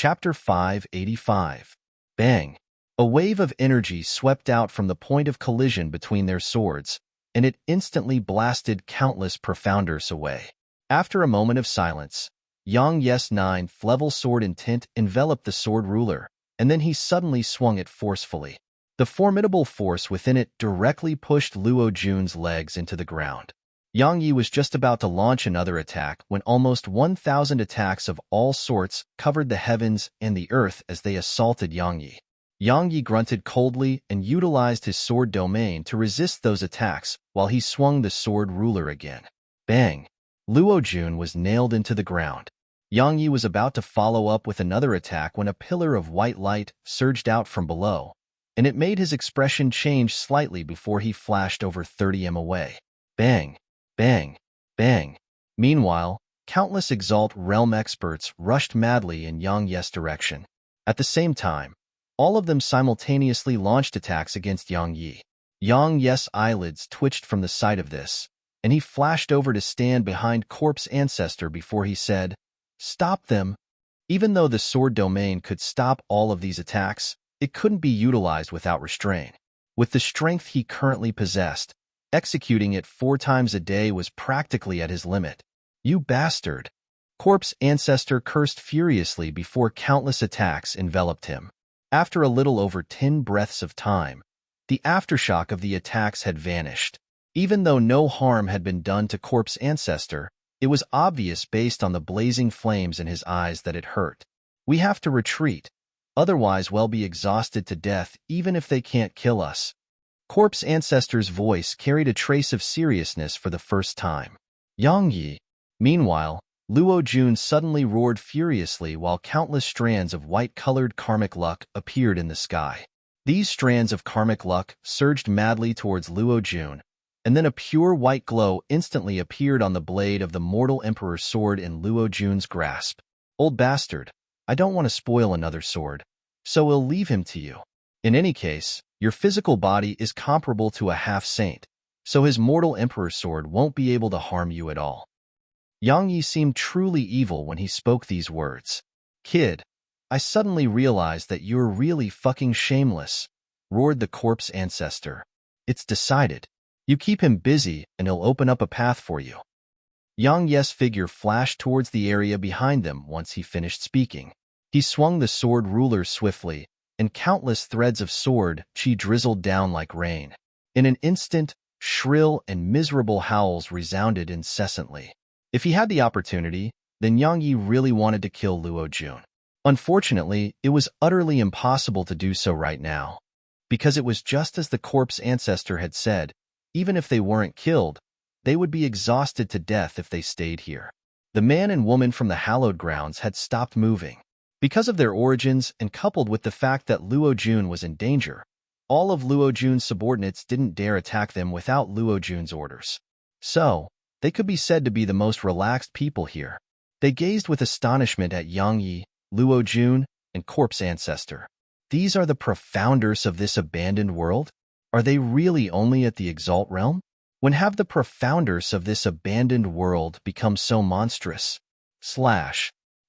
Chapter 585. Bang! A wave of energy swept out from the point of collision between their swords, and it instantly blasted countless profounders away. After a moment of silence, Yang Yes' ninth-level sword intent enveloped the sword ruler, and then he suddenly swung it forcefully. The formidable force within it directly pushed Luo Jun's legs into the ground. Yang Yi was just about to launch another attack when almost 1,000 attacks of all sorts covered the heavens and the earth as they assaulted Yang Yi. Yang Yi grunted coldly and utilized his sword domain to resist those attacks while he swung the sword ruler again. Bang! Luo Jun was nailed into the ground. Yang Yi was about to follow up with another attack when a pillar of white light surged out from below, and it made his expression change slightly before he flashed over 30 m away. Bang! Bang! Bang! Meanwhile, countless Exalt Realm experts rushed madly in Yang Yes' direction. At the same time, all of them simultaneously launched attacks against Yang Yi. Yang Yes' eyelids twitched from the sight of this, and he flashed over to stand behind Corpse Ancestor before he said, "Stop them." Even though the sword domain could stop all of these attacks, it couldn't be utilized without restraint. With the strength he currently possessed, executing it 4 times a day was practically at his limit. "You bastard!" Corpse Ancestor cursed furiously before countless attacks enveloped him. After a little over 10 breaths of time, the aftershock of the attacks had vanished. Even though no harm had been done to Corpse Ancestor, it was obvious based on the blazing flames in his eyes that it hurt. "We have to retreat, otherwise we'll be exhausted to death even if they can't kill us." Corpse Ancestor's voice carried a trace of seriousness for the first time. Yang Yi. Meanwhile, Luo Jun suddenly roared furiously while countless strands of white-colored karmic luck appeared in the sky. These strands of karmic luck surged madly towards Luo Jun, and then a pure white glow instantly appeared on the blade of the Mortal Emperor's sword in Luo Jun's grasp. "Old bastard, I don't want to spoil another sword, so we'll leave him to you. In any case, your physical body is comparable to a half-saint, so his Mortal Emperor's sword won't be able to harm you at all." Yang Yi seemed truly evil when he spoke these words. "Kid, I suddenly realized that you're really fucking shameless," roared the Corpse Ancestor. "It's decided. You keep him busy and he'll open up a path for you." Yang Yes' figure flashed towards the area behind them once he finished speaking. He swung the sword ruler swiftly, and countless threads of sword chi drizzled down like rain. In an instant, shrill and miserable howls resounded incessantly. If he had the opportunity, then Yang Yi really wanted to kill Luo Jun. Unfortunately, it was utterly impossible to do so right now, because it was just as the Corpse Ancestor had said, even if they weren't killed, they would be exhausted to death if they stayed here. The man and woman from the hallowed grounds had stopped moving. Because of their origins and coupled with the fact that Luo Jun was in danger, all of Luo Jun's subordinates didn't dare attack them without Luo Jun's orders. So, they could be said to be the most relaxed people here. They gazed with astonishment at Yang Yi, Luo Jun, and Corpse Ancestor. These are the profounders of this abandoned world? Are they really only at the Exalt realm? When have the profounders of this abandoned world become so monstrous?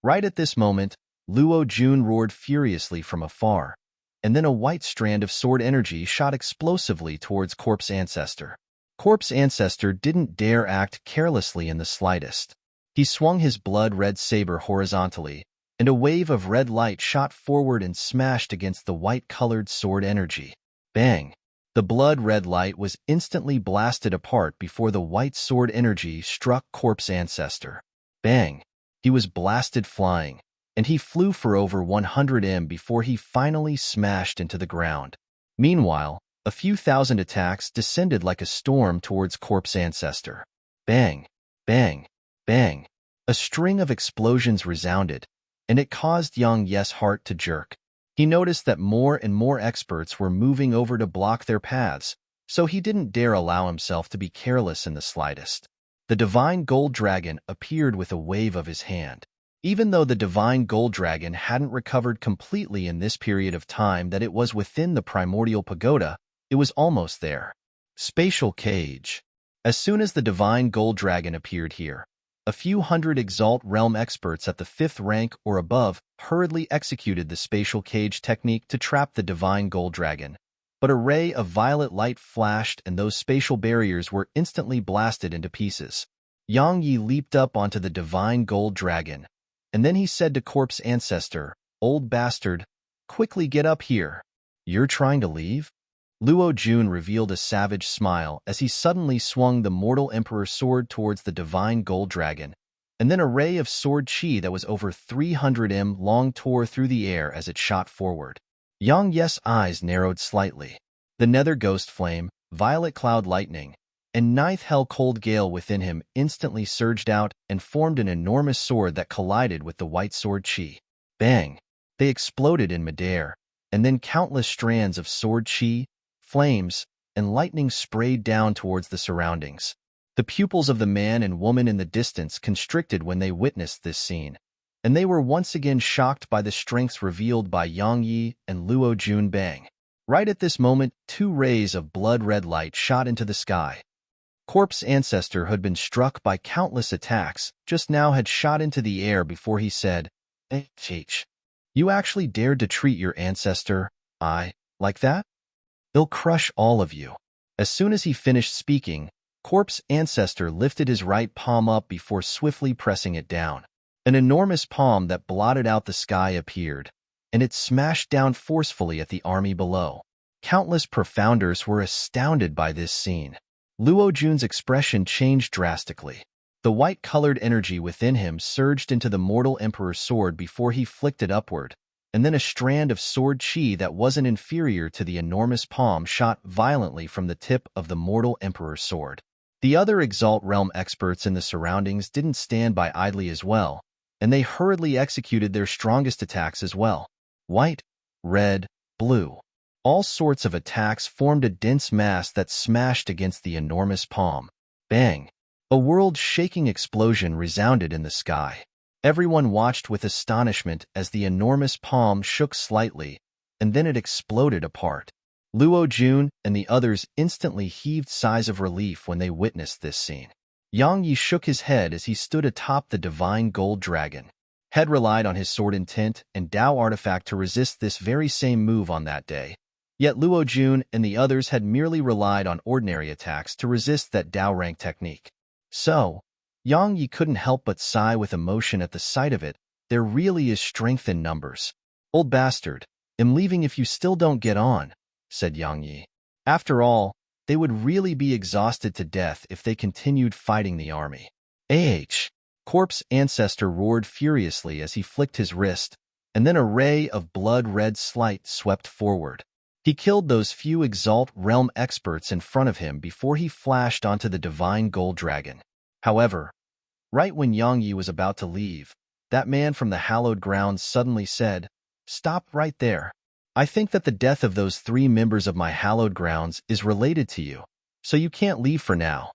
Right at this moment, Luo Jun roared furiously from afar, and then a white strand of sword energy shot explosively towards Corpse Ancestor. Corpse Ancestor didn't dare act carelessly in the slightest. He swung his blood-red saber horizontally, and a wave of red light shot forward and smashed against the white-colored sword energy. Bang! The blood-red light was instantly blasted apart before the white sword energy struck Corpse Ancestor. Bang! He was blasted flying, and he flew for over 100 m before he finally smashed into the ground. Meanwhile, a few thousand attacks descended like a storm towards Corpse Ancestor. Bang! Bang! Bang! A string of explosions resounded, and it caused Yang Yes' heart to jerk. He noticed that more and more experts were moving over to block their paths, so he didn't dare allow himself to be careless in the slightest. The Divine Gold Dragon appeared with a wave of his hand. Even though the Divine Gold Dragon hadn't recovered completely in this period of time that it was within the Primordial Pagoda, it was almost there. Spatial Cage. As soon as the Divine Gold Dragon appeared here, A few hundred Exalt Realm experts at the 5th rank or above hurriedly executed the spatial cage technique to trap the divine gold dragon. But a ray of violet light flashed and those spatial barriers were instantly blasted into pieces. Yang Yi leaped up onto the divine gold dragon, and then he said to Corpse Ancestor, "Old bastard, quickly get up here. You're trying to leave?" Luo Jun revealed a savage smile as he suddenly swung the mortal emperor sword towards the divine gold dragon, and then a ray of sword chi that was over 300 m long tore through the air as it shot forward. Yang Yi's eyes narrowed slightly. The nether ghost flame, violet cloud lightning, and ninth hell cold gale within him instantly surged out and formed an enormous sword that collided with the white sword chi. Bang! They exploded in midair, and then countless strands of sword chi, flames, and lightning sprayed down towards the surroundings. The pupils of the man and woman in the distance constricted when they witnessed this scene, and they were once again shocked by the strengths revealed by Yang Yi and Luo Jun. Bang! Right at this moment, two rays of blood-red light shot into the sky. Corpse Ancestor, who had been struck by countless attacks, just now had shot into the air before he said, "Cheech, you actually dared to treat your ancestor, like that? They'll crush all of you." As soon as he finished speaking, Corpse Ancestor lifted his right palm up before swiftly pressing it down. An enormous palm that blotted out the sky appeared, and it smashed down forcefully at the army below. Countless profounders were astounded by this scene. Luo Jun's expression changed drastically. The white-colored energy within him surged into the mortal emperor's sword before he flicked it upward, and then a strand of sword chi that wasn't inferior to the enormous palm shot violently from the tip of the mortal emperor's sword. The other Exalt Realm experts in the surroundings didn't stand by idly as well, and they hurriedly executed their strongest attacks as well. White, red, blue. All sorts of attacks formed a dense mass that smashed against the enormous palm. Bang! A world-shaking explosion resounded in the sky. Everyone watched with astonishment as the enormous palm shook slightly, and then it exploded apart. Luo Jun and the others instantly heaved sighs of relief when they witnessed this scene. Yang Yi shook his head as he stood atop the divine gold dragon. Had relied on his sword intent and Dao artifact to resist this very same move on that day. Yet Luo Jun and the others had merely relied on ordinary attacks to resist that Dao rank technique. So, Yang Yi couldn't help but sigh with emotion at the sight of it. There really is strength in numbers. "Old bastard, am leaving if you still don't get on," said Yang Yi. After all, they would really be exhausted to death if they continued fighting the army. Corpse Ancestor roared furiously as he flicked his wrist, and then a ray of blood-red light swept forward. He killed those few Exalt Realm experts in front of him before he flashed onto the divine gold dragon. However, right when Yang Yi was about to leave, that man from the hallowed grounds suddenly said, "Stop right there. I think that the death of those 3 members of my hallowed grounds is related to you, so you can't leave for now."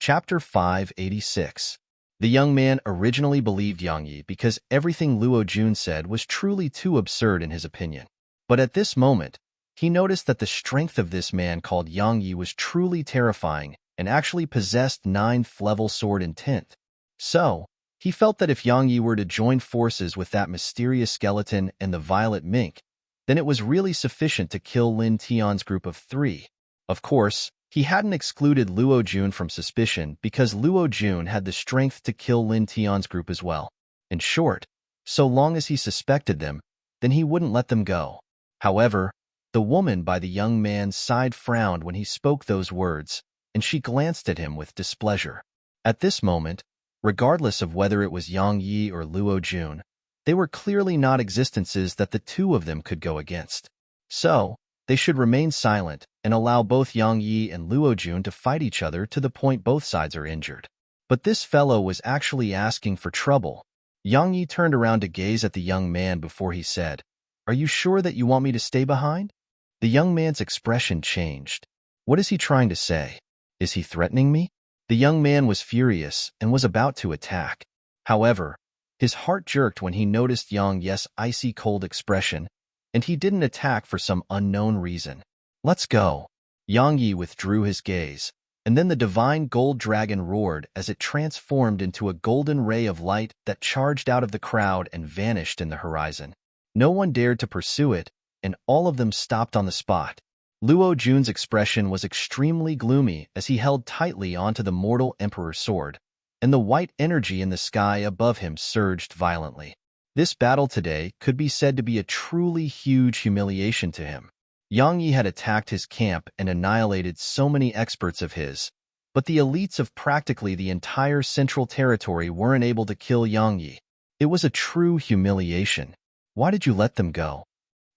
Chapter 586. The young man originally believed Yang Yi because everything Luo Jun said was truly too absurd in his opinion. But at this moment, he noticed that the strength of this man called Yang Yi was truly terrifying and actually possessed 9th level sword intent. So, he felt that if Yang Yi were to join forces with that mysterious skeleton and the violet mink, then it was really sufficient to kill Lin Tian's group of 3. Of course, he hadn't excluded Luo Jun from suspicion because Luo Jun had the strength to kill Lin Tian's group as well. In short, so long as he suspected them, then he wouldn't let them go. However, the woman by the young man's side frowned when he spoke those words, and she glanced at him with displeasure. At this moment, regardless of whether it was Yang Yi or Luo Jun, they were clearly not existences that the two of them could go against. So, they should remain silent and allow both Yang Yi and Luo Jun to fight each other to the point both sides are injured. But this fellow was actually asking for trouble. Yang Yi turned around to gaze at the young man before he said, "Are you sure that you want me to stay behind?" The young man's expression changed. What is he trying to say? Is he threatening me? The young man was furious and was about to attack. However, his heart jerked when he noticed Yang Yi's icy cold expression, and he didn't attack for some unknown reason. "Let's go." Yang Yi withdrew his gaze, And then the divine gold dragon roared as it transformed into a golden ray of light that charged out of the crowd and vanished in the horizon. No one dared to pursue it, and all of them stopped on the spot. Luo Jun's expression was extremely gloomy as he held tightly onto the mortal emperor's sword, and the white energy in the sky above him surged violently. This battle today could be said to be a truly huge humiliation to him. Yang Yi had attacked his camp and annihilated so many experts of his, but the elites of practically the entire Central Territory weren't able to kill Yang Yi. It was a true humiliation. Why did you let them go?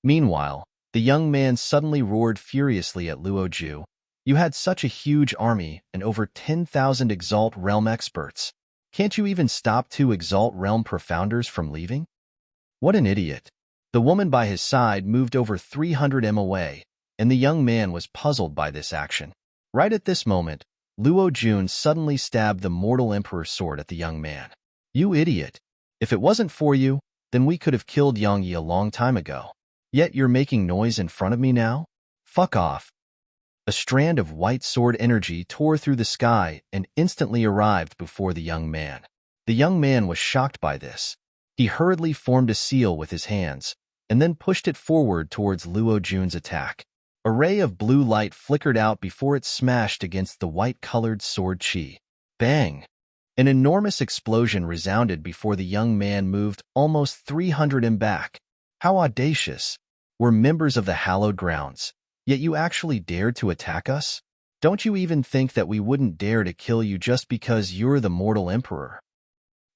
Meanwhile, the young man suddenly roared furiously at Luo Ju. You had such a huge army and over 10,000 Exalt Realm experts. Can't you even stop 2 Exalt Realm Profounders from leaving? What an idiot. The woman by his side moved over 300 m away, and the young man was puzzled by this action. Right at this moment, Luo Jun suddenly stabbed the mortal emperor's sword at the young man. You idiot. If it wasn't for you, then we could have killed Yang Yi a long time ago. Yet you're making noise in front of me now? Fuck off. A strand of white sword energy tore through the sky and instantly arrived before the young man. The young man was shocked by this. He hurriedly formed a seal with his hands, and then pushed it forward towards Luo Jun's attack. A ray of blue light flickered out before it smashed against the white-colored sword chi. Bang! An enormous explosion resounded before the young man moved almost 300 m back. How audacious! We're members of the hallowed grounds, yet you actually dared to attack us? Don't you even think that we wouldn't dare to kill you just because you're the mortal emperor?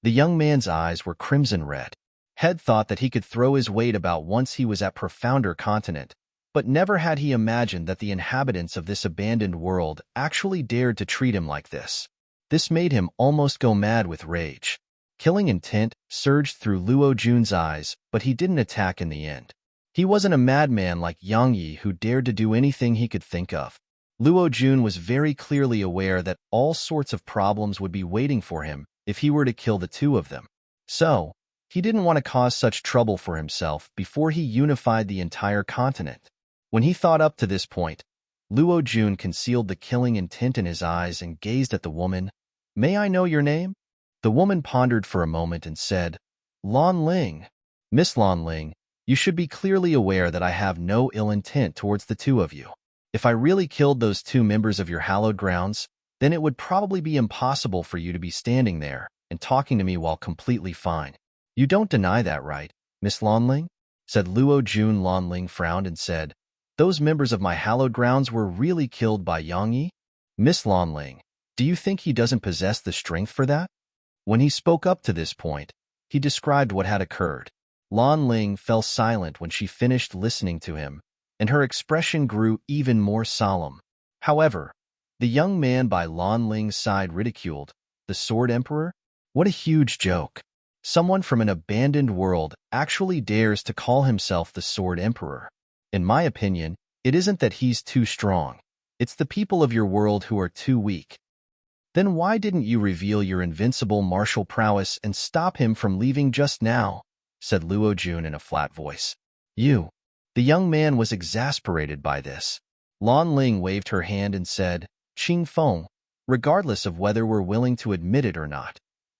The young man's eyes were crimson red. Head thought that he could throw his weight about once he was at Profounder Continent, but never had he imagined that the inhabitants of this abandoned world actually dared to treat him like this. This made him almost go mad with rage. Killing intent surged through Luo Jun's eyes, but he didn't attack in the end. He wasn't a madman like Yang Yi who dared to do anything he could think of. Luo Jun was very clearly aware that all sorts of problems would be waiting for him if he were to kill the 2 of them. So, he didn't want to cause such trouble for himself before he unified the entire continent. When he thought up to this point, Luo Jun concealed the killing intent in his eyes and gazed at the woman. May I know your name? The woman pondered for a moment and said, Lan Ling. Miss Lan Ling, you should be clearly aware that I have no ill intent towards the 2 of you. If I really killed those 2 members of your hallowed grounds, then it would probably be impossible for you to be standing there and talking to me while completely fine. You don't deny that, right, Miss Lan Ling? Said Luo Jun. Lan Ling frowned and said, Those members of my hallowed grounds were really killed by Yang Yi? Miss Lan Ling, do you think he doesn't possess the strength for that? When he spoke up to this point, he described what had occurred. Lan Ling fell silent when she finished listening to him, and her expression grew even more solemn. However, the young man by Lan Ling's side ridiculed, the Sword Emperor? What a huge joke. Someone from an abandoned world actually dares to call himself the Sword Emperor. In my opinion, it isn't that he's too strong. It's the people of your world who are too weak. Then why didn't you reveal your invincible martial prowess and stop him from leaving just now? Said Luo Jun in a flat voice. You. The young man was exasperated by this. Lan Ling waved her hand and said, Qing Feng, regardless of whether we're willing to admit it or not,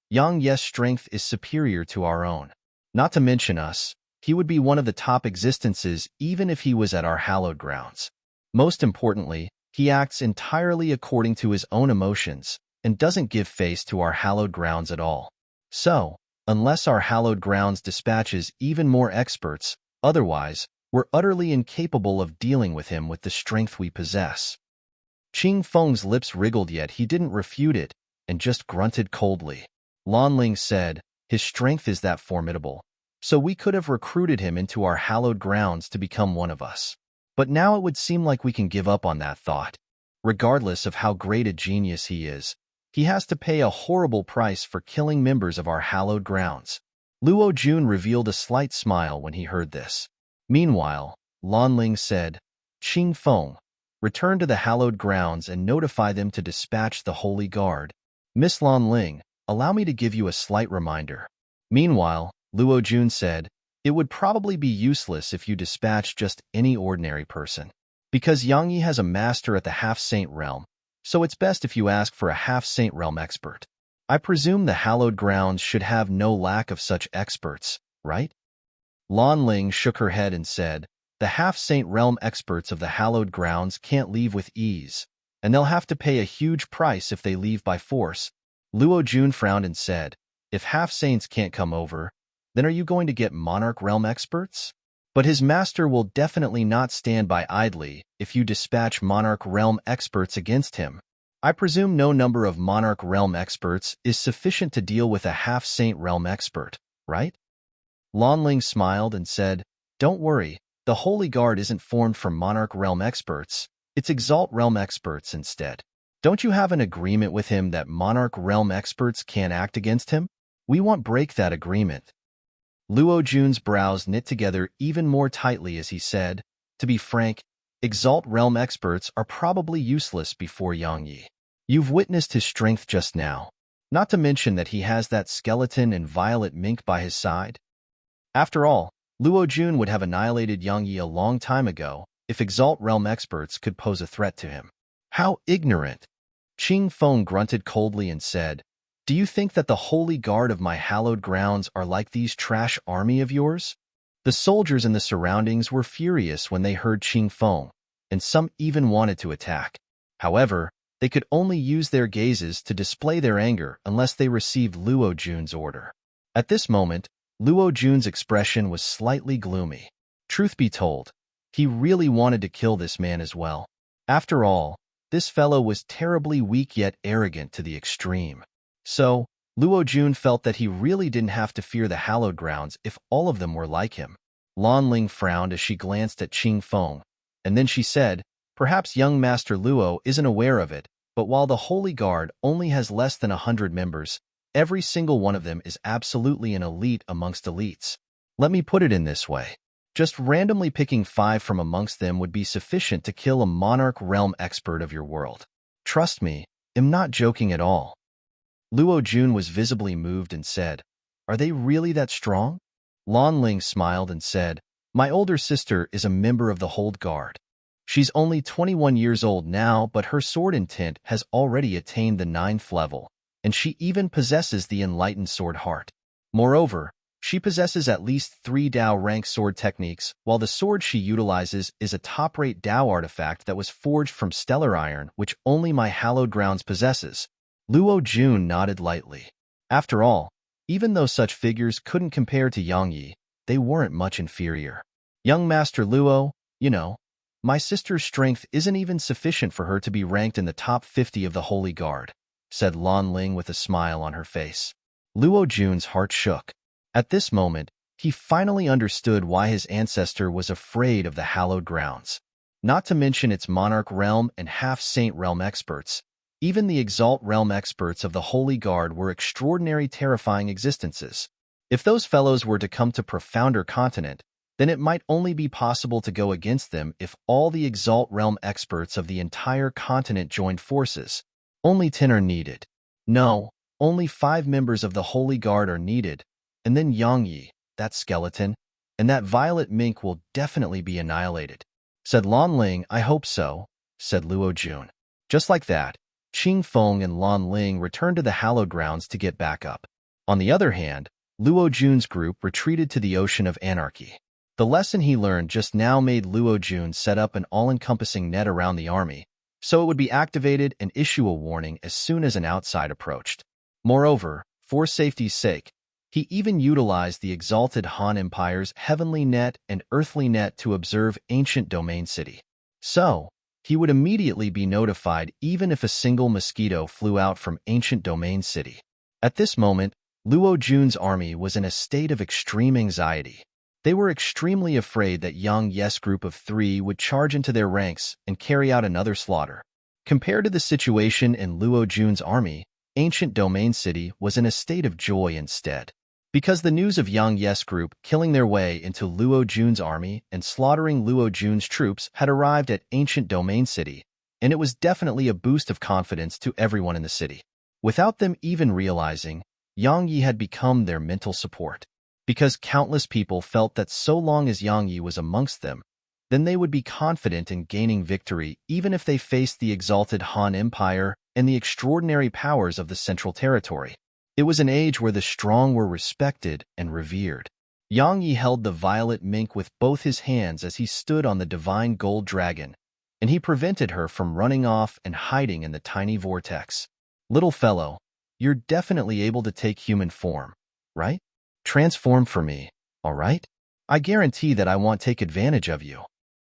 Yang Ye's strength is superior to our own. Not to mention us, he would be one of the top existences even if he was at our hallowed grounds. Most importantly, he acts entirely according to his own emotions and doesn't give face to our hallowed grounds at all. So, unless our hallowed grounds dispatches even more experts, otherwise, we're utterly incapable of dealing with him with the strength we possess. Qing Feng's lips wriggled, yet he didn't refute it and just grunted coldly. Lan Ling said, His strength is that formidable, so we could have recruited him into our hallowed grounds to become one of us. But now it would seem like we can give up on that thought. Regardless of how great a genius he is, he has to pay a horrible price for killing members of our hallowed grounds. Luo Jun revealed a slight smile when he heard this. Meanwhile, Lan Ling said, Qing Feng, return to the hallowed grounds and notify them to dispatch the Holy Guard. Miss Lan Ling, allow me to give you a slight reminder. Meanwhile, Luo Jun said, It would probably be useless if you dispatch just any ordinary person. Because Yang Yi has a master at the half-saint realm, so it's best if you ask for a half-saint realm expert. I presume the hallowed grounds should have no lack of such experts, right? Lan Ling shook her head and said, the half-saint realm experts of the hallowed grounds can't leave with ease, and they'll have to pay a huge price if they leave by force. Luo Jun frowned and said, if half-saints can't come over, then are you going to get monarch realm experts? But his master will definitely not stand by idly if you dispatch monarch realm experts against him. I presume no number of monarch realm experts is sufficient to deal with a half-saint realm expert, right? Lan Ling smiled and said, don't worry, the Holy Guard isn't formed from monarch realm experts, it's exalt realm experts instead. Don't you have an agreement with him that monarch realm experts can't act against him? We won't break that agreement. Luo Jun's brows knit together even more tightly as he said, to be frank, exalt realm experts are probably useless before Yang Yi. You've witnessed his strength just now, not to mention that he has that skeleton and violet mink by his side. After all, Luo Jun would have annihilated Yang Yi a long time ago if exalt realm experts could pose a threat to him. How ignorant! Qing Feng grunted coldly and said, do you think that the holy guard of my hallowed grounds are like these trash army of yours? The soldiers in the surroundings were furious when they heard Qing Feng, and some even wanted to attack. However, they could only use their gazes to display their anger unless they received Luo Jun's order. At this moment, Luo Jun's expression was slightly gloomy. Truth be told, he really wanted to kill this man as well. After all, this fellow was terribly weak yet arrogant to the extreme. So, Luo Jun felt that he really didn't have to fear the hallowed grounds if all of them were like him. Lan Ling frowned as she glanced at Qing Feng, and then she said, perhaps young Master Luo isn't aware of it, but while the Holy Guard only has less than 100 members, every single one of them is absolutely an elite amongst elites. Let me put it in this way. Just randomly picking 5 from amongst them would be sufficient to kill a monarch realm expert of your world. Trust me, I'm not joking at all. Luo Jun was visibly moved and said, are they really that strong? Lan Ling smiled and said, my older sister is a member of the Hold Guard. She's only 21 years old now, but her sword intent has already attained the 9th level, and she even possesses the enlightened sword heart. Moreover, she possesses at least 3 Dao rank sword techniques, while the sword she utilizes is a top-rate Dao artifact that was forged from stellar iron, which only my hallowed grounds possesses. Luo Jun nodded lightly. After all, even though such figures couldn't compare to Yang Yi, they weren't much inferior. Young Master Luo, you know, my sister's strength isn't even sufficient for her to be ranked in the top 50 of the Holy Guard, said Lan Ling with a smile on her face. Luo Jun's heart shook. At this moment, he finally understood why his ancestor was afraid of the hallowed grounds. Not to mention its monarch realm and half-saint realm experts. Even the exalt realm experts of the Holy Guard were extraordinary terrifying existences. If those fellows were to come to Profounder Continent, then it might only be possible to go against them if all the exalt realm experts of the entire continent joined forces. Only 10 are needed. No, only 5 members of the Holy Guard are needed, and then Yang Yi, that skeleton, and that violet mink will definitely be annihilated. Said Lan Ling, I hope so, said Luo Jun. Just like that, Qing Feng and Lan Ling returned to the hallowed grounds to get back up. On the other hand, Luo Jun's group retreated to the ocean of anarchy. The lesson he learned just now made Luo Jun set up an all-encompassing net around the army, so it would be activated and issue a warning as soon as an outside approached. Moreover, for safety's sake, he even utilized the exalted Han Empire's heavenly net and earthly net to observe ancient domain city. So, he would immediately be notified even if a single mosquito flew out from ancient domain city. At this moment, Luo Jun's army was in a state of extreme anxiety. They were extremely afraid that Yang Yi's group of 3 would charge into their ranks and carry out another slaughter. Compared to the situation in Luo Jun's army, ancient domain city was in a state of joy instead. Because the news of Yang Yi's group killing their way into Luo Jun's army and slaughtering Luo Jun's troops had arrived at ancient domain city, and it was definitely a boost of confidence to everyone in the city. Without them even realizing, Yang Yi had become their mental support. Because countless people felt that so long as Yang Yi was amongst them, then they would be confident in gaining victory even if they faced the exalted Han Empire and the extraordinary powers of the Central Territory. It was an age where the strong were respected and revered. Yang Yi held the violet mink with both his hands as he stood on the divine gold dragon, and he prevented her from running off and hiding in the tiny vortex. Little fellow, you're definitely able to take human form, right? Transform for me, all right? I guarantee that I won't take advantage of you.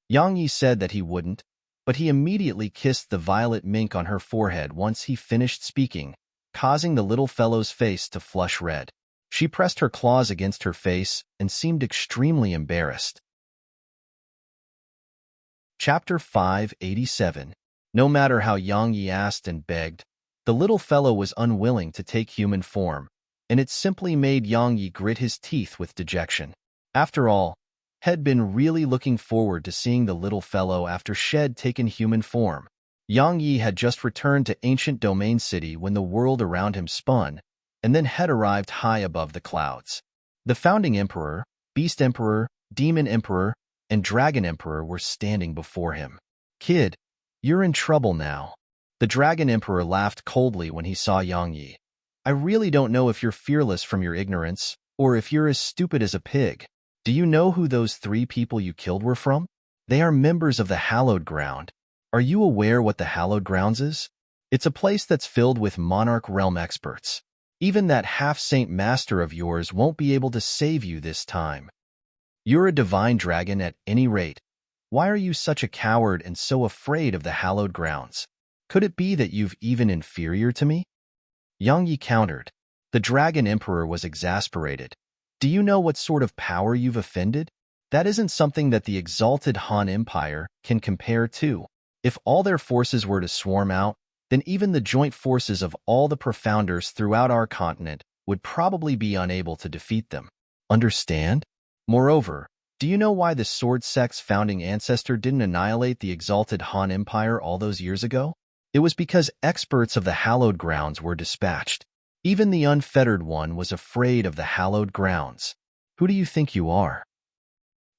Yang Yi said that he wouldn't, but he immediately kissed the violet mink on her forehead once he finished speaking, causing the little fellow's face to flush red. She pressed her claws against her face and seemed extremely embarrassed. Chapter 587. No matter how Yang Yi asked and begged, the little fellow was unwilling to take human form, and it simply made Yang Yi grit his teeth with dejection. After all, had been really looking forward to seeing the little fellow after Shed taken human form. Yang Yi had just returned to ancient Domain City when the world around him spun, and then had arrived high above the clouds. The founding emperor, beast emperor, demon emperor, and dragon emperor were standing before him. Kid, you're in trouble now. The dragon emperor laughed coldly when he saw Yang Yi. I really don't know if you're fearless from your ignorance, or if you're as stupid as a pig. Do you know who those 3 people you killed were from? They are members of the Hallowed Ground. Are you aware what the Hallowed Grounds is? It's a place that's filled with Monarch Realm experts. Even that half-saint master of yours won't be able to save you this time. You're a divine dragon at any rate. Why are you such a coward and so afraid of the Hallowed Grounds? Could it be that you've even inferior to me? Yang Yi countered. The dragon emperor was exasperated. Do you know what sort of power you've offended? That isn't something that the exalted Han Empire can compare to. If all their forces were to swarm out, then even the joint forces of all the profounders throughout our continent would probably be unable to defeat them. Understand? Moreover, do you know why the Sword Sect's founding ancestor didn't annihilate the exalted Han Empire all those years ago? It was because experts of the Hallowed Grounds were dispatched. Even the Unfettered One was afraid of the Hallowed Grounds. Who do you think you are?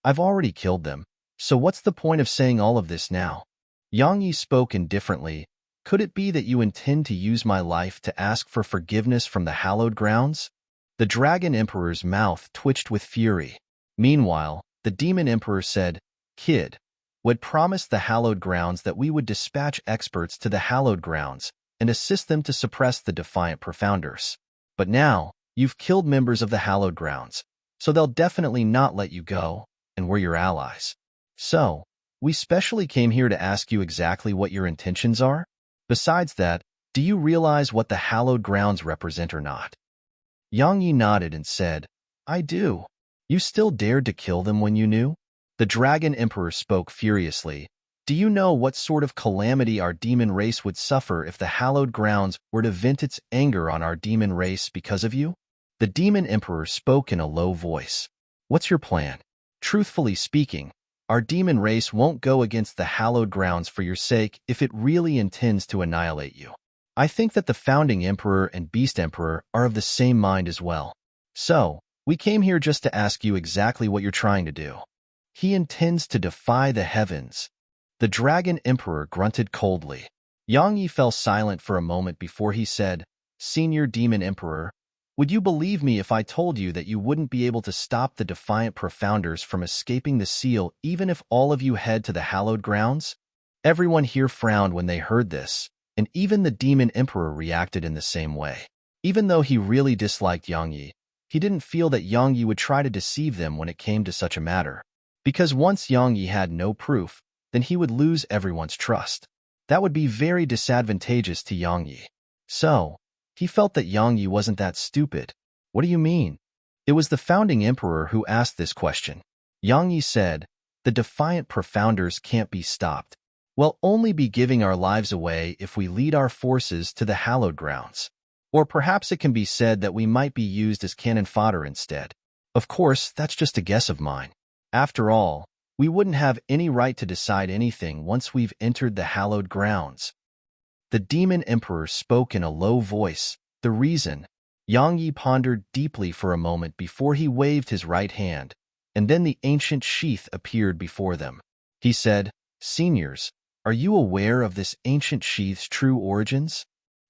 I've already killed them, so what's the point of saying all of this now? Yang Yi spoke indifferently. Could it be that you intend to use my life to ask for forgiveness from the Hallowed Grounds? The Dragon Emperor's mouth twitched with fury. Meanwhile, the Demon Emperor said, Kid, we'd promised the Hallowed Grounds that we would dispatch experts to the Hallowed Grounds and assist them to suppress the defiant profounders. But now, you've killed members of the Hallowed Grounds, so they'll definitely not let you go, and we're your allies. So, we specially came here to ask you exactly what your intentions are. Besides that, do you realize what the Hallowed Grounds represent or not? Yang Yi nodded and said, I do. You still dared to kill them when you knew? The Dragon Emperor spoke furiously. Do you know what sort of calamity our demon race would suffer if the Hallowed Grounds were to vent its anger on our demon race because of you? The Demon Emperor spoke in a low voice. What's your plan? Truthfully speaking, our demon race won't go against the Hallowed Grounds for your sake if it really intends to annihilate you. I think that the Founding Emperor and Beast Emperor are of the same mind as well. So, we came here just to ask you exactly what you're trying to do. He intends to defy the heavens. The Dragon Emperor grunted coldly. Yang Yi fell silent for a moment before he said, Senior Demon Emperor, would you believe me if I told you that you wouldn't be able to stop the defiant profounders from escaping the seal even if all of you head to the Hallowed Grounds? Everyone here frowned when they heard this, and even the Demon Emperor reacted in the same way. Even though he really disliked Yang Yi, he didn't feel that Yang Yi would try to deceive them when it came to such a matter. Because once Yang Yi had no proof, then he would lose everyone's trust. That would be very disadvantageous to Yang Yi. So, he felt that Yang Yi wasn't that stupid. What do you mean? It was the Founding Emperor who asked this question. Yang Yi said, the defiant profounders can't be stopped. We'll only be giving our lives away if we lead our forces to the Hallowed Grounds. Or perhaps it can be said that we might be used as cannon fodder instead. Of course, that's just a guess of mine. After all, we wouldn't have any right to decide anything once we've entered the Hallowed Grounds. The Demon Emperor spoke in a low voice. The reason? Yang Yi pondered deeply for a moment before he waved his right hand, and then the ancient sheath appeared before them. He said, "Seniors, are you aware of this ancient sheath's true origins?"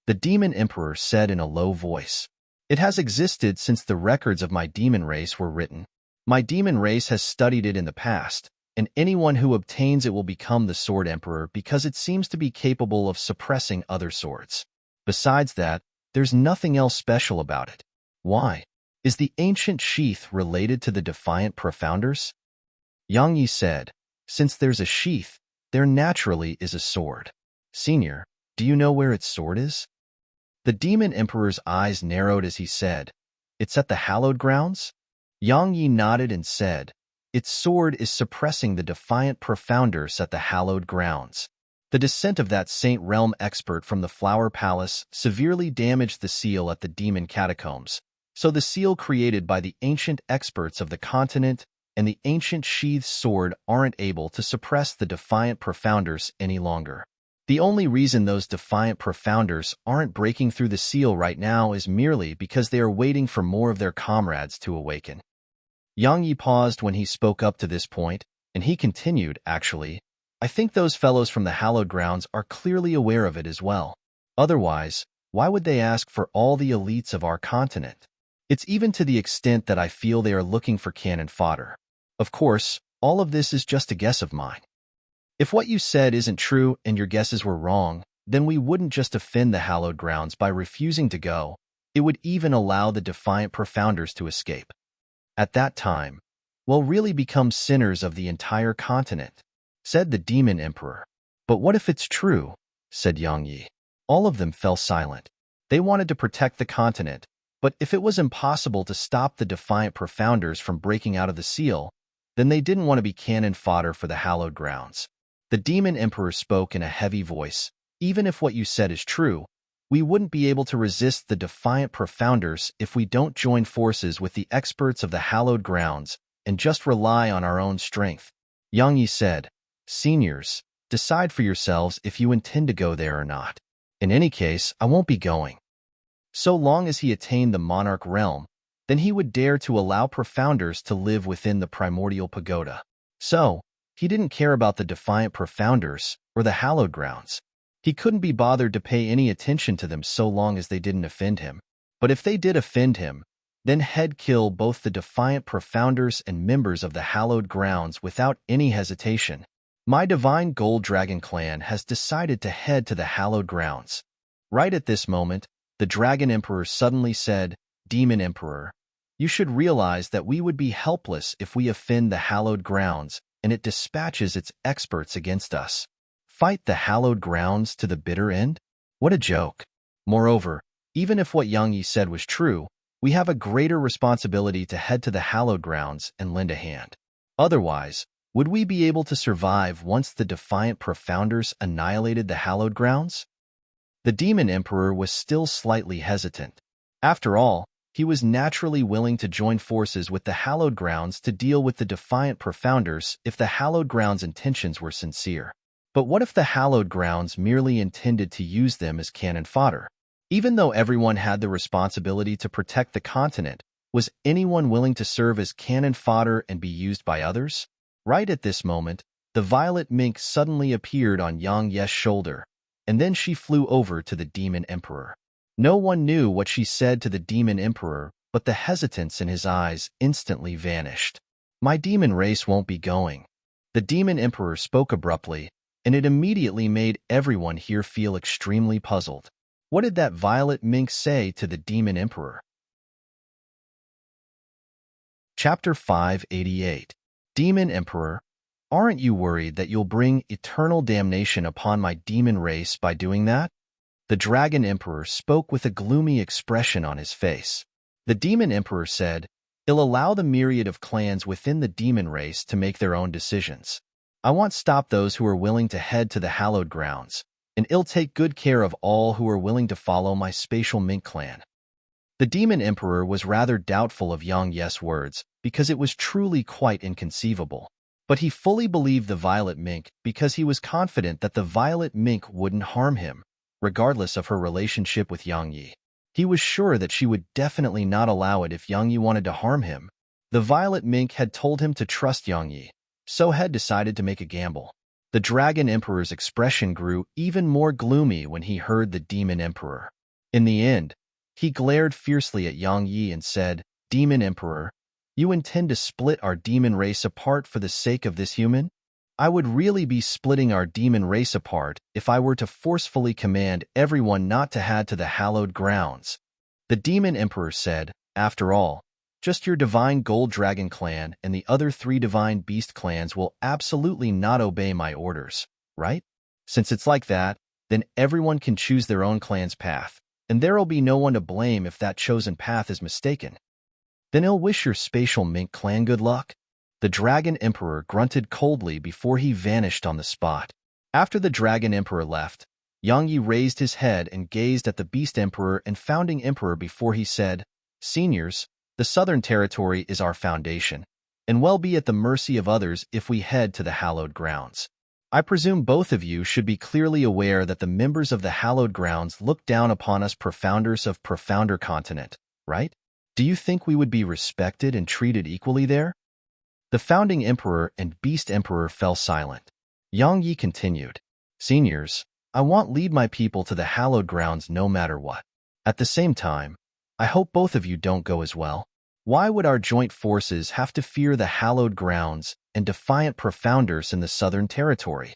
The demon emperor said in a low voice, "It has existed since the records of my demon race were written. My demon race has studied it in the past, and anyone who obtains it will become the Sword Emperor because it seems to be capable of suppressing other swords. Besides that, there's nothing else special about it. Why? Is the ancient sheath related to the defiant profounders?" Yang Yi said, "Since there's a sheath, there naturally is a sword. Senior, do you know where its sword is?" The demon emperor's eyes narrowed as he said, "It's at the hallowed grounds?" Yang Yi nodded and said, "Its sword is suppressing the defiant profounders at the hallowed grounds. The descent of that Saint Realm expert from the Flower Palace severely damaged the seal at the demon catacombs, so the seal created by the ancient experts of the continent and the ancient sheathed sword aren't able to suppress the defiant profounders any longer. The only reason those defiant profounders aren't breaking through the seal right now is merely because they are waiting for more of their comrades to awaken." Yang Yi paused when he spoke up to this point, and he continued, "Actually, I think those fellows from the hallowed grounds are clearly aware of it as well. Otherwise, why would they ask for all the elites of our continent? It's even to the extent that I feel they are looking for cannon fodder. Of course, all of this is just a guess of mine. If what you said isn't true and your guesses were wrong, then we wouldn't just offend the hallowed grounds by refusing to go. It would even allow the defiant profounders to escape. At that time, we'll really become sinners of the entire continent," said the demon emperor. "But what if it's true?" said Yang Yi. All of them fell silent. They wanted to protect the continent, but if it was impossible to stop the defiant profounders from breaking out of the seal, then they didn't want to be cannon fodder for the hallowed grounds. The demon emperor spoke in a heavy voice. "Even if what you said is true, we wouldn't be able to resist the defiant profounders if we don't join forces with the experts of the hallowed grounds and just rely on our own strength." Yang Yi said, "Seniors, decide for yourselves if you intend to go there or not. In any case, I won't be going." So long as he attained the monarch realm, then he would dare to allow profounders to live within the primordial pagoda. So, he didn't care about the defiant profounders or the hallowed grounds. He couldn't be bothered to pay any attention to them so long as they didn't offend him. But if they did offend him, then he'd kill both the defiant profounders and members of the hallowed grounds without any hesitation. "My divine gold dragon clan has decided to head to the hallowed grounds." Right at this moment, the dragon emperor suddenly said, "Demon emperor, you should realize that we would be helpless if we offend the hallowed grounds, and it dispatches its experts against us. Fight the hallowed grounds to the bitter end? What a joke. Moreover, even if what Yang Yi said was true, we have a greater responsibility to head to the hallowed grounds and lend a hand. Otherwise, would we be able to survive once the defiant profounders annihilated the hallowed grounds?" The demon emperor was still slightly hesitant. After all, he was naturally willing to join forces with the hallowed grounds to deal with the defiant profounders if the hallowed grounds' intentions were sincere. But what if the hallowed grounds merely intended to use them as cannon fodder? Even though everyone had the responsibility to protect the continent, was anyone willing to serve as cannon fodder and be used by others? Right at this moment, the violet mink suddenly appeared on Yang Ye's shoulder, and then she flew over to the demon emperor. No one knew what she said to the demon emperor, but the hesitance in his eyes instantly vanished. "My demon race won't be going." The demon emperor spoke abruptly, and it immediately made everyone here feel extremely puzzled. What did that violet mink say to the demon emperor? Chapter 588. Demon Emperor, aren't you worried that you'll bring eternal damnation upon my demon race by doing that? The dragon emperor spoke with a gloomy expression on his face. The demon emperor said, "It'll allow the myriad of clans within the demon race to make their own decisions. I want to stop those who are willing to head to the hallowed grounds, and it'll take good care of all who are willing to follow my spatial mink clan." The demon emperor was rather doubtful of Yang Ye's words because it was truly quite inconceivable. But he fully believed the violet mink because he was confident that the violet mink wouldn't harm him, regardless of her relationship with Yang Yi. He was sure that she would definitely not allow it if Yang Yi wanted to harm him. The violet mink had told him to trust Yang Yi, so Head decided to make a gamble. The Dragon Emperor's expression grew even more gloomy when he heard the Demon Emperor. In the end, he glared fiercely at Yang Yi and said, "Demon Emperor, you intend to split our demon race apart for the sake of this human? I would really be splitting our demon race apart if I were to forcefully command everyone not to head to the hallowed grounds." The Demon Emperor said, "After all, just your Divine Gold Dragon clan and the other 3 Divine Beast clans will absolutely not obey my orders, right? Since it's like that, then everyone can choose their own clan's path, and there'll be no one to blame if that chosen path is mistaken. Then I'll wish your Spatial Mink clan good luck." The Dragon Emperor grunted coldly before he vanished on the spot. After the Dragon Emperor left, Yang Yi raised his head and gazed at the Beast Emperor and Founding Emperor before he said, "Seniors, the Southern Territory is our foundation, and we'll be at the mercy of others if we head to the hallowed grounds. I presume both of you should be clearly aware that the members of the hallowed grounds look down upon us profounders of Profounder Continent, right? Do you think we would be respected and treated equally there?" The Founding Emperor and Beast Emperor fell silent. Yang Yi continued, "Seniors, I want lead my people to the hallowed grounds no matter what. At the same time, I hope both of you don't go as well. Why would our joint forces have to fear the hallowed grounds and defiant Profounders in the Southern Territory?"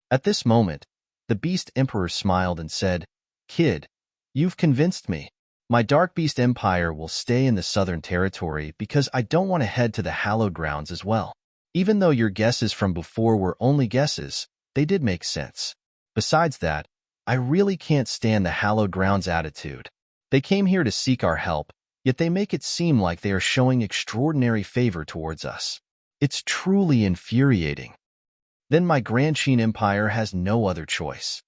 At this moment, the Beast Emperor smiled and said, "Kid, you've convinced me. My Dark Beast Empire will stay in the Southern Territory because I don't want to head to the hallowed grounds as well. Even though your guesses from before were only guesses, they did make sense. Besides that, I really can't stand the hallowed grounds attitude. They came here to seek our help, yet they make it seem like they are showing extraordinary favor towards us. It's truly infuriating. Then my Grand Sheen Empire has no other choice."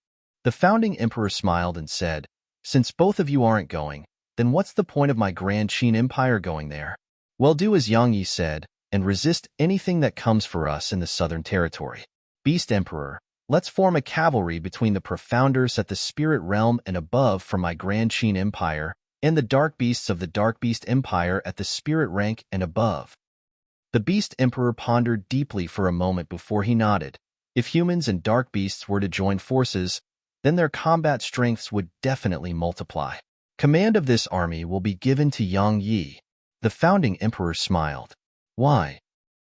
The Founding Emperor smiled and said, "Since both of you aren't going, then what's the point of my Grand Sheen Empire going there? Well, do as Yang Yi said, and resist anything that comes for us in the Southern Territory. Beast Emperor, let's form a cavalry between the Profounders at the Spirit Realm and above for my Grand Sheen Empire, and the Dark Beasts of the Dark Beast Empire at the Spirit Rank and above." The Beast Emperor pondered deeply for a moment before he nodded. If humans and Dark Beasts were to join forces, then their combat strengths would definitely multiply. Command of this army will be given to Yang Yi. The Founding Emperor smiled. "Why?"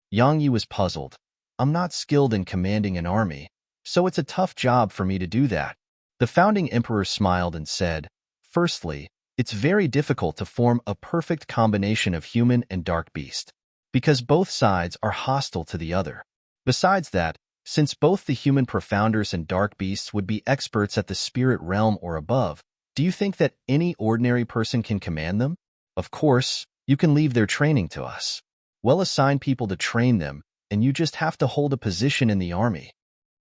Yang Yi was puzzled. "I'm not skilled in commanding an army, so it's a tough job for me to do that." The Founding Emperor smiled and said, "Firstly, it's very difficult to form a perfect combination of human and dark beast, because both sides are hostile to the other. Besides that, since both the human Profounders and dark beasts would be experts at the spirit realm or above, do you think that any ordinary person can command them? Of course, you can leave their training to us. We'll assign people to train them, and you just have to hold a position in the army."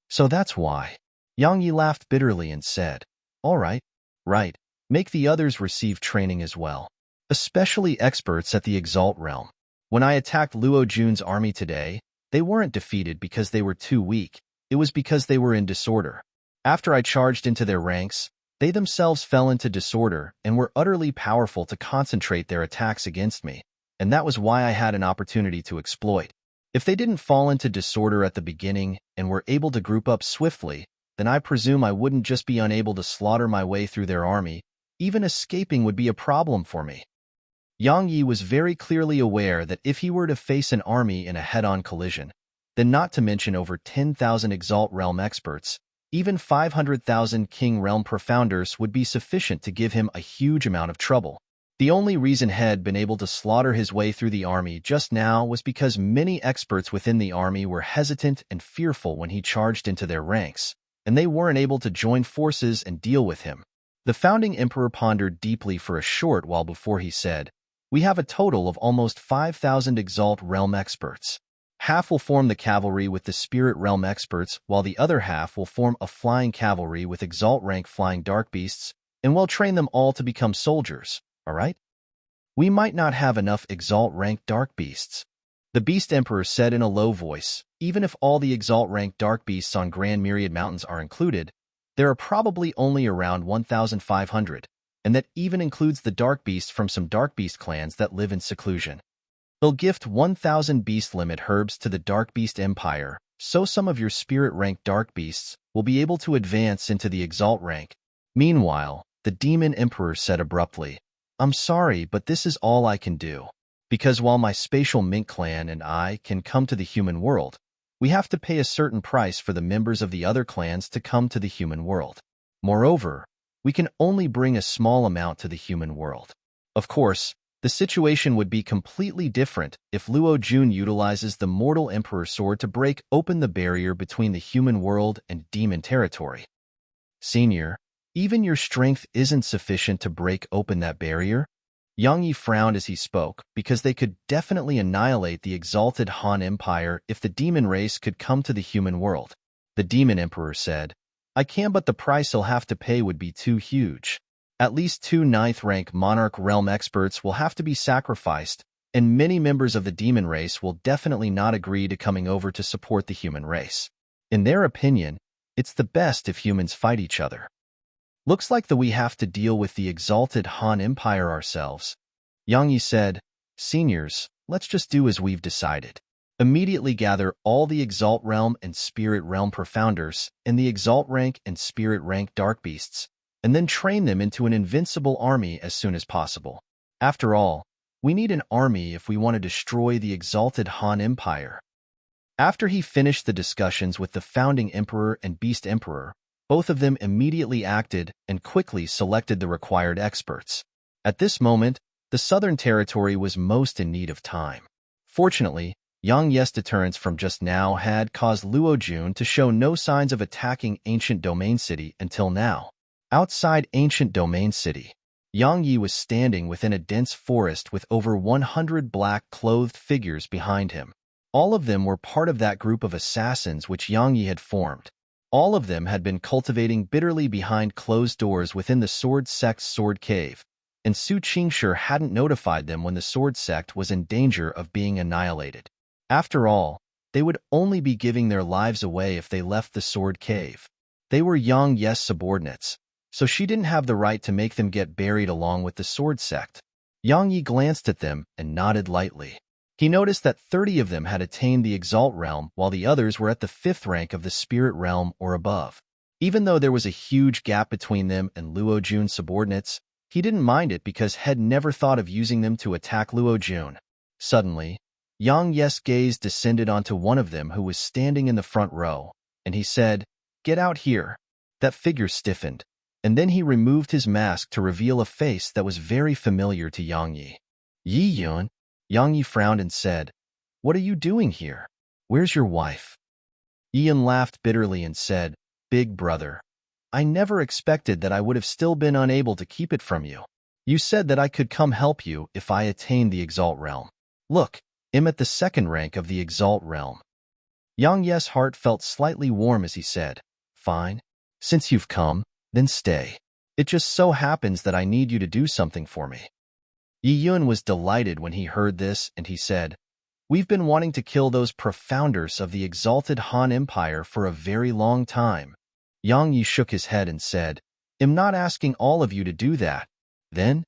"So that's why." Yang Yi laughed bitterly and said, "All right, right, make the others receive training as well, especially experts at the Exalt realm. When I attacked Luo Jun's army today, they weren't defeated because they were too weak, it was because they were in disorder. After I charged into their ranks, they themselves fell into disorder and were utterly powerful to concentrate their attacks against me, and that was why I had an opportunity to exploit. If they didn't fall into disorder at the beginning and were able to group up swiftly, then I presume I wouldn't just be unable to slaughter my way through their army, even escaping would be a problem for me." Yang Yi was very clearly aware that if he were to face an army in a head-on collision, then not to mention over 10,000 Exalt Realm experts, even 500,000 King Realm Profounders would be sufficient to give him a huge amount of trouble. The only reason He had been able to slaughter his way through the army just now was because many experts within the army were hesitant and fearful when he charged into their ranks, and they weren't able to join forces and deal with him. The Founding Emperor pondered deeply for a short while before he said, "We have a total of almost 5,000 Exalt Realm experts. Half will form the cavalry with the Spirit Realm experts, while the other half will form a flying cavalry with Exalt rank flying dark beasts, and we'll train them all to become soldiers, all right? We might not have enough Exalt rank dark beasts." The Beast Emperor said in a low voice, "Even if all the Exalt rank dark beasts on Grand Myriad Mountains are included, there are probably only around 1,500. And that even includes the dark beasts from some dark beast clans that live in seclusion. They'll gift 1,000 beast limit herbs to the Dark Beast Empire, so some of your spirit rank Dark Beasts will be able to advance into the Exalt rank. Meanwhile, the Demon Emperor said abruptly, I'm sorry, but this is all I can do. Because while my spatial mink clan and I can come to the human world, we have to pay a certain price for the members of the other clans to come to the human world. Moreover, we can only bring a small amount to the human world. Of course, the situation would be completely different if Luo Jun utilizes the Mortal Emperor Sword to break open the barrier between the human world and demon territory. Senior, even your strength isn't sufficient to break open that barrier? Yang Yi frowned as he spoke, because they could definitely annihilate the exalted Han Empire if the demon race could come to the human world. The Demon Emperor said, I can, but the price I'll have to pay would be too huge. At least 2 ninth-rank Monarch Realm experts will have to be sacrificed, and many members of the demon race will definitely not agree to coming over to support the human race. In their opinion, it's the best if humans fight each other. Looks like that we have to deal with the exalted Han Empire ourselves. Yang Yi said, Seniors, let's just do as we've decided. Immediately gather all the Exalt Realm and Spirit Realm Profounders and the Exalt Rank and Spirit Rank Dark Beasts, and then train them into an invincible army as soon as possible. After all, we need an army if we want to destroy the exalted Han Empire. After he finished the discussions with the Founding Emperor and Beast Emperor, both of them immediately acted and quickly selected the required experts. At this moment, the Southern Territory was most in need of time. Fortunately, Yang Yi's deterrence from just now had caused Luo Jun to show no signs of attacking Ancient Domain City until now. Outside Ancient Domain City, Yang Yi was standing within a dense forest with over 100 black-clothed figures behind him. All of them were part of that group of assassins which Yang Yi had formed. All of them had been cultivating bitterly behind closed doors within the Sword Sect's Sword Cave, and Su Qingshi hadn't notified them when the Sword Sect was in danger of being annihilated. After all, they would only be giving their lives away if they left the Sword Cave. They were Yang Yi's subordinates, so she didn't have the right to make them get buried along with the Sword Sect. Yang Yi glanced at them and nodded lightly. He noticed that 30 of them had attained the Exalt Realm while the others were at the 5th rank of the Spirit Realm or above. Even though there was a huge gap between them and Luo Jun's subordinates, he didn't mind it because had never thought of using them to attack Luo Jun. Suddenly, Yang Yi's gaze descended onto one of them who was standing in the front row, and he said, Get out here. That figure stiffened, and then he removed his mask to reveal a face that was very familiar to Yang Yi. Yi Yun? Yang Yi frowned and said, What are you doing here? Where's your wife? Ian laughed bitterly and said, Big brother, I never expected that I would have still been unable to keep it from you. You said that I could come help you if I attained the Exalt Realm. Look, I'm at the 2nd rank of the Exalt Realm. Yang Yi's heart felt slightly warm as he said, Fine. Since you've come, then stay. It just so happens that I need you to do something for me. Yi Yun was delighted when he heard this, and he said, We've been wanting to kill those profounders of the exalted Han Empire for a very long time. Yang Yi shook his head and said, I'm not asking all of you to do that. Then,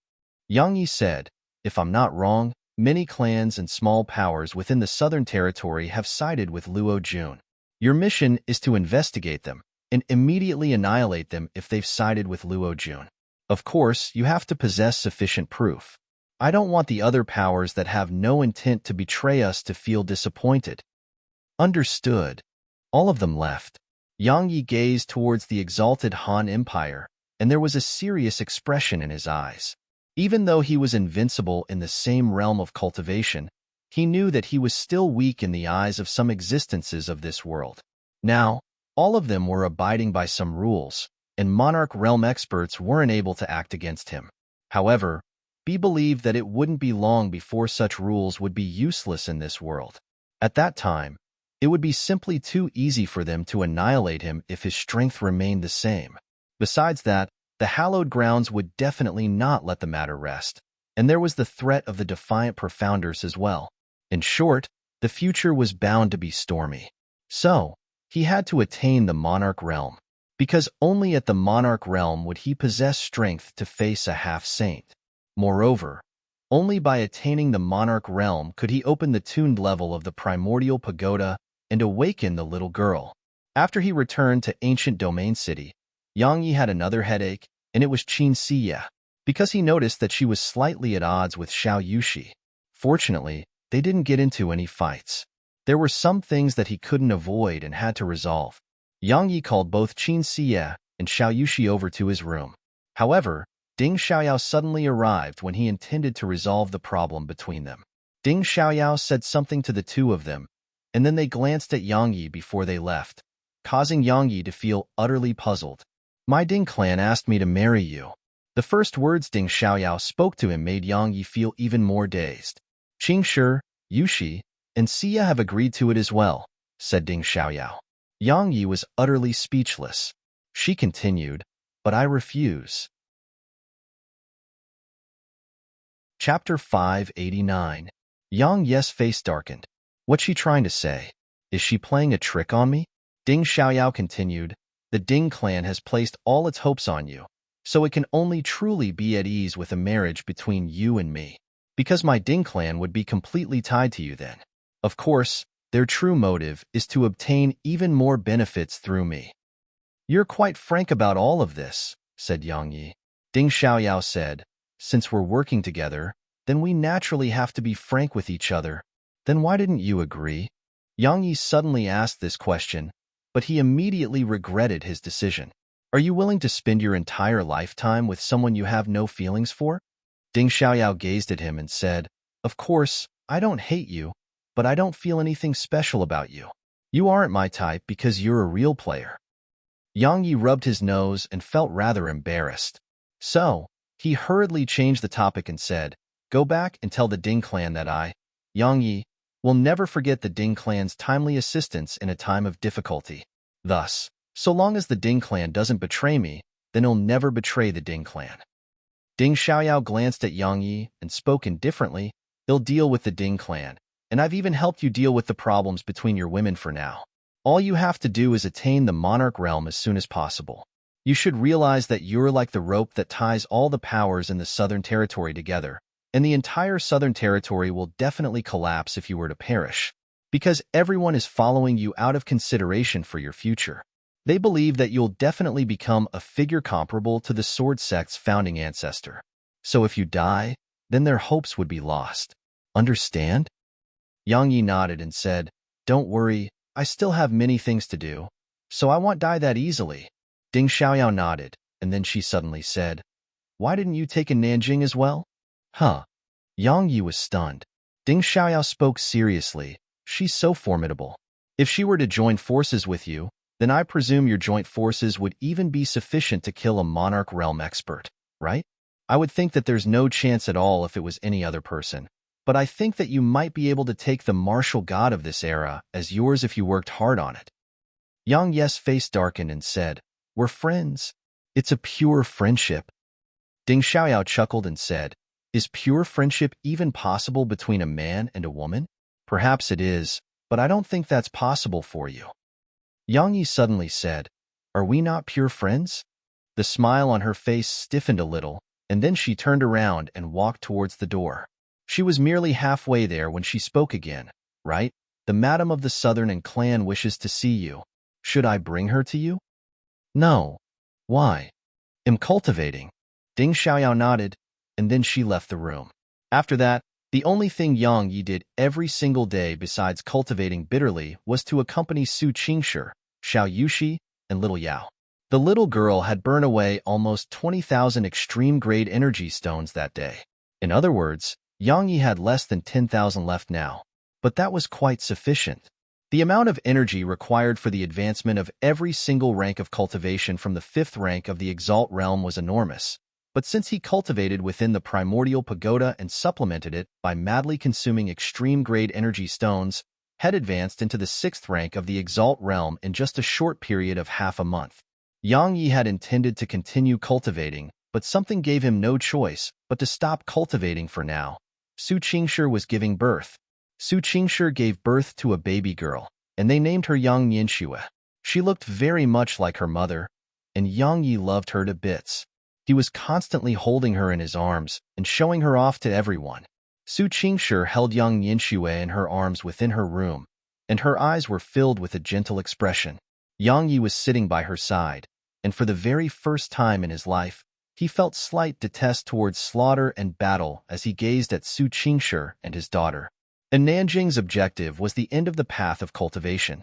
Yang Yi said, If I'm not wrong, many clans and small powers within the Southern Territory have sided with Luo Jun. Your mission is to investigate them and immediately annihilate them if they've sided with Luo Jun. Of course, you have to possess sufficient proof. I don't want the other powers that have no intent to betray us to feel disappointed. Understood. All of them left. Yang Yi gazed towards the exalted Han Empire, and there was a serious expression in his eyes. Even though he was invincible in the same realm of cultivation, he knew that he was still weak in the eyes of some existences of this world. Now, all of them were abiding by some rules, and Monarch Realm experts weren't able to act against him. However, he believed that it wouldn't be long before such rules would be useless in this world. At that time, it would be simply too easy for them to annihilate him if his strength remained the same. Besides that, the hallowed grounds would definitely not let the matter rest, and there was the threat of the defiant Profounders as well. In short, the future was bound to be stormy. So, he had to attain the Monarch Realm, because only at the Monarch Realm would he possess strength to face a half-saint. Moreover, Only by attaining the monarch realm could he open the tuned level of the primordial pagoda and awaken the little girl. After he returned to ancient domain city, Yang Yi had another headache, and it was Qin Siya, because he noticed that she was slightly at odds with Xiao Yushi. Fortunately, they didn't get into any fights. There were some things that he couldn't avoid and had to resolve. Yang Yi called both Qin Siya and Xiao Yushi over to his room. However, Ding Xiaoyao suddenly arrived when he intended to resolve the problem between them. Ding Xiaoyao said something to the two of them, and then they glanced at Yang Yi before they left, causing Yang Yi to feel utterly puzzled. My Ding clan asked me to marry you. The first words Ding Xiaoyao spoke to him made Yang Yi feel even more dazed. Qingshi, Yushi, and Siya have agreed to it as well, said Ding Xiaoyao. Yang Yi was utterly speechless. She continued, but I refuse. Chapter 589. Yang Yi's face darkened. What's she trying to say? Is she playing a trick on me? Ding Xiaoyao continued, the Ding clan has placed all its hopes on you, so it can only truly be at ease with a marriage between you and me, because my Ding clan would be completely tied to you then. Of course, their true motive is to obtain even more benefits through me. You're quite frank about all of this, said Yang Yi. Ding Xiaoyao said, since we're working together, then we naturally have to be frank with each other. Then why didn't you agree? Yang Yi suddenly asked this question, but he immediately regretted his decision. Are you willing to spend your entire lifetime with someone you have no feelings for? Ding Xiaoyao gazed at him and said, of course, I don't hate you, but I don't feel anything special about you. You aren't my type because you're a real player. Yang Yi rubbed his nose and felt rather embarrassed. So, he hurriedly changed the topic and said, go back and tell the Ding clan that I, Yang Yi, will never forget the Ding clan's timely assistance in a time of difficulty. Thus, so long as the Ding clan doesn't betray me, then he'll never betray the Ding clan. Ding Xiaoyao glanced at Yang Yi and spoke indifferently, he'll deal with the Ding clan, and I've even helped you deal with the problems between your women for now. All you have to do is attain the monarch realm as soon as possible. You should realize that you're like the rope that ties all the powers in the Southern Territory together, and the entire Southern Territory will definitely collapse if you were to perish, because everyone is following you out of consideration for your future. They believe that you'll definitely become a figure comparable to the Sword Sect's founding ancestor. So if you die, then their hopes would be lost. Understand? Yang Yi nodded and said, don't worry, I still have many things to do, so I won't die that easily. Ding Xiaoyao nodded, and then she suddenly said, why didn't you take a Nanjing as well? Huh. Yang Yi was stunned. Ding Xiaoyao spoke seriously. She's so formidable. If she were to join forces with you, then I presume your joint forces would even be sufficient to kill a monarch realm expert, right? I would think that there's no chance at all if it was any other person, but I think that you might be able to take the martial god of this era as yours if you worked hard on it. Yang Yi's face darkened and said, we're friends. It's a pure friendship. Ding Xiaoyao chuckled and said, is pure friendship even possible between a man and a woman? Perhaps it is, but I don't think that's possible for you. Yang Yi suddenly said, are we not pure friends? The smile on her face stiffened a little, and then she turned around and walked towards the door. She was merely halfway there when she spoke again, right? The Madam of the Southern and clan wishes to see you. Should I bring her to you? No. Why? Am cultivating. Ding Xiaoyao nodded, and then she left the room. After that, the only thing Yang Yi did every single day besides cultivating bitterly was to accompany Su Qingshi, Xiao Yushi, and Little Yao. The little girl had burned away almost 20,000 extreme-grade energy stones that day. In other words, Yang Yi had less than 10,000 left now, but that was quite sufficient. The amount of energy required for the advancement of every single rank of cultivation from the 5th rank of the Exalt realm was enormous, but since he cultivated within the primordial pagoda and supplemented it by madly consuming extreme-grade energy stones, had advanced into the 6th rank of the Exalt realm in just a short period of half a month. Yang Yi had intended to continue cultivating, but something gave him no choice but to stop cultivating for now. Su Qingshi was giving birth. Su Qingshi gave birth to a baby girl, and they named her Yang Nianxue. She looked very much like her mother, and Yang Yi loved her to bits. He was constantly holding her in his arms and showing her off to everyone. Su Qingshi held young Yinshui in her arms within her room, and her eyes were filled with a gentle expression. Yang Yi was sitting by her side, and for the very first time in his life, he felt slight detest towards slaughter and battle as he gazed at Su Qingshi and his daughter. And Nanjing's objective was the end of the path of cultivation.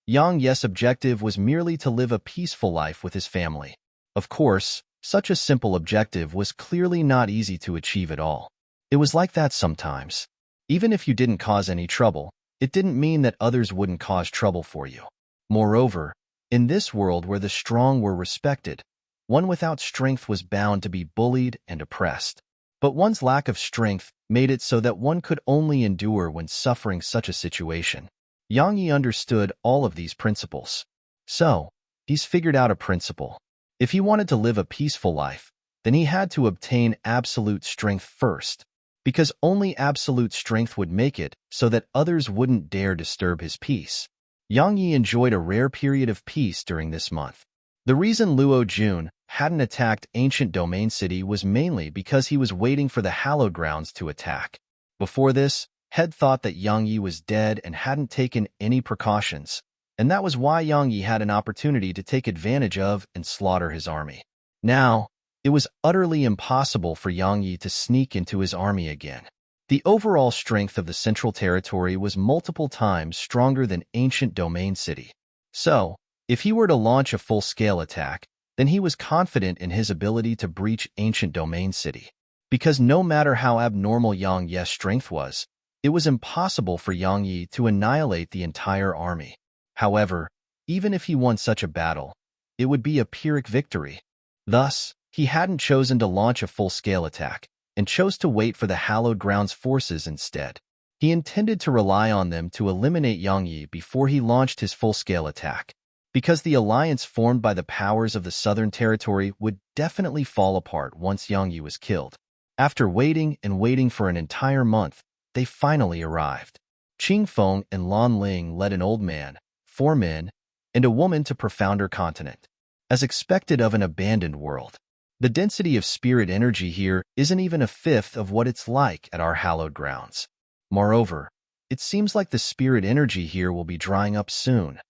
Yang Yi's objective was merely to live a peaceful life with his family. Of course, such a simple objective was clearly not easy to achieve at all. It was like that sometimes. Even if you didn't cause any trouble, it didn't mean that others wouldn't cause trouble for you. Moreover, in this world where the strong were respected, one without strength was bound to be bullied and oppressed. But one's lack of strength made it so that one could only endure when suffering such a situation. Yang Yi understood all of these principles. So, he's figured out a principle. If he wanted to live a peaceful life, then he had to obtain absolute strength first, because only absolute strength would make it so that others wouldn't dare disturb his peace. Yang Yi enjoyed a rare period of peace during this month. The reason Luo Jun hadn't attacked Ancient Domain City was mainly because he was waiting for the Hallowed Grounds to attack. Before this, Head thought that Yang Yi was dead and hadn't taken any precautions, and that was why Yang Yi had an opportunity to take advantage of and slaughter his army. Now, it was utterly impossible for Yang Yi to sneak into his army again. The overall strength of the Central Territory was multiple times stronger than Ancient Domain City. So, if he were to launch a full-scale attack, then he was confident in his ability to breach Ancient Domain City. Because no matter how abnormal Yang Yi's strength was, it was impossible for Yang Yi to annihilate the entire army. However, even if he won such a battle, it would be a Pyrrhic victory. Thus, he hadn't chosen to launch a full-scale attack, and chose to wait for the Hallowed Grounds forces instead. He intended to rely on them to eliminate Yang Yi before he launched his full-scale attack, because the alliance formed by the powers of the Southern Territory would definitely fall apart once Yang Yi was killed. After waiting and waiting for an entire month, they finally arrived. Qing Feng and Lan Ling led an old man, 4 men, and a woman to Profounder Continent. As expected of an abandoned world, the density of spirit energy here isn't even a fifth of what it's like at our hallowed grounds. Moreover, it seems like the spirit energy here will be drying up soon.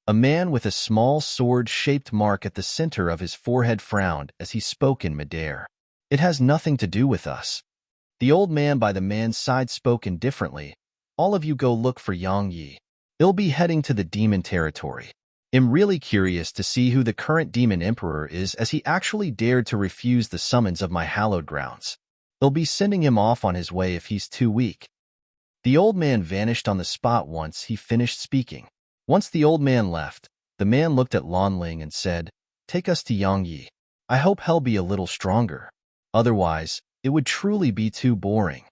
A man with a small sword-shaped mark at the center of his forehead frowned as he spoke in midair. It has nothing to do with us. The old man by the man's side spoke indifferently. All of you go look for Yang Yi. He'll be heading to the demon territory. I'm really curious to see who the current demon emperor is, as he actually dared to refuse the summons of my hallowed grounds. They'll be sending him off on his way if he's too weak. The old man vanished on the spot once he finished speaking. Once the old man left, the man looked at Lan Ling and said, "Take us to Yang Yi. I hope he'll be a little stronger. Otherwise, it would truly be too boring."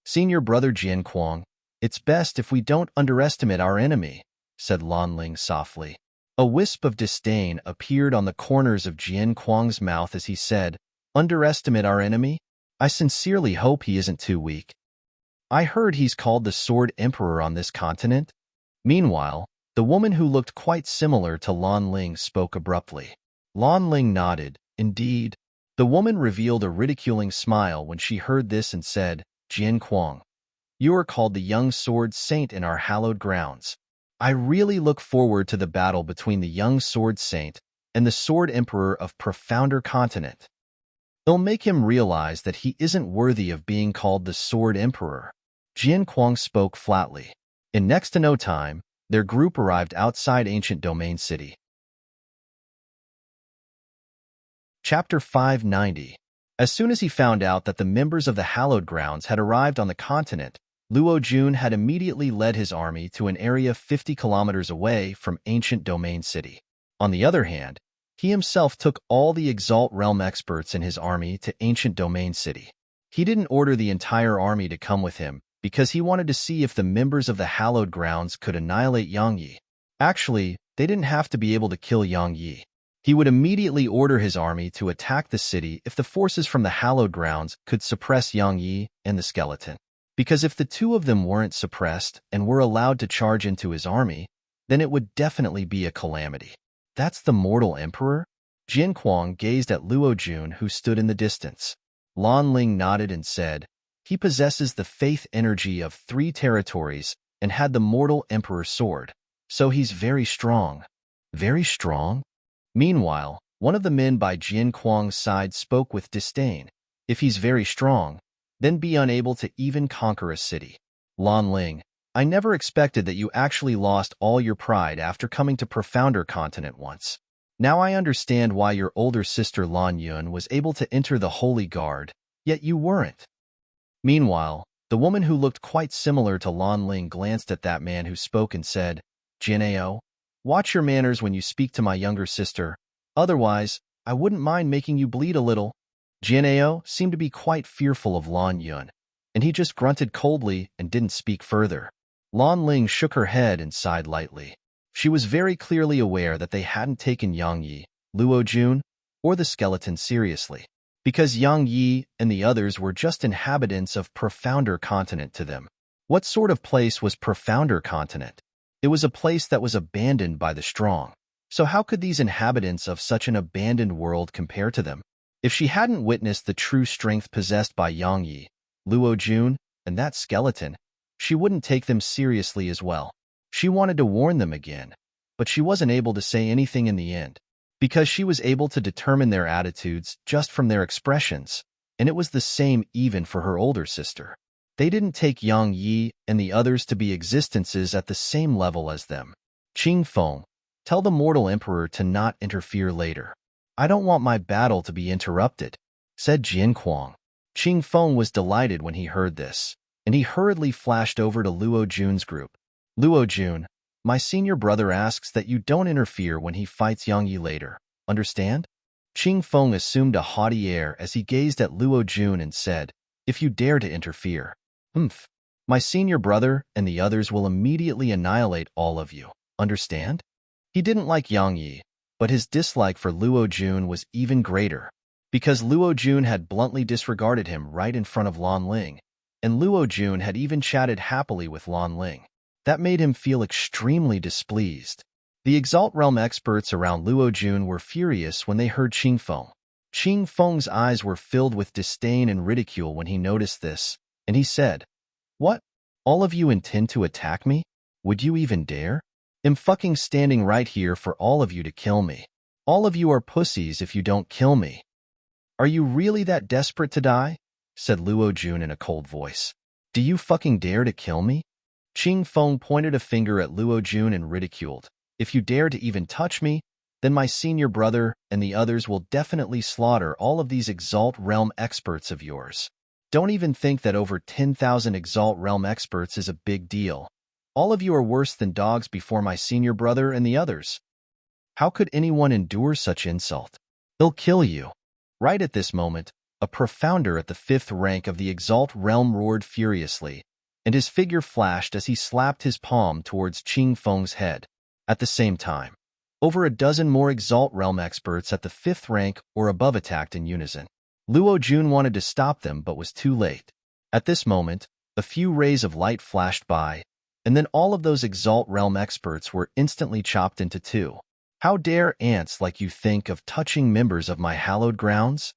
"Senior brother Jian Kuang, it's best if we don't underestimate our enemy," said Lan Ling softly. A wisp of disdain appeared on the corners of Jian Kuang's mouth as he said, "Underestimate our enemy? I sincerely hope he isn't too weak. I heard he's called the Sword Emperor on this continent." Meanwhile, the woman who looked quite similar to Lan Ling spoke abruptly. Lan Ling nodded. Indeed. The woman revealed a ridiculing smile when she heard this and said, "Jian Kuang, you are called the young sword saint in our hallowed grounds. I really look forward to the battle between the young sword saint and the sword emperor of Profounder Continent. It'll make him realize that he isn't worthy of being called the sword emperor." Jian Kuang spoke flatly. In next to no time, their group arrived outside Ancient Domain City. Chapter 590. As soon as he found out that the members of the Hallowed Grounds had arrived on the continent, Luo Jun had immediately led his army to an area 50 kilometers away from Ancient Domain City. On the other hand, he himself took all the Exalt Realm experts in his army to Ancient Domain City. He didn't order the entire army to come with him because he wanted to see if the members of the Hallowed Grounds could annihilate Yang Yi. Actually, they didn't have to be able to kill Yang Yi. He would immediately order his army to attack the city if the forces from the Hallowed Grounds could suppress Yang Yi and the skeleton. Because if the two of them weren't suppressed and were allowed to charge into his army, then it would definitely be a calamity. That's the mortal emperor? Jian Kuang gazed at Luo Jun, who stood in the distance. Lan Ling nodded and said, "He possesses the faith energy of 3 territories and had the mortal emperor sword, so he's very strong." Very strong? Meanwhile, one of the men by Jian Kuang's side spoke with disdain. "If he's very strong, then be unable to even conquer a city." Lan Ling, I never expected that you actually lost all your pride after coming to Profounder Continent once. Now I understand why your older sister Lan Yun was able to enter the Holy Guard, yet you weren't. Meanwhile, the woman who looked quite similar to Lan Ling glanced at that man who spoke and said, "Jinao, watch your manners when you speak to my younger sister. Otherwise, I wouldn't mind making you bleed a little." Jinao seemed to be quite fearful of Lan Yun, and he just grunted coldly and didn't speak further. Lan Ling shook her head and sighed lightly. She was very clearly aware that they hadn't taken Yang Yi, Luo Jun, or the skeleton seriously, because Yang Yi and the others were just inhabitants of Profounder Continent to them. What sort of place was Profounder Continent? It was a place that was abandoned by the strong. So how could these inhabitants of such an abandoned world compare to them? If she hadn't witnessed the true strength possessed by Yang Yi, Luo Jun, and that skeleton, she wouldn't take them seriously as well. She wanted to warn them again, but she wasn't able to say anything in the end, because she was able to determine their attitudes just from their expressions, and it was the same even for her older sister. They didn't take Yang Yi and the others to be existences at the same level as them. "Qing Feng, tell the mortal emperor to not interfere later. I don't want my battle to be interrupted," said Jian Kuang. Qing Feng was delighted when he heard this, and he hurriedly flashed over to Luo Jun's group. "Luo Jun, my senior brother asks that you don't interfere when he fights Yang Yi later. Understand?" Qing Feng assumed a haughty air as he gazed at Luo Jun and said, "If you dare to interfere, my senior brother and the others will immediately annihilate all of you. Understand?" He didn't like Yang Yi, but his dislike for Luo Jun was even greater, because Luo Jun had bluntly disregarded him right in front of Lan Ling, and Luo Jun had even chatted happily with Lan Ling. That made him feel extremely displeased. The Exalt Realm experts around Luo Jun were furious when they heard Qing Feng. Qing Feng's eyes were filled with disdain and ridicule when he noticed this, and he said, "What? All of you intend to attack me? Would you even dare? I'm fucking standing right here for all of you to kill me. All of you are pussies if you don't kill me." "Are you really that desperate to die?" said Luo Jun in a cold voice. "Do you fucking dare to kill me?" Qing Feng pointed a finger at Luo Jun and ridiculed. "If you dare to even touch me, then my senior brother and the others will definitely slaughter all of these Exalt Realm experts of yours. Don't even think that over 10,000 Exalt Realm experts is a big deal. All of you are worse than dogs before my senior brother and the others. How could anyone endure such insult? He'll kill you." Right at this moment, a profounder at the 5th rank of the Exalt Realm roared furiously, and his figure flashed as he slapped his palm towards Qing Feng's head. At the same time, over a dozen more Exalt Realm experts at the 5th rank or above attacked in unison. Luo Jun wanted to stop them but was too late. At this moment, a few rays of light flashed by, and then all of those Exalt Realm experts were instantly chopped into 2. "How dare ants like you think of touching members of my hallowed grounds?"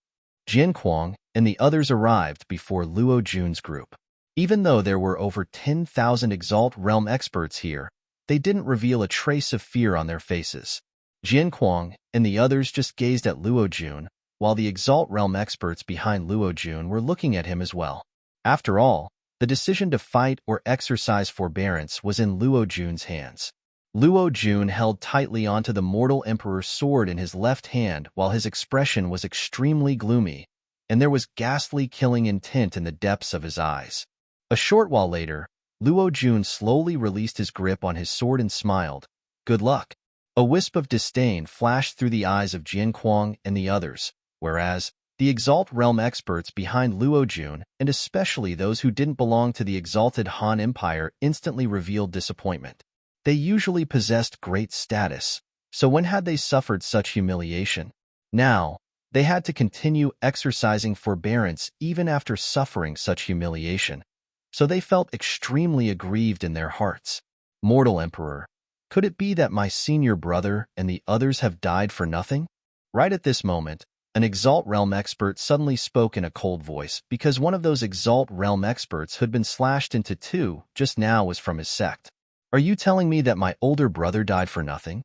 Jian Kuang and the others arrived before Luo Jun's group. Even though there were over 10,000 Exalt Realm experts here, they didn't reveal a trace of fear on their faces. Jian Kuang and the others just gazed at Luo Jun, while the Exalt Realm experts behind Luo Jun were looking at him as well. After all, the decision to fight or exercise forbearance was in Luo Jun's hands. Luo Jun held tightly onto the mortal emperor's sword in his left hand while his expression was extremely gloomy, and there was ghastly killing intent in the depths of his eyes. A short while later, Luo Jun slowly released his grip on his sword and smiled. "Good luck." A wisp of disdain flashed through the eyes of Jian Kuang and the others, whereas the Exalt Realm experts behind Luo Jun, and especially those who didn't belong to the exalted Han Empire, instantly revealed disappointment. They usually possessed great status, so when had they suffered such humiliation? Now, they had to continue exercising forbearance even after suffering such humiliation, so they felt extremely aggrieved in their hearts. "Mortal Emperor, could it be that my senior brother and the others have died for nothing?" Right at this moment, an Exalt Realm expert suddenly spoke in a cold voice because one of those Exalt Realm experts who'd been slashed into two just now was from his sect. Are you telling me that my older brother died for nothing?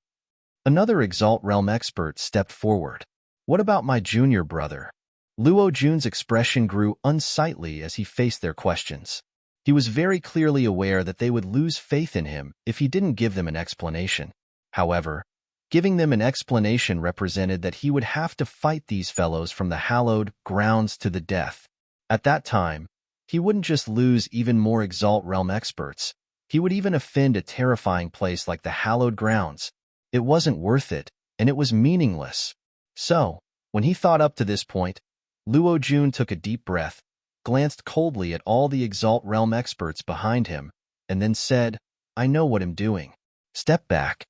Another Exalt Realm expert stepped forward. What about my junior brother? Luo Jun's expression grew unsightly as he faced their questions. He was very clearly aware that they would lose faith in him if he didn't give them an explanation. However, giving them an explanation represented that he would have to fight these fellows from the hallowed grounds to the death. At that time, he wouldn't just lose even more Exalt Realm experts. He would even offend a terrifying place like the hallowed grounds. It wasn't worth it, and it was meaningless. So, when he thought up to this point, Luo Jun took a deep breath, glanced coldly at all the Exalt Realm experts behind him, and then said, I know what I'm doing. Step back.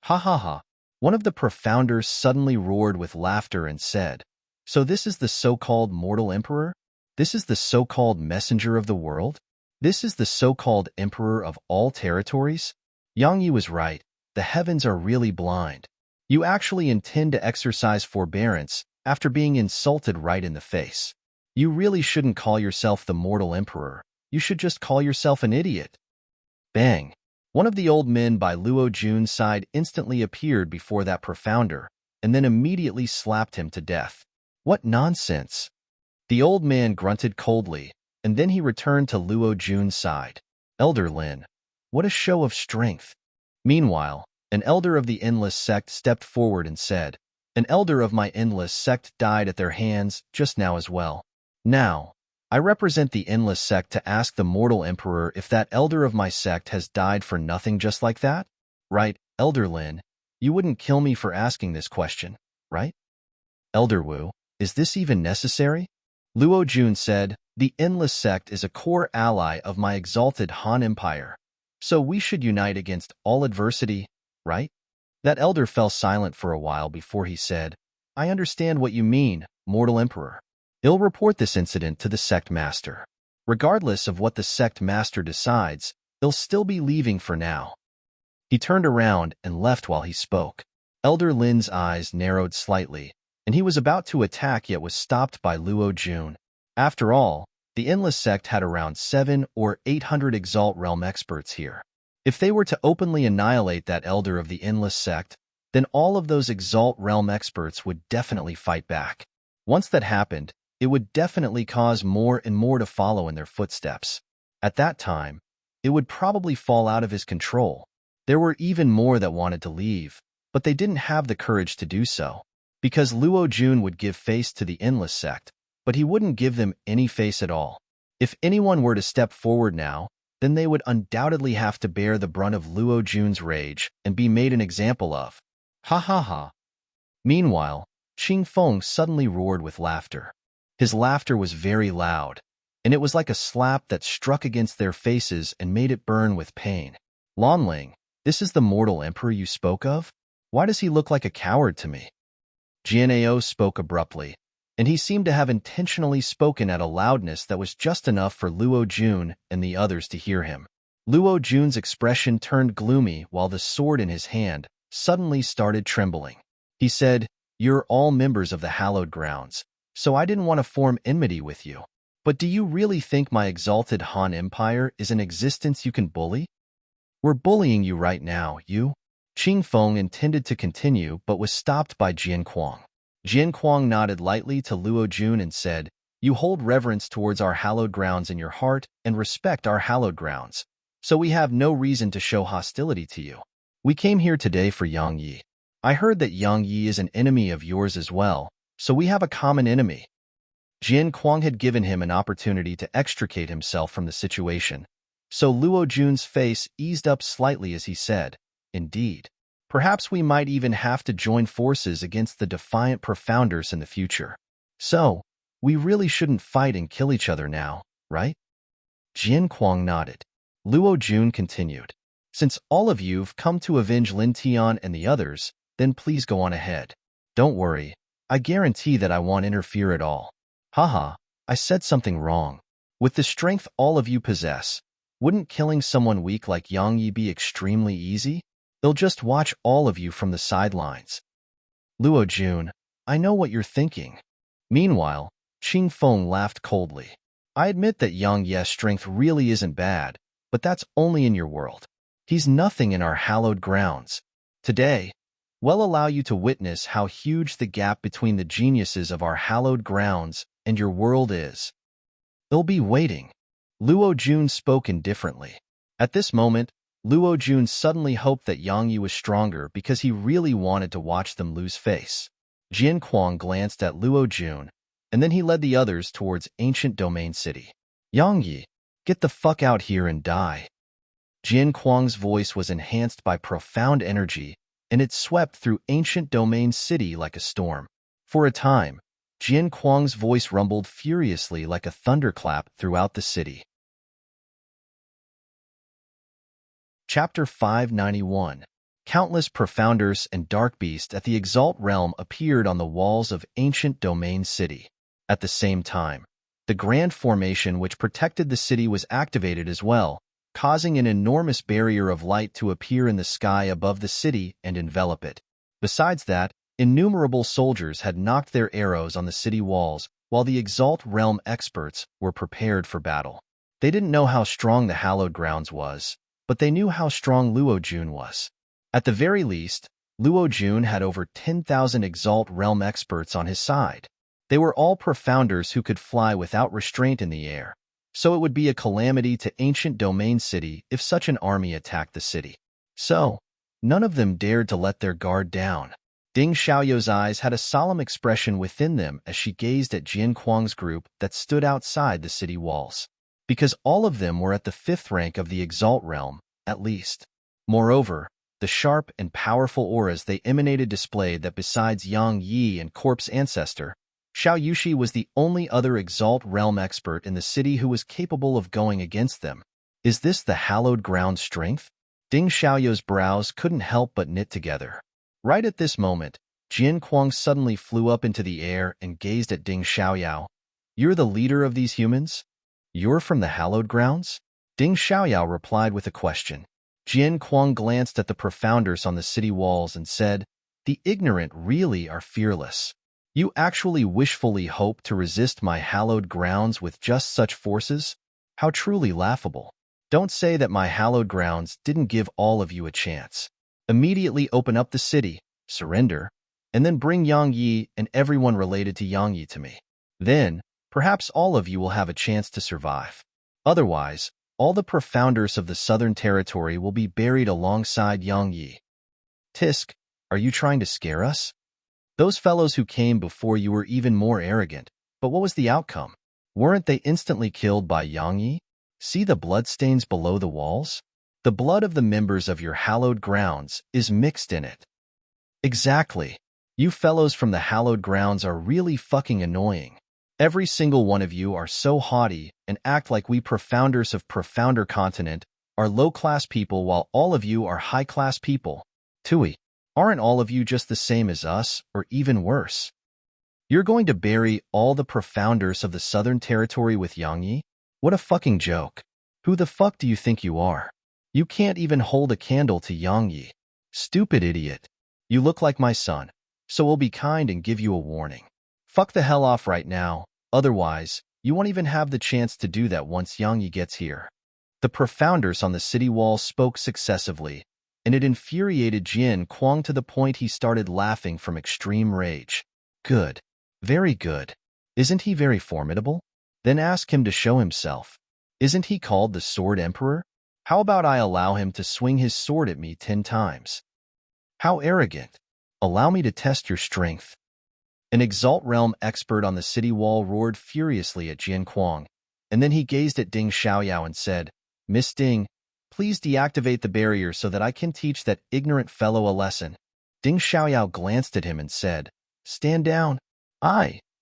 Ha ha ha. One of the profounders suddenly roared with laughter and said, So this is the so-called mortal emperor? This is the so-called messenger of the world? This is the so-called emperor of all territories? Yang Yi was right. The heavens are really blind. You actually intend to exercise forbearance after being insulted right in the face. You really shouldn't call yourself the mortal emperor. You should just call yourself an idiot. Bang! One of the old men by Luo Jun's side instantly appeared before that profounder, and then immediately slapped him to death. What nonsense! The old man grunted coldly, and then he returned to Luo Jun's side. Elder Lin, what a show of strength! Meanwhile, an elder of the Endless Sect stepped forward and said, An elder of my Endless Sect died at their hands just now as well. Now, I represent the Endless Sect to ask the Mortal Emperor if that elder of my sect has died for nothing just like that? Right, Elder Lin, you wouldn't kill me for asking this question, right? Elder Wu, is this even necessary? Luo Jun said, The Endless Sect is a core ally of my exalted Han Empire. So we should unite against all adversity, right? That elder fell silent for a while before he said, I understand what you mean, Mortal Emperor. I'll report this incident to the sect master. Regardless of what the sect master decides, they'll still be leaving for now. He turned around and left while he spoke. Elder Lin's eyes narrowed slightly, and he was about to attack yet was stopped by Luo Jun. After all, the Endless Sect had around 700 or 800 Exalt Realm experts here. If they were to openly annihilate that elder of the Endless Sect, then all of those Exalt Realm experts would definitely fight back. Once that happened, it would definitely cause more and more to follow in their footsteps. At that time, it would probably fall out of his control. There were even more that wanted to leave, but they didn't have the courage to do so. Because Luo Jun would give face to the Endless Sect, but he wouldn't give them any face at all. If anyone were to step forward now, then they would undoubtedly have to bear the brunt of Luo Jun's rage and be made an example of. Ha ha ha. Meanwhile, Qing Feng suddenly roared with laughter. His laughter was very loud, and it was like a slap that struck against their faces and made it burn with pain. Lanling, this is the mortal emperor you spoke of? Why does he look like a coward to me? Jianao spoke abruptly, and he seemed to have intentionally spoken at a loudness that was just enough for Luo Jun and the others to hear him. Luo Jun's expression turned gloomy while the sword in his hand suddenly started trembling. He said, You're all members of the hallowed grounds, so I didn't want to form enmity with you. But do you really think my exalted Han Empire is an existence you can bully? We're bullying you right now, you. Qing Feng intended to continue but was stopped by Jian Kuang. Jian Kuang nodded lightly to Luo Jun and said, You hold reverence towards our hallowed grounds in your heart and respect our hallowed grounds, so we have no reason to show hostility to you. We came here today for Yang Yi. I heard that Yang Yi is an enemy of yours as well, so we have a common enemy. Jian Kuang had given him an opportunity to extricate himself from the situation, so Luo Jun's face eased up slightly as he said, Indeed. Perhaps we might even have to join forces against the defiant profounders in the future. So, we really shouldn't fight and kill each other now, right? Jian Kuang nodded. Luo Jun continued. Since all of you've come to avenge Lin Tian and the others, then please go on ahead. Don't worry, I guarantee that I won't interfere at all. Haha, I said something wrong. With the strength all of you possess, wouldn't killing someone weak like Yang Yi be extremely easy? They'll just watch all of you from the sidelines. Luo Jun, I know what you're thinking. Meanwhile, Qing Feng laughed coldly. I admit that Yang Ye's strength really isn't bad, but that's only in your world. He's nothing in our hallowed grounds. Today, we'll allow you to witness how huge the gap between the geniuses of our hallowed grounds and your world is. They'll be waiting. Luo Jun spoke indifferently. At this moment, Luo Jun suddenly hoped that Yang Yi was stronger because he really wanted to watch them lose face. Jian Kuang glanced at Luo Jun, and then he led the others towards ancient domain city. Yang Yi, get the fuck out here and die. Jian Kuang's voice was enhanced by profound energy, and it swept through ancient domain city like a storm. For a time, Jian Kuang's voice rumbled furiously like a thunderclap throughout the city. Chapter 591. Countless profounders and dark beasts at the Exalt realm appeared on the walls of ancient domain city. At the same time, the grand formation which protected the city was activated as well, causing an enormous barrier of light to appear in the sky above the city and envelop it. Besides that, innumerable soldiers had knocked their arrows on the city walls, while the Exalt realm experts were prepared for battle. They didn't know how strong the hallowed grounds was, but they knew how strong Luo Jun was. At the very least, Luo Jun had over 10,000 Exalt realm experts on his side. They were all profounders who could fly without restraint in the air, so it would be a calamity to ancient domain city if such an army attacked the city. So, none of them dared to let their guard down. Ding Xiaoyou's eyes had a solemn expression within them as she gazed at Jian Kuang's group that stood outside the city walls. Because all of them were at the 5th rank of the Exalt realm, at least. Moreover, the sharp and powerful auras they emanated displayed that besides Yang Yi and Corpse Ancestor, Xiao Yushi was the only other Exalt realm expert in the city who was capable of going against them. Is this the hallowed ground strength? Ding Xiaoyou's brows couldn't help but knit together. Right at this moment, Jian Kuang suddenly flew up into the air and gazed at Ding Xiaoyou. You're the leader of these humans? You're from the hallowed grounds? Ding Xiaoyou replied with a question. Jian Kuang glanced at the profounders on the city walls and said, The ignorant really are fearless. You actually wishfully hope to resist my hallowed grounds with just such forces? How truly laughable. Don't say that my hallowed grounds didn't give all of you a chance. Immediately open up the city, surrender, and then bring Yang Yi and everyone related to Yang Yi to me. Then, perhaps all of you will have a chance to survive. Otherwise, all the profounders of the Southern Territory will be buried alongside Yang Yi. Tisk, are you trying to scare us? Those fellows who came before you were even more arrogant, but what was the outcome? Weren't they instantly killed by Yang Yi? See the bloodstains below the walls? The blood of the members of your hallowed grounds is mixed in it. Exactly. You fellows from the hallowed grounds are really fucking annoying. Every single one of you are so haughty and act like we profounders of Profounder Continent are low-class people while all of you are high-class people. Tui, aren't all of you just the same as us, or even worse? You're going to bury all the profounders of the Southern Territory with Yang Yi? What a fucking joke. Who the fuck do you think you are? You can't even hold a candle to Yang Yi. Stupid idiot. You look like my son, so we'll be kind and give you a warning. Fuck the hell off right now, otherwise, you won't even have the chance to do that once Yang Yi gets here. The profounders on the city wall spoke successively, and it infuriated Jian Kuang to the point he started laughing from extreme rage. Good. Very good. Isn't he very formidable? Then ask him to show himself. Isn't he called the Sword Emperor? How about I allow him to swing his sword at me 10 times? How arrogant. Allow me to test your strength. An Exalt Realm expert on the city wall roared furiously at Jian Kuang, and then he gazed at Ding Xiaoyou and said, Miss Ding, please deactivate the barrier so that I can teach that ignorant fellow a lesson. Ding Xiaoyou glanced at him and said, Stand down.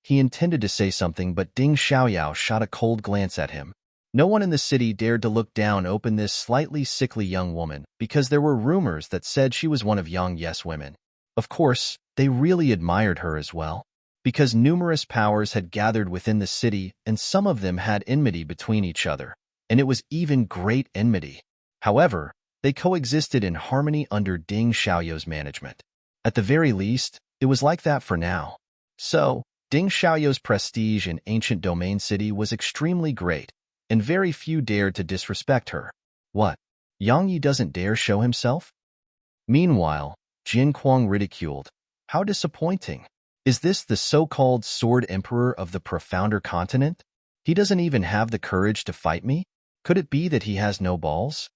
He intended to say something, but Ding Xiaoyou shot a cold glance at him. No one in the city dared to look down upon this slightly sickly young woman because there were rumors that said she was one of Yang Ye's women. Of course, they really admired her as well, because numerous powers had gathered within the city and some of them had enmity between each other, and it was even great enmity. However, they coexisted in harmony under Ding Xiaoyou's management. At the very least, It was like that for now. So, Ding Xiaoyao's prestige in ancient domain city was extremely great, and very few dared to disrespect her. What? Yang Yi doesn't dare show himself? Meanwhile, Jin Kuang ridiculed. How disappointing. Is this the so-called Sword Emperor of the Profounder Continent? He doesn't even have the courage to fight me? Could it be that he has no balls?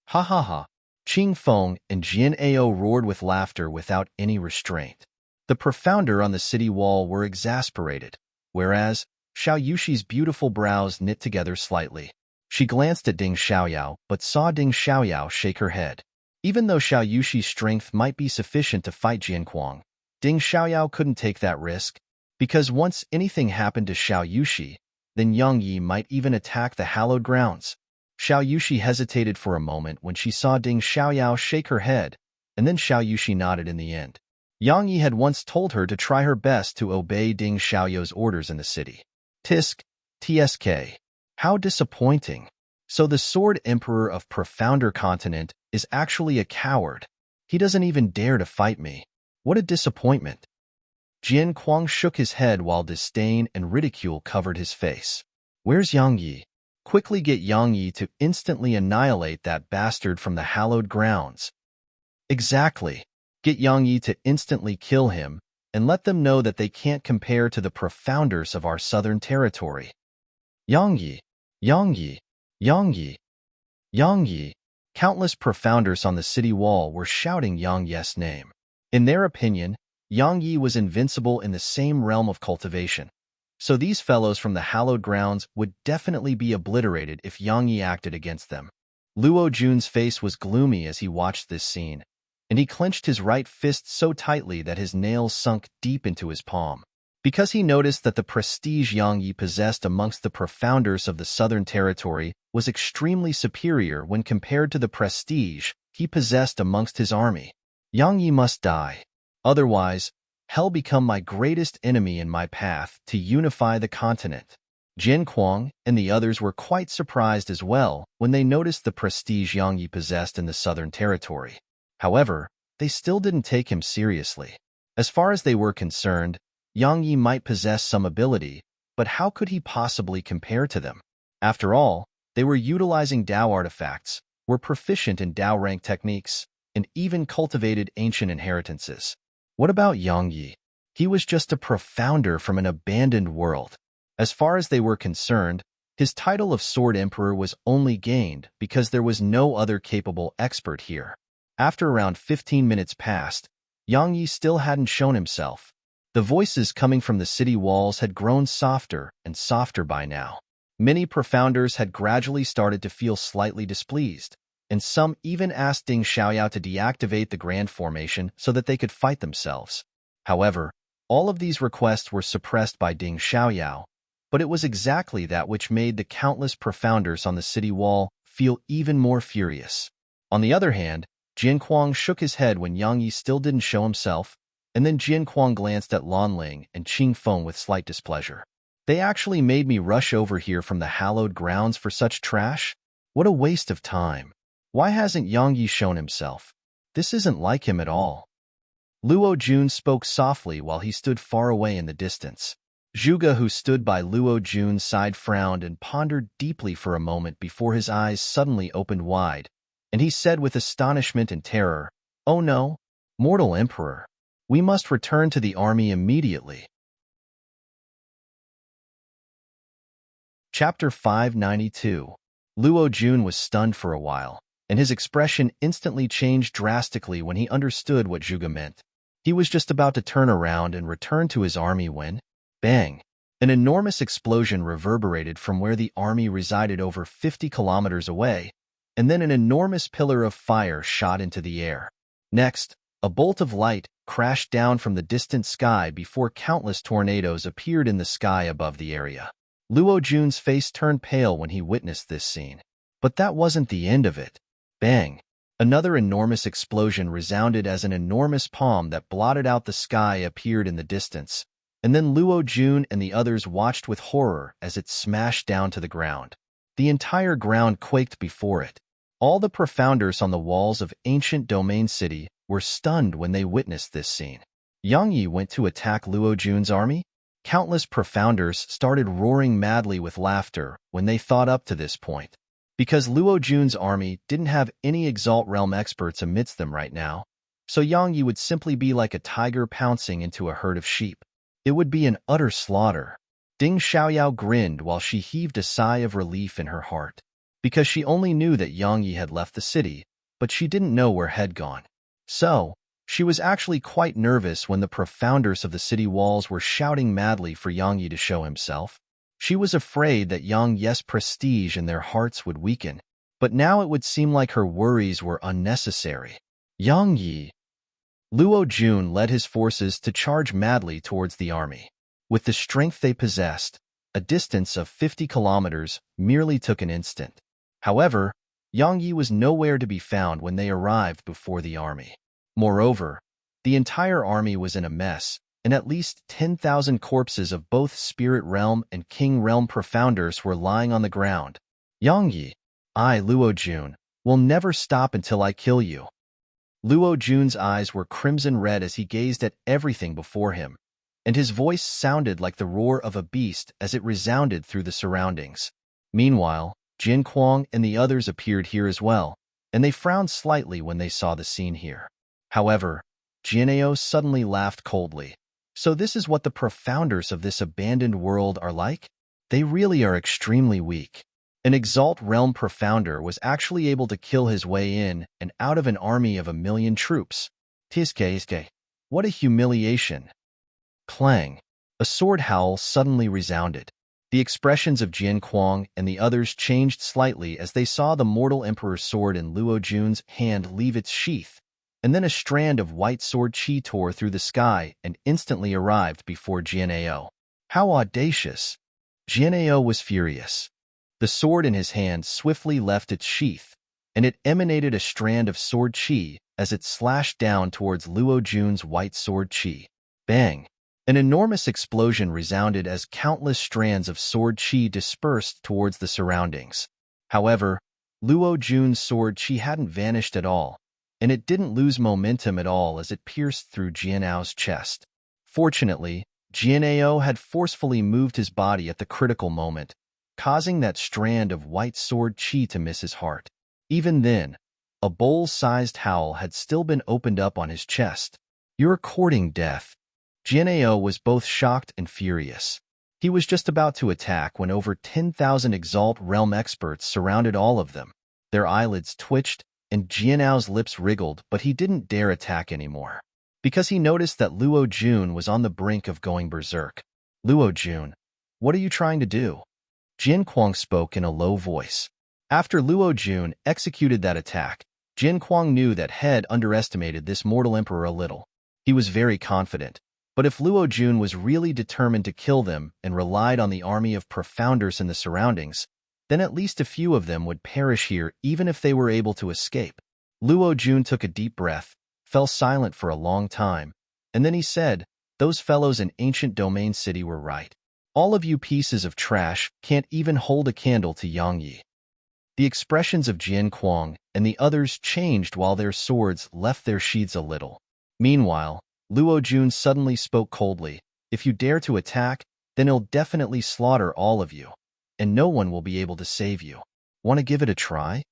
Ha ha ha. Qing Feng and Jian Ao roared with laughter without any restraint. The Profounder on the city wall were exasperated, whereas Xiao Yushi's beautiful brows knit together slightly. She glanced at Ding Xiaoyao, but saw Ding Xiaoyao shake her head. Even though Xiao Yushi's strength might be sufficient to fight Jian Kuang, Ding Xiaoyao couldn't take that risk, because once anything happened to Xiao Yushi, then Yang Yi might even attack the hallowed grounds. Xiao Yushi hesitated for a moment when she saw Ding Xiaoyao shake her head, and then Xiao Yushi nodded in the end. Yang Yi had once told her to try her best to obey Ding Xiaoyao's orders in the city. Tisk, TSK. How disappointing. So the Sword Emperor of Profounder Continent is actually a coward. He doesn't even dare to fight me. What a disappointment. Jian Kuang shook his head while disdain and ridicule covered his face. Where's Yang Yi? Quickly get Yang Yi to instantly annihilate that bastard from the hallowed grounds. Exactly. Get Yang Yi to instantly kill him, and let them know that they can't compare to the profounders of our southern territory. Yang Yi, Yang Yi, Yang Yi, Yang Yi. Countless profounders on the city wall were shouting Yang Yi's name. In their opinion, Yang Yi was invincible in the same realm of cultivation. So these fellows from the hallowed grounds would definitely be obliterated if Yang Yi acted against them. Luo Jun's face was gloomy as he watched this scene, and he clenched his right fist so tightly that his nails sunk deep into his palm. Because he noticed that the prestige Yang Yi possessed amongst the profounders of the southern territory was extremely superior when compared to the prestige he possessed amongst his army. Yang Yi must die. Otherwise, hell become my greatest enemy in my path to unify the continent. Jin Kuang and the others were quite surprised as well when they noticed the prestige Yang Yi possessed in the southern territory. However, they still didn't take him seriously. As far as they were concerned, Yang Yi might possess some ability, but how could he possibly compare to them? After all, they were utilizing Dao artifacts, were proficient in Dao rank techniques, and even cultivated ancient inheritances. What about Yang Yi? He was just a profounder from an abandoned world. As far as they were concerned, his title of Sword Emperor was only gained because there was no other capable expert here. After around 15 minutes passed, Yang Yi still hadn't shown himself. The voices coming from the city walls had grown softer and softer by now. Many profounders had gradually started to feel slightly displeased, and some even asked Ding Xiaoyao to deactivate the Grand Formation so that they could fight themselves. However, all of these requests were suppressed by Ding Xiaoyao, but it was exactly that which made the countless profounders on the city wall feel even more furious. On the other hand, Jian Kuang shook his head when Yang Yi still didn't show himself, and then Jian Kuang glanced at Lan Ling and Qing Feng with slight displeasure. They actually made me rush over here from the hallowed grounds for such trash? What a waste of time. Why hasn't Yang Yi shown himself? This isn't like him at all. Luo Jun spoke softly while he stood far away in the distance. Zhuge, who stood by Luo Jun's side, frowned and pondered deeply for a moment before his eyes suddenly opened wide, and he said with astonishment and terror, "Oh no, mortal emperor. We must return to the army immediately." Chapter 592. Luo Jun was stunned for a while, and his expression instantly changed drastically when he understood what Zhuge meant. He was just about to turn around and return to his army when, bang! An enormous explosion reverberated from where the army resided over 50 kilometers away, and then an enormous pillar of fire shot into the air. Next, a bolt of light crashed down from the distant sky before countless tornadoes appeared in the sky above the area. Luo Jun's face turned pale when he witnessed this scene. But that wasn't the end of it. Bang! Another enormous explosion resounded as an enormous palm that blotted out the sky appeared in the distance, and then Luo Jun and the others watched with horror as it smashed down to the ground. The entire ground quaked before it. All the profounders on the walls of ancient domain city were stunned when they witnessed this scene. Yang Yi went to attack Luo Jun's army? Countless profounders started roaring madly with laughter when they thought up to this point. Because Luo Jun's army didn't have any Exalt Realm experts amidst them right now, so Yang Yi would simply be like a tiger pouncing into a herd of sheep. It would be an utter slaughter. Ding Xiaoyao grinned while she heaved a sigh of relief in her heart, because she only knew that Yang Yi had left the city, but she didn't know where he'd gone. So, she was actually quite nervous when the profounders of the city walls were shouting madly for Yang Yi to show himself. She was afraid that Yang Yi's prestige in their hearts would weaken, but now it would seem like her worries were unnecessary. Yang Yi. Luo Jun led his forces to charge madly towards the army. With the strength they possessed, a distance of 50 kilometers merely took an instant. However, Yang Yi was nowhere to be found when they arrived before the army. Moreover, the entire army was in a mess, and at least 10,000 corpses of both Spirit Realm and King Realm Profounders were lying on the ground. Yang Yi, I, Luo Jun, will never stop until I kill you. Luo Jun's eyes were crimson red as he gazed at everything before him, and his voice sounded like the roar of a beast as it resounded through the surroundings. Meanwhile, Jin Kuang and the others appeared here as well, and they frowned slightly when they saw the scene here. However, Jianao suddenly laughed coldly. So this is what the profounders of this abandoned world are like? They really are extremely weak. An Exalt Realm Profounder was actually able to kill his way in and out of an army of 1,000,000 troops. Tiske, what a humiliation. Clang. A sword howl suddenly resounded. The expressions of Jian Kuang and the others changed slightly as they saw the mortal emperor's sword in Luo Jun's hand leave its sheath, and then a strand of white sword chi tore through the sky and instantly arrived before Jianao. How audacious! Jianao was furious. The sword in his hand swiftly left its sheath, and it emanated a strand of sword chi as it slashed down towards Luo Jun's white sword chi. Bang! An enormous explosion resounded as countless strands of sword chi dispersed towards the surroundings. However, Luo Jun's sword chi hadn't vanished at all, and it didn't lose momentum at all as it pierced through Jianao's chest. Fortunately, Jianao had forcefully moved his body at the critical moment, causing that strand of white sword chi to miss his heart. Even then, a bowl-sized howl had still been opened up on his chest. You're courting death. Jianao was both shocked and furious. He was just about to attack when over 10,000 Exalt Realm experts surrounded all of them. Their eyelids twitched, and Jianao's lips wriggled, but he didn't dare attack anymore, because he noticed that Luo Jun was on the brink of going berserk. Luo Jun, what are you trying to do? Jin Kuang spoke in a low voice. After Luo Jun executed that attack, Jin Kuang knew that Head underestimated this mortal emperor a little. He was very confident, but if Luo Jun was really determined to kill them and relied on the army of profounders in the surroundings, then at least a few of them would perish here even if they were able to escape. Luo Jun took a deep breath, fell silent for a long time, and then he said, those fellows in Ancient Domain City were right. All of you pieces of trash can't even hold a candle to Yang Yi. The expressions of Jian Kuang and the others changed while their swords left their sheaths a little. Meanwhile, Luo Jun suddenly spoke coldly, if you dare to attack, then he'll definitely slaughter all of you, and no one will be able to save you. Want to give it a try?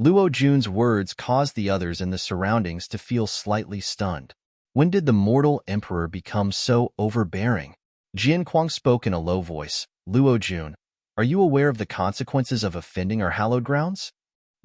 Luo Jun's words caused the others in the surroundings to feel slightly stunned. When did the mortal emperor become so overbearing? Jian Kuang spoke in a low voice. Luo Jun, are you aware of the consequences of offending our hallowed grounds?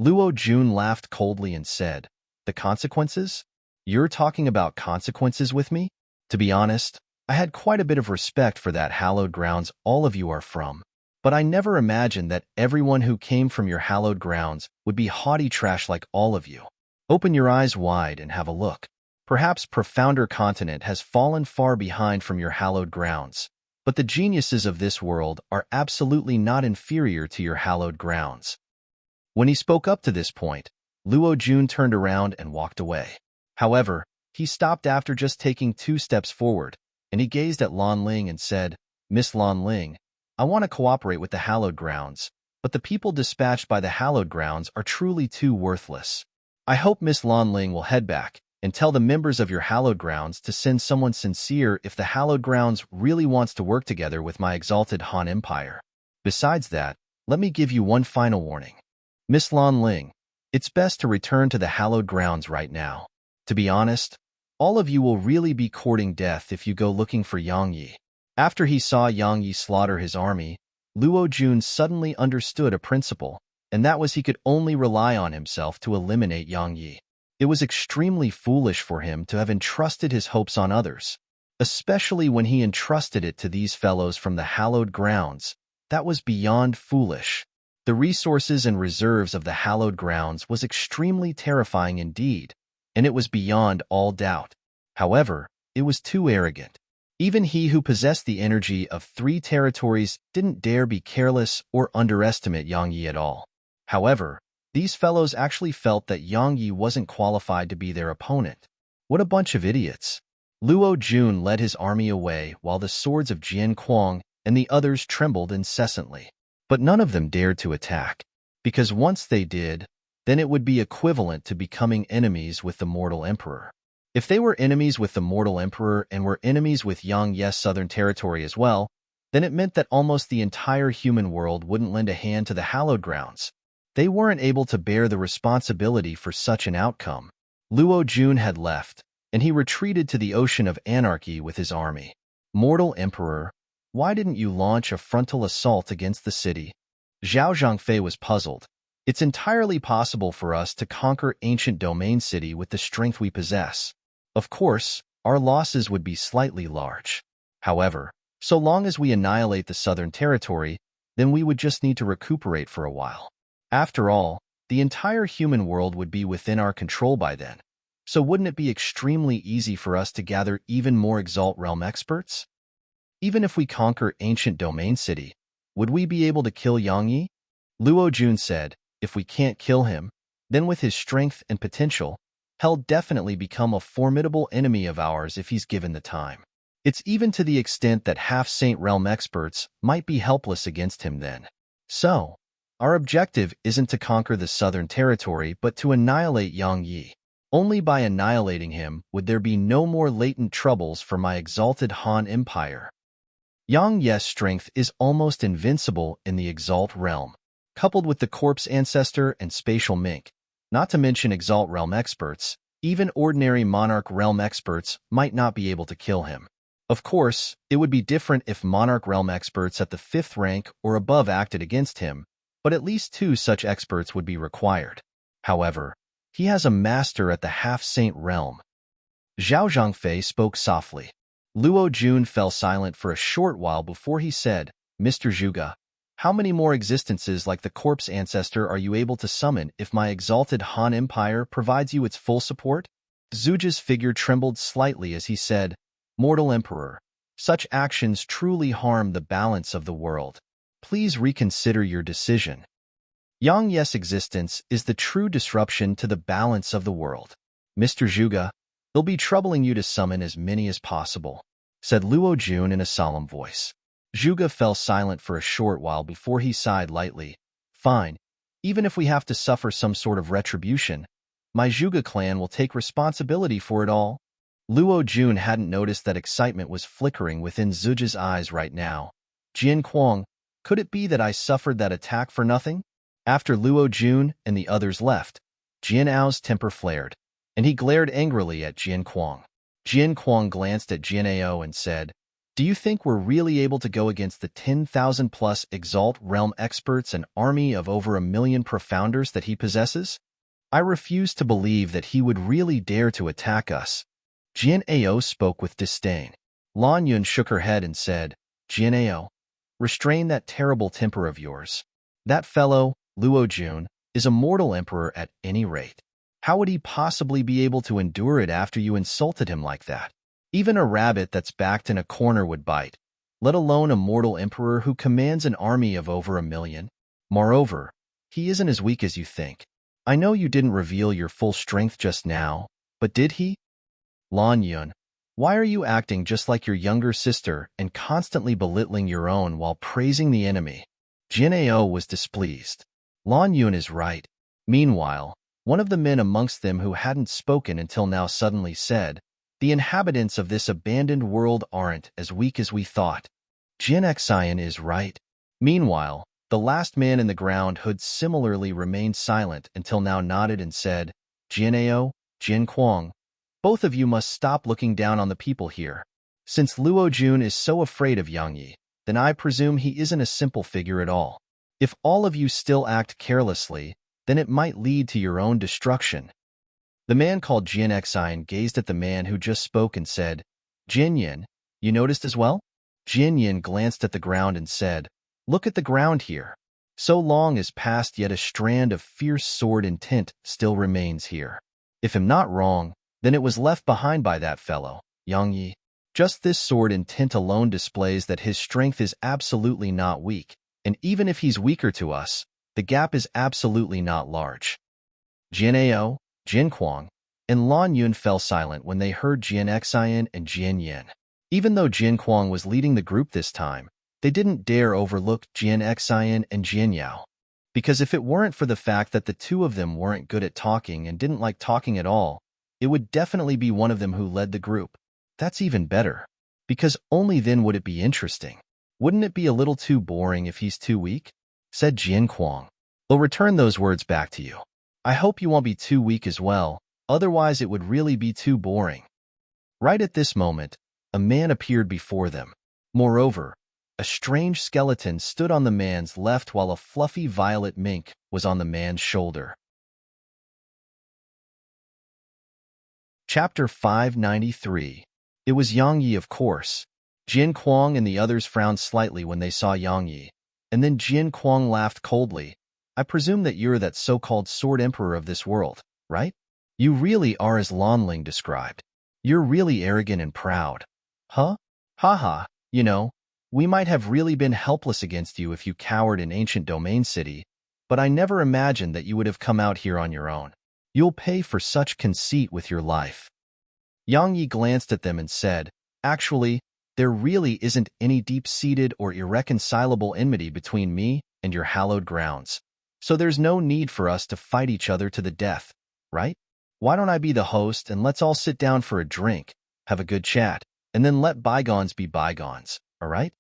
Luo Jun laughed coldly and said, the consequences? You're talking about consequences with me? To be honest, I had quite a bit of respect for that hallowed grounds all of you are from, but I never imagined that everyone who came from your hallowed grounds would be haughty trash like all of you. Open your eyes wide and have a look. Perhaps Profounder Continent has fallen far behind from your hallowed grounds, but the geniuses of this world are absolutely not inferior to your hallowed grounds. When he spoke up to this point, Luo Jun turned around and walked away. However, he stopped after just taking 2 steps forward, and he gazed at Lan Ling and said, Miss Lan Ling, I want to cooperate with the hallowed grounds, but the people dispatched by the hallowed grounds are truly too worthless. I hope Miss Lan Ling will head back, and tell the members of your hallowed grounds to send someone sincere if the hallowed grounds really wants to work together with my exalted Han Empire. Besides that, let me give you one final warning. Miss Lan Ling, it's best to return to the hallowed grounds right now. To be honest, all of you will really be courting death if you go looking for Yang Yi. After he saw Yang Yi slaughter his army, Luo Jun suddenly understood a principle, and that was he could only rely on himself to eliminate Yang Yi. It was extremely foolish for him to have entrusted his hopes on others, especially when he entrusted it to these fellows from the hallowed grounds. That was beyond foolish. The resources and reserves of the hallowed grounds was extremely terrifying indeed, and it was beyond all doubt. However, it was too arrogant. Even he who possessed the energy of 3 territories didn't dare be careless or underestimate Yang Yi at all. However, these fellows actually felt that Yang Yi wasn't qualified to be their opponent. What a bunch of idiots. Luo Jun led his army away while the swords of Jian Kuang and the others trembled incessantly. But none of them dared to attack, because once they did, then it would be equivalent to becoming enemies with the mortal emperor. If they were enemies with the mortal emperor and were enemies with Yang Yi's southern territory as well, then it meant that almost the entire human world wouldn't lend a hand to the hallowed grounds. They weren't able to bear the responsibility for such an outcome. Luo Jun had left, and he retreated to the ocean of anarchy with his army. Mortal Emperor, why didn't you launch a frontal assault against the city? Zhao Zhangfei was puzzled. It's entirely possible for us to conquer ancient domain city with the strength we possess. Of course, our losses would be slightly large. However, so long as we annihilate the southern territory, then we would just need to recuperate for a while. After all, the entire human world would be within our control by then. So wouldn't it be extremely easy for us to gather even more Exalt Realm experts? Even if we conquer ancient domain city, would we be able to kill Yang Yi? Luo Jun said, if we can't kill him, then with his strength and potential, he'll definitely become a formidable enemy of ours if he's given the time. It's even to the extent that half-saint realm experts might be helpless against him then. So, our objective isn't to conquer the southern territory but to annihilate Yang Yi. Only by annihilating him would there be no more latent troubles for my exalted Han Empire. Yang Yi's strength is almost invincible in the Exalt realm, coupled with the Corpse Ancestor and Spatial Mink. Not to mention Exalt realm experts, even ordinary Monarch realm experts might not be able to kill him. Of course, it would be different if Monarch realm experts at the 5th rank or above acted against him, but at least 2 such experts would be required. However, he has a master at the half-saint realm. Zhao Zhangfei spoke softly. Luo Jun fell silent for a short while before he said, Mr. Zhuge, how many more existences like the Corpse Ancestor are you able to summon if my exalted Han Empire provides you its full support? Zhuge's figure trembled slightly as he said, Mortal Emperor, such actions truly harm the balance of the world. Please reconsider your decision. Yang Yi's existence is the true disruption to the balance of the world. Mr. Zhuge, they'll be troubling you to summon as many as possible, said Luo Jun in a solemn voice. Zhuge fell silent for a short while before he sighed lightly. Fine, even if we have to suffer some sort of retribution, my Zhuge clan will take responsibility for it all. Luo Jun hadn't noticed that excitement was flickering within Zhuge's eyes right now. Jian Kuang, could it be that I suffered that attack for nothing? After Luo Jun and the others left, Jian Ao's temper flared, and he glared angrily at Jian Kuang. Jian Kuang glanced at Jian Ao and said, Do you think we're really able to go against the 10,000-plus Exalt Realm experts and army of over 1 million Profounders that he possesses? I refuse to believe that he would really dare to attack us. Jian Ao spoke with disdain. Lan Yun shook her head and said, Jian Ao, restrain that terrible temper of yours. That fellow, Luo Jun, is a mortal emperor at any rate. How would he possibly be able to endure it after you insulted him like that? Even a rabbit that's backed in a corner would bite, let alone a mortal emperor who commands an army of over 1 million. Moreover, he isn't as weak as you think. I know you didn't reveal your full strength just now, but did he? Lan Yun, why are you acting just like your younger sister and constantly belittling your own while praising the enemy? Jian Ao was displeased. Lan Yun is right. Meanwhile, One of the men amongst them who hadn't spoken until now suddenly said, "The inhabitants of this abandoned world aren't as weak as we thought. Jin Xian is right." Meanwhile, the last man in the ground hood similarly remained silent until now nodded and said, "Jin Ao, Jin Kuang, both of you must stop looking down on the people here. Since Luo Jun is so afraid of Yang Yi, then I presume he isn't a simple figure at all. If all of you still act carelessly, then it might lead to your own destruction." The man called Jin Xian gazed at the man who just spoke and said, "Jin Yin, you noticed as well?" Jin Yin glanced at the ground and said, "Look at the ground here. So long has passed, yet a strand of fierce sword intent still remains here. If I'm not wrong, then it was left behind by that fellow, Yang Yi. Just this sword intent alone displays that his strength is absolutely not weak, and even if he's weaker to us, the gap is absolutely not large." Jin Ao, Jin Kuang, and Lan Yun fell silent when they heard Jin Xian and Jin Yin. Even though Jin Kuang was leading the group this time, they didn't dare overlook Jin Xian and Jin Yao. Because if it weren't for the fact that the two of them weren't good at talking and didn't like talking at all, it would definitely be one of them who led the group. That's even better, because only then would it be interesting. "Wouldn't it be a little too boring if he's too weak?" said Jin Kuang. "I'll return those words back to you. I hope you won't be too weak as well, otherwise it would really be too boring." Right at this moment, a man appeared before them. Moreover, a strange skeleton stood on the man's left while a fluffy violet mink was on the man's shoulder. Chapter 593. It was Yang Yi, of course. Jin Kuang and the others frowned slightly when they saw Yang Yi, and then Jin Kuang laughed coldly. "I presume that you're that so-called sword emperor of this world, right? You really are as Lanling described. You're really arrogant and proud. Huh? Haha, you know, we might have really been helpless against you if you cowered in ancient domain city, but I never imagined that you would have come out here on your own. You'll pay for such conceit with your life." Yang Yi glanced at them and said, "Actually, there really isn't any deep-seated or irreconcilable enmity between me and your hallowed grounds. So there's no need for us to fight each other to the death, right? Why don't I be the host and let's all sit down for a drink, have a good chat, and then let bygones be bygones, all right?"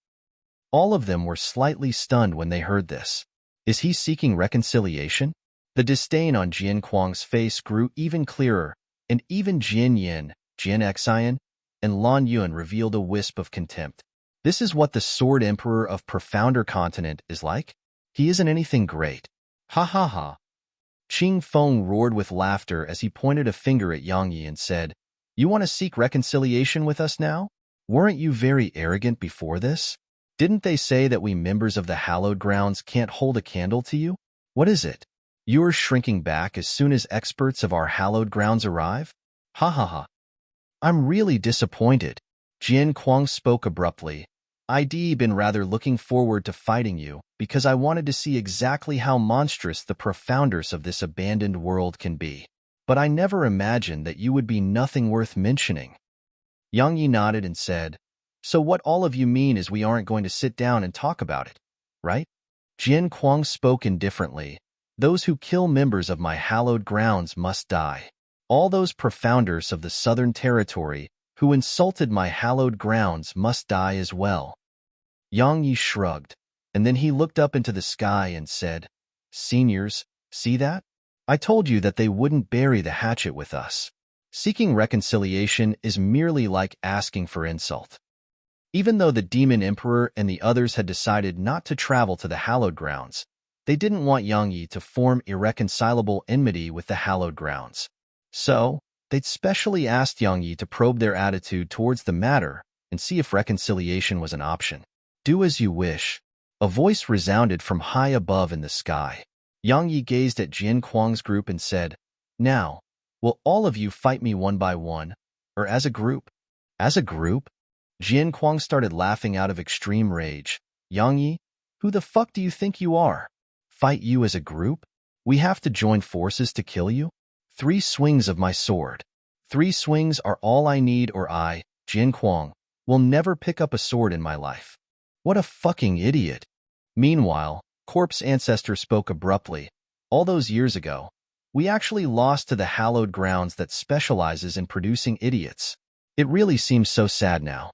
All of them were slightly stunned when they heard this. Is he seeking reconciliation? The disdain on Jin Kuang's face grew even clearer, and even Jin Yin, Jin Xian, and Lan Yun revealed a wisp of contempt. This is what the Sword Emperor of Profounder Continent is like? He isn't anything great. Ha ha ha. Qing Feng roared with laughter as he pointed a finger at Yang Yi and said, "You want to seek reconciliation with us now? Weren't you very arrogant before this? Didn't they say that we members of the hallowed grounds can't hold a candle to you? What is it? You're shrinking back as soon as experts of our hallowed grounds arrive? Ha ha ha. I'm really disappointed." Jin Kuang spoke abruptly. "I'd been rather looking forward to fighting you, because I wanted to see exactly how monstrous the profounders of this abandoned world can be. But I never imagined that you would be nothing worth mentioning." Yang Yi nodded and said, "So what all of you mean is we aren't going to sit down and talk about it, right?" Jin Kuang spoke indifferently. "Those who kill members of my hallowed grounds must die. All those profounders of the Southern Territory who insulted my hallowed grounds must die as well." Yang Yi shrugged, and then he looked up into the sky and said, "Seniors, see that? I told you that they wouldn't bury the hatchet with us. Seeking reconciliation is merely like asking for insult." Even though the Demon Emperor and the others had decided not to travel to the hallowed grounds, they didn't want Yang Yi to form irreconcilable enmity with the hallowed grounds. So, they'd specially asked Yang Yi to probe their attitude towards the matter and see if reconciliation was an option. "Do as you wish." A voice resounded from high above in the sky. Yang Yi gazed at Jin Kuang's group and said, "Now, will all of you fight me one by one, or as a group?" "As a group?" Jin Kuang started laughing out of extreme rage. "Yang Yi, who the fuck do you think you are? Fight you as a group? We have to join forces to kill you? 3 swings of my sword. 3 swings are all I need, or I, Jin Kuang, will never pick up a sword in my life." What a fucking idiot. Meanwhile, Corpse Ancestor spoke abruptly. "All those years ago, We actually lost to the hallowed grounds that specializes in producing idiots. It really seems so sad now.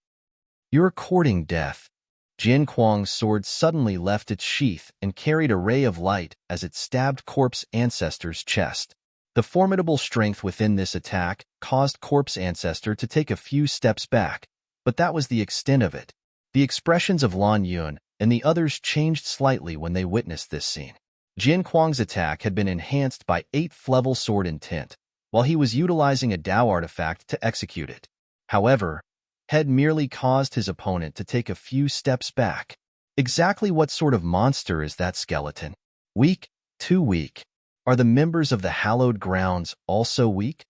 You're courting death. Jin Kuang's sword suddenly left its sheath and carried a ray of light as it stabbed Corpse Ancestor's chest. The formidable strength within this attack caused Corpse Ancestor to take a few steps back, but that was the extent of it. The expressions of Lan Yun and the others changed slightly when they witnessed this scene. Jin Kuang's attack had been enhanced by 8th level sword intent, while he was utilizing a Dao artifact to execute it. However, Head merely caused his opponent to take a few steps back. Exactly what sort of monster is that skeleton? Weak? Too weak. Are the members of the hallowed grounds also weak?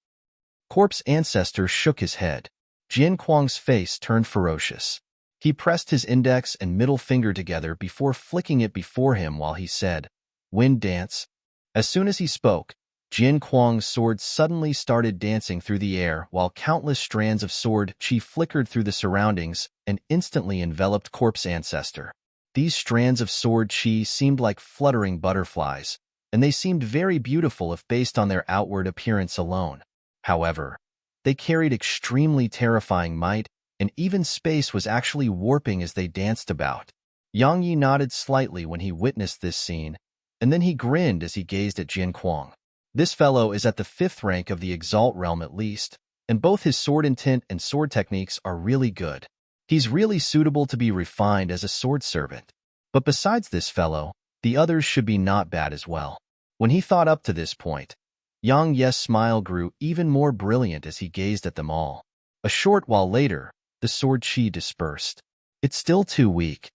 Corpse Ancestor shook his head. Jin Kuang's face turned ferocious. He pressed his index and middle finger together before flicking it before him while he said, "Wind dance." As soon as he spoke, Jin Kuang's sword suddenly started dancing through the air while countless strands of sword chi flickered through the surroundings and instantly enveloped Corpse Ancestor. These strands of sword chi seemed like fluttering butterflies, and they seemed very beautiful if based on their outward appearance alone. However, they carried extremely terrifying might, and even space was actually warping as they danced about. Yang Yi nodded slightly when he witnessed this scene, and then he grinned as he gazed at Jin Kuang. This fellow is at the 5th rank of the Exalt realm at least, and both his sword intent and sword techniques are really good. He's really suitable to be refined as a sword servant. But besides this fellow, the others should be not bad as well. When he thought up to this point, Yang Ye's smile grew even more brilliant as he gazed at them all. A short while later, the sword chi dispersed. It's still too weak.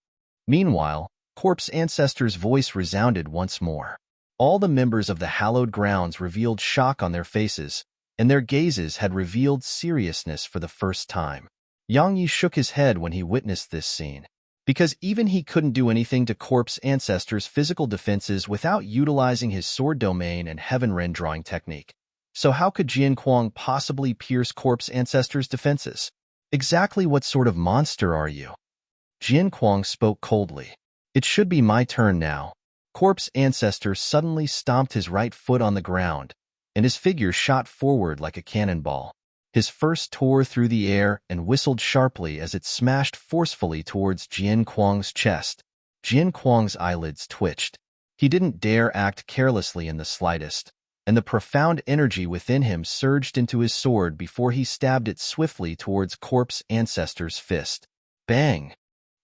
Meanwhile, Corpse Ancestor's voice resounded once more. All the members of the hallowed grounds revealed shock on their faces, and their gazes had revealed seriousness for the first time. Yang Yi shook his head when he witnessed this scene, because even he couldn't do anything to Corpse Ancestor's physical defenses without utilizing his sword domain and heaven ren drawing technique. So how could Jin Kuang possibly pierce Corpse Ancestor's defenses? Exactly what sort of monster are you? Jin Kuang spoke coldly. It should be my turn now. Corpse Ancestor suddenly stomped his right foot on the ground, and his figure shot forward like a cannonball. His first tore through the air and whistled sharply as it smashed forcefully towards Jin Kuang's chest. Jin Kuang's eyelids twitched. He didn't dare act carelessly in the slightest, and the profound energy within him surged into his sword before he stabbed it swiftly towards Corpse Ancestor's fist. Bang!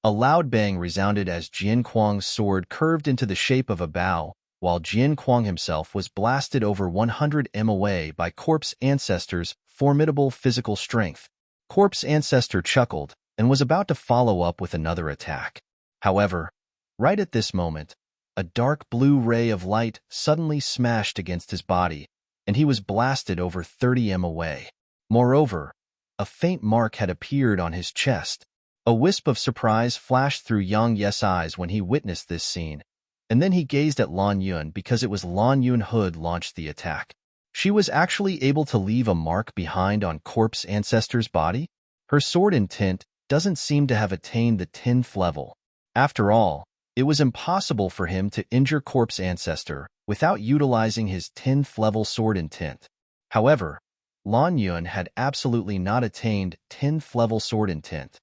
A loud bang resounded as Jin Kuang's sword curved into the shape of a bow, while Jin Kuang himself was blasted over 100 m away by Corpse Ancestor's formidable physical strength. Corpse Ancestor chuckled and was about to follow up with another attack. However, right at this moment, a dark blue ray of light suddenly smashed against his body, and he was blasted over 30 m away. Moreover, a faint mark had appeared on his chest. A wisp of surprise flashed through Yang Ye's eyes when he witnessed this scene, and then he gazed at Lan Yun because it was Lan Yun who launched the attack. She was actually able to leave a mark behind on Corpse Ancestor's body? Her sword intent doesn't seem to have attained the 10th level. After all, it was impossible for him to injure Corpse Ancestor without utilizing his 10th level sword intent. However, Lan Yun had absolutely not attained 10th level sword intent.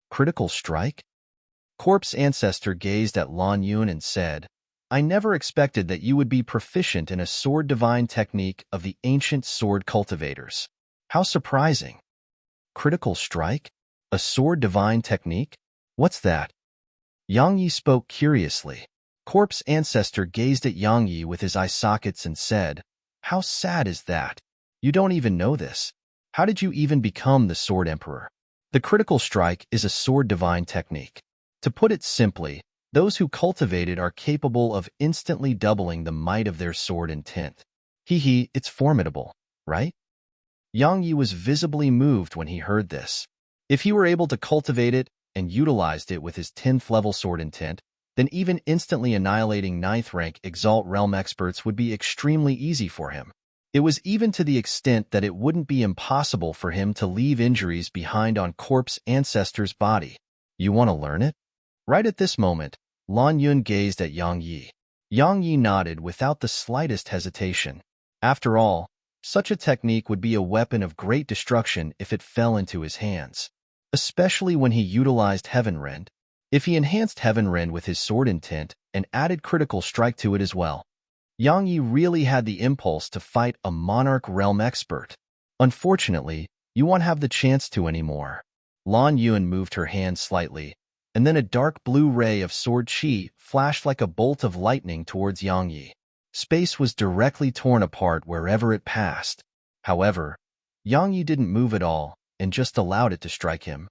Critical strike? Corpse Ancestor gazed at Lan Yun and said, I never expected that you would be proficient in a sword divine technique of the ancient sword cultivators. How surprising. Critical strike? A sword divine technique? What's that? Yang Yi spoke curiously. Corpse Ancestor gazed at Yang Yi with his eye sockets and said, How sad is that? You don't even know this. How did you even become the Sword Emperor? The critical strike is a sword divine technique. To put it simply, those who cultivate it are capable of instantly doubling the might of their sword intent. It's formidable, right? Yang Yi was visibly moved when he heard this. If he were able to cultivate it and utilized it with his 10th level sword intent, then even instantly annihilating 9th rank Exalt Realm experts would be extremely easy for him. It was even to the extent that it wouldn't be impossible for him to leave injuries behind on Corpse Ancestor's body. You want to learn it? Right at this moment, Lan Yun gazed at Yang Yi. Yang Yi nodded without the slightest hesitation. After all, such a technique would be a weapon of great destruction if it fell into his hands, especially when he utilized Heaven Rend. If he enhanced Heaven Rend with his sword intent and added critical strike to it as well, Yang Yi really had the impulse to fight a Monarch Realm expert. Unfortunately, you won't have the chance to anymore. Lan Yuan moved her hand slightly, and then a dark blue ray of sword chi flashed like a bolt of lightning towards Yang Yi. Space was directly torn apart wherever it passed. However, Yang Yi didn't move at all and just allowed it to strike him.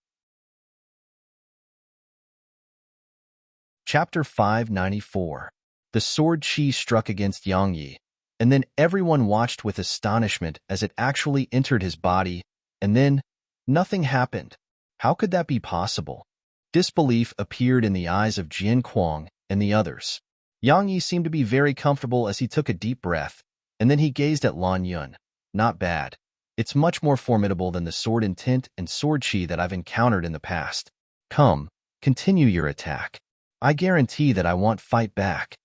Chapter 594. The sword chi struck against Yang Yi, and then everyone watched with astonishment as it actually entered his body, and then nothing happened. How could that be possible? Disbelief appeared in the eyes of Jian Kuang and the others. Yang Yi seemed to be very comfortable as he took a deep breath, and then he gazed at Lan Yuan. Not bad. It's much more formidable than the sword intent and sword chi that I've encountered in the past. Come, continue your attack. I guarantee that I won't fight back.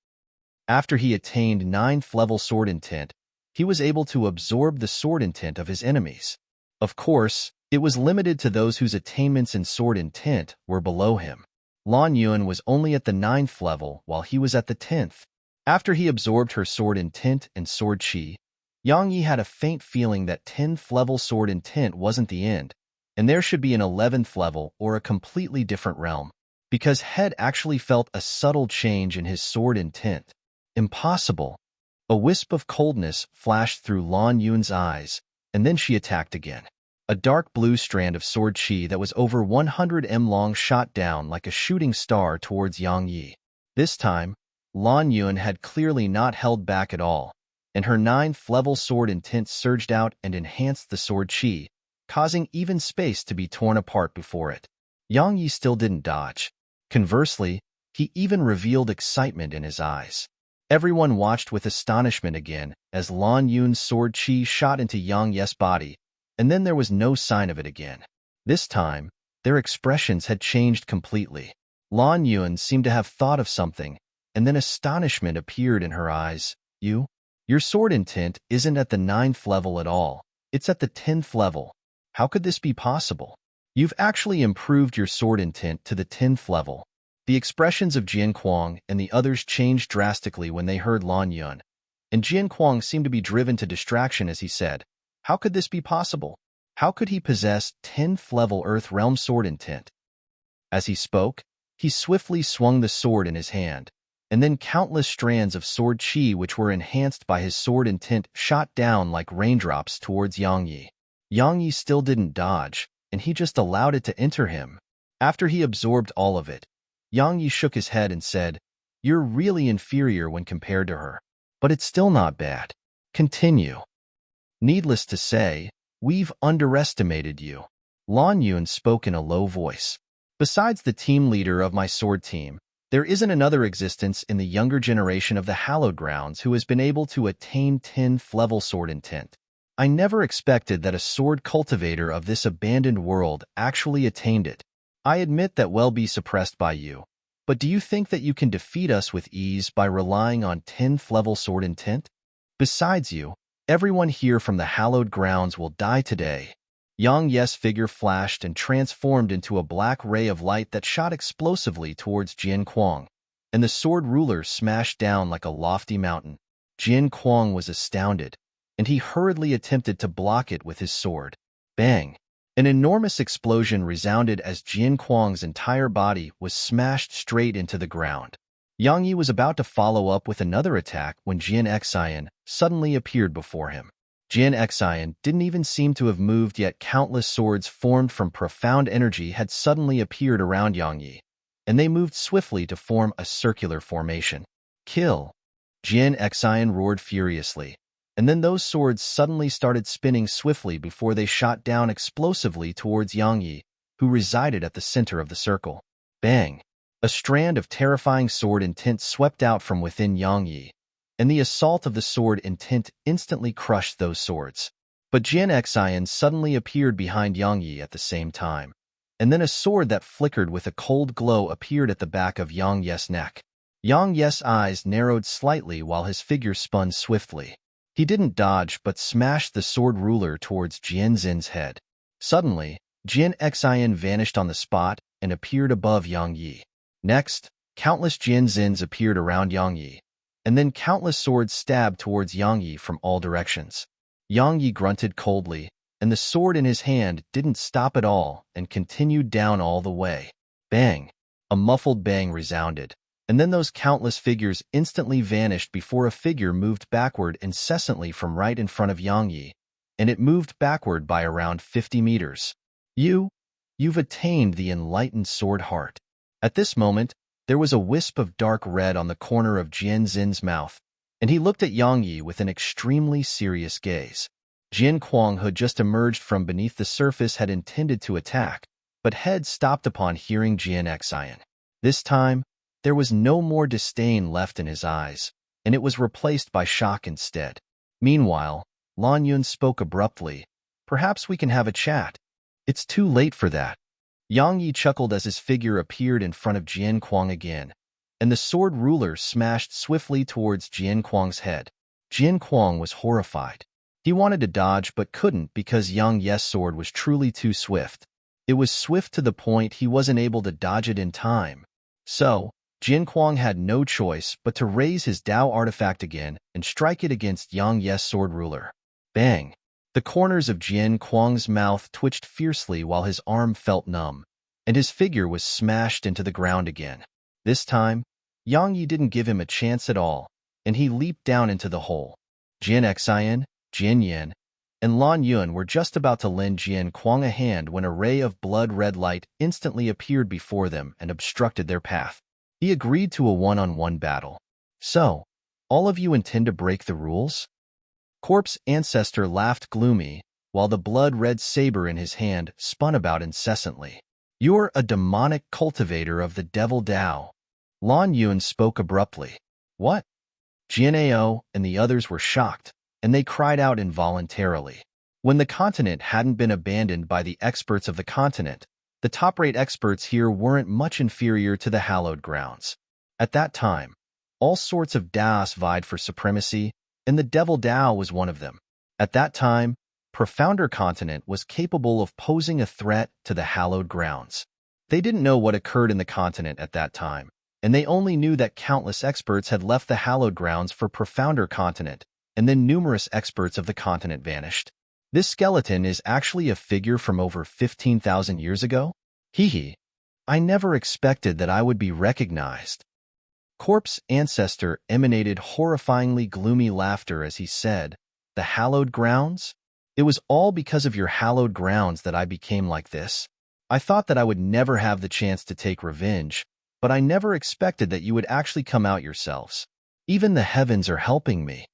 After he attained 9th level sword intent, he was able to absorb the sword intent of his enemies. Of course, it was limited to those whose attainments in sword intent were below him. Lan Yuan was only at the 9th level while he was at the 10th. After he absorbed her sword intent and sword chi, Yang Yi had a faint feeling that 10th level sword intent wasn't the end, and there should be an 11th level or a completely different realm, because Head actually felt a subtle change in his sword intent. Impossible. A wisp of coldness flashed through Lan Yuan's eyes, and then she attacked again. A dark blue strand of sword chi that was over 100 m long shot down like a shooting star towards Yang Yi. This time, Lan Yuan had clearly not held back at all, and her 9th level sword intent surged out and enhanced the sword chi, causing even space to be torn apart before it. Yang Yi still didn't dodge. Conversely, he even revealed excitement in his eyes. Everyone watched with astonishment again as Lan Yuan's sword chi shot into Yang Yi's body, and then there was no sign of it again. This time, their expressions had changed completely. Lan Yuan seemed to have thought of something, and then astonishment appeared in her eyes. Your sword intent isn't at the 9th level at all. It's at the 10th level. How could this be possible? You've actually improved your sword intent to the 10th level. The expressions of Jian Kuang and the others changed drastically when they heard Lan Yuan, and Jian Kuang seemed to be driven to distraction as he said, how could this be possible? How could he possess 10th level Earth Realm sword intent? As he spoke, he swiftly swung the sword in his hand, and then countless strands of sword chi which were enhanced by his sword intent shot down like raindrops towards Yang Yi. Yang Yi still didn't dodge, and he just allowed it to enter him. After he absorbed all of it, Yang Yi shook his head and said, "You're really inferior when compared to her. But it's still not bad. Continue." Needless to say, we've underestimated you. Lan Yuan spoke in a low voice. Besides the team leader of my sword team, there isn't another existence in the younger generation of the Hallowed Grounds who has been able to attain 10th level sword intent. I never expected that a sword cultivator of this abandoned world actually attained it. I admit that we'll be suppressed by you, but do you think that you can defeat us with ease by relying on 10th level sword intent? Besides you, everyone here from the Hallowed Grounds will die today. Yang Yi's figure flashed and transformed into a black ray of light that shot explosively towards Jian Kuang, and the sword ruler smashed down like a lofty mountain. Jian Kuang was astounded, and he hurriedly attempted to block it with his sword. Bang! An enormous explosion resounded as Jian Kuang's entire body was smashed straight into the ground. Yang Yi was about to follow up with another attack when Jian Xian suddenly appeared before him. Jian Xian didn't even seem to have moved yet countless swords formed from profound energy had suddenly appeared around Yang Yi, and they moved swiftly to form a circular formation. Kill! Jian Xian roared furiously, and then those swords suddenly started spinning swiftly before they shot down explosively towards Yang Yi, who resided at the center of the circle. Bang! A strand of terrifying sword intent swept out from within Yang Yi, and the assault of the sword intent instantly crushed those swords. But Jian Xian suddenly appeared behind Yang Yi at the same time, and then a sword that flickered with a cold glow appeared at the back of Yang Yi's neck. Yang Yi's eyes narrowed slightly while his figure spun swiftly. He didn't dodge but smashed the sword ruler towards Jian Xin's head. Suddenly, Jian Xin vanished on the spot and appeared above Yang Yi. Next, countless Jian Xins appeared around Yang Yi, and then countless swords stabbed towards Yang Yi from all directions. Yang Yi grunted coldly, and the sword in his hand didn't stop at all and continued down all the way. Bang! A muffled bang resounded, and then those countless figures instantly vanished before a figure moved backward incessantly from right in front of Yang Yi, and it moved backward by around 50 meters. You've attained the enlightened sword heart. At this moment, there was a wisp of dark red on the corner of Jian Xin's mouth, and he looked at Yang Yi with an extremely serious gaze. Jian Kuang, who had just emerged from beneath the surface, had intended to attack, but head stopped upon hearing Jian Xian. This time, there was no more disdain left in his eyes, and it was replaced by shock instead. Meanwhile, Lan Yun spoke abruptly. "Perhaps we can have a chat." "It's too late for that." Yang Yi chuckled as his figure appeared in front of Jian Kuang again, and the sword ruler smashed swiftly towards Jian Kuang's head. Jian Kuang was horrified. He wanted to dodge but couldn't because Yang Yi's sword was truly too swift. It was swift to the point he wasn't able to dodge it in time. So, Jian Kuang had no choice but to raise his Dao artifact again and strike it against Yang Yi's sword ruler. Bang! The corners of Jian Kuang's mouth twitched fiercely while his arm felt numb, and his figure was smashed into the ground again. This time, Yang Yi didn't give him a chance at all, and he leaped down into the hole. Jian Xian, Jian Yin, and Lan Yun were just about to lend Jian Kuang a hand when a ray of blood-red light instantly appeared before them and obstructed their path. He agreed to a one-on-one battle. "So, all of you intend to break the rules?" Corpse Ancestor laughed gloomy, while the blood-red saber in his hand spun about incessantly. "You're a demonic cultivator of the devil Dao." Lan Yun spoke abruptly. "What?" Jian Ao and the others were shocked, and they cried out involuntarily. When the continent hadn't been abandoned by the experts of the continent, the top-rate experts here weren't much inferior to the hallowed grounds. At that time, all sorts of Daos vied for supremacy, and the Devil Dao was one of them. At that time, Profounder Continent was capable of posing a threat to the hallowed grounds. They didn't know what occurred in the continent at that time, and they only knew that countless experts had left the hallowed grounds for Profounder Continent, and then numerous experts of the continent vanished. This skeleton is actually a figure from over 15,000 years ago? Hee. I never expected that I would be recognized. Corpse Ancestor emanated horrifyingly gloomy laughter as he said, "The hallowed grounds? It was all because of your hallowed grounds that I became like this. I thought that I would never have the chance to take revenge, but I never expected that you would actually come out yourselves. Even the heavens are helping me."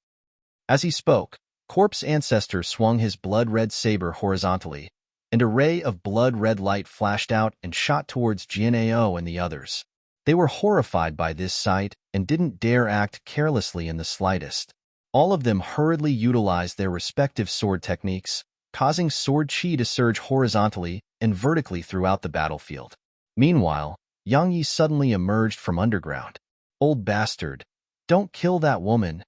As he spoke, Corpse Ancestor swung his blood-red saber horizontally, and a ray of blood-red light flashed out and shot towards Jian Ao and the others. They were horrified by this sight and didn't dare act carelessly in the slightest. All of them hurriedly utilized their respective sword techniques, causing sword chi to surge horizontally and vertically throughout the battlefield. Meanwhile, Yang Yi suddenly emerged from underground. "Old bastard, don't kill that woman."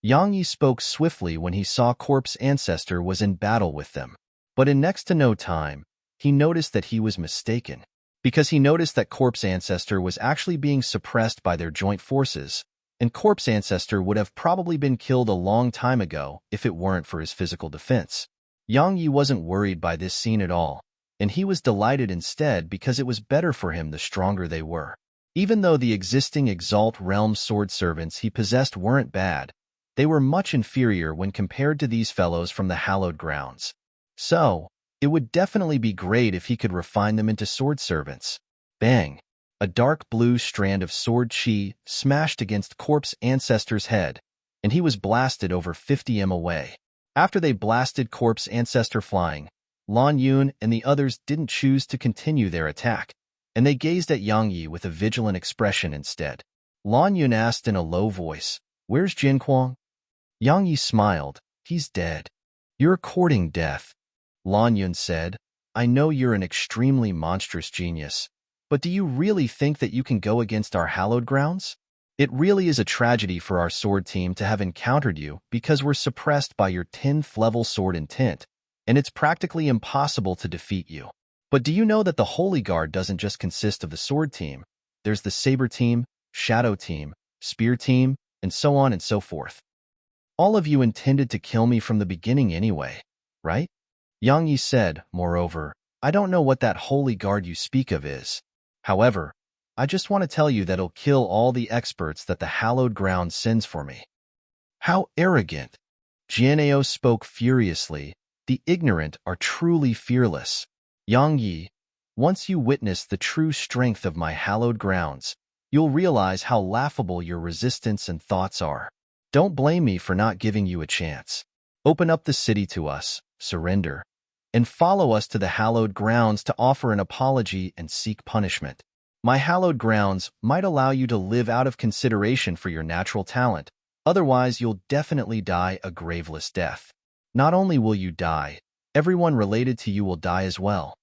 Yang Yi spoke swiftly when he saw Corpse Ancestor was in battle with them. But in next to no time, he noticed that he was mistaken. Because he noticed that Corpse Ancestor was actually being suppressed by their joint forces, and Corpse Ancestor would have probably been killed a long time ago if it weren't for his physical defense. Yang Yi wasn't worried by this scene at all, and he was delighted instead because it was better for him the stronger they were. Even though the existing Exalt Realm sword servants he possessed weren't bad, they were much inferior when compared to these fellows from the hallowed grounds. So, it would definitely be great if he could refine them into sword servants. Bang! A dark blue strand of sword chi smashed against Corpse Ancestor's head, and he was blasted over 50 m away. After they blasted Corpse Ancestor flying, Lan Yun and the others didn't choose to continue their attack, and they gazed at Yang Yi with a vigilant expression instead. Lan Yun asked in a low voice, "Where's Jian Kuang?" Yang Yi smiled. "He's dead." "You're courting death." Lan Yun said, "I know you're an extremely monstrous genius, but do you really think that you can go against our hallowed grounds? It really is a tragedy for our sword team to have encountered you because we're suppressed by your 10th level sword intent, and it's practically impossible to defeat you. But do you know that the Holy Guard doesn't just consist of the sword team? There's the saber team, shadow team, spear team, and so on and so forth. All of you intended to kill me from the beginning anyway, right? Yang Yi said, moreover, I don't know what that Holy Guard you speak of is. However, I just want to tell you that it'll kill all the experts that the hallowed ground sends for me. How arrogant! Jian'eo spoke furiously. The ignorant are truly fearless. Yang Yi, once you witness the true strength of my hallowed grounds, you'll realize how laughable your resistance and thoughts are. Don't blame me for not giving you a chance. Open up the city to us, surrender, and follow us to the hallowed grounds to offer an apology and seek punishment. My hallowed grounds might allow you to live out of consideration for your natural talent. Otherwise, you'll definitely die a graveless death. Not only will you die, everyone related to you will die as well.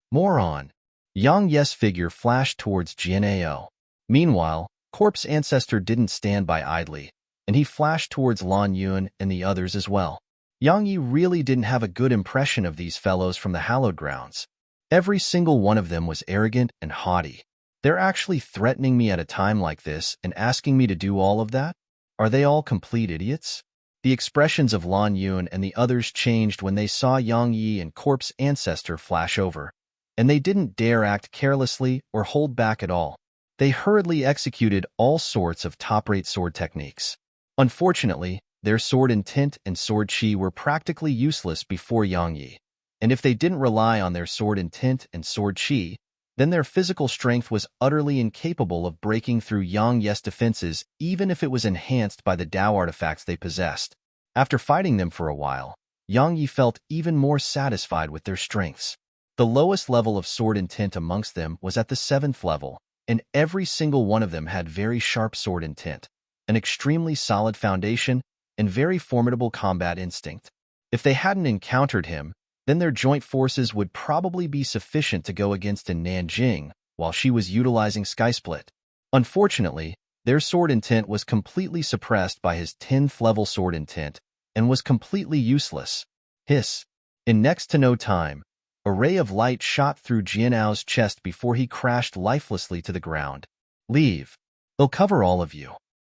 Moron! Yang Ye's figure flashed towards Jian'eo. Meanwhile, Corpse Ancestor didn't stand by idly, and he flashed towards Lan Yuan and the others as well. Yang Yi really didn't have a good impression of these fellows from the hallowed grounds. Every single one of them was arrogant and haughty. They're actually threatening me at a time like this and asking me to do all of that? Are they all complete idiots? The expressions of Lan Yuan and the others changed when they saw Yang Yi and Corpse Ancestor flash over, and they didn't dare act carelessly or hold back at all. They hurriedly executed all sorts of top-rate sword techniques. Unfortunately, their sword intent and sword chi were practically useless before Yang Yi, and if they didn't rely on their sword intent and sword chi, then their physical strength was utterly incapable of breaking through Yang Ye's defenses even if it was enhanced by the Dao artifacts they possessed. After fighting them for a while, Yang Yi felt even more satisfied with their strengths. The lowest level of sword intent amongst them was at the 7th level, and every single one of them had very sharp sword intent, an extremely solid foundation, and very formidable combat instinct. If they hadn't encountered him, then their joint forces would probably be sufficient to go against in Nanjing while she was utilizing Skysplit. Unfortunately, their sword intent was completely suppressed by his 10th level sword intent and was completely useless. Hiss! In next to no time, a ray of light shot through Jian'ao's chest before he crashed lifelessly to the ground. Leave. They'll cover all of you.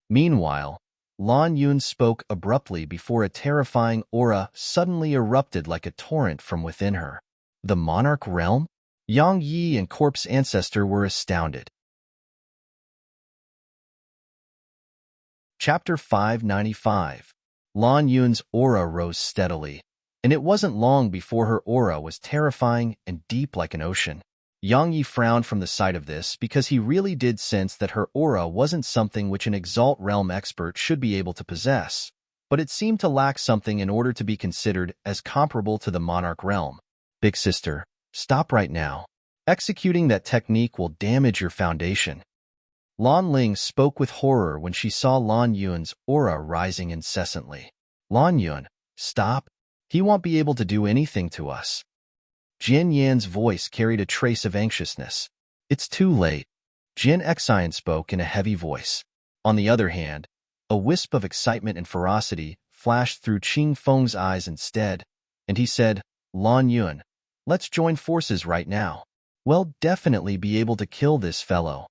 Meanwhile, Lan Yuan spoke abruptly before a terrifying aura suddenly erupted like a torrent from within her. The Monarch Realm? Yang Yi and Corpse Ancestor were astounded. Chapter 595. Lan Yuan's aura rose steadily, and it wasn't long before her aura was terrifying and deep like an ocean. Yang Yi frowned from the sight of this because he really did sense that her aura wasn't something which an Exalt Realm expert should be able to possess, but it seemed to lack something in order to be considered as comparable to the Monarch Realm. Big sister, stop right now. Executing that technique will damage your foundation. Lan Ling spoke with horror when she saw Lan Yuan's aura rising incessantly. Lan Yuan, stop. He won't be able to do anything to us. Jian Yan's voice carried a trace of anxiousness. It's too late. Jin Xian spoke in a heavy voice. On the other hand, a wisp of excitement and ferocity flashed through Qing Feng's eyes instead, and he said, Lan Yuan, let's join forces right now. We'll definitely be able to kill this fellow.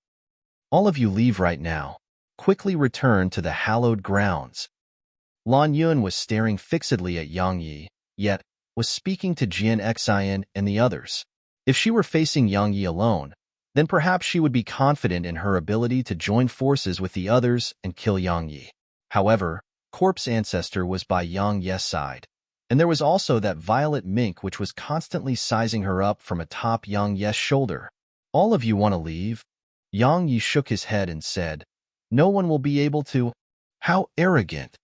All of you leave right now. Quickly return to the hallowed grounds. Lan Yuan was staring fixedly at Yang Yi, yet was speaking to Jian Xian and the others. If she were facing Yang Yi alone, then perhaps she would be confident in her ability to join forces with the others and kill Yang Yi. However, Corpse Ancestor was by Yang Ye's side, and there was also that violet mink which was constantly sizing her up from atop Yang Ye's shoulder. All of you want to leave? Yang Yi shook his head and said, no one will be able to. How arrogant!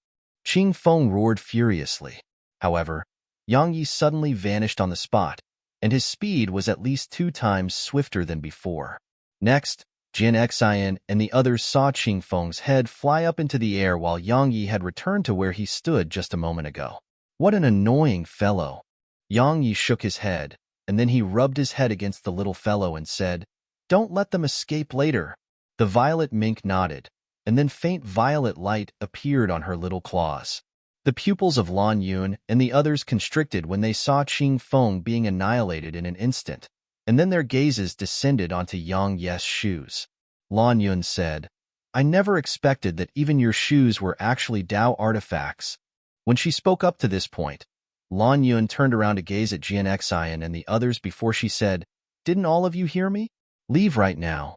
Qing Feng roared furiously. However, Yang Yi suddenly vanished on the spot, and his speed was at least 2 times swifter than before. Next, Jin Xian and the others saw Qing Feng's head fly up into the air while Yang Yi had returned to where he stood just a moment ago. What an annoying fellow! Yang Yi shook his head, and then he rubbed his head against the little fellow and said, don't let them escape later. The violet mink nodded, and then faint violet light appeared on her little claws. The pupils of Lan Yun and the others constricted when they saw Qing Feng being annihilated in an instant, and then their gazes descended onto Yang Ye's shoes. Lan Yun said, "I never expected that even your shoes were actually Dao artifacts." When she spoke up to this point, Lan Yun turned around to gaze at Jian Xian and the others before she said, "Didn't all of you hear me? Leave right now.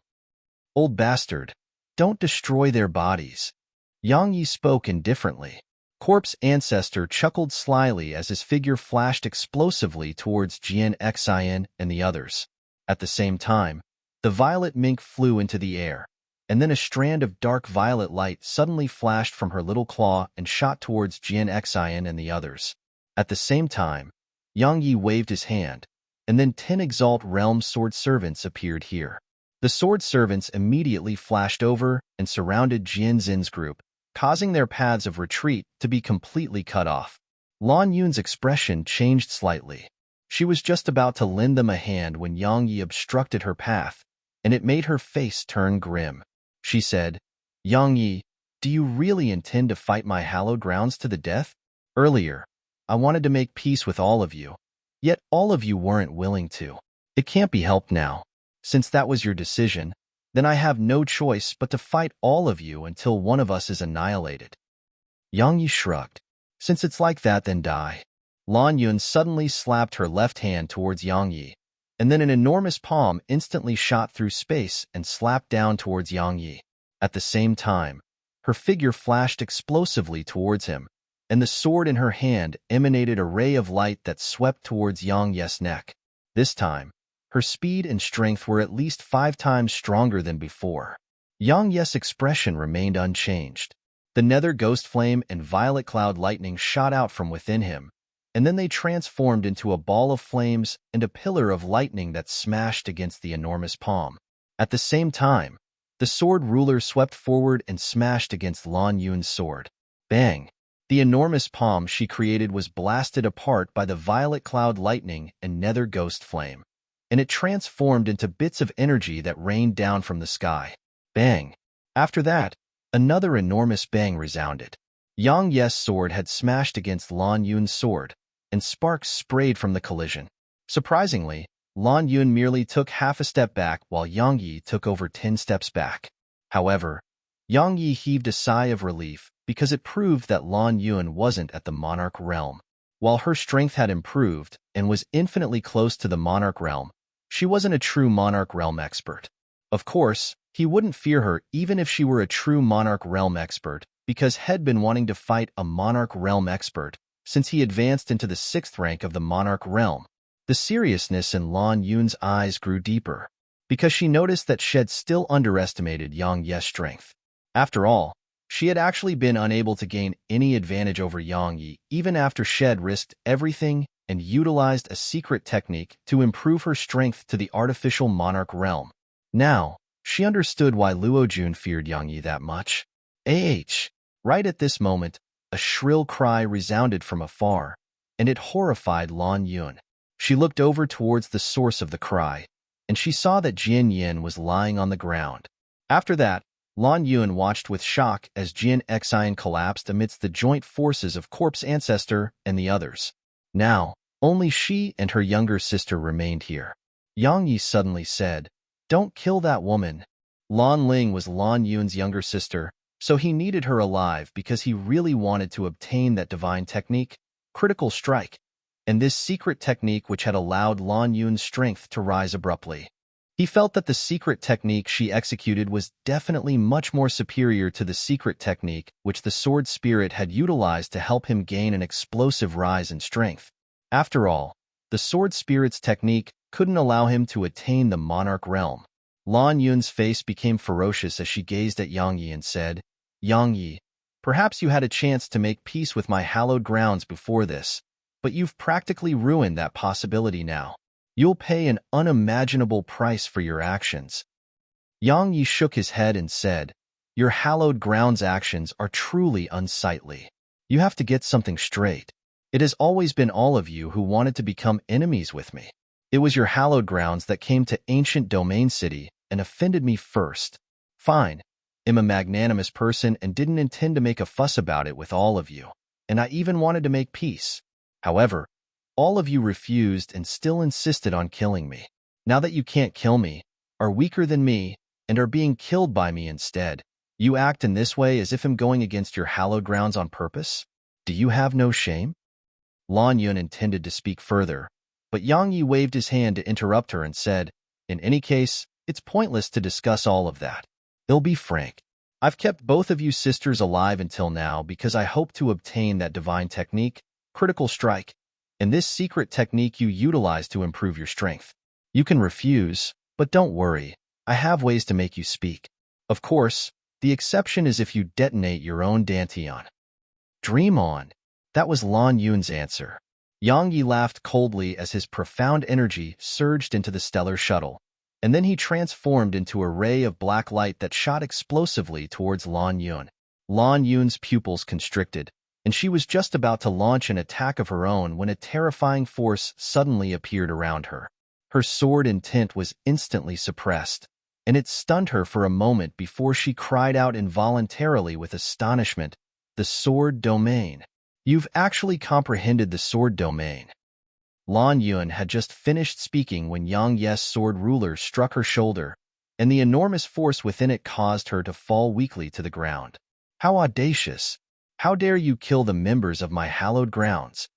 Old bastard, don't destroy their bodies." Yang Yi spoke indifferently. Corpse Ancestor chuckled slyly as his figure flashed explosively towards Jian Xian and the others. At the same time, the violet mink flew into the air, and then a strand of dark violet light suddenly flashed from her little claw and shot towards Jian Xian and the others. At the same time, Yang Yi waved his hand, and then 10 Exalt Realm sword servants appeared here. The sword servants immediately flashed over and surrounded Jian Xin's group, causing their paths of retreat to be completely cut off. Lan Yun's expression changed slightly. She was just about to lend them a hand when Yang Yi obstructed her path, and it made her face turn grim. She said, "Yang Yi, do you really intend to fight my hallowed grounds to the death? Earlier, I wanted to make peace with all of you, yet all of you weren't willing to. It can't be helped now. Since that was your decision, then I have no choice but to fight all of you until one of us is annihilated." Yang Yi shrugged. "Since it's like that, then die." Lan Yun suddenly slapped her left hand towards Yang Yi, and then an enormous palm instantly shot through space and slapped down towards Yang Yi. At the same time, her figure flashed explosively towards him, and the sword in her hand emanated a ray of light that swept towards Yang Ye's neck. This time, her speed and strength were at least 5 times stronger than before. Yang Ye's expression remained unchanged. The nether ghost flame and violet cloud lightning shot out from within him, and then they transformed into a ball of flames and a pillar of lightning that smashed against the enormous palm. At the same time, the sword ruler swept forward and smashed against Lan Yun's sword. Bang! The enormous palm she created was blasted apart by the violet cloud lightning and nether ghost flame, and it transformed into bits of energy that rained down from the sky. Bang! After that, another enormous bang resounded. Yang Ye's sword had smashed against Lan Yun's sword, and sparks sprayed from the collision. Surprisingly, Lan Yun merely took half a step back while Yang Yi took over 10 steps back. However, Yang Yi heaved a sigh of relief because it proved that Lan Yun wasn't at the Monarch realm. While her strength had improved and was infinitely close to the Monarch realm, she wasn't a true Monarch realm expert. Of course, he wouldn't fear her even if she were a true Monarch realm expert, because he'd been wanting to fight a Monarch realm expert since he advanced into the 6th rank of the Monarch realm. The seriousness in Lan Yun's eyes grew deeper, because she noticed that Shed still underestimated Yang Ye's strength. After all, she had actually been unable to gain any advantage over Yang Yi even after Shed risked everything and utilized a secret technique to improve her strength to the artificial Monarch realm. Now, she understood why Luo Jun feared Yang Yi that much. Right at this moment, a shrill cry resounded from afar, and it horrified Lan Yun. She looked over towards the source of the cry, and she saw that Jian Yin was lying on the ground. After that, Lan Yun watched with shock as Jian Xian collapsed amidst the joint forces of Corpse Ancestor and the others. Now, only she and her younger sister remained here. Yang Yi suddenly said, "Don't kill that woman." Lan Ling was Lan Yun's younger sister, so he needed her alive because he really wanted to obtain that divine technique, Critical Strike, and this secret technique which had allowed Lan Yun's strength to rise abruptly. He felt that the secret technique she executed was definitely much more superior to the secret technique which the sword spirit had utilized to help him gain an explosive rise in strength. After all, the sword spirit's technique couldn't allow him to attain the Monarch realm. Lan Yun's face became ferocious as she gazed at Yang Yi and said, "Yang Yi, perhaps you had a chance to make peace with my hallowed grounds before this, but you've practically ruined that possibility now. You'll pay an unimaginable price for your actions." Yang Yi shook his head and said, "Your hallowed grounds actions are truly unsightly. You have to get something straight. It has always been all of you who wanted to become enemies with me. It was your hallowed grounds that came to ancient Domain City and offended me first. Fine, am a magnanimous person and didn't intend to make a fuss about it with all of you, and I even wanted to make peace. However, all of you refused and still insisted on killing me. Now that you can't kill me, are weaker than me, and are being killed by me instead, you act in this way as if I'm going against your hallowed grounds on purpose? Do you have no shame?" Lan Yun intended to speak further, but Yang Yi waved his hand to interrupt her and said, "In any case, it's pointless to discuss all of that. I'll be frank. I've kept both of you sisters alive until now because I hope to obtain that divine technique, critical strike, and this secret technique you utilize to improve your strength. You can refuse, but don't worry, I have ways to make you speak. Of course, the exception is if you detonate your own dantian." "Dream on." That was Lan Yun's answer. Yang Yi laughed coldly as his profound energy surged into the stellar shuttle, and then he transformed into a ray of black light that shot explosively towards Lan Yun. Lan Yun's pupils constricted, and she was just about to launch an attack of her own when a terrifying force suddenly appeared around her. Her sword intent was instantly suppressed, and it stunned her for a moment before she cried out involuntarily with astonishment, "The sword domain! You've actually comprehended the sword domain." Lan Yun had just finished speaking when Yang Ye's sword ruler struck her shoulder, and the enormous force within it caused her to fall weakly to the ground. "How audacious! How dare you kill the members of my hallowed grounds?"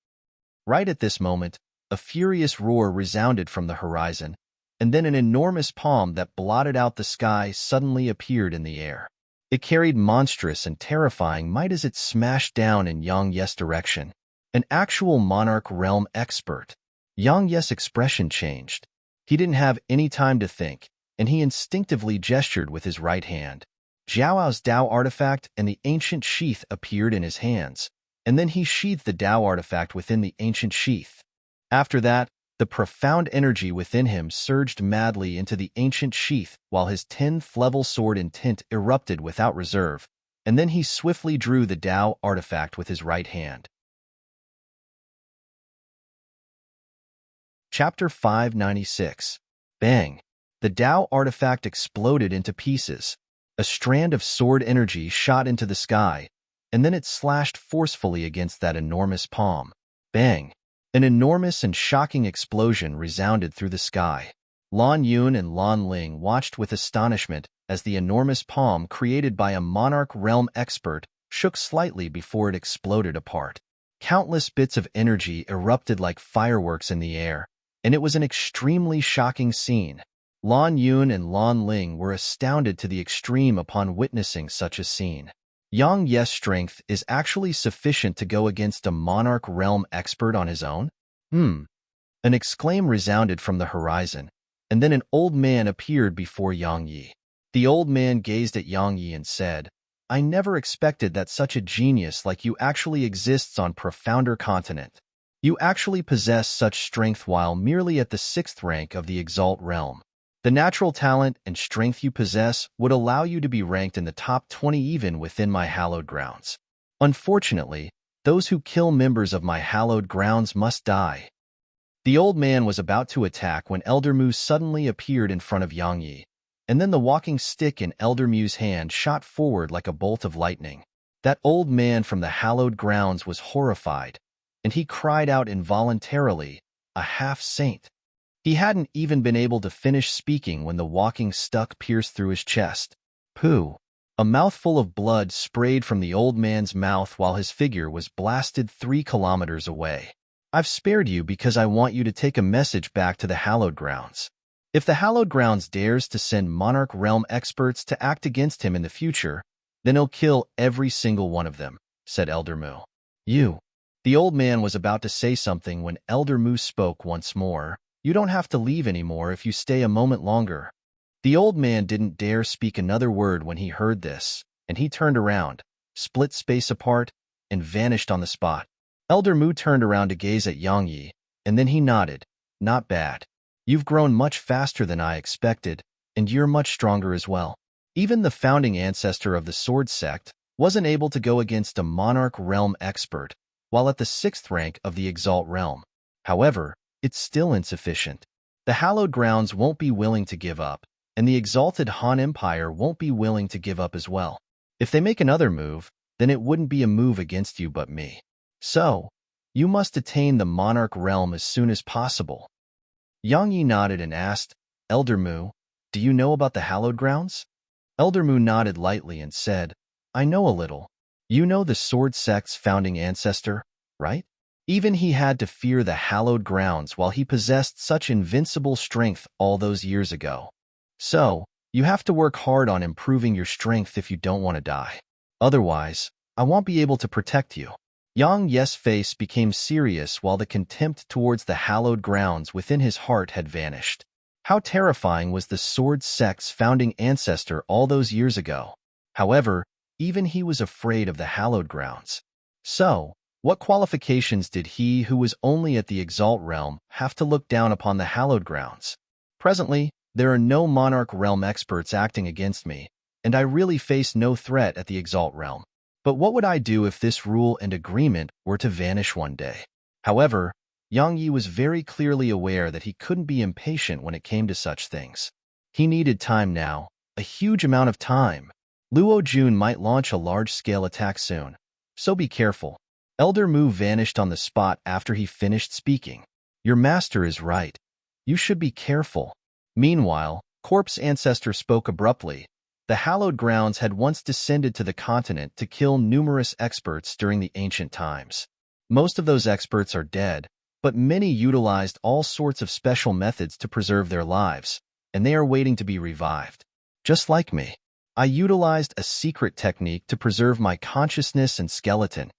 Right at this moment, a furious roar resounded from the horizon, and then an enormous palm that blotted out the sky suddenly appeared in the air. It carried monstrous and terrifying might as it smashed down in Yang Ye's direction. An actual monarch realm expert. Yang Ye's expression changed. He didn't have any time to think, and he instinctively gestured with his right hand. Jiao's Dao artifact and the ancient sheath appeared in his hands, and then he sheathed the Dao artifact within the ancient sheath. After that, the profound energy within him surged madly into the ancient sheath while his 10th level sword intent erupted without reserve, and then he swiftly drew the Dao artifact with his right hand. Chapter 596. Bang! The Dao artifact exploded into pieces. A strand of sword energy shot into the sky, and then it slashed forcefully against that enormous palm. Bang! An enormous and shocking explosion resounded through the sky. Lan Yun and Lan Ling watched with astonishment as the enormous palm created by a monarch realm expert shook slightly before it exploded apart. Countless bits of energy erupted like fireworks in the air, and it was an extremely shocking scene. Lan Yun and Lan Ling were astounded to the extreme upon witnessing such a scene. Yang Ye's strength is actually sufficient to go against a monarch realm expert on his own? An exclaim resounded from the horizon, and then an old man appeared before Yang Yi. The old man gazed at Yang Yi and said, "I never expected that such a genius like you actually exists on Profounder Continent. You actually possess such strength while merely at the 6th rank of the Exalt realm. The natural talent and strength you possess would allow you to be ranked in the top 20 even within my hallowed grounds. Unfortunately, those who kill members of my hallowed grounds must die." The old man was about to attack when Elder Mu suddenly appeared in front of Yang Yi, and then the walking stick in Elder Mu's hand shot forward like a bolt of lightning. That old man from the hallowed grounds was horrified, and he cried out involuntarily, "A half-saint." He hadn't even been able to finish speaking when the walking stick pierced through his chest. Pooh! A mouthful of blood sprayed from the old man's mouth while his figure was blasted 3 kilometers away. "I've spared you because I want you to take a message back to the hallowed grounds. If the hallowed grounds dares to send monarch realm experts to act against him in the future, then he'll kill every single one of them," said Elder Mu. "You." The old man was about to say something when Elder Mu spoke once more. "You don't have to leave anymore if you stay a moment longer." The old man didn't dare speak another word when he heard this, and he turned around, split space apart, and vanished on the spot. Elder Mu turned around to gaze at Yang Yi, and then he nodded. "Not bad. You've grown much faster than I expected, and you're much stronger as well." Even the founding ancestor of the Sword Sect wasn't able to go against a monarch realm expert, while at the 6th rank of the Exalt realm. However, it's still insufficient. The hallowed grounds won't be willing to give up, and the exalted Han Empire won't be willing to give up as well. If they make another move, then it wouldn't be a move against you but me. So, you must attain the monarch realm as soon as possible. Yang Yi nodded and asked, Elder Mu, do you know about the hallowed grounds? Elder Mu nodded lightly and said, I know a little. You know the sword sect's founding ancestor, right? Even he had to fear the hallowed grounds while he possessed such invincible strength all those years ago. So, you have to work hard on improving your strength if you don't want to die. Otherwise, I won't be able to protect you. Yang Ye's face became serious while the contempt towards the hallowed grounds within his heart had vanished. How terrifying was the sword sect's founding ancestor all those years ago. However, even he was afraid of the hallowed grounds. So, what qualifications did he who was only at the Exalt realm have to look down upon the hallowed grounds? Presently, there are no monarch realm experts acting against me, and I really face no threat at the Exalt realm. But what would I do if this rule and agreement were to vanish one day? However, Yang Yi was very clearly aware that he couldn't be impatient when it came to such things. He needed time now, a huge amount of time. Luo Jun might launch a large-scale attack soon, so be careful. Elder Mu vanished on the spot after he finished speaking. Your master is right. You should be careful. Meanwhile, Corp's ancestor spoke abruptly. The hallowed grounds had once descended to the continent to kill numerous experts during the ancient times. Most of those experts are dead, but many utilized all sorts of special methods to preserve their lives, and they are waiting to be revived. Just like me, I utilized a secret technique to preserve my consciousness and skeleton.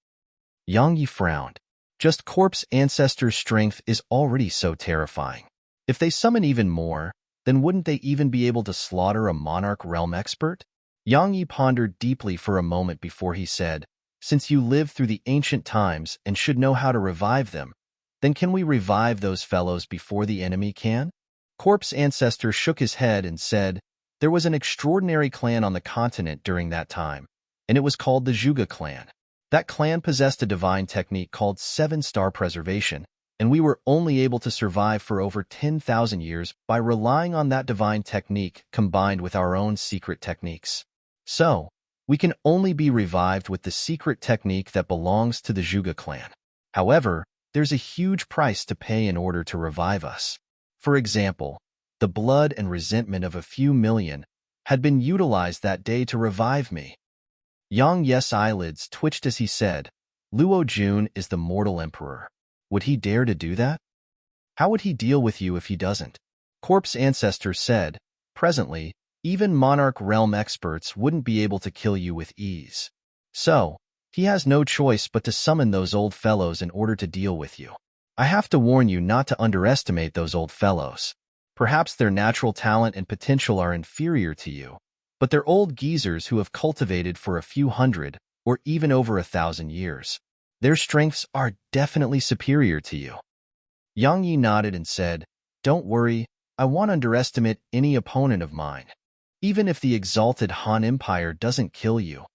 Yang Yi frowned. Just Corp's ancestors' strength is already so terrifying. If they summon even more, then wouldn't they even be able to slaughter a monarch realm expert? Yang Yi pondered deeply for a moment before he said, Since you lived through the ancient times and should know how to revive them, then can we revive those fellows before the enemy can? Corp's ancestor shook his head and said, There was an extraordinary clan on the continent during that time, and it was called the Zhuge clan. That clan possessed a divine technique called 7-star preservation, and we were only able to survive for over 10,000 years by relying on that divine technique combined with our own secret techniques. So, we can only be revived with the secret technique that belongs to the Zhuge clan. However, there's a huge price to pay in order to revive us. For example, the blood and resentment of a few million had been utilized that day to revive me. Yang Ye's eyelids twitched as he said, Luo Jun is the mortal emperor. Would he dare to do that? How would he deal with you if he doesn't? Corp's ancestor said, Presently, even monarch realm experts wouldn't be able to kill you with ease. So, he has no choice but to summon those old fellows in order to deal with you. I have to warn you not to underestimate those old fellows. Perhaps their natural talent and potential are inferior to you, but they're old geezers who have cultivated for a few hundred or even over 1,000 years. Their strengths are definitely superior to you. Yang Yi nodded and said, Don't worry, I won't underestimate any opponent of mine. Even if the exalted Han Empire doesn't kill you,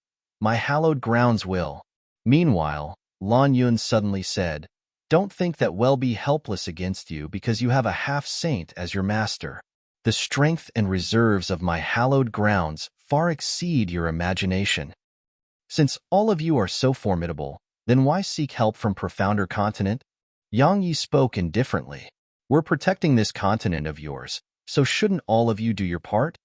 my hallowed grounds will. Meanwhile, Lan Yun suddenly said, Don't think that we'll be helpless against you because you have a half-saint as your master. The strength and reserves of my hallowed grounds far exceed your imagination. Since all of you are so formidable, then why seek help from profounder continent? Yang Yi spoke indifferently. We're protecting this continent of yours, so shouldn't all of you do your part?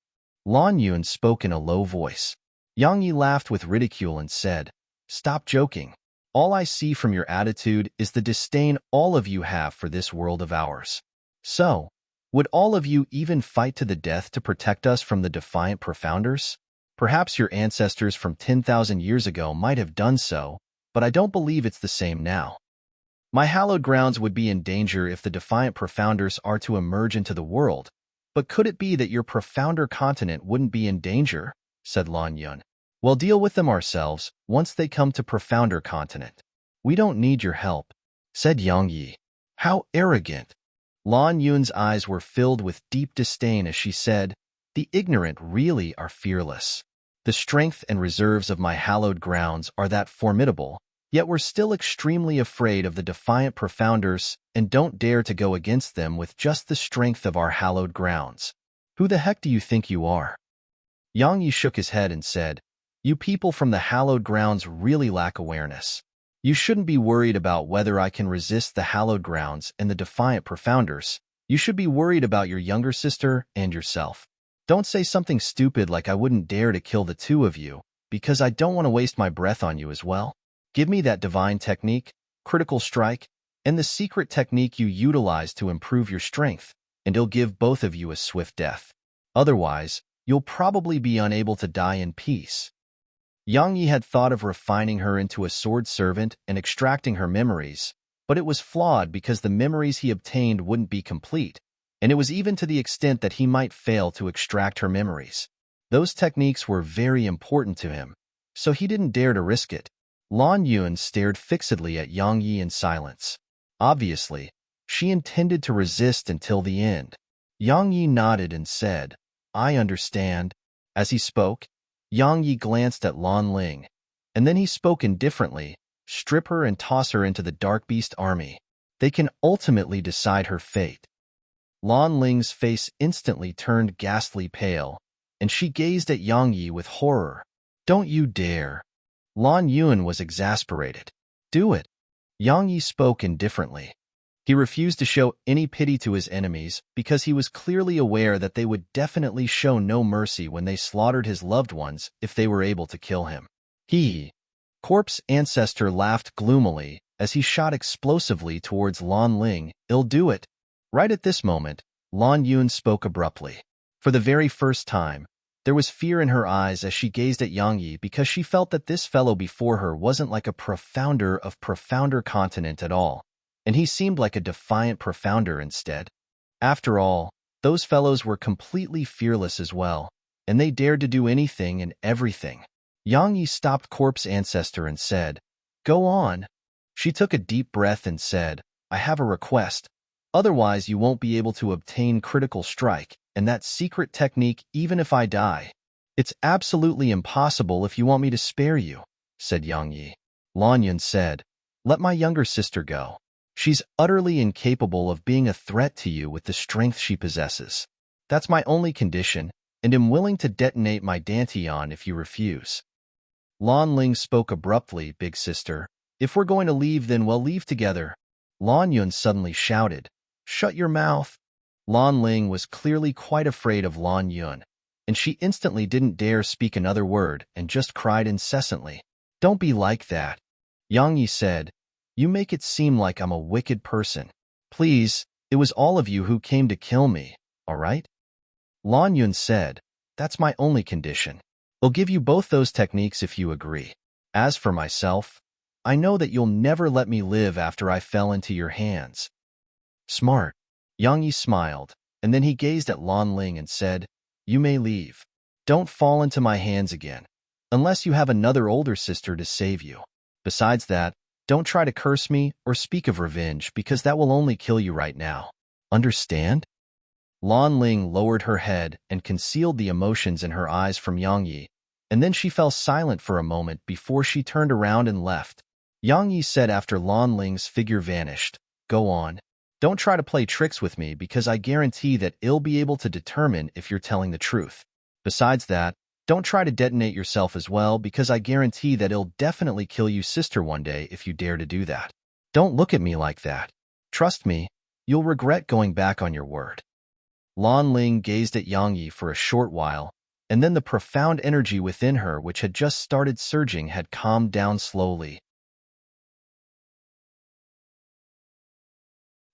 Lan Yun spoke in a low voice. Yang Yi laughed with ridicule and said, Stop joking. All I see from your attitude is the disdain all of you have for this world of ours. So, would all of you even fight to the death to protect us from the defiant profounders? Perhaps your ancestors from 10,000 years ago might have done so, but I don't believe it's the same now. My hallowed grounds would be in danger if the defiant profounders are to emerge into the world, but could it be that your profounder continent wouldn't be in danger? Said Lan Yun. We'll deal with them ourselves once they come to profounder continent. We don't need your help, said Yang Yi. How arrogant! Lan Yun's eyes were filled with deep disdain as she said, The ignorant really are fearless. The strength and reserves of my hallowed grounds are that formidable, yet we're still extremely afraid of the defiant profounders and don't dare to go against them with just the strength of our hallowed grounds. Who the heck do you think you are? Yang Yi shook his head and said, You people from the hallowed grounds really lack awareness. You shouldn't be worried about whether I can resist the hallowed grounds and the defiant profounders. You should be worried about your younger sister and yourself. Don't say something stupid like I wouldn't dare to kill the two of you, because I don't want to waste my breath on you as well. Give me that divine technique, critical strike, and the secret technique you utilize to improve your strength, and it'll give both of you a swift death. Otherwise, you'll probably be unable to die in peace. Yang Yi had thought of refining her into a sword servant and extracting her memories, but it was flawed because the memories he obtained wouldn't be complete, and it was even to the extent that he might fail to extract her memories. Those techniques were very important to him, so he didn't dare to risk it. Lan Yun stared fixedly at Yang Yi in silence. Obviously, she intended to resist until the end. Yang Yi nodded and said, I understand. As he spoke, Yang Yi glanced at Lan Ling, and then he spoke indifferently, strip her and toss her into the Dark Beast army. They can ultimately decide her fate. Lan Ling's face instantly turned ghastly pale, and she gazed at Yang Yi with horror. Don't you dare. Lan Yun was exasperated. Do it. Yang Yi spoke indifferently. He refused to show any pity to his enemies because he was clearly aware that they would show no mercy when they slaughtered his loved ones if they were able to kill him. Corpse Ancestor laughed gloomily as he shot explosively towards Lan Ling. I'll do it. Right at this moment, Lan Yun spoke abruptly. For the very first time, there was fear in her eyes as she gazed at Yang Yi because she felt that this fellow before her wasn't like a profounder of profounder continent at all, and he seemed like a defiant profounder instead. After all, those fellows were completely fearless as well, and they dared to do anything and everything. Yang Yi stopped Corpse Ancestor and said, Go on. She took a deep breath and said, I have a request. Otherwise, you won't be able to obtain critical strike and that secret technique even if I die. It's absolutely impossible if you want me to spare you, said Yang Yi. Lan Yun said, Let my younger sister go. She's utterly incapable of being a threat to you with the strength she possesses. That's my only condition, and am willing to detonate my Dantian if you refuse. Lan Ling spoke abruptly, Big sister. If we're going to leave, then we'll leave together. Lan Yun suddenly shouted, Shut your mouth. Lan Ling was clearly quite afraid of Lan Yun, and she instantly didn't dare speak another word and just cried incessantly. Don't be like that. Yang Yi said, You make it seem like I'm a wicked person. Please, it was all of you who came to kill me, all right? Lan Yun said, That's my only condition. I'll give you both those techniques if you agree. As for myself, I know that you'll never let me live after I fell into your hands. Smart. Yang Yi smiled, and then he gazed at Lan Ling and said, You may leave. Don't fall into my hands again, unless you have another older sister to save you. Besides that, don't try to curse me or speak of revenge because that will only kill you right now. Understand? Lan Ling lowered her head and concealed the emotions in her eyes from Yang Yi, and then she fell silent for a moment before she turned around and left. Yang Yi said after Lan Ling's figure vanished, Go on. Don't try to play tricks with me because I guarantee that I'll be able to determine if you're telling the truth. Besides that, don't try to detonate yourself as well because I guarantee that I'll definitely kill you sister one day if you dare to do that. Don't look at me like that. Trust me, you'll regret going back on your word. Lan Ling gazed at Yang Yi for a short while, and then the profound energy within her which had just started surging had calmed down slowly.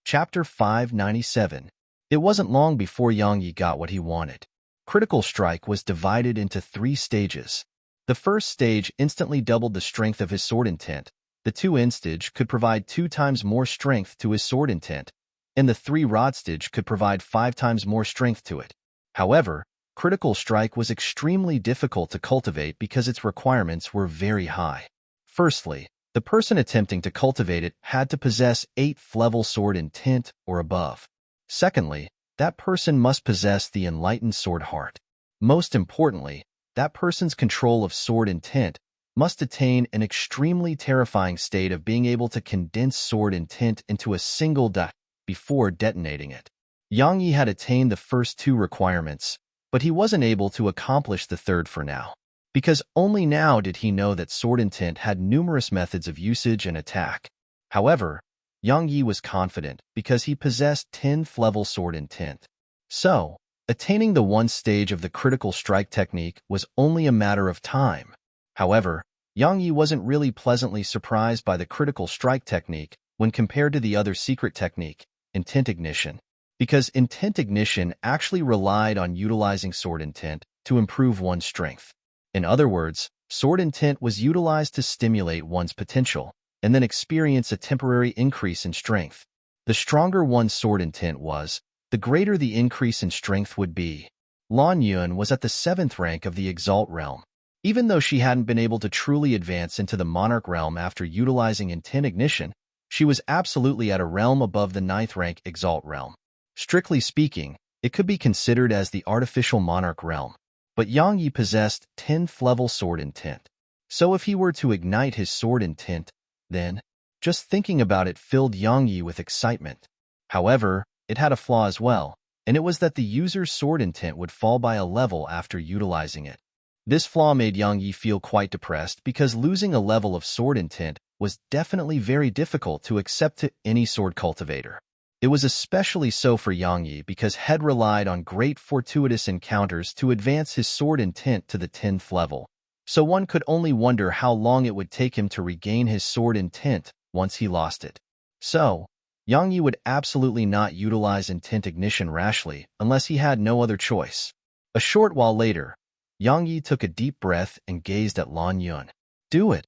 Chapter 597. It wasn't long before Yang Yi got what he wanted. Critical Strike was divided into 3 stages. The first stage instantly doubled the strength of his sword intent. The 2-in stage could provide 2 times more strength to his sword intent, and the 3-rod stage could provide 5 times more strength to it. However, Critical Strike was extremely difficult to cultivate because its requirements were very high. Firstly, the person attempting to cultivate it had to possess 8th level sword intent or above. Secondly, that person must possess the enlightened sword heart. Most importantly, that person's control of sword intent must attain an extremely terrifying state of being able to condense sword intent into a single dot before detonating it. Yang Yi had attained the first two requirements, but he wasn't able to accomplish the third for now, because only now did he know that sword intent had numerous methods of usage and attack. However, Yang Yi was confident because he possessed 10th level sword intent. So, attaining the one stage of the critical strike technique was only a matter of time. However, Yang Yi wasn't really pleasantly surprised by the critical strike technique when compared to the other secret technique, intent ignition, because intent ignition actually relied on utilizing sword intent to improve one's strength. In other words, sword intent was utilized to stimulate one's potential and then experience a temporary increase in strength. The stronger one's sword intent was, the greater the increase in strength would be. Lan Yuan was at the 7th rank of the Exalt realm. Even though she hadn't been able to truly advance into the Monarch realm after utilizing intent ignition, she was absolutely at a realm above the 9th rank Exalt realm. Strictly speaking, it could be considered as the artificial Monarch realm, but Yang Yi possessed 10th level sword intent. So if he were to ignite his sword intent, then, just thinking about it filled Yang Yi with excitement. However, it had a flaw as well, and it was that the user's sword intent would fall by a level after utilizing it. This flaw made Yang Yi feel quite depressed because losing a level of sword intent was definitely very difficult to accept to any sword cultivator. It was especially so for Yang Yi because Head relied on great fortuitous encounters to advance his sword intent to the 10th level, so one could only wonder how long it would take him to regain his sword intent once he lost it. So, Yang Yi would absolutely not utilize intent ignition rashly unless he had no other choice. A short while later, Yang Yi took a deep breath and gazed at Lan Yuan. Do it.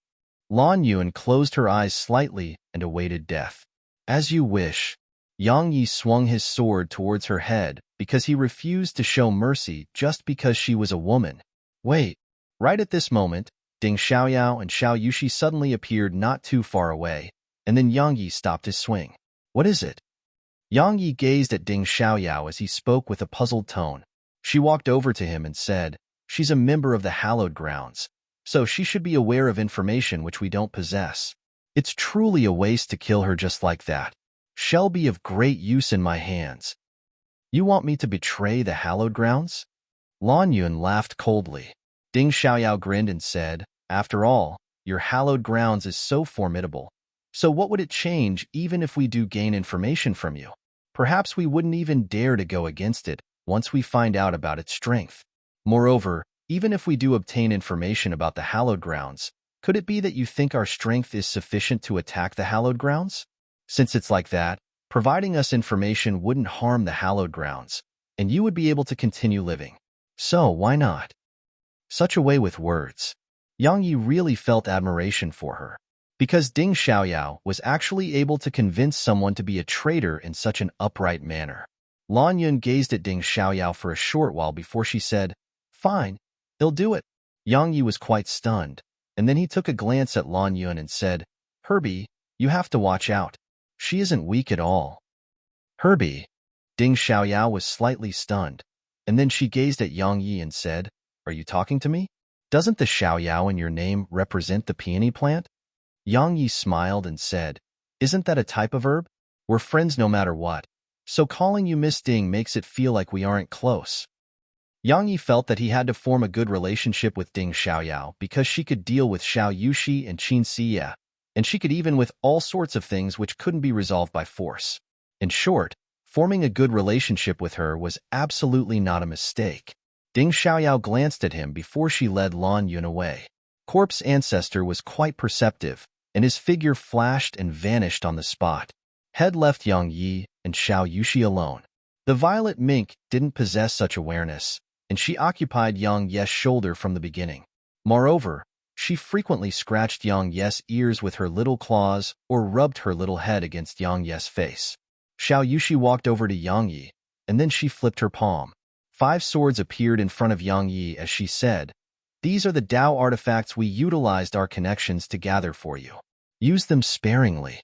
Lan Yuan closed her eyes slightly and awaited death. As you wish. Yang Yi swung his sword towards her head because he refused to show mercy just because she was a woman. Wait. Right at this moment, Ding Xiaoyao and Xiao Yushi suddenly appeared not too far away, and then Yang Yi stopped his swing. What is it? Yang Yi gazed at Ding Xiaoyao as he spoke with a puzzled tone. She walked over to him and said, "She's a member of the hallowed grounds, so she should be aware of information which we don't possess. It's truly a waste to kill her just like that. She'll be of great use in my hands." You want me to betray the hallowed grounds? Lan Yuan laughed coldly. Ding Xiaoyao grinned and said, "After all, your hallowed grounds is so formidable. So what would it change even if we do gain information from you? Perhaps we wouldn't even dare to go against it once we find out about its strength. Moreover, even if we do obtain information about the hallowed grounds, could it be that you think our strength is sufficient to attack the hallowed grounds? Since it's like that, providing us information wouldn't harm the hallowed grounds, and you would be able to continue living. So why not?" Such a way with words. Yang Yi really felt admiration for her, because Ding Xiaoyao was actually able to convince someone to be a traitor in such an upright manner. Lan Yuan gazed at Ding Xiaoyao for a short while before she said, "Fine, he'll do it." Yang Yi was quite stunned, and then he took a glance at Lan Yuan and said, "Herbie, you have to watch out. She isn't weak at all." Herbie. Ding Xiaoyao was slightly stunned, and then she gazed at Yang Yi and said, "Are you talking to me? Doesn't the Xiaoyao in your name represent the peony plant?" Yang Yi smiled and said, "Isn't that a type of herb? We're friends no matter what, so calling you Miss Ding makes it feel like we aren't close." Yang Yi felt that he had to form a good relationship with Ding Xiaoyao because she could deal with Xiao Yushi and Qin Xie, and she could even with all sorts of things which couldn't be resolved by force. In short, forming a good relationship with her was absolutely not a mistake. Ding Xiaoyao glanced at him before she led Lan Yuan away. Corpse Ancestor was quite perceptive, and his figure flashed and vanished on the spot. Head left Yang Yi and Xiao Yushi alone. The violet mink didn't possess such awareness, and she occupied Yang Ye's shoulder from the beginning. Moreover, she frequently scratched Yang Ye's ears with her little claws or rubbed her little head against Yang Ye's face. Xiao Yushi walked over to Yang Yi, and then she flipped her palm. 5 swords appeared in front of Yang Yi as she said, "These are the Tao artifacts we utilized our connections to gather for you. Use them sparingly."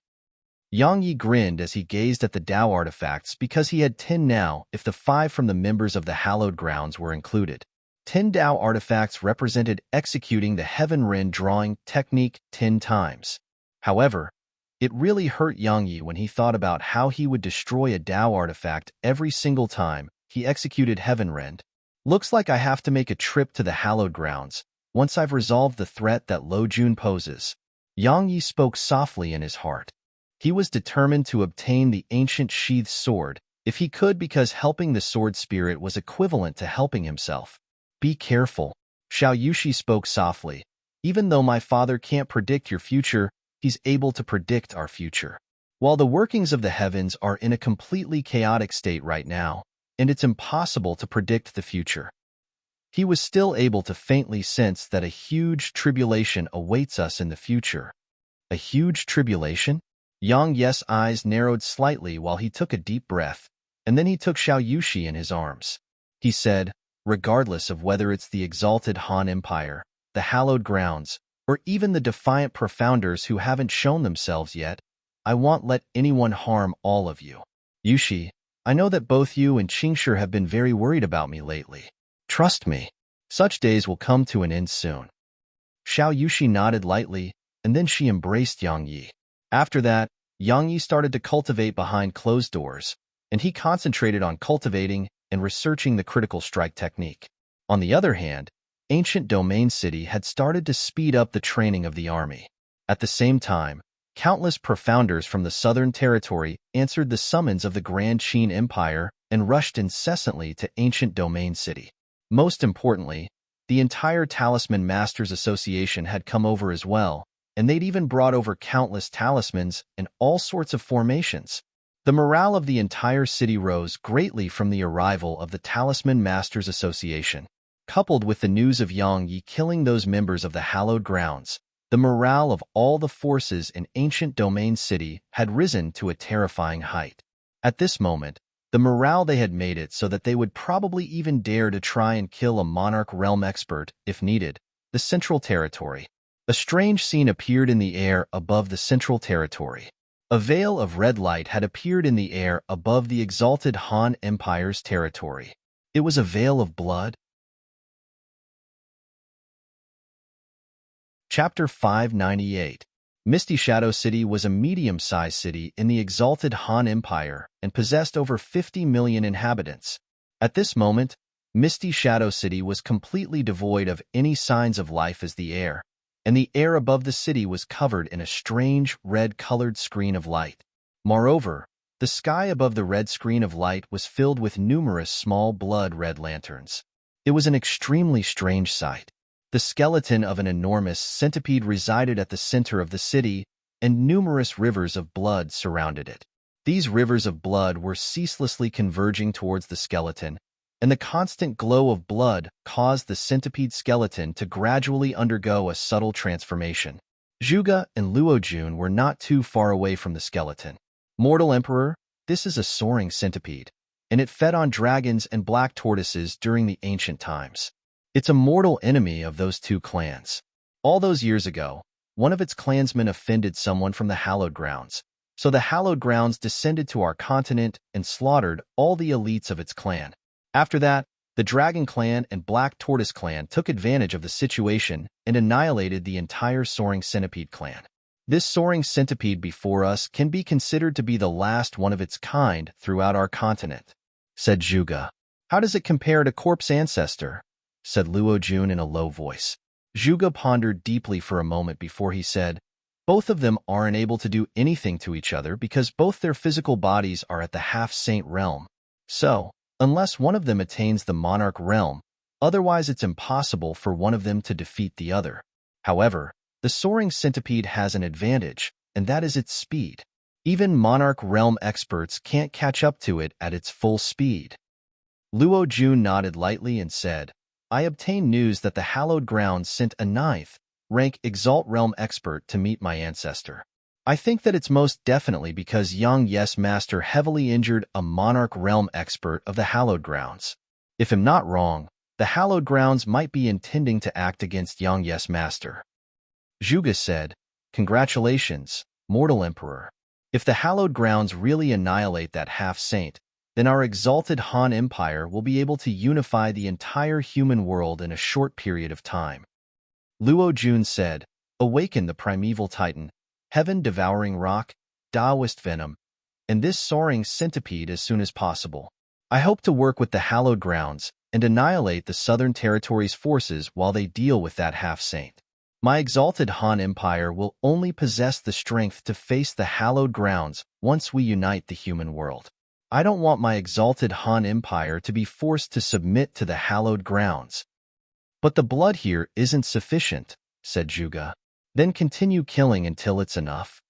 Yang Yi grinned as he gazed at the Tao artifacts because he had 10 now if the 5 from the members of the hallowed grounds were included. 10 Tao artifacts represented executing the Heaven Ren drawing technique 10 times. However, It really hurt Yang Yi when he thought about how he would destroy a Dao artifact every single time he executed Heaven Rend. Looks like I have to make a trip to the hallowed grounds once I've resolved the threat that Lo Jun poses. Yang Yi spoke softly in his heart. He was determined to obtain the ancient sheathed sword if he could, because helping the sword spirit was equivalent to helping himself. Be careful. Xiao Yushi spoke softly. Even though my father can't predict your future, he's able to predict our future. While the workings of the heavens are in a completely chaotic state right now, and it's impossible to predict the future, he was still able to faintly sense that a huge tribulation awaits us in the future. A huge tribulation? Yang Yi's eyes narrowed slightly while he took a deep breath, and then he took Xiao Yushi in his arms. He said, regardless of whether it's the exalted Han Empire, the hallowed grounds, or even the defiant profounders who haven't shown themselves yet, I won't let anyone harm all of you. Yushi, I know that both you and Qingshi have been very worried about me lately. Trust me, such days will come to an end soon. Xiao Yushi nodded lightly, and then she embraced Yang Yi. After that, Yang Yi started to cultivate behind closed doors, and he concentrated on cultivating and researching the critical strike technique. On the other hand, Ancient Domain City had started to speed up the training of the army. At the same time, countless profounders from the Southern Territory answered the summons of the Grand Qin Empire and rushed incessantly to Ancient Domain City. Most importantly, the entire Talisman Masters Association had come over as well, and they'd even brought over countless talismans and all sorts of formations. The morale of the entire city rose greatly from the arrival of the Talisman Masters Association. Coupled with the news of Yang Yi killing those members of the hallowed grounds, the morale of all the forces in Ancient Domain City had risen to a terrifying height. At this moment, the morale they had made it so that they would probably even dare to try and kill a Monarch Realm expert, if needed, the Central Territory. A strange scene appeared in the air above the Central Territory. A veil of red light had appeared in the air above the exalted Han Empire's territory. It was a veil of blood. Chapter 598. Misty Shadow City was a medium-sized city in the exalted Han Empire and possessed over 50 million inhabitants. At this moment, Misty Shadow City was completely devoid of any signs of life as the air, and the air above the city was covered in a strange red-colored screen of light. Moreover, the sky above the red screen of light was filled with numerous small blood-red lanterns. It was an extremely strange sight. The skeleton of an enormous centipede resided at the center of the city, and numerous rivers of blood surrounded it. These rivers of blood were ceaselessly converging towards the skeleton, and the constant glow of blood caused the centipede skeleton to gradually undergo a subtle transformation. Zhuge and Luo Jun were not too far away from the skeleton. Mortal Emperor, this is a soaring centipede, and it fed on dragons and black tortoises during the ancient times. It's a mortal enemy of those two clans. All those years ago, one of its clansmen offended someone from the hallowed grounds, so the hallowed grounds descended to our continent and slaughtered all the elites of its clan. After that, the Dragon Clan and Black Tortoise Clan took advantage of the situation and annihilated the entire Soaring Centipede clan. This Soaring Centipede before us can be considered to be the last one of its kind throughout our continent, said Zhuge. How does it compare to Corpse Ancestor? Said Luo Jun in a low voice. Zhuge pondered deeply for a moment before he said, both of them aren't able to do anything to each other because both their physical bodies are at the half-saint realm. So, unless one of them attains the monarch realm, otherwise it's impossible for one of them to defeat the other. However, the soaring centipede has an advantage, and that is its speed. Even monarch realm experts can't catch up to it at its full speed. Luo Jun nodded lightly and said, I obtained news that the hallowed grounds sent a 9th rank Exalt Realm expert to meet my ancestor. I think that it's most definitely because Yang Yi's master heavily injured a Monarch Realm expert of the hallowed grounds. If I'm not wrong, the hallowed grounds might be intending to act against Yang Yi's master. Zhuge said, congratulations, Mortal Emperor. If the hallowed grounds really annihilate that half-saint, then our exalted Han Empire will be able to unify the entire human world in a short period of time. Luo Jun said, awaken the primeval titan, heaven-devouring rock, Taoist venom, and this soaring centipede as soon as possible. I hope to work with the hallowed grounds and annihilate the Southern Territory's forces while they deal with that half-saint. My exalted Han Empire will only possess the strength to face the hallowed grounds once we unite the human world. I don't want my exalted Han Empire to be forced to submit to the hallowed grounds. But the blood here isn't sufficient, said Zhuge. Then continue killing until it's enough.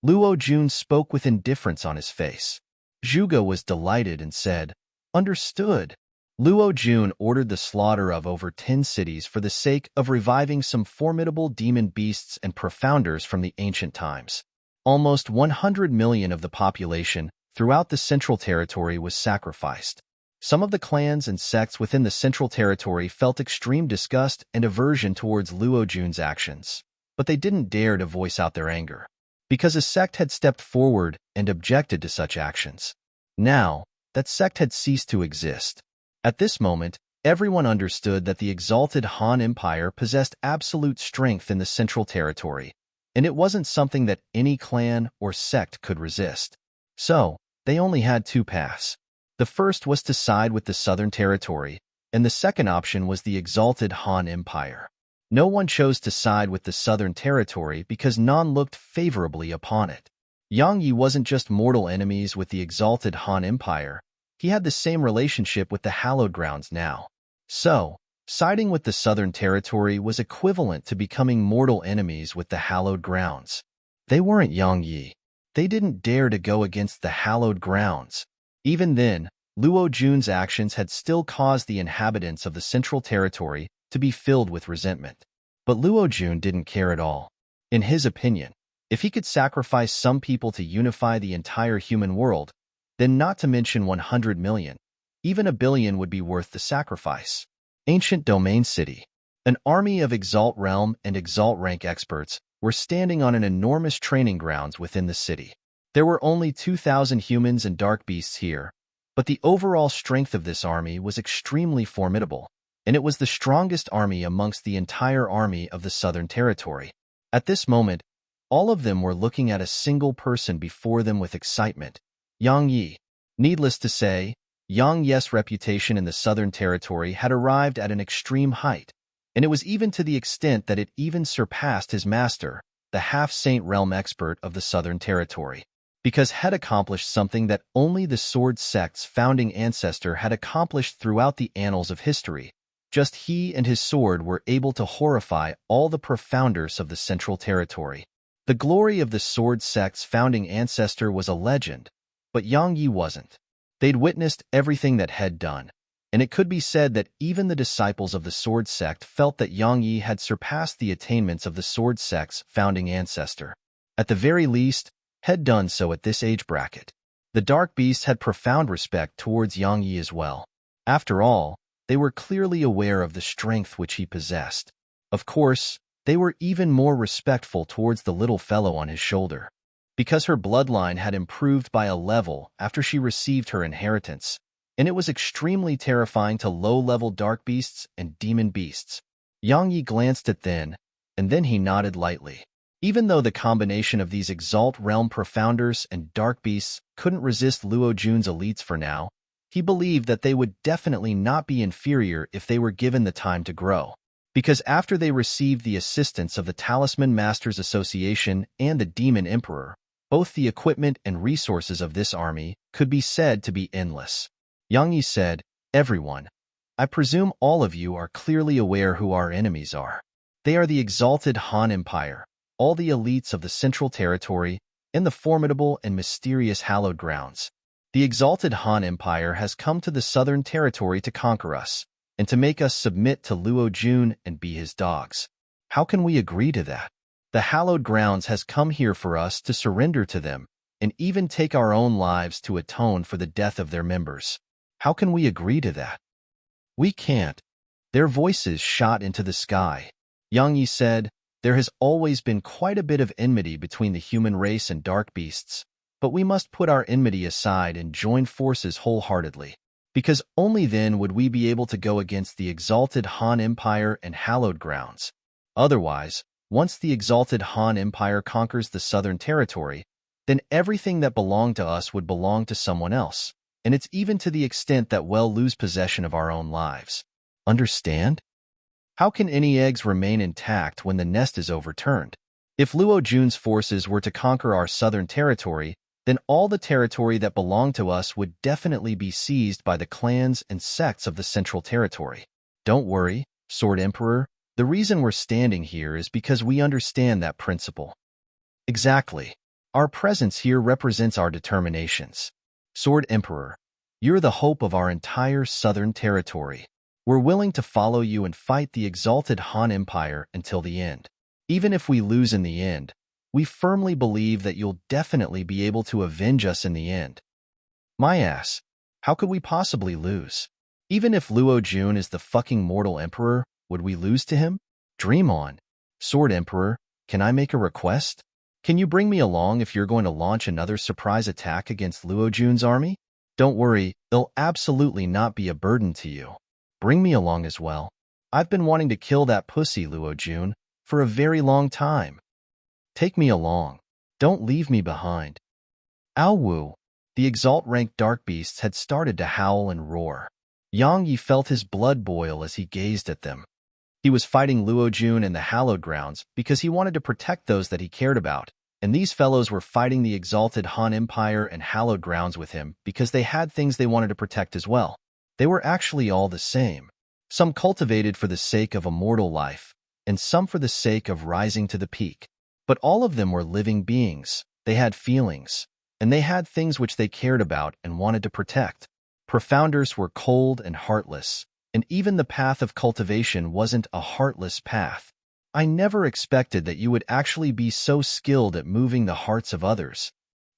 Luo Jun spoke with indifference on his face. Zhuge was delighted and said, Understood. Luo Jun ordered the slaughter of over 10 cities for the sake of reviving some formidable demon beasts and profounders from the ancient times. Almost 100 million of the population throughout the Central Territory was sacrificed. Some of the clans and sects within the Central Territory felt extreme disgust and aversion towards Luo Jun's actions, but they didn't dare to voice out their anger, because a sect had stepped forward and objected to such actions. Now, that sect had ceased to exist. At this moment, everyone understood that the exalted Han Empire possessed absolute strength in the Central Territory, and it wasn't something that any clan or sect could resist. So, they only had two paths. The first was to side with the Southern Territory, and the second option was the exalted Han Empire. No one chose to side with the Southern Territory because none looked favorably upon it. Yang Yi wasn't just mortal enemies with the exalted Han Empire. He had the same relationship with the hallowed grounds now. So, siding with the Southern Territory was equivalent to becoming mortal enemies with the hallowed grounds. They weren't Yang Yi. They didn't dare to go against the hallowed grounds. Even then, Luo Jun's actions had still caused the inhabitants of the Central Territory to be filled with resentment. But Luo Jun didn't care at all. In his opinion, if he could sacrifice some people to unify the entire human world, then not to mention 100 million, even a billion would be worth the sacrifice. Ancient Domain City. An army of Exalt Realm and Exalt Rank experts were standing on an enormous training grounds within the city. There were only 2,000 humans and dark beasts here, but the overall strength of this army was extremely formidable, and it was the strongest army amongst the entire army of the Southern Territory. At this moment, all of them were looking at a single person before them with excitement, Yang Yi. Needless to say, Yang Yi's reputation in the Southern Territory had arrived at an extreme height, and it was even to the extent that it even surpassed his master, the half-saint realm expert of the Southern Territory, because had accomplished something that only the sword sect's founding ancestor had accomplished throughout the annals of history. Just he and his sword were able to horrify all the profounders of the Central Territory. The glory of the sword sect's founding ancestor was a legend, but Yang Yi wasn't. They'd witnessed everything that had done, and it could be said that even the disciples of the sword sect felt that Yang Yi had surpassed the attainments of the sword sect's founding ancestor. At the very least, had done so at this age bracket. The dark beasts had profound respect towards Yang Yi as well. After all, they were clearly aware of the strength which he possessed. Of course, they were even more respectful towards the little fellow on his shoulder, because her bloodline had improved by a level after she received her inheritance, and it was extremely terrifying to low-level dark beasts and demon beasts. Yang Yi glanced at them, and then he nodded lightly. Even though the combination of these Exalt Realm Profounders and Dark Beasts couldn't resist Luo Jun's elites for now, he believed that they would definitely not be inferior if they were given the time to grow. Because after they received the assistance of the Talisman Masters Association and the Demon Emperor, both the equipment and resources of this army could be said to be endless. Yang Yi said, "Everyone, I presume all of you are clearly aware who our enemies are. They are the exalted Han Empire, all the elites of the Central Territory, and the formidable and mysterious hallowed grounds. The exalted Han Empire has come to the Southern Territory to conquer us, and to make us submit to Luo Jun and be his dogs. How can we agree to that? The hallowed grounds has come here for us to surrender to them, and even take our own lives to atone for the death of their members. How can we agree to that? We can't." Their voices shot into the sky. Yang Yi said, "There has always been quite a bit of enmity between the human race and dark beasts, but we must put our enmity aside and join forces wholeheartedly, because only then would we be able to go against the exalted Han Empire and hallowed grounds. Otherwise, Once the exalted Han Empire conquers the southern territory, then everything that belonged to us would belong to someone else, and it's even to the extent that we'll lose possession of our own lives. Understand? How can any eggs remain intact when the nest is overturned? If Luo Jun's forces were to conquer our southern territory, then all the territory that belonged to us would definitely be seized by the clans and sects of the central territory. Don't worry, Sword Emperor. The reason we're standing here is because we understand that principle. Exactly. Our presence here represents our determinations. Sword Emperor, you're the hope of our entire southern territory. We're willing to follow you and fight the exalted Han Empire until the end. Even if we lose in the end, we firmly believe that you'll definitely be able to avenge us in the end. My ass, how could we possibly lose? Even if Luo Jun is the fucking mortal emperor, would we lose to him? Dream on. Sword Emperor, can I make a request? Can you bring me along if you're going to launch another surprise attack against Luo Jun's army? Don't worry, it'll absolutely not be a burden to you. Bring me along as well. I've been wanting to kill that pussy Luo Jun for a very long time. Take me along. Don't leave me behind. Ao Wu, the exalt-ranked dark beasts had started to howl and roar. Yang Yi felt his blood boil as he gazed at them. He was fighting Luo Jun in the hallowed grounds because he wanted to protect those that he cared about, and these fellows were fighting the exalted Han Empire and hallowed grounds with him because they had things they wanted to protect as well. They were actually all the same. Some cultivated for the sake of immortal life, and some for the sake of rising to the peak. But all of them were living beings. They had feelings, and they had things which they cared about and wanted to protect. Profounders were cold and heartless, and even the path of cultivation wasn't a heartless path. I never expected that you would actually be so skilled at moving the hearts of others.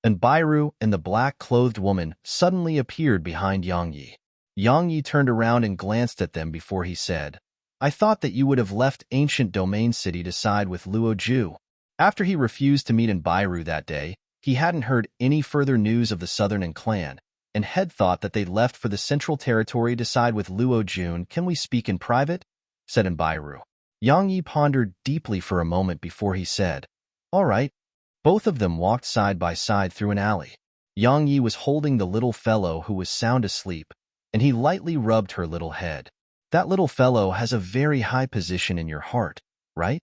And Bairu and the black-clothed woman suddenly appeared behind Yang Yi. Yang Yi turned around and glanced at them before he said, I thought that you would have left ancient domain city to side with Luo Ju. After he refused to meet in Bairu that day, he hadn't heard any further news of the Southern clan, and had thought that they'd left for the central territory to side with Luo Jun. Can we speak in private? Said in Bairu. Yang Yi pondered deeply for a moment before he said, All right. Both of them walked side by side through an alley. Yang Yi was holding the little fellow who was sound asleep, and he lightly rubbed her little head. That little fellow has a very high position in your heart, right?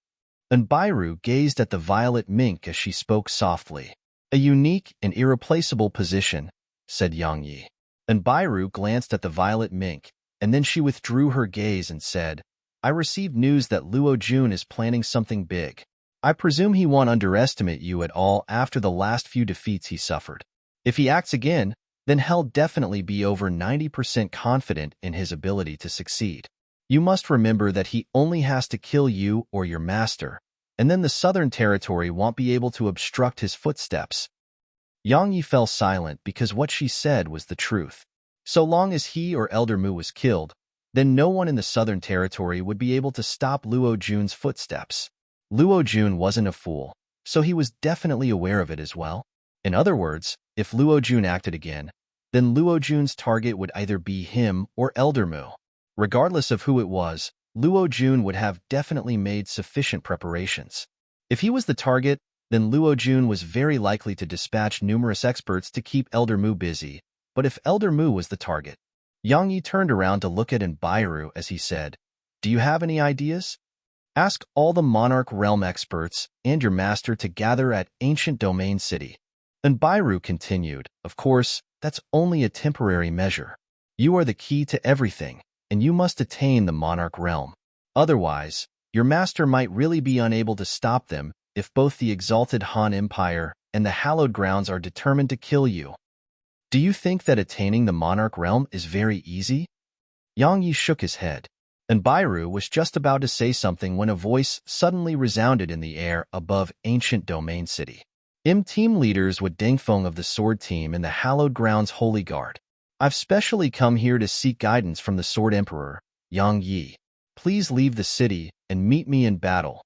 And Bairu gazed at the violet mink as she spoke softly. A unique and irreplaceable position, said Yang Yi. And Bairu glanced at the violet mink, and then she withdrew her gaze and said, I received news that Luo Jun is planning something big. I presume he won't underestimate you at all after the last few defeats he suffered. If he acts again, then he'll definitely be over 90% confident in his ability to succeed. You must remember that he only has to kill you or your master, and then the southern territory won't be able to obstruct his footsteps. Yang Yi fell silent because what she said was the truth. So long as he or Elder Mu was killed, then no one in the southern territory would be able to stop Luo Jun's footsteps. Luo Jun wasn't a fool, so he was definitely aware of it as well. In other words, if Luo Jun acted again, then Luo Jun's target would either be him or Elder Mu. Regardless of who it was, Luo Jun would have definitely made sufficient preparations. If he was the target, then Luo Jun was very likely to dispatch numerous experts to keep Elder Mu busy. But if Elder Mu was the target, Yang Yi turned around to look at Bairu as he said, Do you have any ideas? Ask all the Monarch Realm experts and your master to gather at Ancient Domain City. And Bairu continued, Of course, that's only a temporary measure. You are the key to everything, and you must attain the Monarch Realm. Otherwise, your master might really be unable to stop them if both the exalted Han Empire and the hallowed grounds are determined to kill you. Do you think that attaining the Monarch Realm is very easy? Yang Yi shook his head, and Bairu was just about to say something when a voice suddenly resounded in the air above Ancient Domain City. Team leaders with Dengfeng of the Sword Team and the Hallowed Grounds Holy Guard. I've specially come here to seek guidance from the Sword Emperor, Yang Yi. Please leave the city and meet me in battle.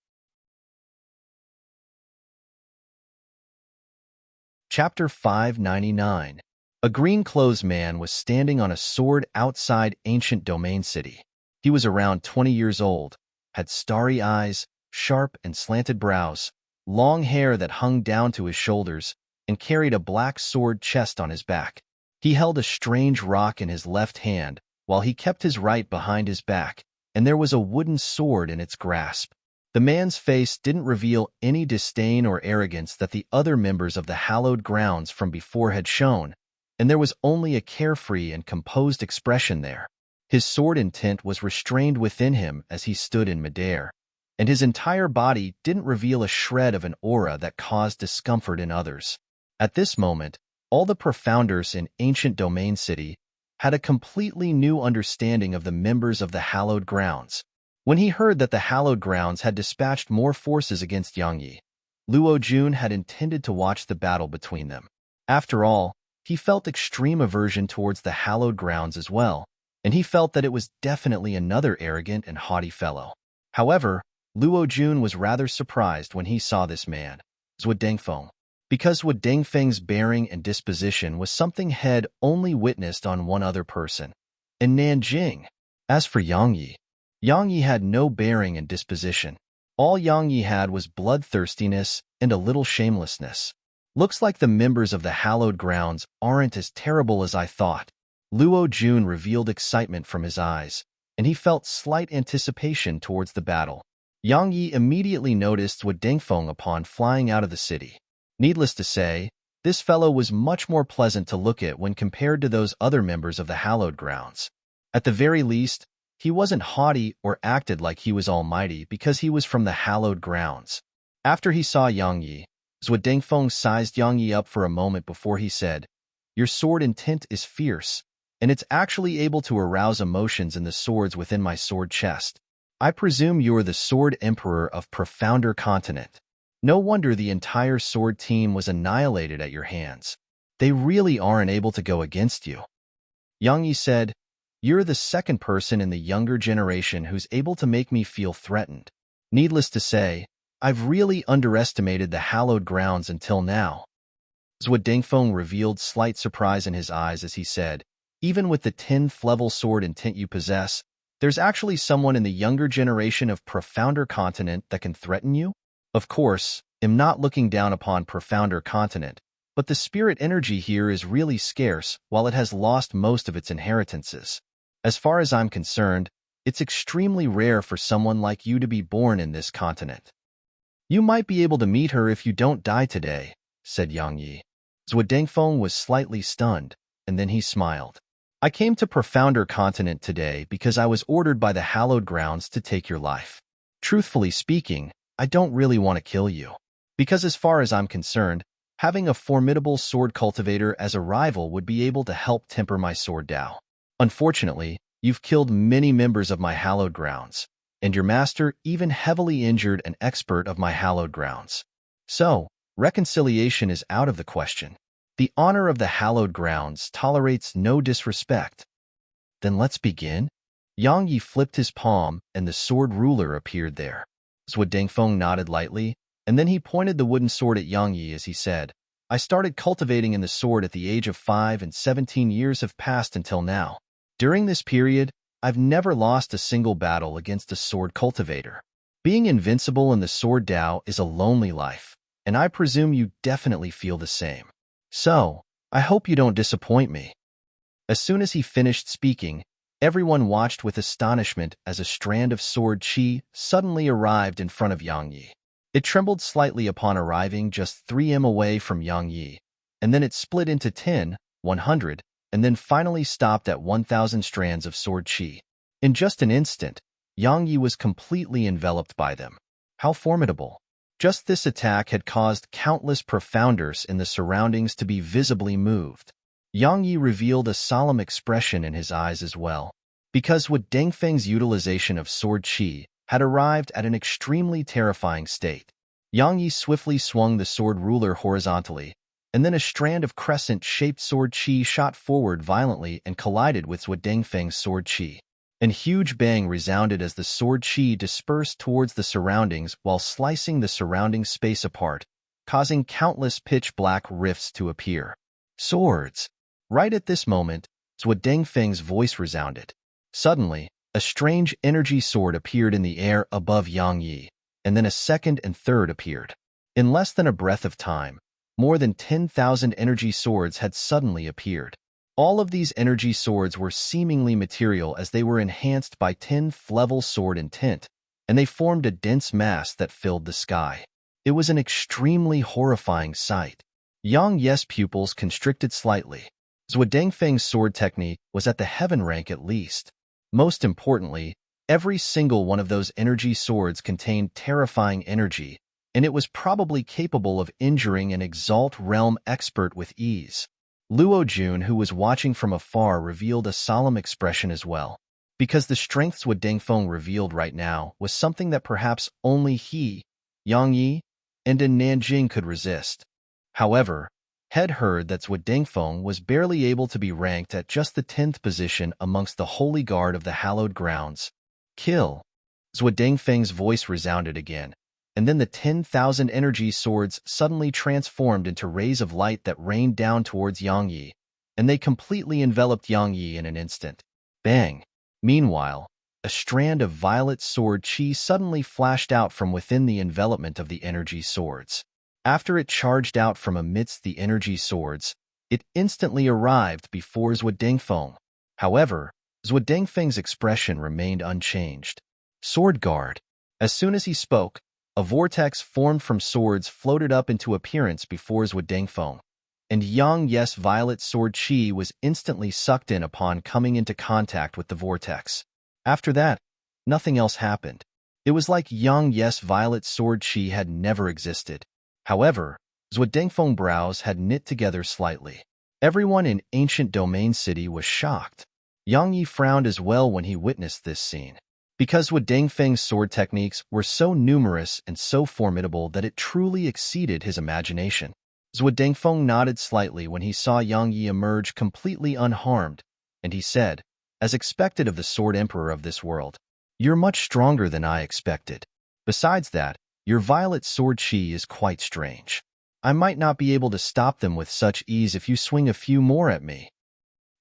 Chapter 599. A green-clothes man was standing on a sword outside Ancient Domain City. He was around 20 years old, had starry eyes, sharp and slanted brows, long hair that hung down to his shoulders, and carried a black sword chest on his back. He held a strange rock in his left hand, while he kept his right behind his back, and there was a wooden sword in its grasp. The man's face didn't reveal any disdain or arrogance that the other members of the hallowed grounds from before had shown, and there was only a carefree and composed expression there. His sword intent was restrained within him as he stood in midair, and his entire body didn't reveal a shred of an aura that caused discomfort in others. At this moment, all the profounders in ancient Domain City had a completely new understanding of the members of the hallowed grounds. When he heard that the hallowed grounds had dispatched more forces against Yang Yi, Luo Jun had intended to watch the battle between them. After all, he felt extreme aversion towards the hallowed grounds as well, and he felt that it was definitely another arrogant and haughty fellow. However, Luo Jun was rather surprised when he saw this man, Zhuo Dengfeng, because Zhuo Dengfeng's bearing and disposition was something he had only witnessed on one other person, in Nanjing. As for Yang Yi had no bearing and disposition. All Yang Yi had was bloodthirstiness and a little shamelessness. Looks like the members of the hallowed grounds aren't as terrible as I thought. Luo Jun revealed excitement from his eyes, and he felt slight anticipation towards the battle. Yang Yi immediately noticed Zhuo Dengfeng upon flying out of the city. Needless to say, this fellow was much more pleasant to look at when compared to those other members of the hallowed grounds. At the very least, he wasn't haughty or acted like he was almighty because he was from the hallowed grounds. After he saw Yang Yi, Zhuo Dengfeng sized Yang Yi up for a moment before he said, "Your sword intent is fierce, and it's actually able to arouse emotions in the swords within my sword chest. I presume you are the Sword Emperor of Profounder Continent. No wonder the entire sword team was annihilated at your hands. They really aren't able to go against you." Yang Yi said, "You're the second person in the younger generation who's able to make me feel threatened. Needless to say, I've really underestimated the hallowed grounds until now." Zhuo Dengfeng revealed slight surprise in his eyes as he said, "Even with the 10th level sword intent you possess, there's actually someone in the younger generation of Profounder Continent that can threaten you? Of course, I'm not looking down upon Profounder Continent, but the spirit energy here is really scarce while it has lost most of its inheritances. As far as I'm concerned, it's extremely rare for someone like you to be born in this continent. You might be able to meet her if you don't die today," said Yang Yi. Zhuo Dengfeng was slightly stunned, and then he smiled. "I came to Profounder Continent today because I was ordered by the hallowed grounds to take your life. Truthfully speaking, I don't really want to kill you, because as far as I'm concerned, having a formidable sword cultivator as a rival would be able to help temper my sword Dao. Unfortunately, you've killed many members of my hallowed grounds, and your master even heavily injured an expert of my hallowed grounds. So, reconciliation is out of the question. The honor of the hallowed grounds tolerates no disrespect." "Then let's begin." Yang Yi flipped his palm, and the sword ruler appeared there. Zhuo Dengfeng nodded lightly, and then he pointed the wooden sword at Yang Yi as he said, "I started cultivating in the sword at the age of 5 and 17 years have passed until now. During this period, I've never lost a single battle against a sword cultivator. Being invincible in the sword Dao is a lonely life, and I presume you definitely feel the same. So, I hope you don't disappoint me." As soon as he finished speaking, everyone watched with astonishment as a strand of sword chi suddenly arrived in front of Yang Yi. It trembled slightly upon arriving just 3 m away from Yang Yi, and then it split into 10, 100, and then finally stopped at 1,000 strands of sword chi. In just an instant, Yang Yi was completely enveloped by them. How formidable! Just this attack had caused countless profounders in the surroundings to be visibly moved. Yang Yi revealed a solemn expression in his eyes as well, because Zhuo Dengfeng's utilization of sword chi had arrived at an extremely terrifying state. Yang Yi swiftly swung the sword ruler horizontally, and then a strand of crescent-shaped sword chi shot forward violently and collided with Zhuo Dengfeng's sword chi. A huge bang resounded as the sword chi dispersed towards the surroundings while slicing the surrounding space apart, causing countless pitch-black rifts to appear. "Swords!" Right at this moment, Zhuo Dengfeng's voice resounded. Suddenly, a strange energy sword appeared in the air above Yang Yi. and then a second and third appeared. In less than a breath of time, more than 10,000 energy swords had suddenly appeared. All of these energy swords were seemingly material as they were enhanced by 10th level sword and tint, and they formed a dense mass that filled the sky. It was an extremely horrifying sight. Yang Yes' pupils constricted slightly. Zhuo Dengfeng's sword technique was at the heaven rank at least. Most importantly, every single one of those energy swords contained terrifying energy, and it was probably capable of injuring an Exalt realm expert with ease. Luo Jun, who was watching from afar, revealed a solemn expression as well, because the strength Zhuo Dengfeng revealed right now was something that perhaps only he, Yang Yi, and in Nanjing could resist. However, had heard that Zhuo Dengfeng was barely able to be ranked at just the 10th position amongst the holy guard of the hallowed grounds. Kill! Zhuo Dengfeng's voice resounded again, and then the 10,000 energy swords suddenly transformed into rays of light that rained down towards Yang Yi, and they completely enveloped Yang Yi in an instant. Bang! Meanwhile, a strand of violet sword chi suddenly flashed out from within the envelopment of the energy swords. After it charged out from amidst the energy swords, it instantly arrived before Zhuo Dengfeng. However, Zhuo Dengfeng's expression remained unchanged. Sword guard. As soon as he spoke, a vortex formed from swords floated up into appearance before Zhuo Dengfeng, and Yang Yes' violet sword chi was instantly sucked in upon coming into contact with the vortex. After that, nothing else happened. It was like Yang Yes' violet sword chi had never existed. However, Zhuo Dengfeng's brows had knit together slightly. Everyone in Ancient Domain City was shocked. Yang Yi frowned as well when he witnessed this scene, because Zhuo Dengfeng's sword techniques were so numerous and so formidable that it truly exceeded his imagination. Zhuo Dengfeng nodded slightly when he saw Yang Yi emerge completely unharmed, and he said, as expected of the Sword Emperor of this world, "You're much stronger than I expected. Besides that, your violet sword chi is quite strange. I might not be able to stop them with such ease if you swing a few more at me."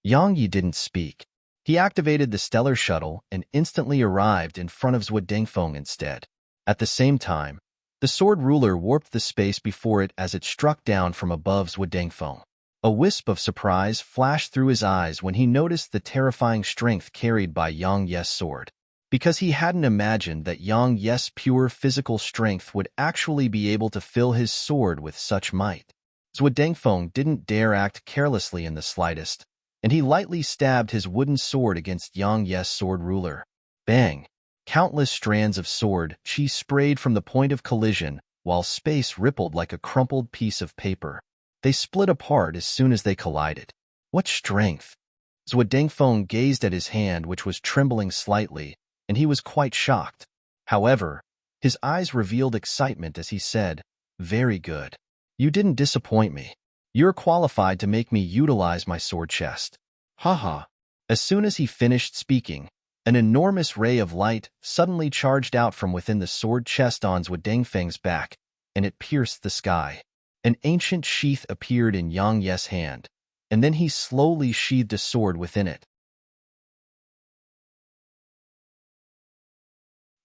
Yang Yi didn't speak. He activated the stellar shuttle and instantly arrived in front of Zhuo Dengfeng instead. At the same time, the sword ruler warped the space before it as it struck down from above Zhuo Dengfeng. A wisp of surprise flashed through his eyes when he noticed the terrifying strength carried by Yang Yes' sword, because he hadn't imagined that Yang Yes' pure physical strength would actually be able to fill his sword with such might. Zhuo Dengfeng didn't dare act carelessly in the slightest, and he lightly stabbed his wooden sword against Yang Yes' sword ruler. Bang! Countless strands of sword chi sprayed from the point of collision, while space rippled like a crumpled piece of paper. They split apart as soon as they collided. What strength! Zhuo Dengfeng gazed at his hand, which was trembling slightly, and he was quite shocked. However, his eyes revealed excitement as he said, "Very good. You didn't disappoint me. You're qualified to make me utilize my sword chest." Haha. As soon as he finished speaking, an enormous ray of light suddenly charged out from within the sword chest on Zhuo Dengfeng's back, and it pierced the sky. An ancient sheath appeared in Yang Yes' hand, and then he slowly sheathed a sword within it.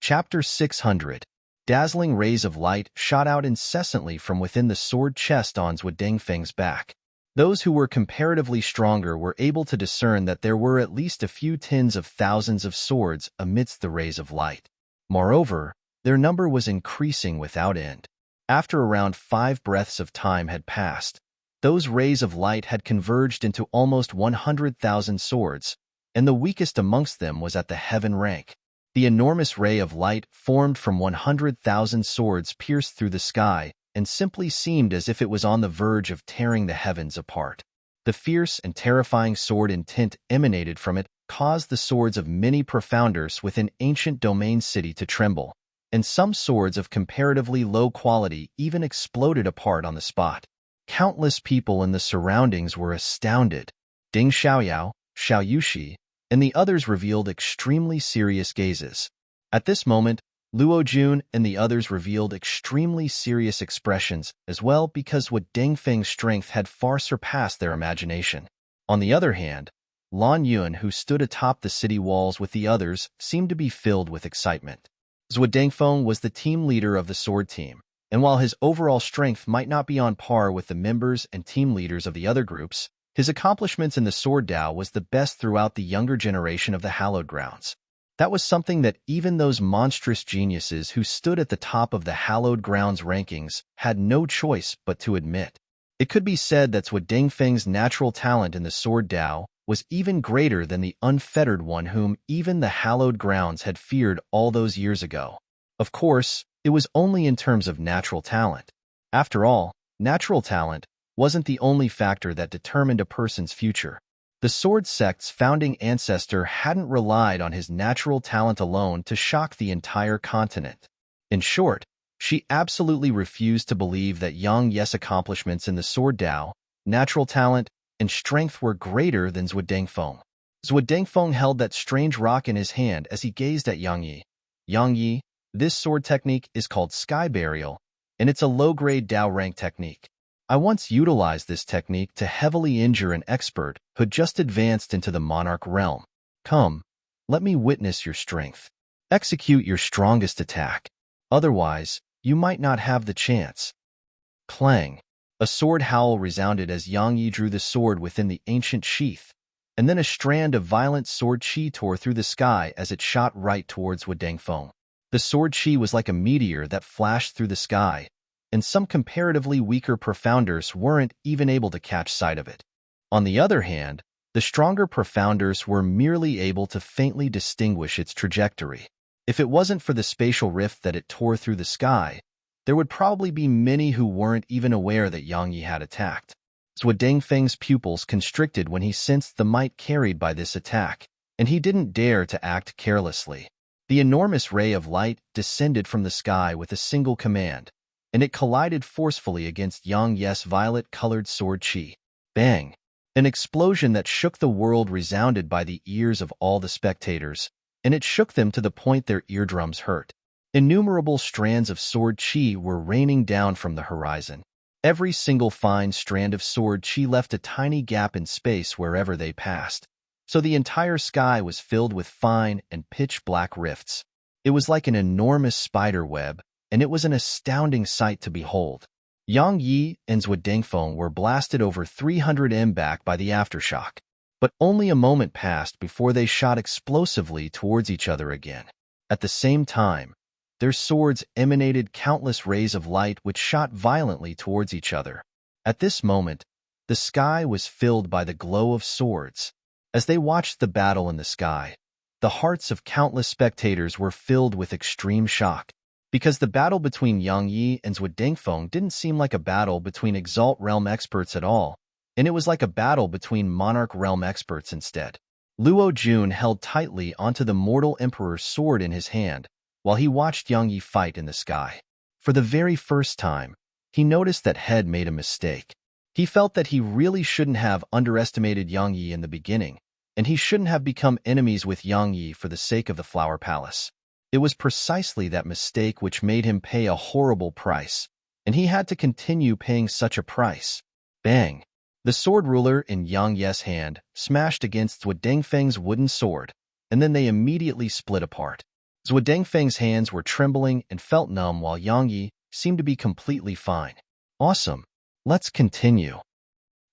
Chapter 600. Dazzling rays of light shot out incessantly from within the sword chest on Zhuo Dengfeng's back. Those who were comparatively stronger were able to discern that there were at least a few tens of thousands of swords amidst the rays of light. Moreover, their number was increasing without end. After around 5 breaths of time had passed, those rays of light had converged into almost 100,000 swords, and the weakest amongst them was at the heaven rank. The enormous ray of light formed from 100,000 swords pierced through the sky and simply seemed as if it was on the verge of tearing the heavens apart. The fierce and terrifying sword intent emanated from it caused the swords of many profounders within Ancient Domain City to tremble, and some swords of comparatively low quality even exploded apart on the spot. Countless people in the surroundings were astounded. Ding Xiaoyao, Xiao Yushi, and the others revealed extremely serious gazes. At this moment, Luo Jun and the others revealed extremely serious expressions as well because Zhuo Dengfeng's strength had far surpassed their imagination. On the other hand, Lan Yun, who stood atop the city walls with the others, seemed to be filled with excitement. Zhuo Dengfeng was the team leader of the sword team, and while his overall strength might not be on par with the members and team leaders of the other groups, his accomplishments in the sword Dao was the best throughout the younger generation of the hallowed grounds. That was something that even those monstrous geniuses who stood at the top of the hallowed grounds rankings had no choice but to admit. It could be said that Zhuo Dengfeng's natural talent in the sword Dao was even greater than the unfettered one whom even the hallowed grounds had feared all those years ago. Of course, it was only in terms of natural talent. After all, natural talent wasn't the only factor that determined a person's future. The sword sect's founding ancestor hadn't relied on his natural talent alone to shock the entire continent. In short, she absolutely refused to believe that Yang Ye's accomplishments in the sword Dao, natural talent, and strength were greater than Zhuo Dengfeng. Zhuo Dengfeng held that strange rock in his hand as he gazed at Yang Yi. Yang Yi, this sword technique is called Sky Burial, and it's a low-grade Dao rank technique. I once utilized this technique to heavily injure an expert who'd just advanced into the monarch realm. Come, let me witness your strength. Execute your strongest attack. Otherwise, you might not have the chance. Clang. A sword howl resounded as Yang Yi drew the sword within the ancient sheath, and then a strand of violent sword chi tore through the sky as it shot right towards Zhuo Dengfeng. The sword chi was like a meteor that flashed through the sky, and some comparatively weaker profounders weren't even able to catch sight of it. On the other hand, the stronger profounders were merely able to faintly distinguish its trajectory. If it wasn't for the spatial rift that it tore through the sky, there would probably be many who weren't even aware that Yang Yi had attacked. Zhuo Dengfeng's pupils constricted when he sensed the might carried by this attack, and he didn't dare to act carelessly. The enormous ray of light descended from the sky with a single command, and it collided forcefully against Yang Ye's violet-colored sword chi. Bang! An explosion that shook the world resounded by the ears of all the spectators, and it shook them to the point their eardrums hurt. Innumerable strands of sword chi were raining down from the horizon. Every single fine strand of sword chi left a tiny gap in space wherever they passed, so the entire sky was filled with fine and pitch-black rifts. It was like an enormous spider web, and it was an astounding sight to behold. Yang Yi and Zhuo Dengfeng were blasted over 300 m back by the aftershock, but only a moment passed before they shot explosively towards each other again. At the same time, their swords emanated countless rays of light which shot violently towards each other. At this moment, the sky was filled by the glow of swords. As they watched the battle in the sky, the hearts of countless spectators were filled with extreme shock, because the battle between Yang Yi and Zhuo Dengfeng didn't seem like a battle between Exalt Realm experts at all, and it was like a battle between Monarch Realm experts instead. Luo Jun held tightly onto the mortal emperor's sword in his hand, while he watched Yang Yi fight in the sky. For the very first time, he noticed that Head made a mistake. He felt that he really shouldn't have underestimated Yang Yi in the beginning, and he shouldn't have become enemies with Yang Yi for the sake of the Flower Palace. It was precisely that mistake which made him pay a horrible price, and he had to continue paying such a price. Bang! The sword ruler in Yang Ye's hand smashed against Zhuo Dengfeng's wooden sword, and then they immediately split apart. Zhuo Dengfeng's hands were trembling and felt numb while Yang Yi seemed to be completely fine. Awesome. Let's continue.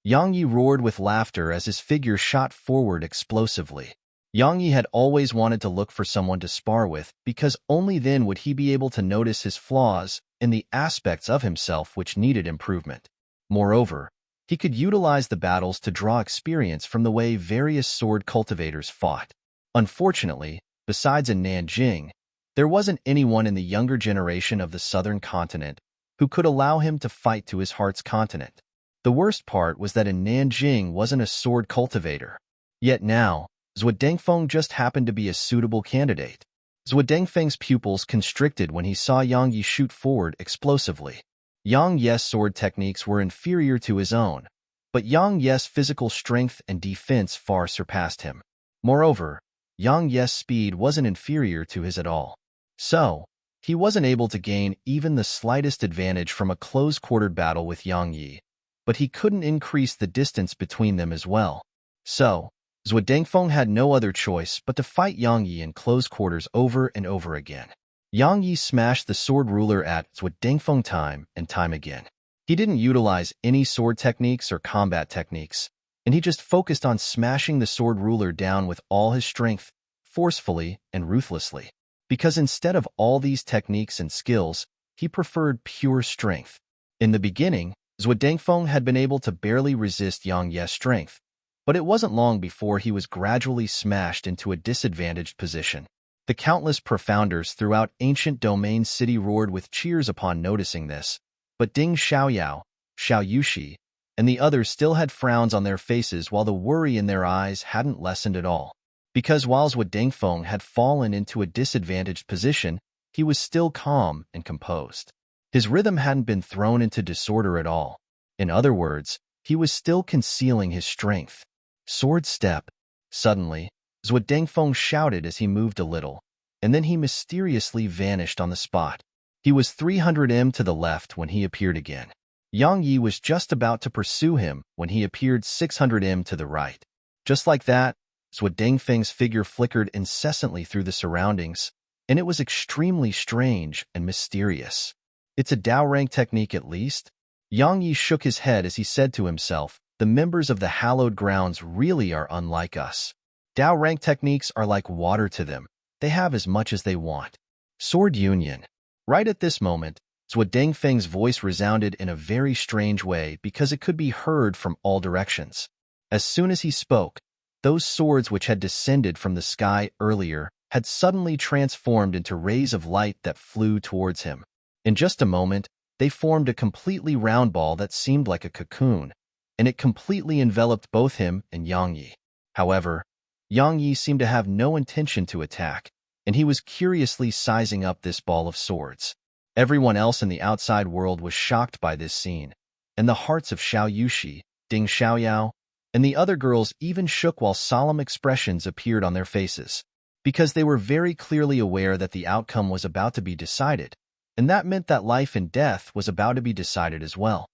Yang Yi roared with laughter as his figure shot forward explosively. Yang Yi had always wanted to look for someone to spar with because only then would he be able to notice his flaws and the aspects of himself which needed improvement. Moreover, he could utilize the battles to draw experience from the way various sword cultivators fought. Unfortunately, besides in Nanjing, there wasn't anyone in the younger generation of the southern continent who could allow him to fight to his heart's content. The worst part was that in Nanjing wasn't a sword cultivator. Yet now, Zhuo Dengfeng just happened to be a suitable candidate. Zhuo Dengfeng's pupils constricted when he saw Yang Yi shoot forward explosively. Yang Ye's sword techniques were inferior to his own, but Yang Ye's physical strength and defense far surpassed him. Moreover, Yang Ye's speed wasn't inferior to his at all. So, he wasn't able to gain even the slightest advantage from a close-quartered battle with Yang Yi, but he couldn't increase the distance between them as well. So, Zhuo Dengfeng had no other choice but to fight Yang Yi in close quarters over and over again. Yang Yi smashed the sword ruler at Zhuo Dengfeng time and time again. He didn't utilize any sword techniques or combat techniques, and he just focused on smashing the sword ruler down with all his strength, forcefully and ruthlessly. Because instead of all these techniques and skills, he preferred pure strength. In the beginning, Zhuo Dengfeng had been able to barely resist Yang Ye's strength, but it wasn't long before he was gradually smashed into a disadvantaged position. The countless profounders throughout ancient domain city roared with cheers upon noticing this, but Ding Xiaoyao, Xiao Yushi, and the others still had frowns on their faces while the worry in their eyes hadn't lessened at all. Because while Zhuo Dengfeng had fallen into a disadvantaged position, he was still calm and composed. His rhythm hadn't been thrown into disorder at all. In other words, he was still concealing his strength. Sword step. Suddenly, Zhuo Dengfeng shouted as he moved a little, and then he mysteriously vanished on the spot. He was 300 m to the left when he appeared again. Yang Yi was just about to pursue him when he appeared 600 m to the right. Just like that, Zhuo Dengfeng's figure flickered incessantly through the surroundings, and it was extremely strange and mysterious. It's a Dao rank technique at least? Yang Yi shook his head as he said to himself, the members of the hallowed grounds really are unlike us. Dao rank techniques are like water to them. They have as much as they want. Sword Union. Right at this moment, Zhuo Dengfeng's voice resounded in a very strange way because it could be heard from all directions. As soon as he spoke, those swords which had descended from the sky earlier had suddenly transformed into rays of light that flew towards him. In just a moment, they formed a completely round ball that seemed like a cocoon, and it completely enveloped both him and Yang Yi. However, Yang Yi seemed to have no intention to attack, and he was curiously sizing up this ball of swords. Everyone else in the outside world was shocked by this scene, and the hearts of Xiao Yushi, Ding Xiaoyao, and the other girls even shook while solemn expressions appeared on their faces, because they were very clearly aware that the outcome was about to be decided, and that meant that life and death was about to be decided as well.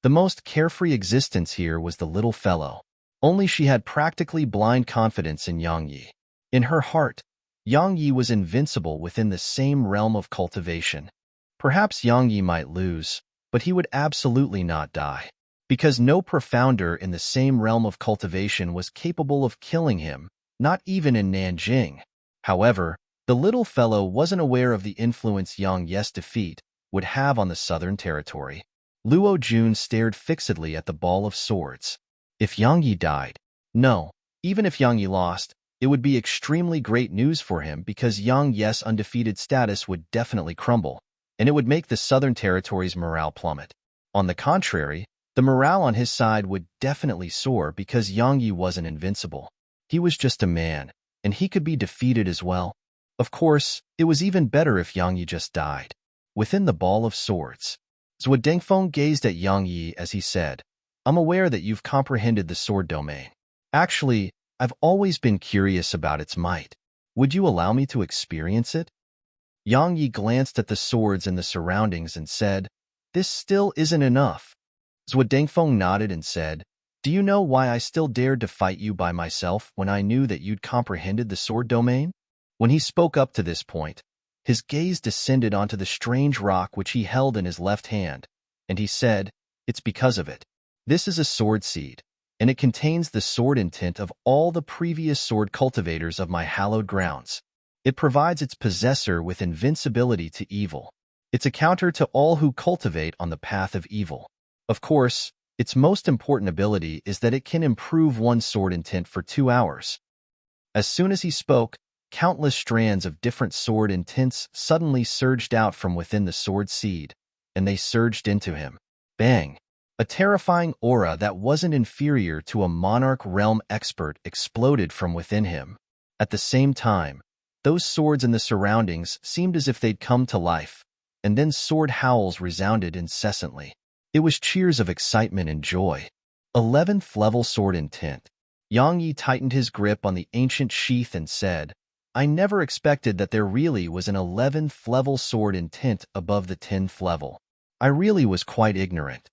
The most carefree existence here was the little fellow. Only she had practically blind confidence in Yang Yi. In her heart, Yang Yi was invincible within the same realm of cultivation. Perhaps Yang Yi might lose, but he would absolutely not die, because no profounder in the same realm of cultivation was capable of killing him, not even in Nanjing. However, the little fellow wasn't aware of the influence Yang Ye's defeat would have on the southern territory. Luo Jun stared fixedly at the ball of swords. If Yang Yi died, no, even if Yang Yi lost, it would be extremely great news for him because Yang Ye's undefeated status would definitely crumble, and it would make the southern territory's morale plummet. On the contrary, the morale on his side would definitely soar because Yang Yi wasn't invincible. He was just a man, and he could be defeated as well. Of course, it was even better if Yang Yi just died. Within the ball of swords, Zhuo Dengfeng gazed at Yang Yi as he said, I'm aware that you've comprehended the sword domain. Actually, I've always been curious about its might. Would you allow me to experience it? Yang Yi glanced at the swords in the surroundings and said, This still isn't enough. Zhuo Dengfeng nodded and said, Do you know why I still dared to fight you by myself when I knew that you'd comprehended the sword domain? When he spoke up to this point, his gaze descended onto the strange rock which he held in his left hand, and he said, It's because of it. This is a sword seed, and it contains the sword intent of all the previous sword cultivators of my hallowed grounds. It provides its possessor with invincibility to evil. It's a counter to all who cultivate on the path of evil. Of course, its most important ability is that it can improve one's sword intent for 2 hours. As soon as he spoke, countless strands of different sword intents suddenly surged out from within the sword seed, and they surged into him. Bang! A terrifying aura that wasn't inferior to a monarch realm expert exploded from within him. At the same time, those swords in the surroundings seemed as if they'd come to life, and then sword howls resounded incessantly. It was cheers of excitement and joy. 11th level sword intent. Yang Yi tightened his grip on the ancient sheath and said, I never expected that there really was an 11th level sword intent above the 10th level. I really was quite ignorant.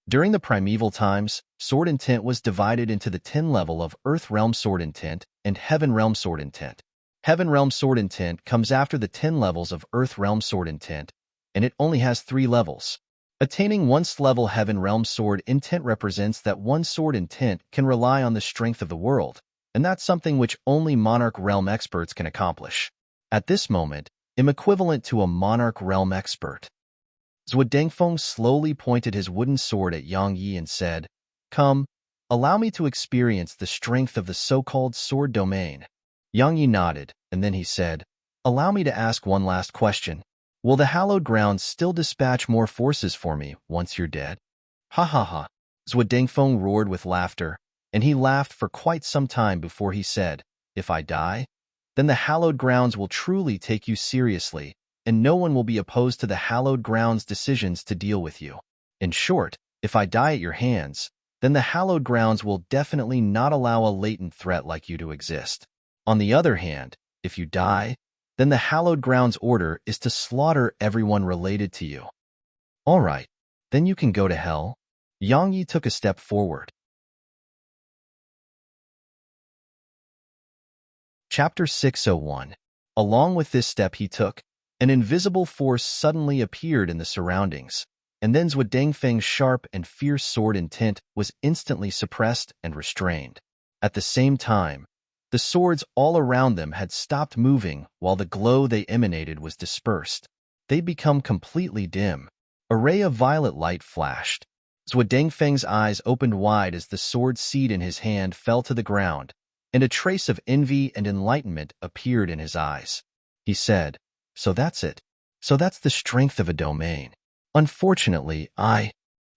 During the primeval times, sword intent was divided into the 10 level of Earth Realm sword intent and Heaven Realm sword intent. Heaven Realm Sword Intent comes after the 10 levels of Earth Realm Sword Intent, and it only has 3 levels. Attaining 1st level Heaven Realm Sword Intent represents that one sword intent can rely on the strength of the world, and that's something which only Monarch Realm experts can accomplish. At this moment, I'm equivalent to a Monarch Realm expert. Zhuo Dengfeng slowly pointed his wooden sword at Yang Yi and said, "Come, allow me to experience the strength of the so-called sword domain." Yang Yi nodded, and then he said, "Allow me to ask one last question. Will the hallowed grounds still dispatch more forces for me once you're dead?" "Ha ha ha." Zhuo Dengfeng roared with laughter, and he laughed for quite some time before he said, "If I die, then the hallowed grounds will truly take you seriously, and no one will be opposed to the hallowed grounds' decisions to deal with you. In short, if I die at your hands, then the hallowed grounds will definitely not allow a latent threat like you to exist. On the other hand, if you die, then the hallowed grounds order is to slaughter everyone related to you." "All right, then you can go to hell." Yang Yi took a step forward. Chapter 601. Along with this step he took, an invisible force suddenly appeared in the surroundings, and then Zhuo Dengfeng's sharp and fierce sword intent was instantly suppressed and restrained. At the same time, the swords all around them had stopped moving while the glow they emanated was dispersed. They'd become completely dim. A ray of violet light flashed. Zhuo Dengfeng's eyes opened wide as the sword seed in his hand fell to the ground, and a trace of envy and enlightenment appeared in his eyes. He said, "So that's it. So that's the strength of a domain. Unfortunately,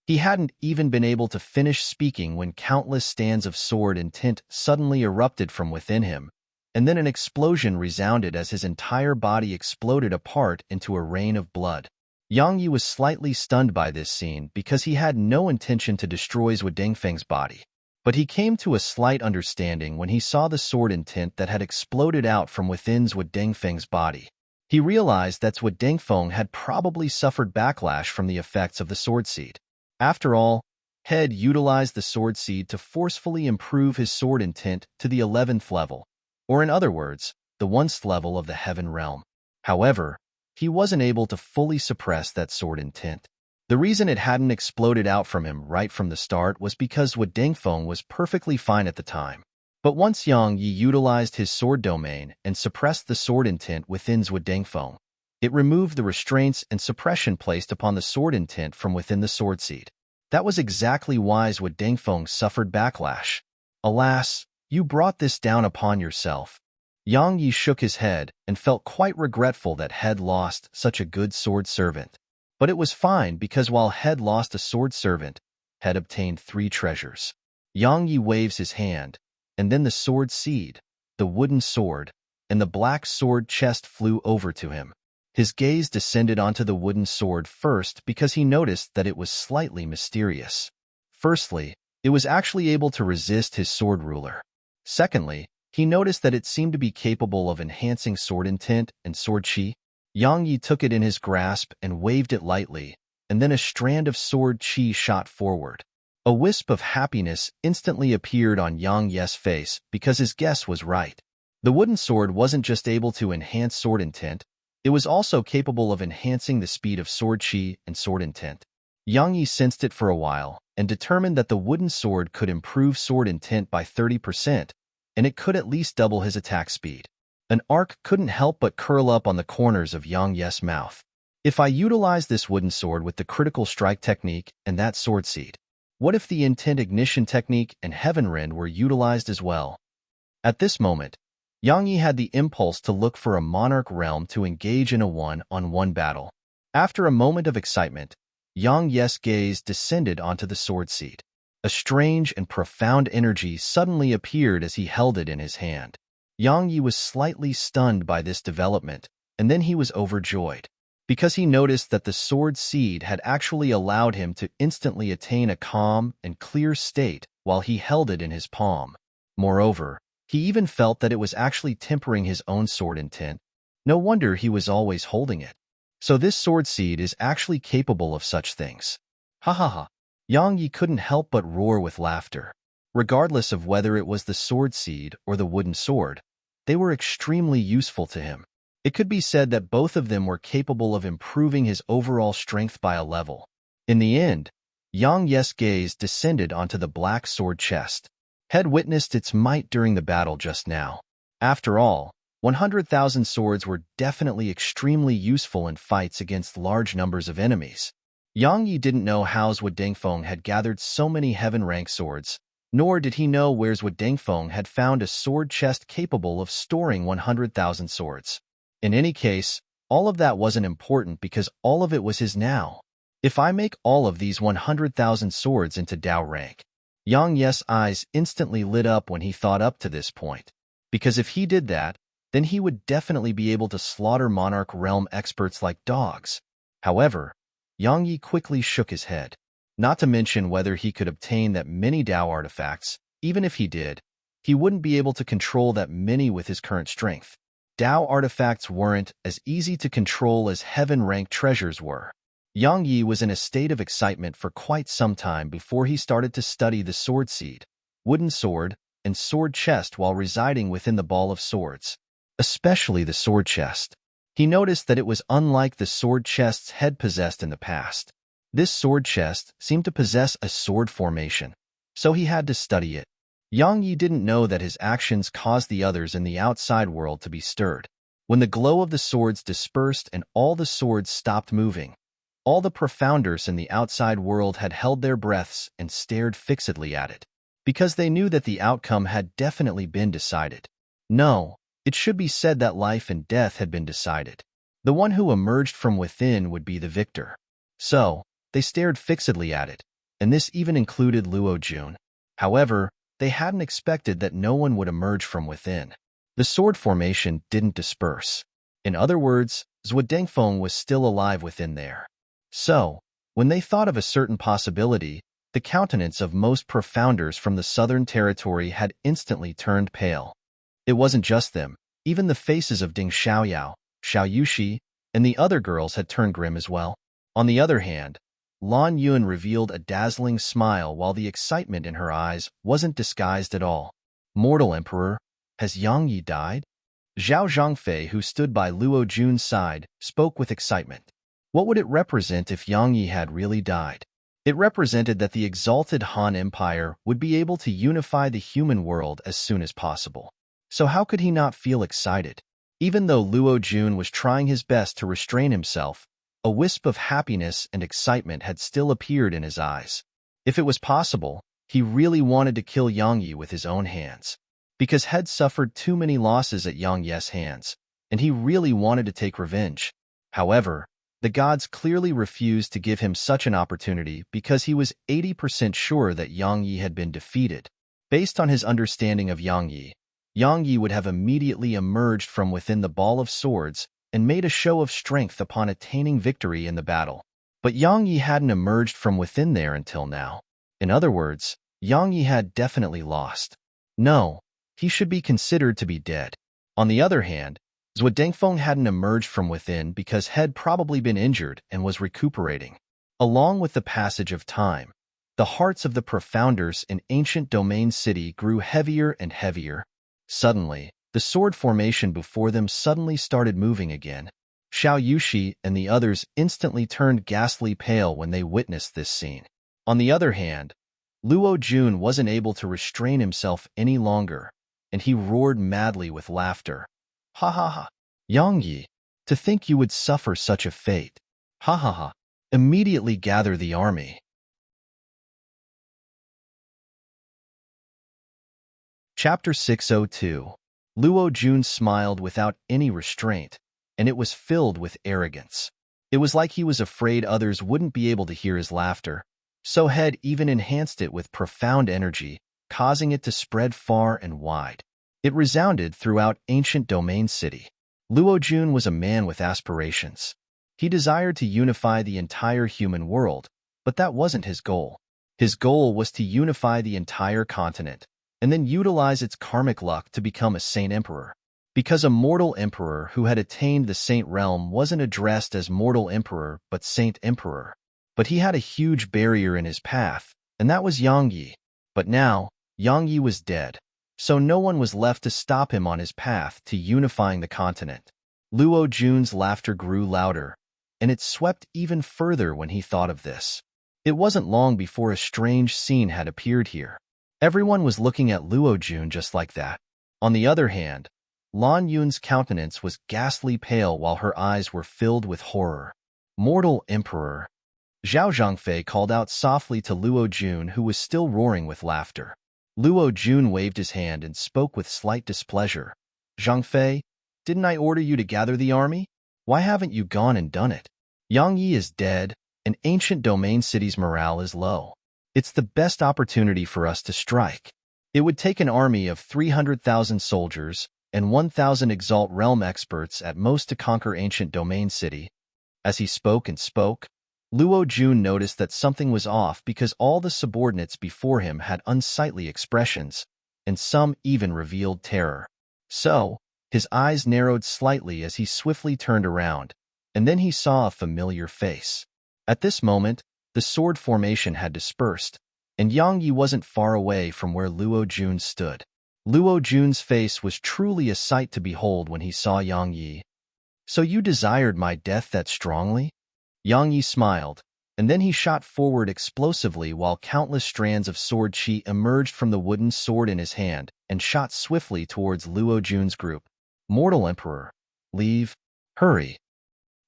He hadn't even been able to finish speaking when countless stands of sword intent suddenly erupted from within him, and then an explosion resounded as his entire body exploded apart into a rain of blood. Yang Yi was slightly stunned by this scene because he had no intention to destroy Zhuo Dengfeng's body. But he came to a slight understanding when he saw the sword intent that had exploded out from within Zhuo Dengfeng's body. He realized that Zhuo Dengfeng had probably suffered backlash from the effects of the sword seed. After all, Head utilized the sword seed to forcefully improve his sword intent to the 11th level, or in other words, the 1st level of the Heaven Realm. However, he wasn't able to fully suppress that sword intent. The reason it hadn't exploded out from him right from the start was because Zhuo Dengfeng was perfectly fine at the time. But once Yang Yi utilized his sword domain and suppressed the sword intent within Zhuo Dengfeng, it removed the restraints and suppression placed upon the sword intent from within the sword seed. That was exactly why Zhuo Dengfeng suffered backlash. "Alas, you brought this down upon yourself." Yang Yi shook his head and felt quite regretful that Head lost such a good sword servant. But it was fine because while Head lost a sword servant, Head obtained 3 treasures. Yang Yi waves his hand, and then the sword seed, the wooden sword, and the black sword chest flew over to him. His gaze descended onto the wooden sword first because he noticed that it was slightly mysterious. Firstly, it was actually able to resist his sword ruler. Secondly, he noticed that it seemed to be capable of enhancing sword intent and sword chi. Yang Yi took it in his grasp and waved it lightly, and then a strand of sword chi shot forward. A wisp of happiness instantly appeared on Yang Yi's face because his guess was right. The wooden sword wasn't just able to enhance sword intent, it was also capable of enhancing the speed of sword chi and sword intent. Yang Yi sensed it for a while and determined that the wooden sword could improve sword intent by 30%, and it could at least double his attack speed. An arc couldn't help but curl up on the corners of Yang Yi's mouth. If I utilize this wooden sword with the critical strike technique and that sword seed, what if the intent ignition technique and heaven rend were utilized as well? At this moment, Yang Yi had the impulse to look for a monarch realm to engage in a one-on-one battle. After a moment of excitement, Yang Yi's gaze descended onto the sword seed. A strange and profound energy suddenly appeared as he held it in his hand. Yang Yi was slightly stunned by this development, and then he was overjoyed, because he noticed that the sword seed had actually allowed him to instantly attain a calm and clear state while he held it in his palm. Moreover, he even felt that it was actually tempering his own sword intent. No wonder he was always holding it. So this sword seed is actually capable of such things. Ha ha ha. Yang Yi couldn't help but roar with laughter. Regardless of whether it was the sword seed or the wooden sword, they were extremely useful to him. It could be said that both of them were capable of improving his overall strength by a level. In the end, Yang Ye's gaze descended onto the black sword chest. Had witnessed its might during the battle just now. After all, 100,000 swords were definitely extremely useful in fights against large numbers of enemies. Yang Yi didn't know how Zhuo Dengfeng had gathered so many heaven-rank swords, nor did he know where Zhuo Dengfeng had found a sword chest capable of storing 100,000 swords. In any case, all of that wasn't important because all of it was his now. If I make all of these 100,000 swords into Dao rank, Yang Ye's eyes instantly lit up when he thought up to this point. Because if he did that, then he would definitely be able to slaughter Monarch Realm experts like dogs. However, Yang Yi quickly shook his head. Not to mention whether he could obtain that many Dao artifacts. Even if he did, he wouldn't be able to control that many with his current strength. Dao artifacts weren't as easy to control as heaven-ranked treasures were. Yang Yi was in a state of excitement for quite some time before he started to study the sword seed, wooden sword, and sword chest while residing within the ball of swords. Especially the sword chest. He noticed that it was unlike the sword chests had possessed in the past. This sword chest seemed to possess a sword formation, so he had to study it. Yang Yi didn't know that his actions caused the others in the outside world to be stirred. When the glow of the swords dispersed and all the swords stopped moving, all the profounders in the outside world had held their breaths and stared fixedly at it, because they knew that the outcome had definitely been decided. No, it should be said that life and death had been decided. The one who emerged from within would be the victor. So, they stared fixedly at it, and this even included Luo Jun. However, they hadn't expected that no one would emerge from within. The sword formation didn't disperse. In other words, Zhuo Dengfeng was still alive within there. So, when they thought of a certain possibility, the countenance of most profounders from the southern territory had instantly turned pale. It wasn't just them, even the faces of Ding Xiaoyao, Xiao Yushi, and the other girls had turned grim as well. On the other hand, Lan Yun revealed a dazzling smile while the excitement in her eyes wasn't disguised at all. Mortal Emperor, has Yang Yi died? Zhao Zhangfei, who stood by Luo Jun's side, spoke with excitement. What would it represent if Yang Yi had really died? It represented that the exalted Han Empire would be able to unify the human world as soon as possible. So how could he not feel excited? Even though Luo Jun was trying his best to restrain himself, a wisp of happiness and excitement had still appeared in his eyes. If it was possible, he really wanted to kill Yang Yi with his own hands. Because had suffered too many losses at Yang Ye's hands, and he really wanted to take revenge. However, the gods clearly refused to give him such an opportunity because he was 80% sure that Yang Yi had been defeated. Based on his understanding of Yang Yi would have immediately emerged from within the ball of swords and made a show of strength upon attaining victory in the battle. But Yang Yi hadn't emerged from within there until now. In other words, Yang Yi had definitely lost. No, he should be considered to be dead. On the other hand, Zhuo Dengfeng hadn't emerged from within because had probably been injured and was recuperating. Along with the passage of time, the hearts of the profounders in ancient domain city grew heavier and heavier. Suddenly, the sword formation before them suddenly started moving again. Xiao Yushi and the others instantly turned ghastly pale when they witnessed this scene. On the other hand, Luo Jun wasn't able to restrain himself any longer, and he roared madly with laughter. Ha ha ha. Yang Yi, to think you would suffer such a fate. Ha ha ha. Immediately gather the army. Chapter 602. Luo Jun smiled without any restraint, and it was filled with arrogance. It was like he was afraid others wouldn't be able to hear his laughter, so had even enhanced it with profound energy, causing it to spread far and wide. It resounded throughout ancient domain city. Luo Jun was a man with aspirations. He desired to unify the entire human world, but that wasn't his goal. His goal was to unify the entire continent, and then utilize its karmic luck to become a saint emperor. Because a mortal emperor who had attained the saint realm wasn't addressed as mortal emperor but saint emperor. But he had a huge barrier in his path, and that was Yang Yi. But now, Yang Yi was dead. so no one was left to stop him on his path to unifying the continent. Luo Jun's laughter grew louder, and it swept even further when he thought of this. It wasn't long before a strange scene had appeared here. Everyone was looking at Luo Jun just like that. On the other hand, Lan Yun's countenance was ghastly pale while her eyes were filled with horror. "Mortal Emperor!" Zhao Zhangfei called out softly to Luo Jun, who was still roaring with laughter. Luo Jun waved his hand and spoke with slight displeasure. "Zhangfei, didn't I order you to gather the army? Why haven't you gone and done it? Yang Yi is dead, and ancient domain city's morale is low. It's the best opportunity for us to strike. It would take an army of 300,000 soldiers and 1,000 Exalt Realm experts at most to conquer ancient domain city." As he spoke and spoke, Luo Jun noticed that something was off because all the subordinates before him had unsightly expressions, and some even revealed terror. So, his eyes narrowed slightly as he swiftly turned around, and then he saw a familiar face. At this moment, the sword formation had dispersed, and Yang Yi wasn't far away from where Luo Jun stood. Luo Jun's face was truly a sight to behold when he saw Yang Yi. "So you desired my death that strongly?" Yang Yi smiled, and then he shot forward explosively while countless strands of sword chi emerged from the wooden sword in his hand and shot swiftly towards Luo Jun's group. "Mortal Emperor, leave, hurry."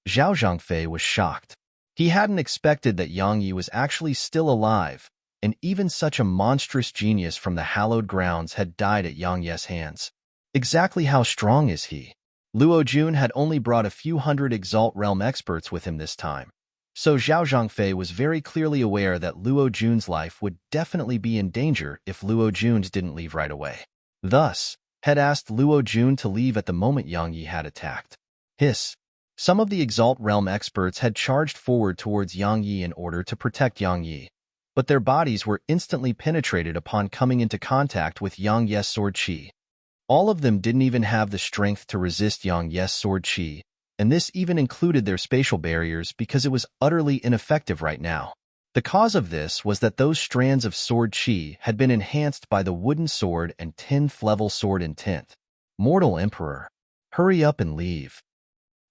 Zhao Zhangfei was shocked. He hadn't expected that Yang Yi was actually still alive, and even such a monstrous genius from the hallowed grounds had died at Yang Ye's hands. Exactly how strong is he? Luo Jun had only brought a few hundred Exalt Realm experts with him this time, so Zhao Zhangfei was very clearly aware that Luo Jun's life would definitely be in danger if Luo Jun's didn't leave right away. Thus, had asked Luo Jun to leave at the moment Yang Yi had attacked. Hiss. Some of the Exalt Realm experts had charged forward towards Yang Yi in order to protect Yang Yi, but their bodies were instantly penetrated upon coming into contact with Yang Ye's sword chi. All of them didn't even have the strength to resist Yang Ye's sword chi, and this even included their spatial barriers because it was utterly ineffective right now. The cause of this was that those strands of sword chi had been enhanced by the wooden sword and 10th level sword intent. "Mortal Emperor, hurry up and leave."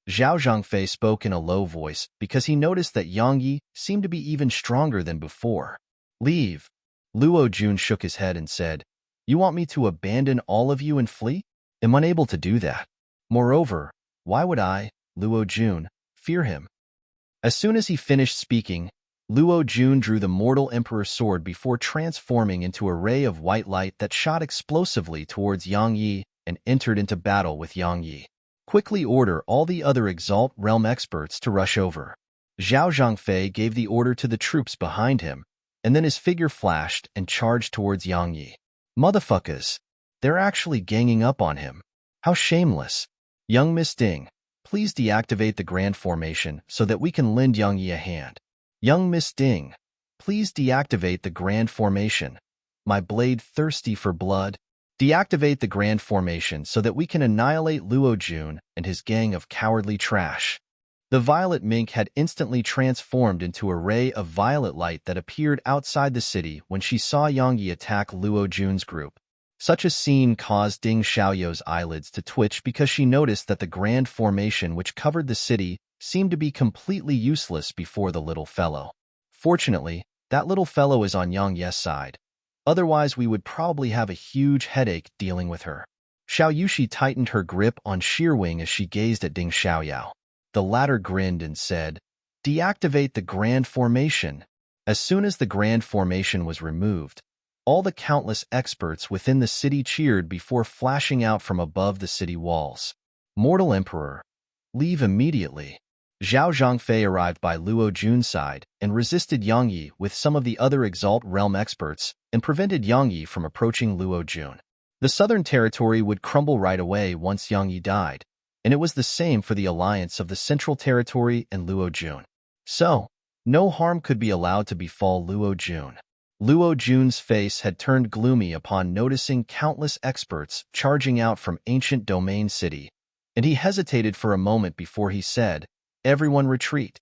Zhao Zhangfei spoke in a low voice because he noticed that Yang Yi seemed to be even stronger than before. "Leave." Luo Jun shook his head and said, "You want me to abandon all of you and flee? I'm unable to do that. Moreover, why would I, Luo Jun, fear him?" As soon as he finished speaking, Luo Jun drew the Mortal Emperor sword before transforming into a ray of white light that shot explosively towards Yang Yi and entered into battle with Yang Yi. "Quickly order all the other Exalt Realm experts to rush over." Zhao Zhangfei gave the order to the troops behind him, and then his figure flashed and charged towards Yang Yi. "Motherfuckers, they're actually ganging up on him. How shameless. Young Miss Ding, please deactivate the Grand Formation so that we can lend Yang Yi a hand. Young Miss Ding, please deactivate the Grand Formation. My blade thirsty for blood. Deactivate the Grand Formation so that we can annihilate Luo Jun and his gang of cowardly trash." The violet mink had instantly transformed into a ray of violet light that appeared outside the city when she saw Yang Yi attack Luo Jun's group. Such a scene caused Ding Xiaoyou's eyelids to twitch because she noticed that the Grand Formation which covered the city seemed to be completely useless before the little fellow. Fortunately, that little fellow is on Yang Ye's side. Otherwise, we would probably have a huge headache dealing with her. Xiao Yushi tightened her grip on Shearwing as she gazed at Ding Xiaoyao. The latter grinned and said, "Deactivate the Grand Formation." As soon as the Grand Formation was removed, all the countless experts within the city cheered before flashing out from above the city walls. "Mortal Emperor, leave immediately." Zhao Zhangfei arrived by Luo Jun's side and resisted Yang Yi with some of the other Exalt Realm experts and prevented Yang Yi from approaching Luo Jun. The southern territory would crumble right away once Yang Yi died, and it was the same for the alliance of the Central Territory and Luo Jun. So, no harm could be allowed to befall Luo Jun. Luo Jun's face had turned gloomy upon noticing countless experts charging out from ancient domain city, and he hesitated for a moment before he said, "Everyone retreat."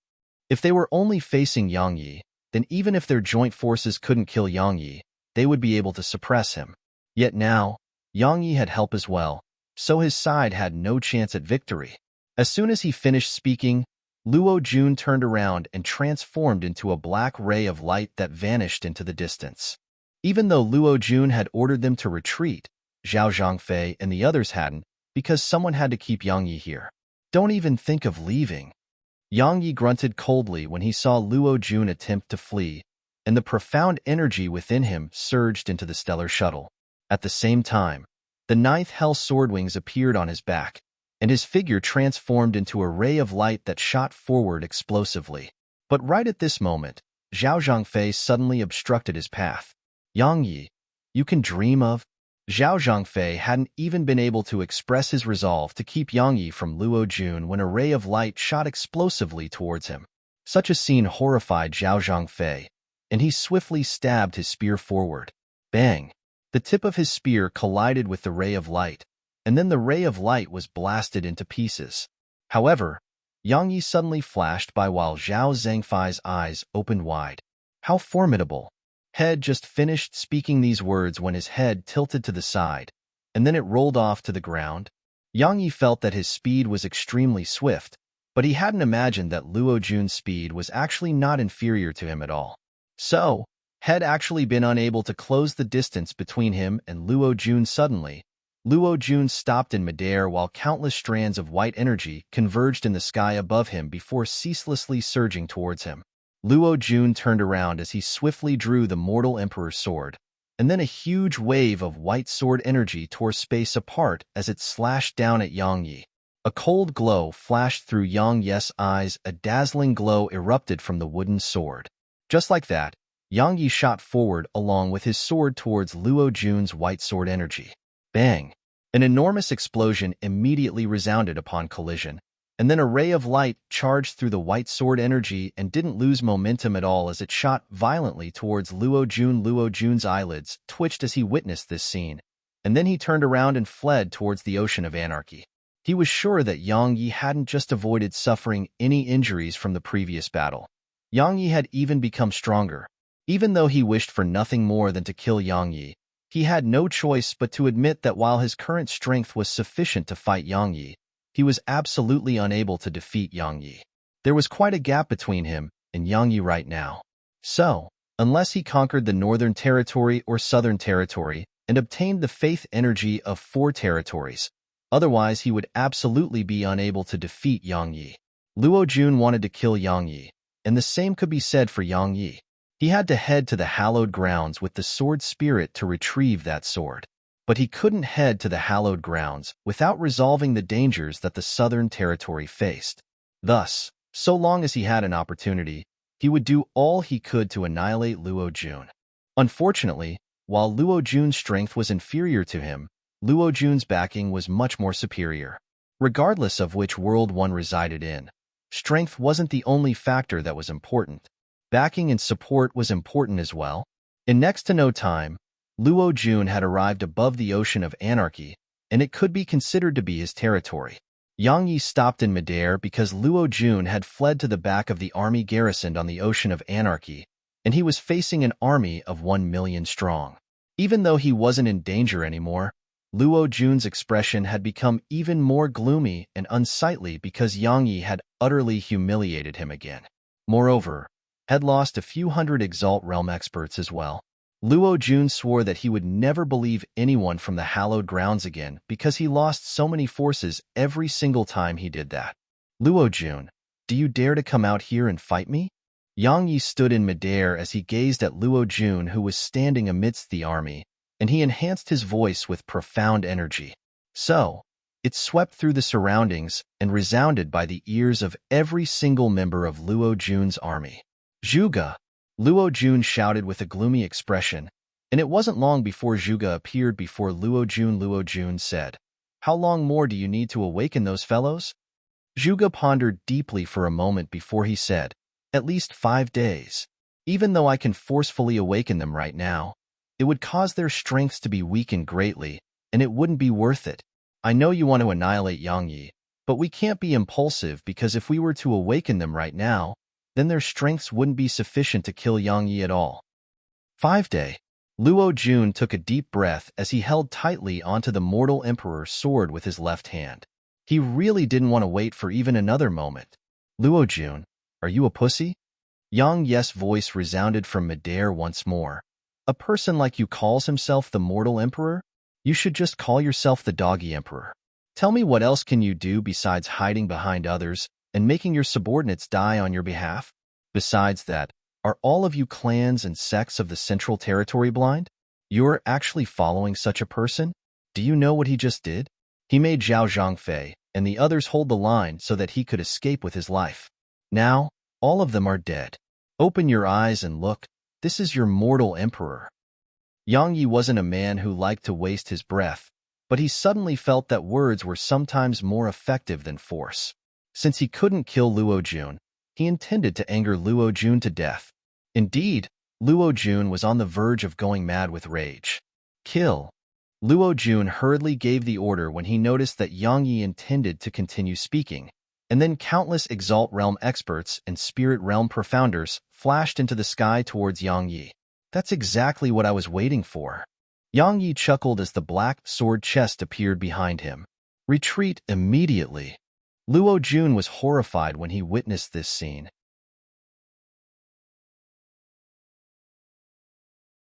If they were only facing Yang Yi, then even if their joint forces couldn't kill Yang Yi, they would be able to suppress him. Yet now, Yang Yi had help as well, so his side had no chance at victory. As soon as he finished speaking, Luo Jun turned around and transformed into a black ray of light that vanished into the distance. Even though Luo Jun had ordered them to retreat, Zhao Zhangfei and the others hadn't, because someone had to keep Yang Yi here. Don't even think of leaving. Yang Yi grunted coldly when he saw Luo Jun attempt to flee, and the profound energy within him surged into the stellar shuttle. At the same time, the ninth Hell Swordwings appeared on his back, and his figure transformed into a ray of light that shot forward explosively. But right at this moment, Zhao Zhangfei suddenly obstructed his path. Yang Yi, you can dream of? Zhao Zhangfei hadn't even been able to express his resolve to keep Yang Yi from Luo Jun when a ray of light shot explosively towards him. Such a scene horrified Zhao Zhangfei, and he swiftly stabbed his spear forward. Bang! The tip of his spear collided with the ray of light, and then the ray of light was blasted into pieces. However, Yang Yi suddenly flashed by while Zhao Zhangfei's eyes opened wide. How formidable! Head just finished speaking these words when his head tilted to the side, and then it rolled off to the ground. Yang Yi felt that his speed was extremely swift, but he hadn't imagined that Luo Jun's speed was actually not inferior to him at all. So, had actually been unable to close the distance between him and Luo Jun suddenly, Luo Jun stopped in midair while countless strands of white energy converged in the sky above him before ceaselessly surging towards him. Luo Jun turned around as he swiftly drew the mortal emperor's sword, and then a huge wave of white sword energy tore space apart as it slashed down at Yang Yi. A cold glow flashed through Yang Yi's eyes, a dazzling glow erupted from the wooden sword. Just like that, Yang Yi shot forward along with his sword towards Luo Jun's white sword energy. Bang! An enormous explosion immediately resounded upon collision, and then a ray of light charged through the white sword energy and didn't lose momentum at all as it shot violently towards Luo Jun. Luo Jun's eyelids twitched as he witnessed this scene, and then he turned around and fled towards the ocean of anarchy. He was sure that Yang Yi hadn't just avoided suffering any injuries from the previous battle. Yang Yi had even become stronger. Even though he wished for nothing more than to kill Yang Yi, he had no choice but to admit that while his current strength was sufficient to fight Yang Yi, he was absolutely unable to defeat Yang Yi. There was quite a gap between him and Yang Yi right now. So, unless he conquered the Northern Territory or Southern Territory and obtained the faith energy of 4 territories, otherwise he would absolutely be unable to defeat Yang Yi. Luo Jun wanted to kill Yang Yi, and the same could be said for Yang Yi. He had to head to the hallowed grounds with the sword spirit to retrieve that sword. But he couldn't head to the hallowed grounds without resolving the dangers that the Southern Territory faced. Thus, so long as he had an opportunity, he would do all he could to annihilate Luo Jun. Unfortunately, while Luo Jun's strength was inferior to him, Luo Jun's backing was much more superior. Regardless of which world one resided in, strength wasn't the only factor that was important. Backing and support was important as well. In next to no time, Luo Jun had arrived above the ocean of anarchy, and it could be considered to be his territory. Yang Yi stopped in midair because Luo Jun had fled to the back of the army garrisoned on the ocean of anarchy, and he was facing an army of 1 million strong. Even though he wasn't in danger anymore, Luo Jun's expression had become even more gloomy and unsightly because Yang Yi had utterly humiliated him again. Moreover, had lost a few hundred Exalt Realm experts as well. Luo Jun swore that he would never believe anyone from the hallowed grounds again because he lost so many forces every single time he did that. Luo Jun, do you dare to come out here and fight me? Yang Yi stood in midair as he gazed at Luo Jun, who was standing amidst the army, and he enhanced his voice with profound energy. So, it swept through the surroundings and resounded by the ears of every single member of Luo Jun's army. Zhuge! Luo Jun shouted with a gloomy expression, and it wasn't long before Zhuge appeared before Luo Jun. Luo Jun said, "How long more do you need to awaken those fellows?" Zhuge pondered deeply for a moment before he said, "At least 5 days. Even though I can forcefully awaken them right now, it would cause their strengths to be weakened greatly, and it wouldn't be worth it. I know you want to annihilate Yang Yi, but we can't be impulsive because if we were to awaken them right now, then their strengths wouldn't be sufficient to kill Yang Yi at all." 5 days. Luo Jun took a deep breath as he held tightly onto the mortal emperor's sword with his left hand. He really didn't want to wait for even another moment. Luo Jun, are you a pussy? Yang Yes' voice resounded from midair once more. A person like you calls himself the mortal emperor? You should just call yourself the doggy emperor. Tell me, what else can you do besides hiding behind others and making your subordinates die on your behalf? Besides that, are all of you clans and sects of the Central Territory blind? You're actually following such a person? Do you know what he just did? He made Zhao Zhangfei and the others hold the line so that he could escape with his life. Now, all of them are dead. Open your eyes and look. This is your mortal emperor. Yang Yi wasn't a man who liked to waste his breath, but he suddenly felt that words were sometimes more effective than force. Since he couldn't kill Luo Jun, he intended to anger Luo Jun to death. Indeed, Luo Jun was on the verge of going mad with rage. Kill. Luo Jun hurriedly gave the order when he noticed that Yang Yi intended to continue speaking, and then countless Exalt Realm experts and Spirit Realm profounders flashed into the sky towards Yang Yi. That's exactly what I was waiting for. Yang Yi chuckled as the black sword chest appeared behind him. Retreat immediately. Luo Jun was horrified when he witnessed this scene.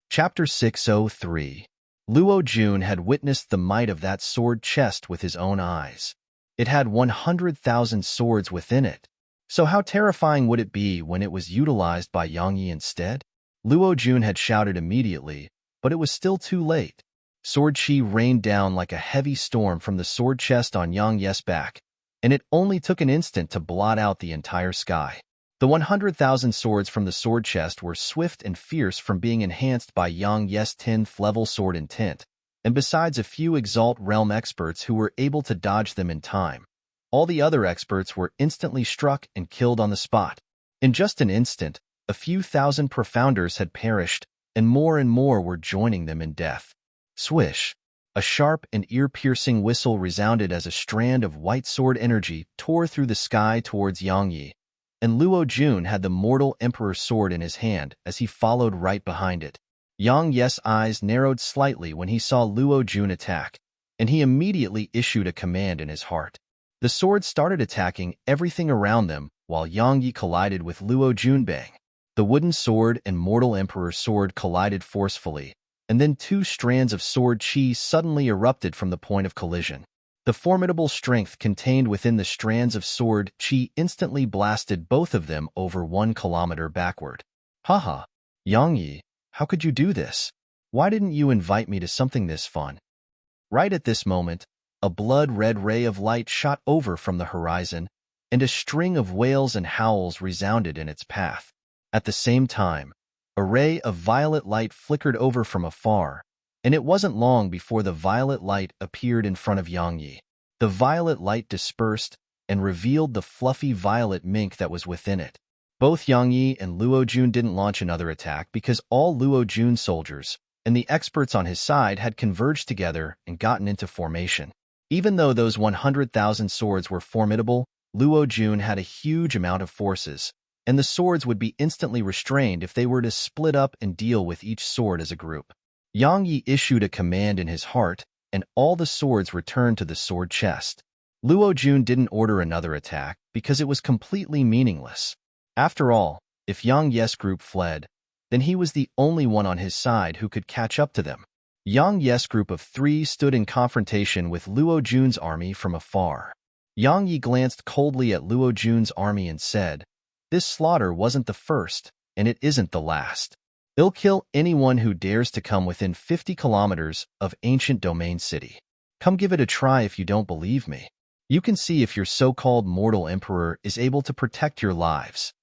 Chapter 603. Luo Jun had witnessed the might of that sword chest with his own eyes. It had 100,000 swords within it. So how terrifying would it be when it was utilized by Yang Yi instead? Luo Jun had shouted immediately, but it was still too late. Sword chi rained down like a heavy storm from the sword chest on Yang Yi's back, and it only took an instant to blot out the entire sky. The 100,000 swords from the sword chest were swift and fierce from being enhanced by Yang Yi's 10th level sword intent, and besides a few Exalt Realm experts who were able to dodge them in time, all the other experts were instantly struck and killed on the spot. In just an instant, a few thousand profounders had perished, and more were joining them in death. Swish! A sharp and ear-piercing whistle resounded as a strand of white sword energy tore through the sky towards Yang Yi, and Luo Jun had the mortal emperor's sword in his hand as he followed right behind it. Yang Yi's eyes narrowed slightly when he saw Luo Jun attack, and he immediately issued a command in his heart. The swords started attacking everything around them while Yang Yi collided with Luo Jun. Bang! The wooden sword and mortal emperor's sword collided forcefully, and then two strands of sword chi suddenly erupted from the point of collision. The formidable strength contained within the strands of sword chi instantly blasted both of them over 1 kilometer backward. Haha, Yang Yi, how could you do this? Why didn't you invite me to something this fun? Right at this moment, a blood-red ray of light shot over from the horizon, and a string of wails and howls resounded in its path. At the same time, a ray of violet light flickered over from afar, and it wasn't long before the violet light appeared in front of Yang Yi. The violet light dispersed and revealed the fluffy violet mink that was within it. Both Yang Yi and Luo Jun didn't launch another attack because all Luo Jun's soldiers and the experts on his side had converged together and gotten into formation. Even though those 100,000 swords were formidable, Luo Jun had a huge amount of forces, and the swords would be instantly restrained if they were to split up and deal with each sword as a group. Yang Yi issued a command in his heart, and all the swords returned to the sword chest. Luo Jun didn't order another attack because it was completely meaningless. After all, if Yang Yi's group fled, then he was the only one on his side who could catch up to them. Yang Yi's group of 3 stood in confrontation with Luo Jun's army from afar. Yang Yi glanced coldly at Luo Jun's army and said, "This slaughter wasn't the first, and it isn't the last. They'll kill anyone who dares to come within 50 kilometers of Ancient Domain City. Come give it a try if you don't believe me. You can see if your so-called mortal emperor is able to protect your lives."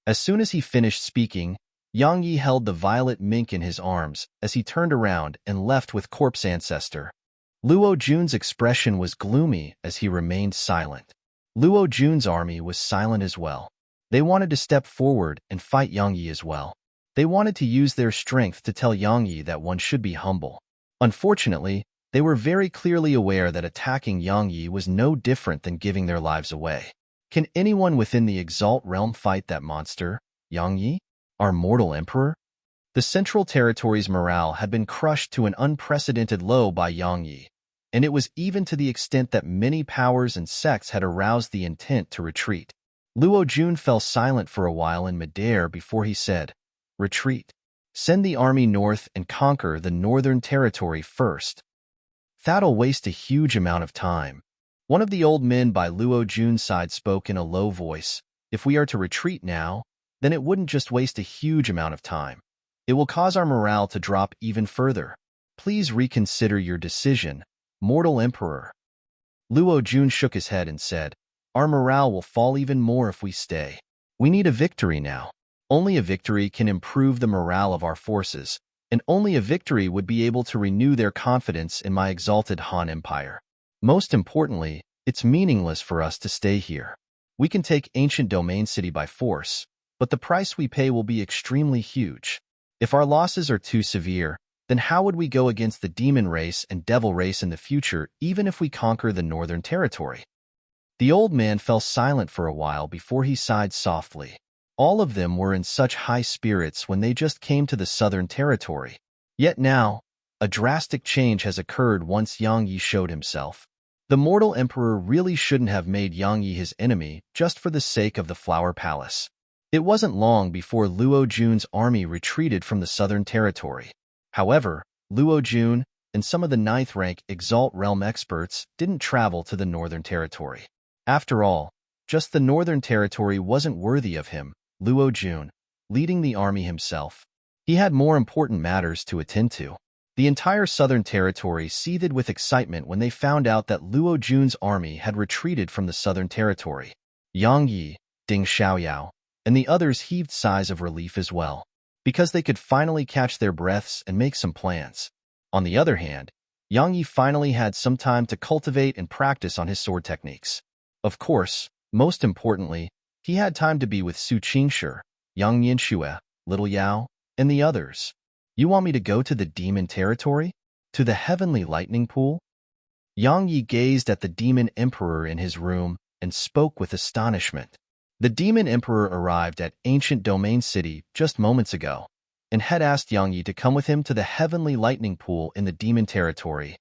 As soon as he finished speaking, Yang Yi held the violet mink in his arms as he turned around and left with Corpse Ancestor. Luo Jun's expression was gloomy as he remained silent. Luo Jun's army was silent as well. They wanted to step forward and fight Yang Yi as well. They wanted to use their strength to tell Yang Yi that one should be humble. Unfortunately, they were very clearly aware that attacking Yang Yi was no different than giving their lives away. Can anyone within the Exalt realm fight that monster, Yang Yi, our mortal emperor? The Central Territory's morale had been crushed to an unprecedented low by Yang Yi, and it was even to the extent that many powers and sects had aroused the intent to retreat. Luo Jun fell silent for a while in midair before he said, "Retreat. Send the army north and conquer the Northern Territory first. That'll waste a huge amount of time." One of the old men by Luo Jun's side spoke in a low voice. "If we are to retreat now, then it wouldn't just waste a huge amount of time. It will cause our morale to drop even further. Please reconsider your decision, Mortal Emperor." Luo Jun shook his head and said, "Our morale will fall even more if we stay. We need a victory now. Only a victory can improve the morale of our forces, and only a victory would be able to renew their confidence in my exalted Han Empire. Most importantly, it's meaningless for us to stay here. We can take ancient domain city by force, but the price we pay will be extremely huge. If our losses are too severe, then how would we go against the demon race and devil race in the future even if we conquer the Northern Territory?" The old man fell silent for a while before he sighed softly. All of them were in such high spirits when they just came to the Southern Territory. Yet now, a drastic change has occurred once Yang Yi showed himself. The mortal emperor really shouldn't have made Yang Yi his enemy just for the sake of the Flower Palace. It wasn't long before Luo Jun's army retreated from the Southern Territory. However, Luo Jun and some of the ninth-rank Exalt Realm experts didn't travel to the Northern Territory. After all, just the Northern Territory wasn't worthy of him, Luo Jun, leading the army himself. He had more important matters to attend to. The entire Southern Territory seethed with excitement when they found out that Luo Jun's army had retreated from the Southern Territory. Yang Yi, Ding Xiaoyao, and the others heaved sighs of relief as well, because they could finally catch their breaths and make some plans. On the other hand, Yang Yi finally had some time to cultivate and practice on his sword techniques. Of course, most importantly, he had time to be with Su Qingshi, Yang Yanxue, Little Yao, and the others. "You want me to go to the Demon Territory? To the Heavenly Lightning Pool?" Yang Yi gazed at the Demon Emperor in his room and spoke with astonishment. The Demon Emperor arrived at Ancient Domain City just moments ago, and had asked Yang Yi to come with him to the Heavenly Lightning Pool in the Demon Territory.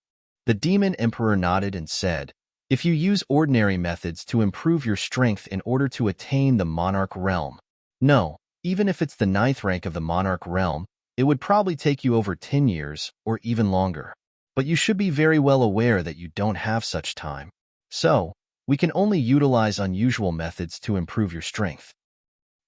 The Demon Emperor nodded and said, "If you use ordinary methods to improve your strength in order to attain the Monarch Realm, no, even if it's the 9th rank of the Monarch Realm, it would probably take you over 10 years or even longer. But you should be very well aware that you don't have such time. So, we can only utilize unusual methods to improve your strength."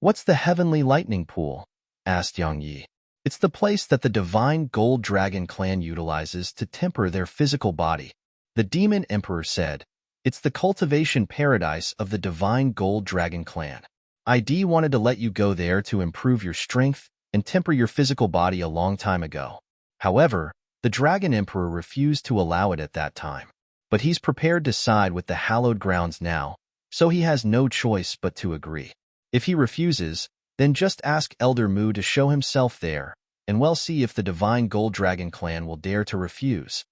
"What's the Heavenly Lightning Pool?" asked Yang Yi. "It's the place that the Divine Gold Dragon clan utilizes to temper their physical body," the Demon Emperor said. "It's the cultivation paradise of the Divine Gold Dragon clan. ID wanted to let you go there to improve your strength and temper your physical body a long time ago. However, the Dragon Emperor refused to allow it at that time. But he's prepared to side with the hallowed grounds now, so he has no choice but to agree. If he refuses, then just ask Elder Mu to show himself there, and we'll see if the Divine Gold Dragon clan will dare to refuse."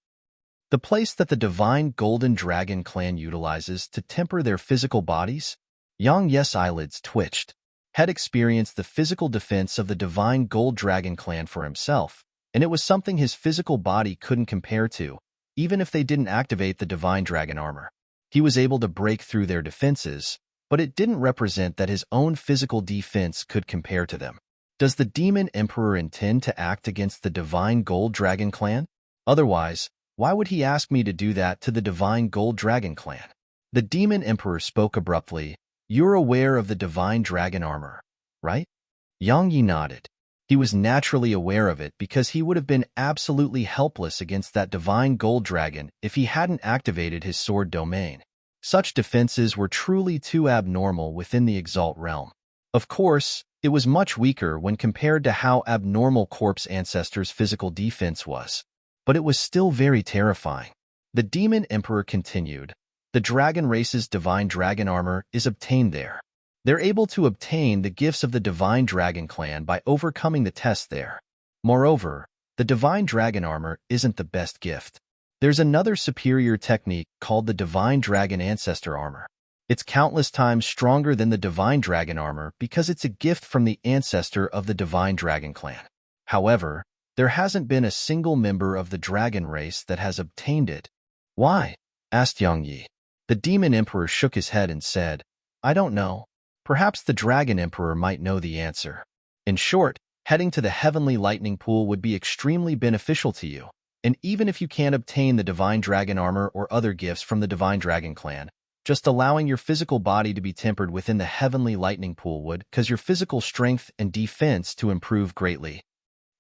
The place that the Divine Golden Dragon clan utilizes to temper their physical bodies? Yang Yi's eyelids twitched. Had experienced the physical defense of the Divine Gold Dragon clan for himself, and it was something his physical body couldn't compare to, even if they didn't activate the Divine Dragon armor. He was able to break through their defenses, but it didn't represent that his own physical defense could compare to them. Does the Demon Emperor intend to act against the Divine Gold Dragon clan? Otherwise, why would he ask me to do that to the Divine Gold Dragon clan? The Demon Emperor spoke abruptly. "You're aware of the Divine Dragon armor, right?" Yang Yi nodded. He was naturally aware of it because he would have been absolutely helpless against that Divine Gold Dragon if he hadn't activated his sword domain. Such defenses were truly too abnormal within the Exalt realm. Of course, it was much weaker when compared to how abnormal Corpse Ancestor's physical defense was. But it was still very terrifying. The Demon Emperor continued, "The dragon race's Divine Dragon armor is obtained there. They're able to obtain the gifts of the Divine Dragon clan by overcoming the test there. Moreover, the Divine Dragon armor isn't the best gift. There's another superior technique called the Divine Dragon Ancestor armor. It's countless times stronger than the Divine Dragon armor because it's a gift from the ancestor of the Divine Dragon clan. However, there hasn't been a single member of the dragon race that has obtained it. Why? Asked Yang Yi. The demon emperor shook his head and said, I don't know. Perhaps the dragon emperor might know the answer. In short, heading to the heavenly lightning pool would be extremely beneficial to you. And even if you can't obtain the divine dragon armor or other gifts from the divine dragon clan, just allowing your physical body to be tempered within the heavenly lightning pool would cause your physical strength and defense to improve greatly.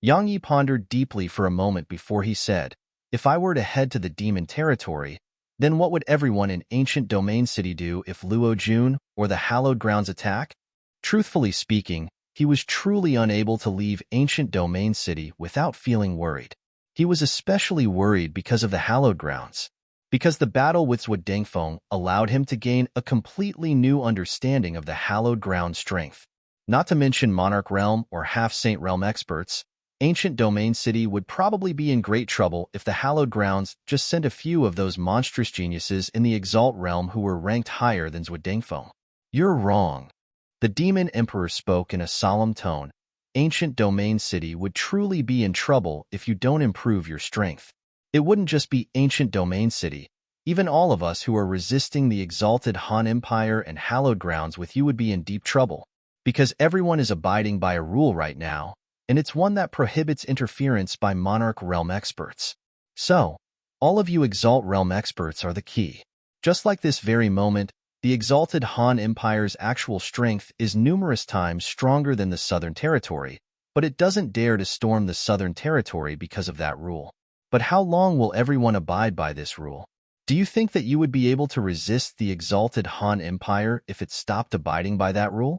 Yang Yi pondered deeply for a moment before he said, if I were to head to the demon territory, then what would everyone in Ancient Domain City do if Luo Jun or the Hallowed Grounds attack? Truthfully speaking, he was truly unable to leave Ancient Domain City without feeling worried. He was especially worried because of the Hallowed Grounds, because the battle with Zhuo Dengfeng allowed him to gain a completely new understanding of the Hallowed Ground strength. Not to mention Monarch Realm or Half-Saint Realm experts, Ancient Domain City would probably be in great trouble if the Hallowed Grounds just sent a few of those monstrous geniuses in the Exalt Realm who were ranked higher than Zhuo Dengfeng. You're wrong. The Demon Emperor spoke in a solemn tone. Ancient Domain City would truly be in trouble if you don't improve your strength. It wouldn't just be Ancient Domain City. Even all of us who are resisting the exalted Han Empire and Hallowed Grounds with you would be in deep trouble. Because everyone is abiding by a rule right now, and it's one that prohibits interference by Monarch Realm experts. So, all of you Exalt Realm experts are the key. Just like this very moment, the exalted Han Empire's actual strength is numerous times stronger than the Southern Territory, but it doesn't dare to storm the Southern Territory because of that rule. But how long will everyone abide by this rule? Do you think that you would be able to resist the exalted Han Empire if it stopped abiding by that rule?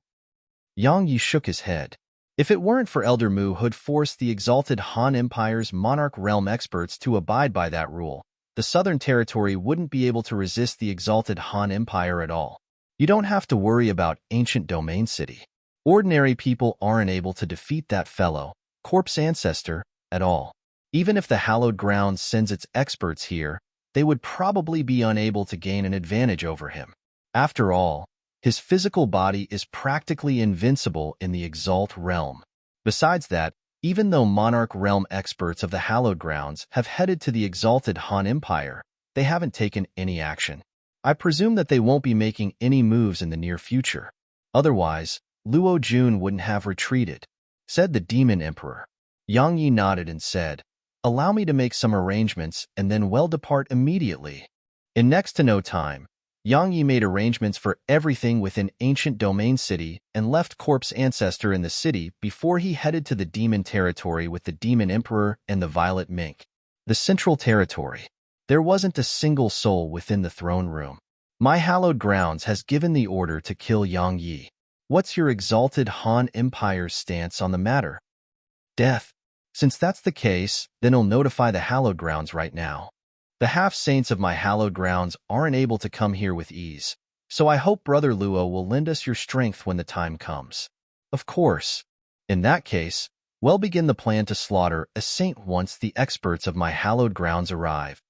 Yang Yi shook his head. If it weren't for Elder Mu who'd forced the exalted Han Empire's Monarch Realm experts to abide by that rule, the Southern Territory wouldn't be able to resist the exalted Han Empire at all. You don't have to worry about Ancient Domain City. Ordinary people aren't able to defeat that fellow, corpse ancestor, at all. Even if the Hallowed Grounds sends its experts here, they would probably be unable to gain an advantage over him. After all, his physical body is practically invincible in the Exalt Realm. Besides that, even though Monarch Realm experts of the Hallowed Grounds have headed to the exalted Han Empire, they haven't taken any action. I presume that they won't be making any moves in the near future. Otherwise, Luo Jun wouldn't have retreated, said the Demon Emperor. Yang Yi nodded and said, allow me to make some arrangements and then we'll depart immediately. In next to no time, Yang Yi made arrangements for everything within Ancient Domain City and left Corpse Ancestor in the city before he headed to the Demon Territory with the Demon Emperor and the Violet Mink. The Central Territory. There wasn't a single soul within the throne room. My Hallowed Grounds has given the order to kill Yang Yi. What's your exalted Han Empire's stance on the matter? Death. Since that's the case, then I'll notify the Hallowed Grounds right now. The half-saints of my Hallowed Grounds aren't able to come here with ease, so I hope Brother Luo will lend us your strength when the time comes. Of course. In that case, we'll begin the plan to slaughter a saint once the experts of my Hallowed Grounds arrive.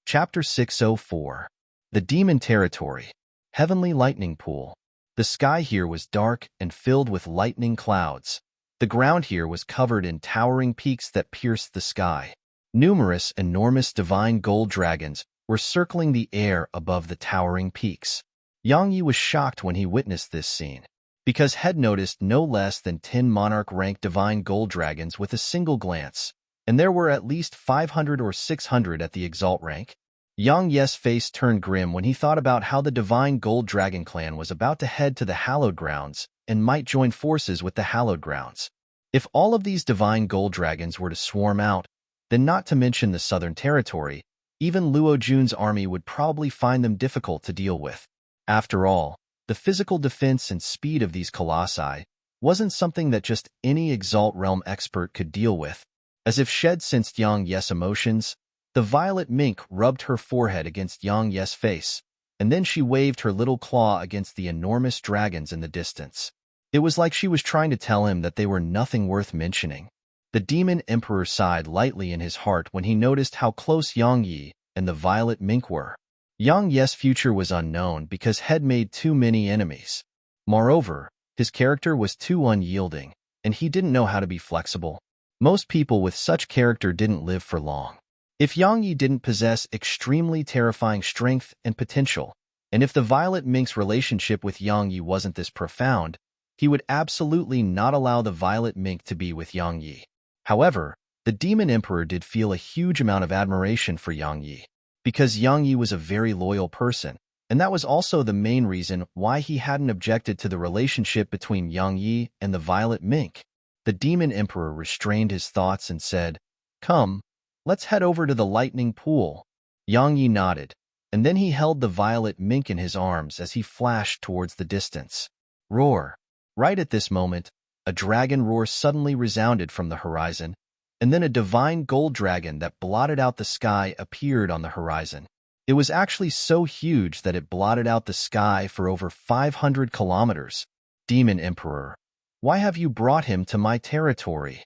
Chapter 604. The Demon Territory. Heavenly Lightning Pool. The sky here was dark and filled with lightning clouds. The ground here was covered in towering peaks that pierced the sky. Numerous, enormous divine gold dragons were circling the air above the towering peaks. Yang Yi was shocked when he witnessed this scene, because he'd noticed no less than 10 monarch-ranked divine gold dragons with a single glance, and there were at least 500 or 600 at the Exalt rank. Yang Yi's face turned grim when he thought about how the divine gold dragon clan was about to head to the Hallowed Grounds and might join forces with the Hallowed Grounds. If all of these divine gold dragons were to swarm out, then not to mention the Southern Territory, even Luo Jun's army would probably find them difficult to deal with. After all, the physical defense and speed of these colossi wasn't something that just any Exalt Realm expert could deal with. As if Shed sensed Yang Yi's emotions, the Violet Mink rubbed her forehead against Yang Yi's face, and then she waved her little claw against the enormous dragons in the distance. It was like she was trying to tell him that they were nothing worth mentioning. The Demon Emperor sighed lightly in his heart when he noticed how close Yang Yi and the Violet Mink were. Yang Yi's future was unknown because he'd made too many enemies. Moreover, his character was too unyielding, and he didn't know how to be flexible. Most people with such character didn't live for long. If Yang Yi didn't possess extremely terrifying strength and potential, and if the Violet Mink's relationship with Yang Yi wasn't this profound, he would absolutely not allow the Violet Mink to be with Yang Yi. However, the Demon Emperor did feel a huge amount of admiration for Yang Yi, because Yang Yi was a very loyal person, and that was also the main reason why he hadn't objected to the relationship between Yang Yi and the Violet Mink. The Demon Emperor restrained his thoughts and said, "Come, let's head over to the lightning pool." Yang Yi nodded, and then he held the Violet Mink in his arms as he flashed towards the distance. Roar! Right at this moment, a dragon roar suddenly resounded from the horizon, and then a divine gold dragon that blotted out the sky appeared on the horizon. It was actually so huge that it blotted out the sky for over 500 kilometers. Demon Emperor, why have you brought him to my territory?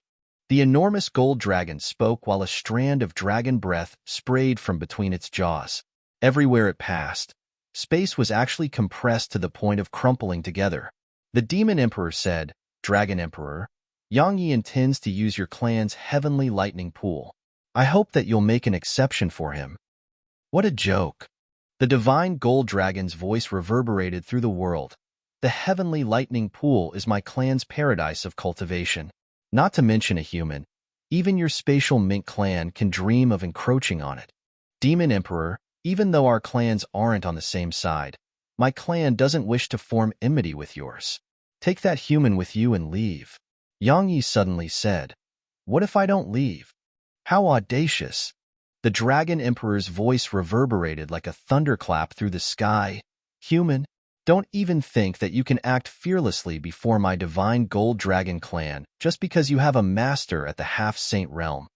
The enormous gold dragon spoke while a strand of dragon breath sprayed from between its jaws. Everywhere it passed, space was actually compressed to the point of crumpling together. The Demon Emperor said, "Dragon Emperor, Yang Yi intends to use your clan's heavenly lightning pool. I hope that you'll make an exception for him." What a joke! The divine gold dragon's voice reverberated through the world. The heavenly lightning pool is my clan's paradise of cultivation. Not to mention a human, even your spatial mink clan can dream of encroaching on it. Demon Emperor, even though our clans aren't on the same side, my clan doesn't wish to form enmity with yours. Take that human with you and leave. Yang Yi suddenly said, "What if I don't leave?" How audacious! The Dragon Emperor's voice reverberated like a thunderclap through the sky. Human, don't even think that you can act fearlessly before my divine gold dragon clan just because you have a master at the half-saint realm.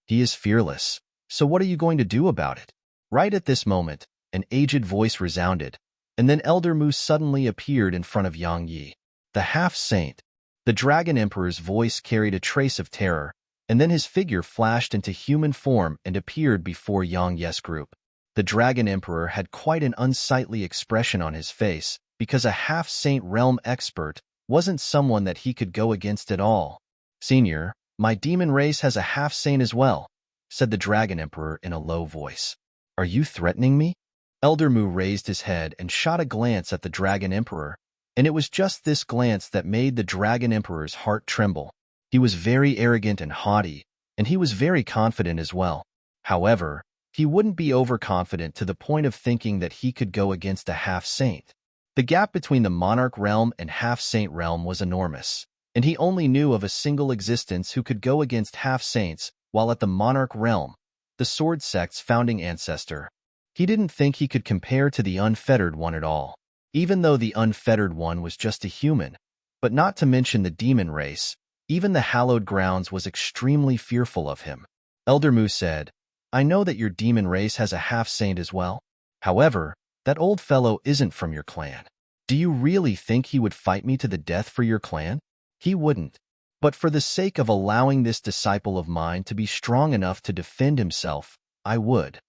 He is fearless, so what are you going to do about it? Right at this moment, an aged voice resounded, and then Elder Mu suddenly appeared in front of Yang Yi. The half-saint. The Dragon Emperor's voice carried a trace of terror, and then his figure flashed into human form and appeared before Yang Yi's group. The Dragon Emperor had quite an unsightly expression on his face, because a half-saint realm expert wasn't someone that he could go against at all. "Senior, my demon race has a half-saint as well," said the Dragon Emperor in a low voice. "Are you threatening me?" Elder Mu raised his head and shot a glance at the Dragon Emperor, and it was just this glance that made the Dragon Emperor's heart tremble. He was very arrogant and haughty, and he was very confident as well. However, he wouldn't be overconfident to the point of thinking that he could go against a half-saint. The gap between the Monarch realm and half-saint realm was enormous, and he only knew of a single existence who could go against half-saints while at the Monarch realm, the Sword Sect's founding ancestor. He didn't think he could compare to the Unfettered One at all, even though the Unfettered One was just a human, but not to mention the demon race. Even the Hallowed Grounds was extremely fearful of him. Elder Mu said, "I know that your demon race has a half-saint as well. However, that old fellow isn't from your clan. Do you really think he would fight me to the death for your clan? He wouldn't. But for the sake of allowing this disciple of mine to be strong enough to defend himself, I would."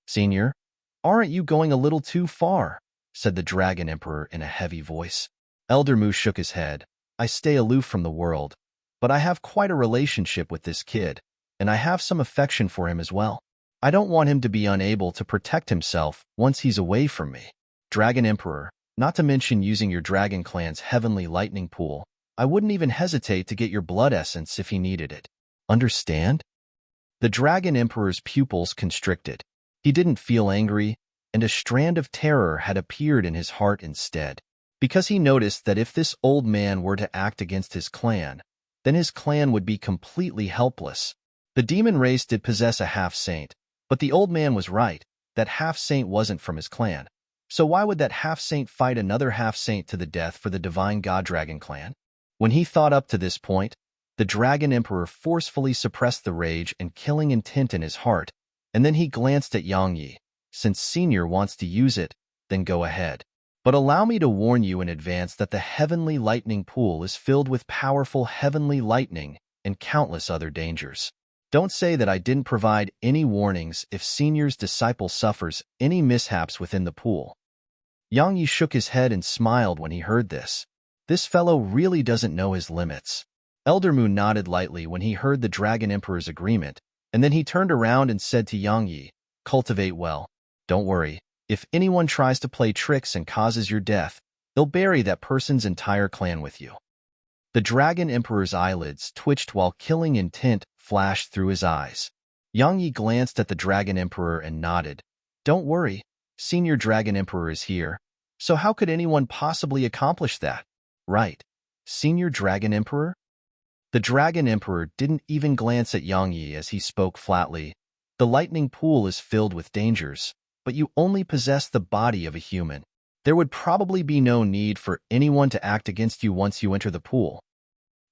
"Senior, aren't you going a little too far?" said the Dragon Emperor in a heavy voice. Elder Mu shook his head. "I stay aloof from the world, but I have quite a relationship with this kid, and I have some affection for him as well. I don't want him to be unable to protect himself once he's away from me. Dragon Emperor, not to mention using your Dragon Clan's heavenly lightning pool, I wouldn't even hesitate to get your blood essence if he needed it. Understand?" The Dragon Emperor's pupils constricted. He didn't feel angry, and a strand of terror had appeared in his heart instead, because he noticed that if this old man were to act against his clan, then his clan would be completely helpless. The demon race did possess a half-saint, but the old man was right, that half-saint wasn't from his clan. So why would that half-saint fight another half-saint to the death for the divine god-dragon clan? When he thought up to this point, the Dragon Emperor forcefully suppressed the rage and killing intent in his heart, and then he glanced at Yang Yi. "Since Senior wants to use it, then go ahead. But allow me to warn you in advance that the heavenly lightning pool is filled with powerful heavenly lightning and countless other dangers. Don't say that I didn't provide any warnings if Senior's disciple suffers any mishaps within the pool." Yang Yi shook his head and smiled when he heard this. This fellow really doesn't know his limits. Elder Mu nodded lightly when he heard the Dragon Emperor's agreement, and then he turned around and said to Yang Yi, "Cultivate well. Don't worry. If anyone tries to play tricks and causes your death, they'll bury that person's entire clan with you." The Dragon Emperor's eyelids twitched while killing intent flashed through his eyes. Yang Yi glanced at the Dragon Emperor and nodded. "Don't worry. Senior Dragon Emperor is here. So how could anyone possibly accomplish that?" "Right. Senior Dragon Emperor?" The Dragon Emperor didn't even glance at Yang Yi as he spoke flatly. "The lightning pool is filled with dangers, but you only possess the body of a human. There would probably be no need for anyone to act against you once you enter the pool."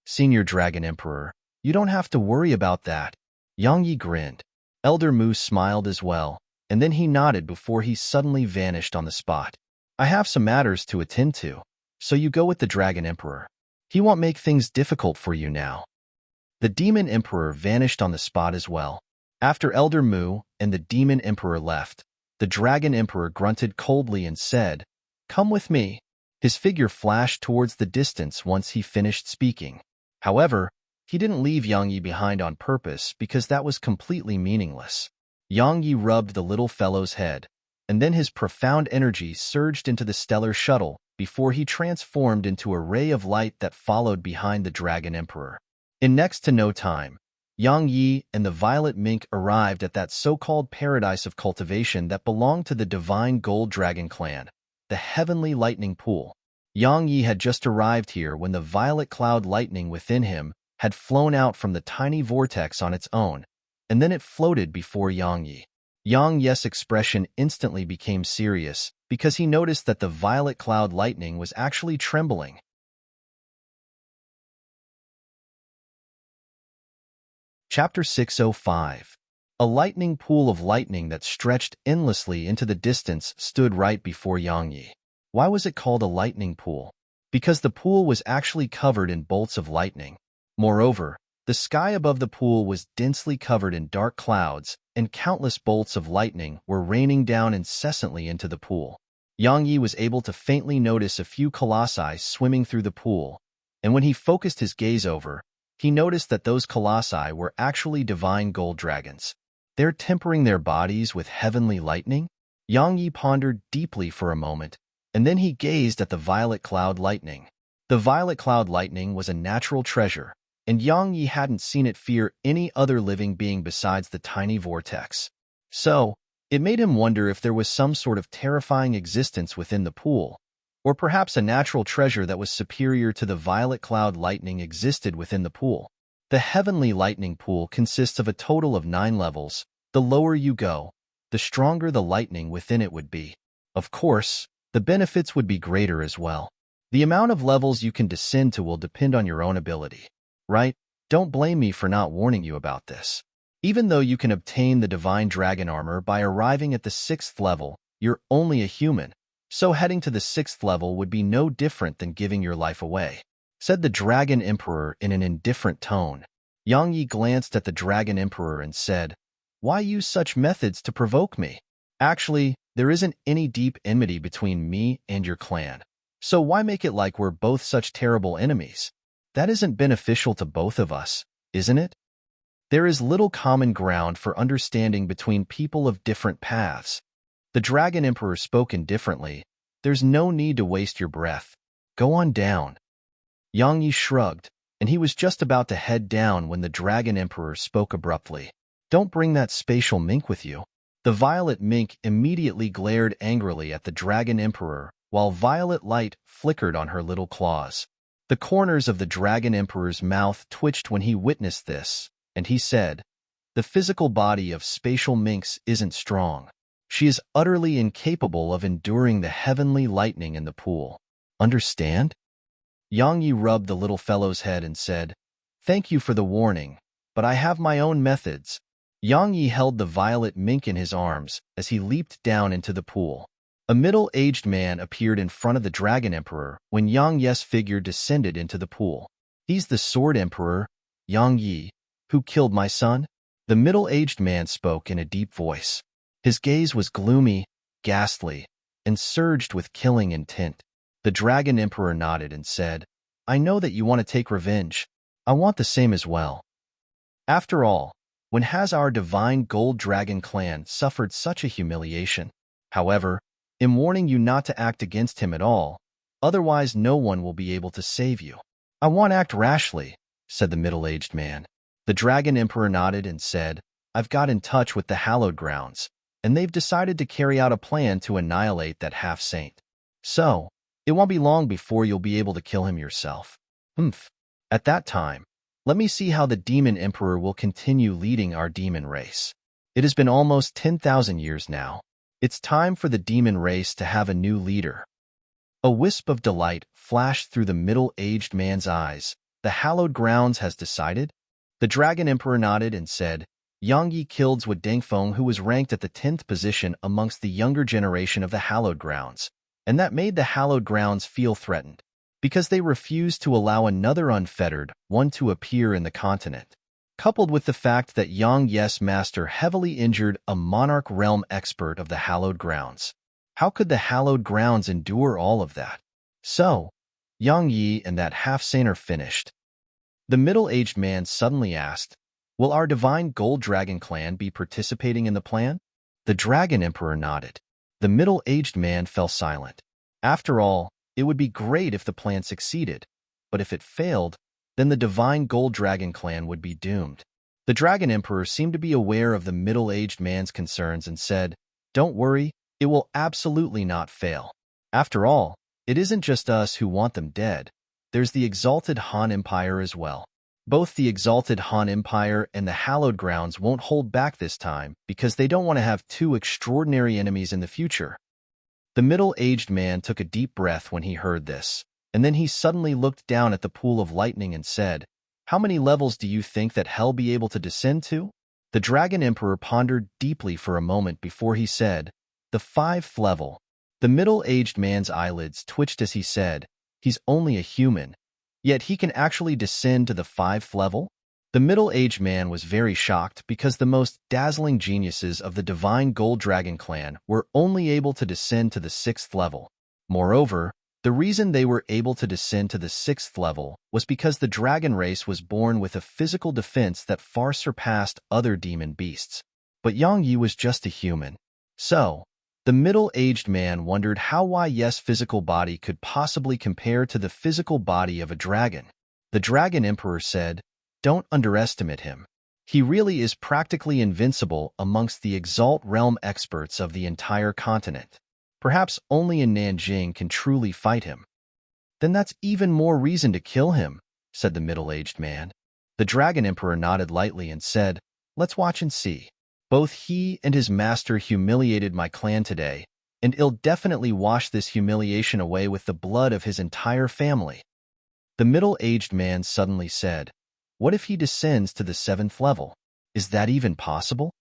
"Senior Dragon Emperor, you don't have to worry about that." Yang Yi grinned. Elder Mu smiled as well, and then he nodded before he suddenly vanished on the spot. "I have some matters to attend to, so you go with the Dragon Emperor. He won't make things difficult for you now." The Demon Emperor vanished on the spot as well. After Elder Mu and the Demon Emperor left, the Dragon Emperor grunted coldly and said, "Come with me." His figure flashed towards the distance once he finished speaking. However, he didn't leave Yang Yi behind on purpose because that was completely meaningless. Yang Yi rubbed the little fellow's head, and then his profound energy surged into the stellar shuttle before he transformed into a ray of light that followed behind the Dragon Emperor. In next to no time, Yang Yi and the Violet Mink arrived at that so-called paradise of cultivation that belonged to the divine Gold Dragon clan, the Heavenly Lightning Pool. Yang Yi had just arrived here when the violet cloud lightning within him had flown out from the tiny vortex on its own, and then it floated before Yang Yi. Yang Yi's expression instantly became serious because he noticed that the violet cloud lightning was actually trembling. Chapter 605. A lightning pool of lightning that stretched endlessly into the distance stood right before Yang Yi. Why was it called a lightning pool? Because the pool was actually covered in bolts of lightning. Moreover, the sky above the pool was densely covered in dark clouds, and countless bolts of lightning were raining down incessantly into the pool. Yang Yi was able to faintly notice a few colossi swimming through the pool, and when he focused his gaze over, he noticed that those colossi were actually divine gold dragons. They're tempering their bodies with heavenly lightning? Yang Yi pondered deeply for a moment, and then he gazed at the violet cloud lightning. The violet cloud lightning was a natural treasure, and Yang Yi hadn't seen it fear any other living being besides the tiny vortex. So, it made him wonder if there was some sort of terrifying existence within the pool, or perhaps a natural treasure that was superior to the violet cloud lightning existed within the pool. The Heavenly Lightning Pool consists of a total of 9 levels. The lower you go, the stronger the lightning within it would be. Of course, the benefits would be greater as well. The amount of levels you can descend to will depend on your own ability. Right? Don't blame me for not warning you about this. Even though you can obtain the Divine Dragon Armor by arriving at the 6th level, you're only a human, so heading to the 6th level would be no different than giving your life away," said the Dragon Emperor in an indifferent tone. Yang Yi glanced at the Dragon Emperor and said, "Why use such methods to provoke me? Actually, there isn't any deep enmity between me and your clan, so why make it like we're both such terrible enemies? That isn't beneficial to both of us, isn't it? There is little common ground for understanding between people of different paths." The Dragon Emperor spoke indifferently. "There's no need to waste your breath. Go on down." Yang Yi shrugged, and he was just about to head down when the Dragon Emperor spoke abruptly. "Don't bring that spatial mink with you." The violet mink immediately glared angrily at the Dragon Emperor, while violet light flickered on her little claws. The corners of the Dragon Emperor's mouth twitched when he witnessed this, and he said, "The physical body of spatial minks isn't strong. She is utterly incapable of enduring the heavenly lightning in the pool. Understand?" Yang Yi rubbed the little fellow's head and said, "Thank you for the warning, but I have my own methods." Yang Yi held the violet mink in his arms as he leaped down into the pool. A middle-aged man appeared in front of the Dragon Emperor when Yang Yi's figure descended into the pool. "He's the Sword Emperor, Yang Yi, who killed my son?" The middle-aged man spoke in a deep voice. His gaze was gloomy, ghastly, and surged with killing intent. The Dragon Emperor nodded and said, I know that you want to take revenge. I want the same as well. After all, when has our divine gold dragon clan suffered such a humiliation? However, I'm warning you not to act against him at all, otherwise no one will be able to save you. I won't act rashly, said the middle-aged man. The Dragon Emperor nodded and said, I've got in touch with the hallowed grounds, and they've decided to carry out a plan to annihilate that half-saint. So, it won't be long before you'll be able to kill him yourself. Humph. At that time, let me see how the Demon Emperor will continue leading our demon race. It has been almost 10,000 years now. It's time for the demon race to have a new leader. A wisp of delight flashed through the middle-aged man's eyes. The hallowed grounds has decided? The Dragon Emperor nodded and said, Yang Yi killed Zhu Dengfeng, who was ranked at the 10th position amongst the younger generation of the hallowed grounds, and that made the hallowed grounds feel threatened, because they refused to allow another unfettered one to appear in the continent. Coupled with the fact that Yang Yi's master heavily injured a monarch realm expert of the hallowed grounds. How could the hallowed grounds endure all of that? So, Yang Yi and that half-saint are finished. The middle-aged man suddenly asked, Will our divine gold dragon clan be participating in the plan? The Dragon Emperor nodded. The middle-aged man fell silent. After all, it would be great if the plan succeeded, but if it failed, then the divine gold dragon clan would be doomed. The Dragon Emperor seemed to be aware of the middle-aged man's concerns and said, Don't worry, it will absolutely not fail. After all, it isn't just us who want them dead. There's the exalted Han Empire as well. Both the exalted Han Empire and the hallowed grounds won't hold back this time because they don't want to have two extraordinary enemies in the future. The middle-aged man took a deep breath when he heard this, and then he suddenly looked down at the pool of lightning and said, How many levels do you think that hell be able to descend to? The Dragon Emperor pondered deeply for a moment before he said, The 5th level. The middle-aged man's eyelids twitched as he said, He's only a human, yet he can actually descend to the 5th level? The middle-aged man was very shocked because the most dazzling geniuses of the divine gold dragon clan were only able to descend to the 6th level. Moreover, the reason they were able to descend to the 6th level was because the dragon race was born with a physical defense that far surpassed other demon beasts. But Yang Yi was just a human. So, the middle-aged man wondered how Yi's physical body could possibly compare to the physical body of a dragon. The Dragon Emperor said, Don't underestimate him. He really is practically invincible amongst the Exalt Realm experts of the entire continent. Perhaps only in Nanjing can truly fight him. Then that's even more reason to kill him, said the middle-aged man. The Dragon Emperor nodded lightly and said, Let's watch and see. Both he and his master humiliated my clan today, and he'll definitely wash this humiliation away with the blood of his entire family. The middle-aged man suddenly said, What if he descends to the 7th level? Is that even possible?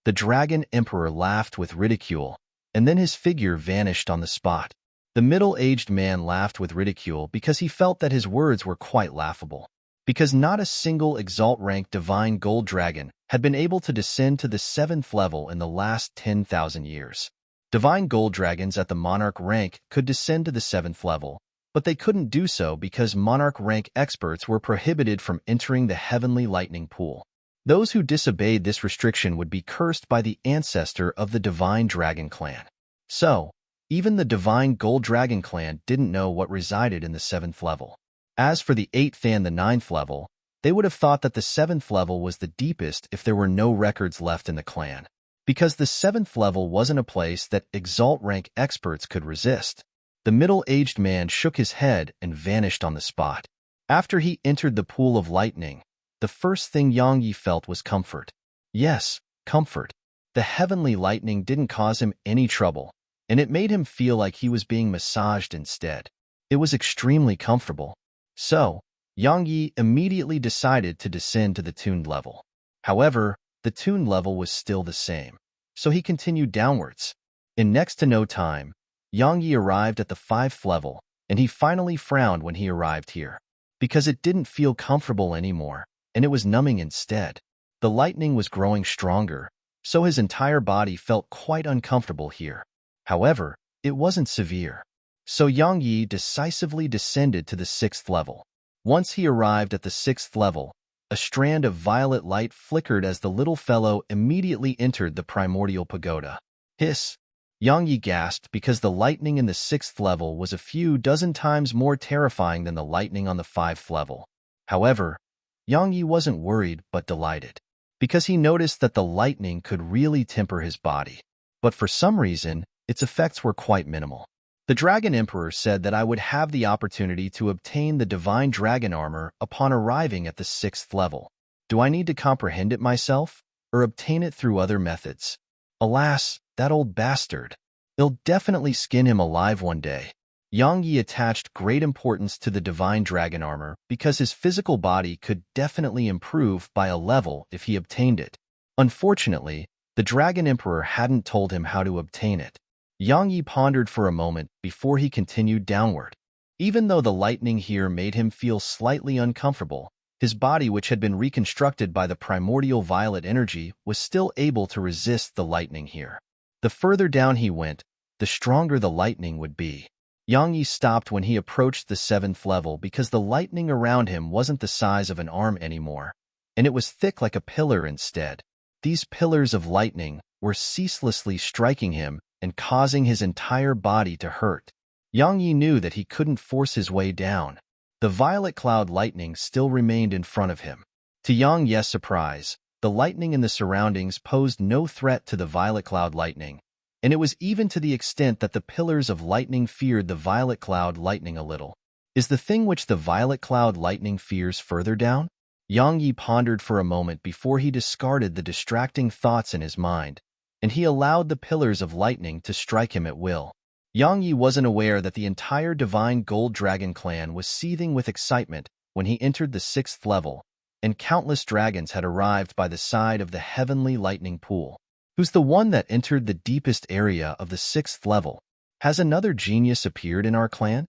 The Dragon Emperor laughed with ridicule, and then his figure vanished on the spot. The middle-aged man laughed with ridicule because he felt that his words were quite laughable. Because not a single Exalt-ranked divine gold dragon had been able to descend to the 7th level in the last 10,000 years. Divine gold dragons at the monarch rank could descend to the 7th level, but they couldn't do so because monarch rank experts were prohibited from entering the heavenly lightning pool. Those who disobeyed this restriction would be cursed by the ancestor of the divine dragon clan. So, even the divine gold dragon clan didn't know what resided in the 7th level. As for the 8th and the 9th level, they would have thought that the 7th level was the deepest if there were no records left in the clan, because the 7th level wasn't a place that Exalt rank experts could resist. The middle-aged man shook his head and vanished on the spot. After he entered the pool of lightning, the first thing Yang Yi felt was comfort. Yes, comfort. The heavenly lightning didn't cause him any trouble, and it made him feel like he was being massaged instead. It was extremely comfortable. So, Yang Yi immediately decided to descend to the tuned level. However, the tuned level was still the same, so he continued downwards. In next to no time, Yang Yi arrived at the 5th level, and he finally frowned when he arrived here, because it didn't feel comfortable anymore, and it was numbing instead. The lightning was growing stronger, so his entire body felt quite uncomfortable here. However, it wasn't severe. So Yang Yi decisively descended to the 6th level. Once he arrived at the 6th level, a strand of violet light flickered as the little fellow immediately entered the primordial pagoda. Hiss! Yang Yi gasped because the lightning in the 6th level was a few dozen times more terrifying than the lightning on the 5th level. However, Yang Yi wasn't worried but delighted, because he noticed that the lightning could really temper his body. But for some reason, its effects were quite minimal. The Dragon Emperor said that I would have the opportunity to obtain the divine dragon armor upon arriving at the 6th level. Do I need to comprehend it myself, or obtain it through other methods? Alas, that old bastard. He'll definitely skin him alive one day. Yang Yi attached great importance to the divine dragon armor because his physical body could definitely improve by a level if he obtained it. Unfortunately, the Dragon Emperor hadn't told him how to obtain it. Yang Yi pondered for a moment before he continued downward. Even though the lightning here made him feel slightly uncomfortable, his body, which had been reconstructed by the primordial violet energy, was still able to resist the lightning here. The further down he went, the stronger the lightning would be. Yang Yi stopped when he approached the 7th level because the lightning around him wasn't the size of an arm anymore, and it was thick like a pillar instead. These pillars of lightning were ceaselessly striking him and causing his entire body to hurt. Yang Yi knew that he couldn't force his way down. The violet cloud lightning still remained in front of him. To Yang Yi's surprise, the lightning in the surroundings posed no threat to the violet cloud lightning, and it was even to the extent that the pillars of lightning feared the violet cloud lightning a little. Is the thing which the violet cloud lightning fears further down? Yang Yi pondered for a moment before he discarded the distracting thoughts in his mind, and he allowed the pillars of lightning to strike him at will. Yang Yi wasn't aware that the entire Divine Gold Dragon clan was seething with excitement when he entered the 6th level, and countless dragons had arrived by the side of the heavenly lightning pool. Who's the one that entered the deepest area of the 6th level? Has another genius appeared in our clan?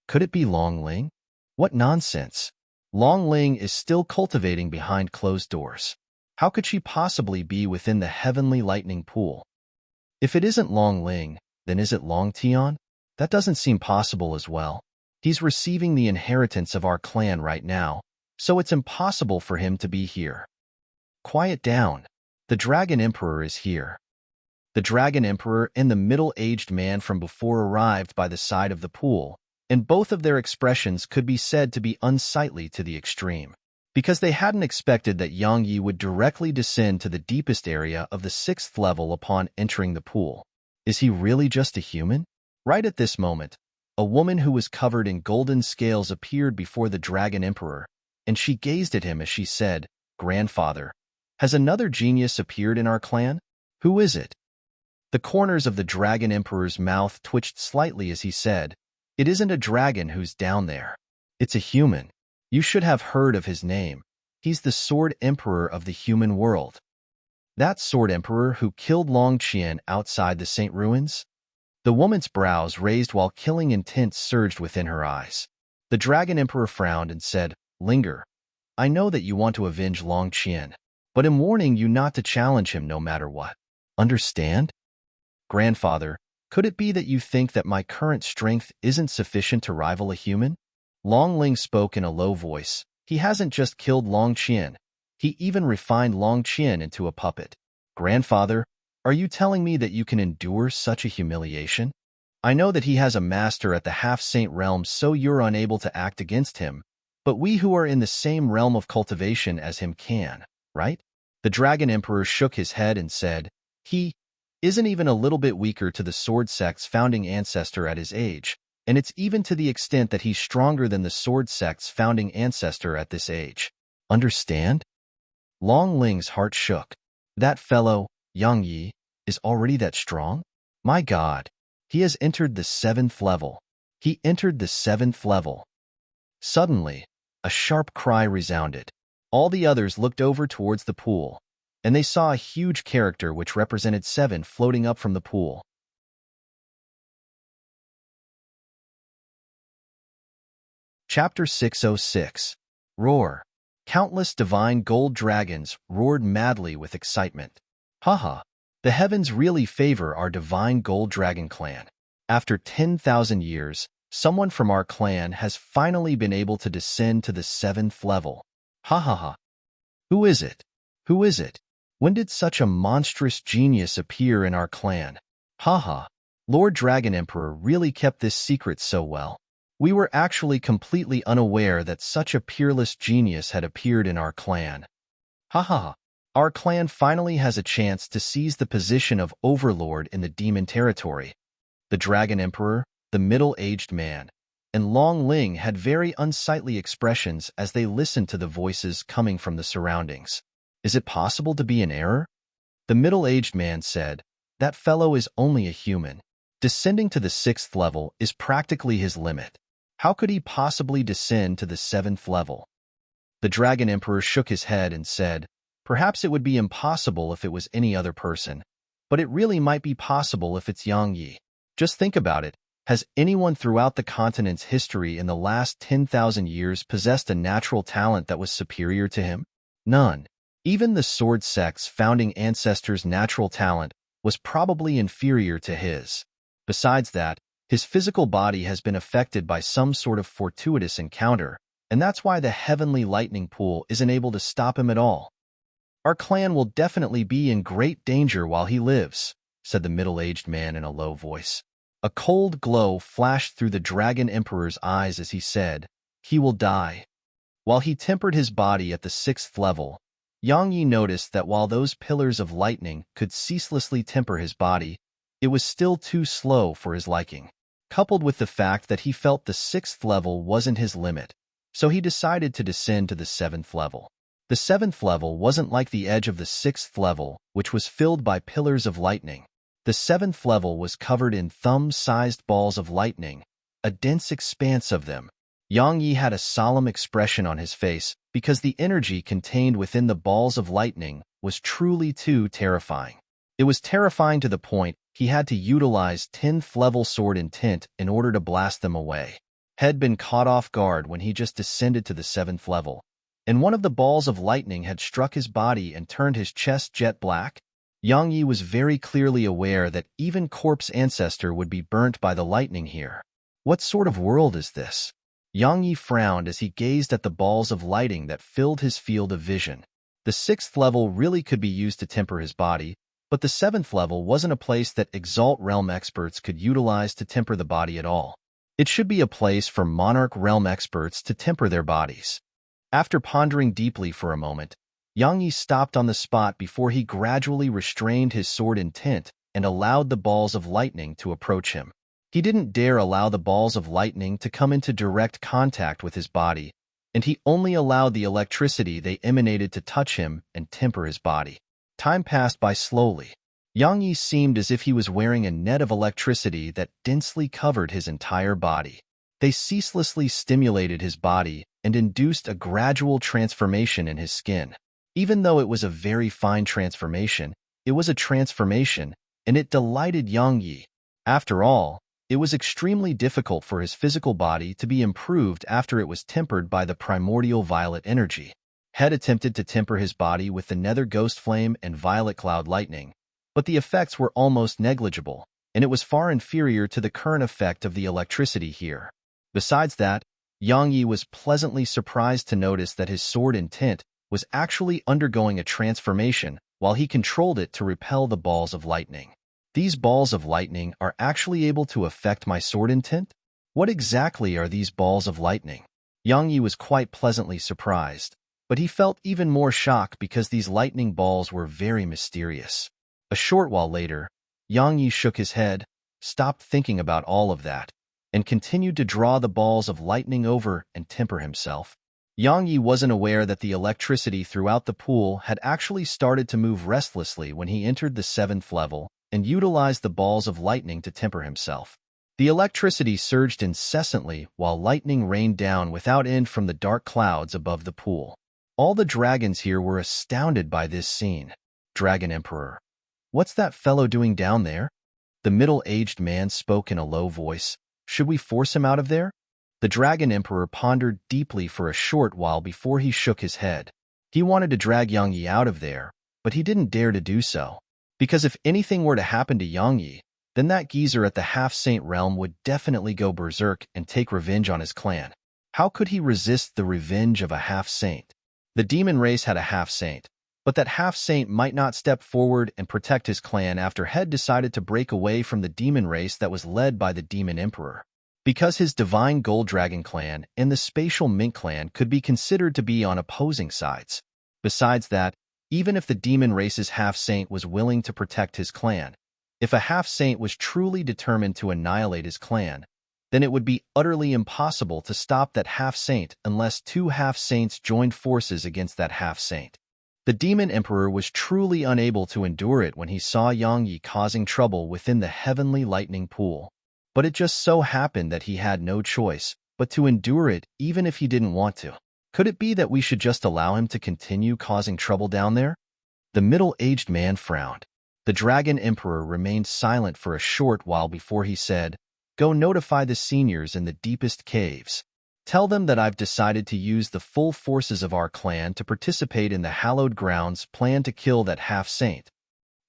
Could it be Long Ling? What nonsense! Long Ling is still cultivating behind closed doors. How could she possibly be within the heavenly lightning pool? If it isn't Long Ling, then is it Long Tian? That doesn't seem possible as well. He's receiving the inheritance of our clan right now, so it's impossible for him to be here. Quiet down. The Dragon Emperor is here. The Dragon Emperor and the middle-aged man from before arrived by the side of the pool, and both of their expressions could be said to be unsightly to the extreme, because they hadn't expected that Yang Yi would directly descend to the deepest area of the 6th level upon entering the pool. Is he really just a human? Right at this moment, a woman who was covered in golden scales appeared before the Dragon Emperor, and she gazed at him as she said, "Grandfather, has another genius appeared in our clan? Who is it?" The corners of the Dragon Emperor's mouth twitched slightly as he said, "It isn't a dragon who's down there. It's a human. You should have heard of his name. He's the Sword Emperor of the human world. That Sword Emperor who killed Long Qian outside the Saint Ruins?" The woman's brows raised while killing intent surged within her eyes. The Dragon Emperor frowned and said, "Linger. I know that you want to avenge Long Qian, but am warning you not to challenge him no matter what. Understand? Grandfather, could it be that you think that my current strength isn't sufficient to rival a human?" Long Ling spoke in a low voice. "He hasn't just killed Long Qian. He even refined Long Qian into a puppet. Grandfather, are you telling me that you can endure such a humiliation? I know that he has a master at the half-saint realm, so you're unable to act against him, but we who are in the same realm of cultivation as him can, right?" The Dragon Emperor shook his head and said, "He isn't even a little bit weaker to the Sword Sect's founding ancestor at his age, and it's even to the extent that he's stronger than the Sword Sect's founding ancestor at this age. Understand?" Long Ling's heart shook. That fellow, Yang Yi, is already that strong? My God, he has entered the 7th level. He entered the 7th level. Suddenly, a sharp cry resounded. All the others looked over towards the pool, and they saw a huge character which represented 7 floating up from the pool. Chapter 606. Roar. Countless divine gold dragons roared madly with excitement. Haha, the heavens really favor our divine gold dragon clan. After 10,000 years, someone from our clan has finally been able to descend to the 7th level. Ha ha ha. Who is it? Who is it? When did such a monstrous genius appear in our clan? Ha ha. Lord Dragon Emperor really kept this secret so well. We were actually completely unaware that such a peerless genius had appeared in our clan. Ha ha ha. Our clan finally has a chance to seize the position of overlord in the demon territory. The Dragon Emperor, the middle-aged man, and Long Ling had very unsightly expressions as they listened to the voices coming from the surroundings. Is it possible to be in error? The middle-aged man said, that fellow is only a human. Descending to the 6th level is practically his limit. How could he possibly descend to the 7th level? The Dragon Emperor shook his head and said, perhaps it would be impossible if it was any other person, but it really might be possible if it's Yang Yi. Just think about it. Has anyone throughout the continent's history in the last 10,000 years possessed a natural talent that was superior to him? None. Even the sword sect's founding ancestor's natural talent was probably inferior to his. Besides that, his physical body has been affected by some sort of fortuitous encounter, and that's why the heavenly lightning pool isn't able to stop him at all. Our clan will definitely be in great danger while he lives, said the middle-aged man in a low voice. A cold glow flashed through the Dragon Emperor's eyes as he said, he will die. While he tempered his body at the 6th level, Yang Yi noticed that while those pillars of lightning could ceaselessly temper his body, it was still too slow for his liking. Coupled with the fact that he felt the 6th level wasn't his limit, so he decided to descend to the 7th level. The 7th level wasn't like the edge of the 6th level, which was filled by pillars of lightning. The 7th level was covered in thumb-sized balls of lightning, a dense expanse of them. Yang Yi had a solemn expression on his face because the energy contained within the balls of lightning was truly too terrifying. It was terrifying to the point he had to utilize 10th level sword intent in order to blast them away. Had been caught off guard when he just descended to the 7th level, and one of the balls of lightning had struck his body and turned his chest jet black. Yang Yi was very clearly aware that even Corp's ancestor would be burnt by the lightning here. What sort of world is this? Yang Yi frowned as he gazed at the balls of lighting that filled his field of vision. The 6th level really could be used to temper his body, but the 7th level wasn't a place that Exalt Realm experts could utilize to temper the body at all. It should be a place for Monarch Realm experts to temper their bodies. After pondering deeply for a moment, Yang Yi stopped on the spot before he gradually restrained his sword intent and allowed the balls of lightning to approach him. He didn't dare allow the balls of lightning to come into direct contact with his body, and he only allowed the electricity they emanated to touch him and temper his body. Time passed by slowly. Yang Yi seemed as if he was wearing a net of electricity that densely covered his entire body. They ceaselessly stimulated his body and induced a gradual transformation in his skin. Even though it was a very fine transformation, it was a transformation, and it delighted Yang Yi. After all, it was extremely difficult for his physical body to be improved after it was tempered by the primordial violet energy. Had attempted to temper his body with the nether ghost flame and violet cloud lightning, but the effects were almost negligible, and it was far inferior to the current effect of the electricity here. Besides that, Yang Yi was pleasantly surprised to notice that his sword intent was actually undergoing a transformation while he controlled it to repel the balls of lightning. These balls of lightning are actually able to affect my sword intent? What exactly are these balls of lightning? Yang Yi was quite pleasantly surprised, but he felt even more shock because these lightning balls were very mysterious. A short while later, Yang Yi shook his head, stopped thinking about all of that, and continued to draw the balls of lightning over and temper himself. Yang Yi wasn't aware that the electricity throughout the pool had actually started to move restlessly when he entered the 7th level and utilized the balls of lightning to temper himself. The electricity surged incessantly while lightning rained down without end from the dark clouds above the pool. All the dragons here were astounded by this scene. Dragon Emperor, what's that fellow doing down there? The middle-aged man spoke in a low voice. Should we force him out of there? The Dragon Emperor pondered deeply for a short while before he shook his head. He wanted to drag Yang Yi out of there, but he didn't dare to do so, because if anything were to happen to Yang Yi, then that geezer at the half-saint realm would definitely go berserk and take revenge on his clan. How could he resist the revenge of a half-saint? The demon race had a half-saint, but that half-saint might not step forward and protect his clan after Head decided to break away from the demon race that was led by the demon emperor. Because his divine gold dragon clan and the spatial mink clan could be considered to be on opposing sides. Besides that, even if the demon race's half-saint was willing to protect his clan, if a half-saint was truly determined to annihilate his clan, then it would be utterly impossible to stop that half-saint unless two half-saints joined forces against that half-saint. The demon emperor was truly unable to endure it when he saw Yang Yi causing trouble within the heavenly lightning pool. But it just so happened that he had no choice but to endure it even if he didn't want to. Could it be that we should just allow him to continue causing trouble down there? The middle-aged man frowned. The dragon emperor remained silent for a short while before he said, "Go notify the seniors in the deepest caves. Tell them that I've decided to use the full forces of our clan to participate in the hallowed grounds plan to kill that half-saint."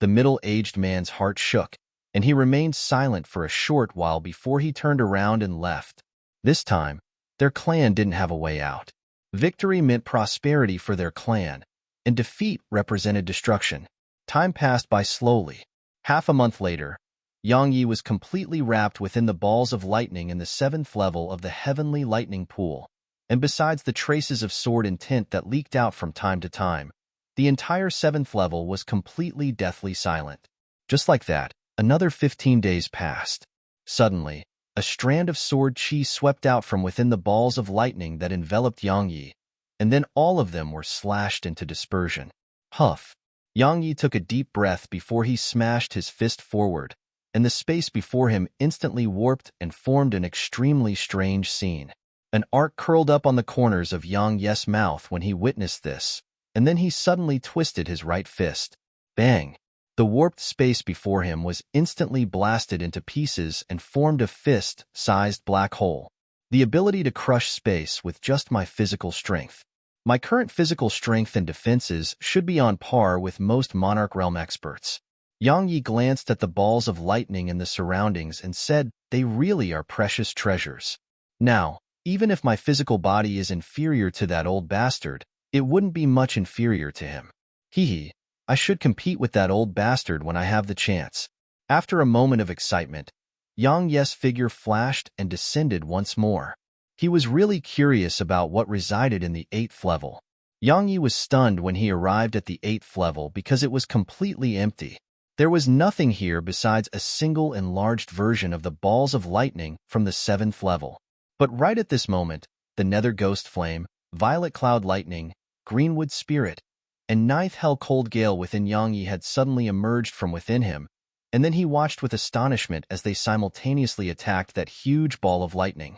The middle-aged man's heart shook, and he remained silent for a short while before he turned around and left. This time, their clan didn't have a way out. Victory meant prosperity for their clan, and defeat represented destruction. Time passed by slowly. Half a month later, Yang Yi was completely wrapped within the balls of lightning in the 7th level of the heavenly lightning pool, and besides the traces of sword and tint that leaked out from time to time, the entire 7th level was completely deathly silent. Just like that, another 15 days passed. Suddenly, a strand of sword chi swept out from within the balls of lightning that enveloped Yang Yi, and then all of them were slashed into dispersion. Huff! Yang Yi took a deep breath before he smashed his fist forward, and the space before him instantly warped and formed an extremely strange scene. An arc curled up on the corners of Yang Yi's mouth when he witnessed this, and then he suddenly twisted his right fist. Bang! The warped space before him was instantly blasted into pieces and formed a fist-sized black hole. The ability to crush space with just my physical strength. My current physical strength and defenses should be on par with most Monarch Realm experts. Yang Yi glanced at the balls of lightning in the surroundings and said, "They really are precious treasures." Now, even if my physical body is inferior to that old bastard, it wouldn't be much inferior to him. Hee. I should compete with that old bastard when I have the chance. After a moment of excitement, Yang Yi's figure flashed and descended once more. He was really curious about what resided in the 8th level. Yang Yi was stunned when he arrived at the 8th level because it was completely empty. There was nothing here besides a single enlarged version of the balls of lightning from the 7th level. But right at this moment, the Nether Ghost Flame, Violet Cloud Lightning, Greenwood Spirit, and 9th Hell Cold Gale within Yang Yi had suddenly emerged from within him, and then he watched with astonishment as they simultaneously attacked that huge ball of lightning.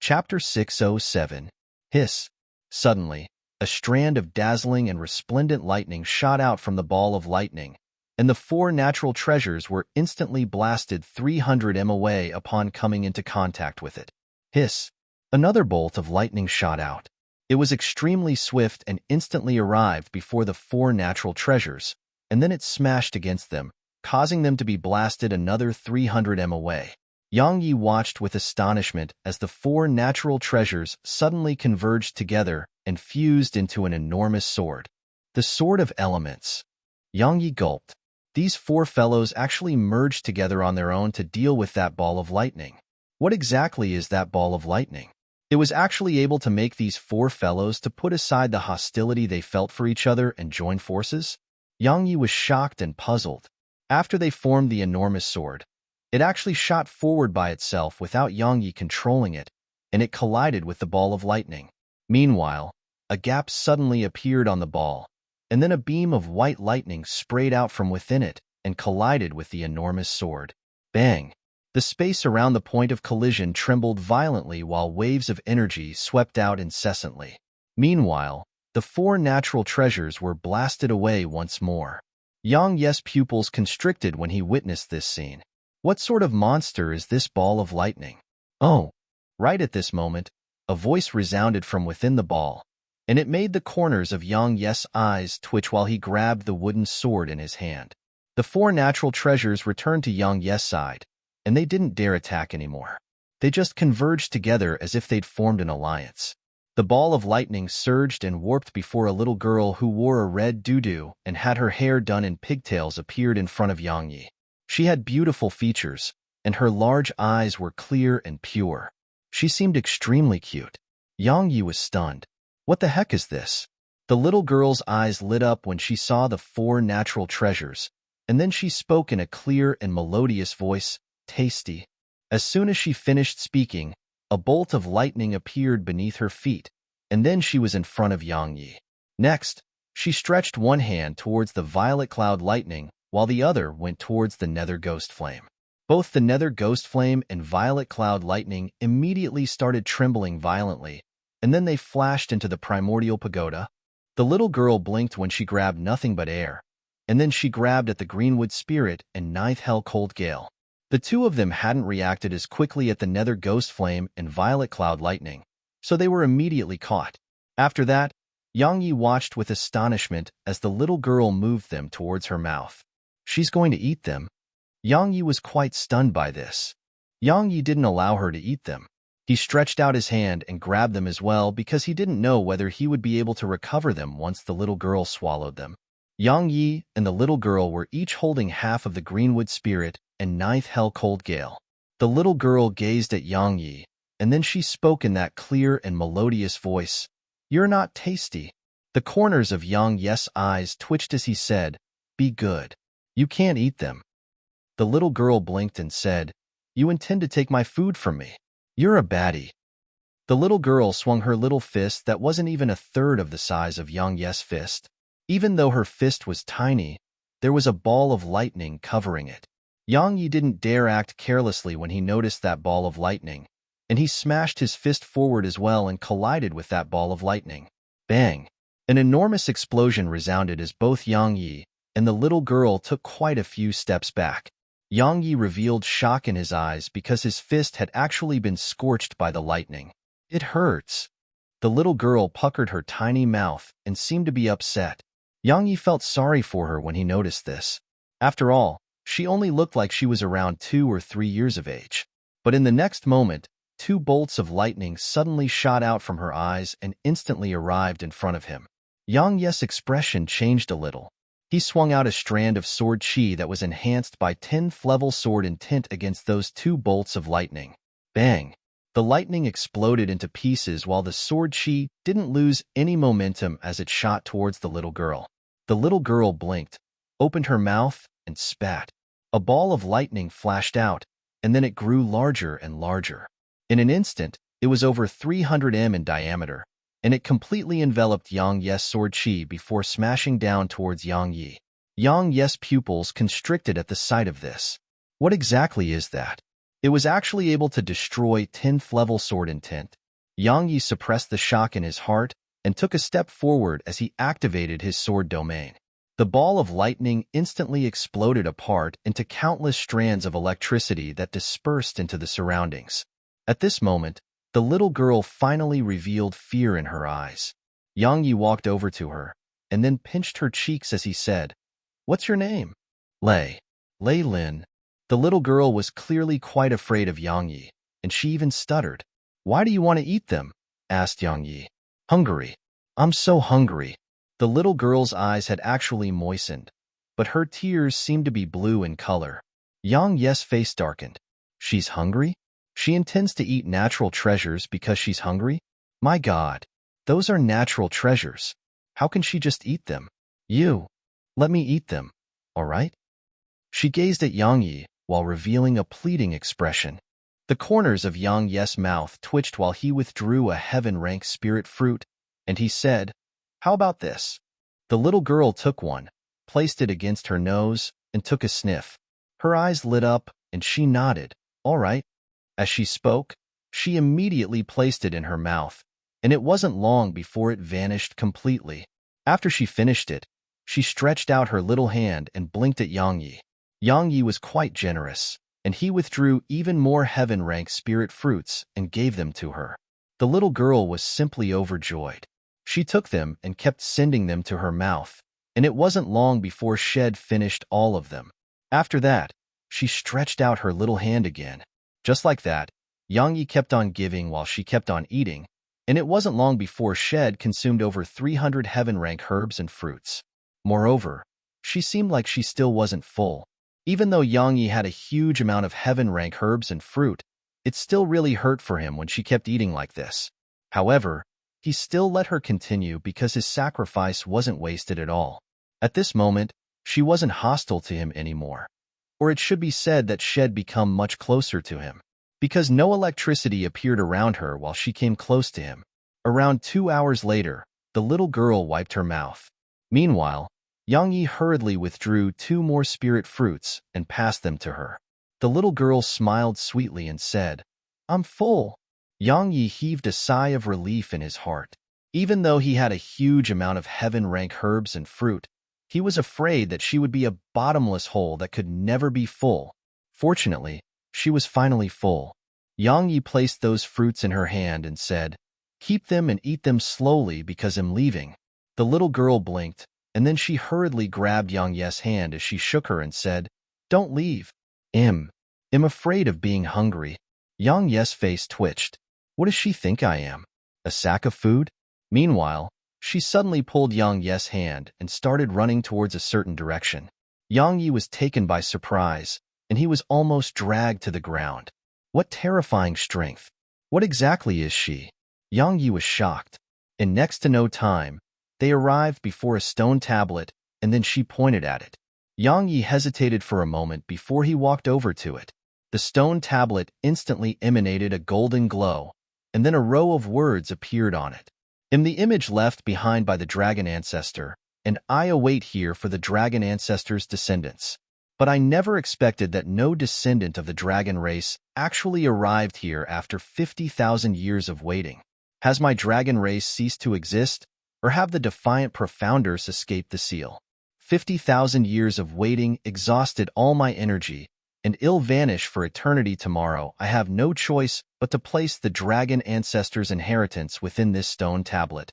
Chapter 607. Hiss. Suddenly, a strand of dazzling and resplendent lightning shot out from the ball of lightning, and the 4 natural treasures were instantly blasted 300 m away upon coming into contact with it. Hiss. Another bolt of lightning shot out. It was extremely swift and instantly arrived before the 4 natural treasures, and then it smashed against them, causing them to be blasted another 300 m away. Yang Yi watched with astonishment as the 4 natural treasures suddenly converged together and fused into an enormous sword. The Sword of Elements. Yang Yi gulped. These 4 fellows actually merged together on their own to deal with that ball of lightning. What exactly is that ball of lightning? It was actually able to make these 4 fellows to put aside the hostility they felt for each other and join forces? Yang Yi was shocked and puzzled. After they formed the enormous sword, it actually shot forward by itself without Yang Yi controlling it, and it collided with the ball of lightning. Meanwhile, a gap suddenly appeared on the ball, and then a beam of white lightning sprayed out from within it and collided with the enormous sword. Bang! The space around the point of collision trembled violently while waves of energy swept out incessantly. Meanwhile, the 4 natural treasures were blasted away once more. Yang Yi's pupils constricted when he witnessed this scene. What sort of monster is this ball of lightning? Oh! Right at this moment, a voice resounded from within the ball, and it made the corners of Yang Yes' eyes twitch while he grabbed the wooden sword in his hand. The four natural treasures returned to Yang Yes' side, and they didn't dare attack anymore. They just converged together as if they'd formed an alliance. The ball of lightning surged and warped before a little girl who wore a red doo-doo and had her hair done in pigtails appeared in front of Yang Yi. She had beautiful features, and her large eyes were clear and pure. She seemed extremely cute. Yang Yi was stunned. What the heck is this? The little girl's eyes lit up when she saw the four natural treasures, and then she spoke in a clear and melodious voice, "Tasty." As soon as she finished speaking, a bolt of lightning appeared beneath her feet, and then she was in front of Yang Yi. Next, she stretched one hand towards the violet cloud lightning, while the other went towards the nether ghost flame. Both the nether ghost flame and violet cloud lightning immediately started trembling violently, and then they flashed into the primordial pagoda. The little girl blinked when she grabbed nothing but air, and then she grabbed at the greenwood spirit and ninth hell cold gale. The two of them hadn't reacted as quickly at the nether ghost flame and violet cloud lightning, so they were immediately caught. After that, Yang Yi watched with astonishment as the little girl moved them towards her mouth. She's going to eat them. Yang Yi was quite stunned by this. Yang Yi didn't allow her to eat them. He stretched out his hand and grabbed them as well because he didn't know whether he would be able to recover them once the little girl swallowed them. Yang Yi and the little girl were each holding half of the greenwood spirit and ninth hell cold gale. The little girl gazed at Yang Yi, and then she spoke in that clear and melodious voice, "You're not tasty." The corners of Yang Yes' eyes twitched as he said, "Be good. You can't eat them." The little girl blinked and said, "You intend to take my food from me? You're a baddie." The little girl swung her little fist that wasn't even a third of the size of Yang Yes' fist. Even though her fist was tiny, there was a ball of lightning covering it. Yang Yi didn't dare act carelessly when he noticed that ball of lightning, and he smashed his fist forward as well and collided with that ball of lightning. Bang! An enormous explosion resounded as both Yang Yi and the little girl took quite a few steps back. Yang Yi revealed shock in his eyes because his fist had actually been scorched by the lightning. "It hurts." The little girl puckered her tiny mouth and seemed to be upset. Yang Yi felt sorry for her when he noticed this. After all, she only looked like she was around 2 or 3 years of age. But in the next moment, 2 bolts of lightning suddenly shot out from her eyes and instantly arrived in front of him. Yang Yes' expression changed a little. He swung out a strand of sword chi that was enhanced by 10th level sword intent against those 2 bolts of lightning. Bang! The lightning exploded into pieces while the sword chi didn't lose any momentum as it shot towards the little girl. The little girl blinked, opened her mouth, and spat. A ball of lightning flashed out, and then it grew larger and larger. In an instant, it was over 300 m in diameter, and it completely enveloped Yang Yes' sword chi before smashing down towards Yang Yi. Yang Yes' pupils constricted at the sight of this. What exactly is that? It was actually able to destroy 10th level sword intent. Yang Yi suppressed the shock in his heart and took a step forward as he activated his sword domain. The ball of lightning instantly exploded apart into countless strands of electricity that dispersed into the surroundings. At this moment, the little girl finally revealed fear in her eyes. Yang Yi walked over to her, and then pinched her cheeks as he said, "What's your name?" Lei. Lei Lin. The little girl was clearly quite afraid of Yang Yi, and she even stuttered. "Why do you want to eat them?" asked Yang Yi. "Hungry. I'm so hungry." The little girl's eyes had actually moistened, but her tears seemed to be blue in color. Yang Yes' face darkened. She's hungry? She intends to eat natural treasures because she's hungry? My God, those are natural treasures. How can she just eat them? You, let me eat them, all right? She gazed at Yang Yi while revealing a pleading expression. The corners of Yang Yes' mouth twitched while he withdrew a heaven-rank spirit fruit, and he said, "How about this?" The little girl took one, placed it against her nose, and took a sniff. Her eyes lit up, and she nodded, "All right." As she spoke, she immediately placed it in her mouth, and it wasn't long before it vanished completely. After she finished it, she stretched out her little hand and blinked at Yang Yi. Yang Yi was quite generous, and he withdrew even more heaven-rank spirit fruits and gave them to her. The little girl was simply overjoyed. She took them and kept sending them to her mouth, and it wasn't long before Shed finished all of them. After that, she stretched out her little hand again. Just like that, Yang Yi kept on giving while she kept on eating, and it wasn't long before Shed consumed over 300 heaven-rank herbs and fruits. Moreover, she seemed like she still wasn't full. Even though Yang Yi had a huge amount of heaven-rank herbs and fruit, it still really hurt for him when she kept eating like this. However, he still let her continue because his sacrifice wasn't wasted at all. At this moment, she wasn't hostile to him anymore. Or it should be said that Shed become much closer to him, because no electricity appeared around her while she came close to him. Around 2 hours later, the little girl wiped her mouth. Meanwhile, Yang Yi hurriedly withdrew 2 more spirit fruits and passed them to her. The little girl smiled sweetly and said, "I'm full." Yang Yi heaved a sigh of relief in his heart. Even though he had a huge amount of heaven-rank herbs and fruit, he was afraid that she would be a bottomless hole that could never be full. Fortunately, she was finally full. Yang Yi placed those fruits in her hand and said, "Keep them and eat them slowly because I'm leaving." The little girl blinked, and then she hurriedly grabbed Yang Yi's hand as she shook her and said, "Don't leave. I'm afraid of being hungry." Yang Yi's face twitched. What does she think I am? A sack of food? Meanwhile, she suddenly pulled Yang Yi's hand and started running towards a certain direction. Yang Yi was taken by surprise, and he was almost dragged to the ground. What terrifying strength! What exactly is she? Yang Yi was shocked. In next to no time, they arrived before a stone tablet, and then she pointed at it. Yang Yi hesitated for a moment before he walked over to it. The stone tablet instantly emanated a golden glow, and then a row of words appeared on it. In the image left behind by the dragon ancestor, and I await here for the dragon ancestor's descendants. But I never expected that no descendant of the dragon race actually arrived here after 50,000 years of waiting. Has my dragon race ceased to exist, or have the defiant profounders escaped the seal? 50,000 years of waiting exhausted all my energy, and ill vanish for eternity tomorrow. I have no choice but to place the dragon ancestor's inheritance within this stone tablet.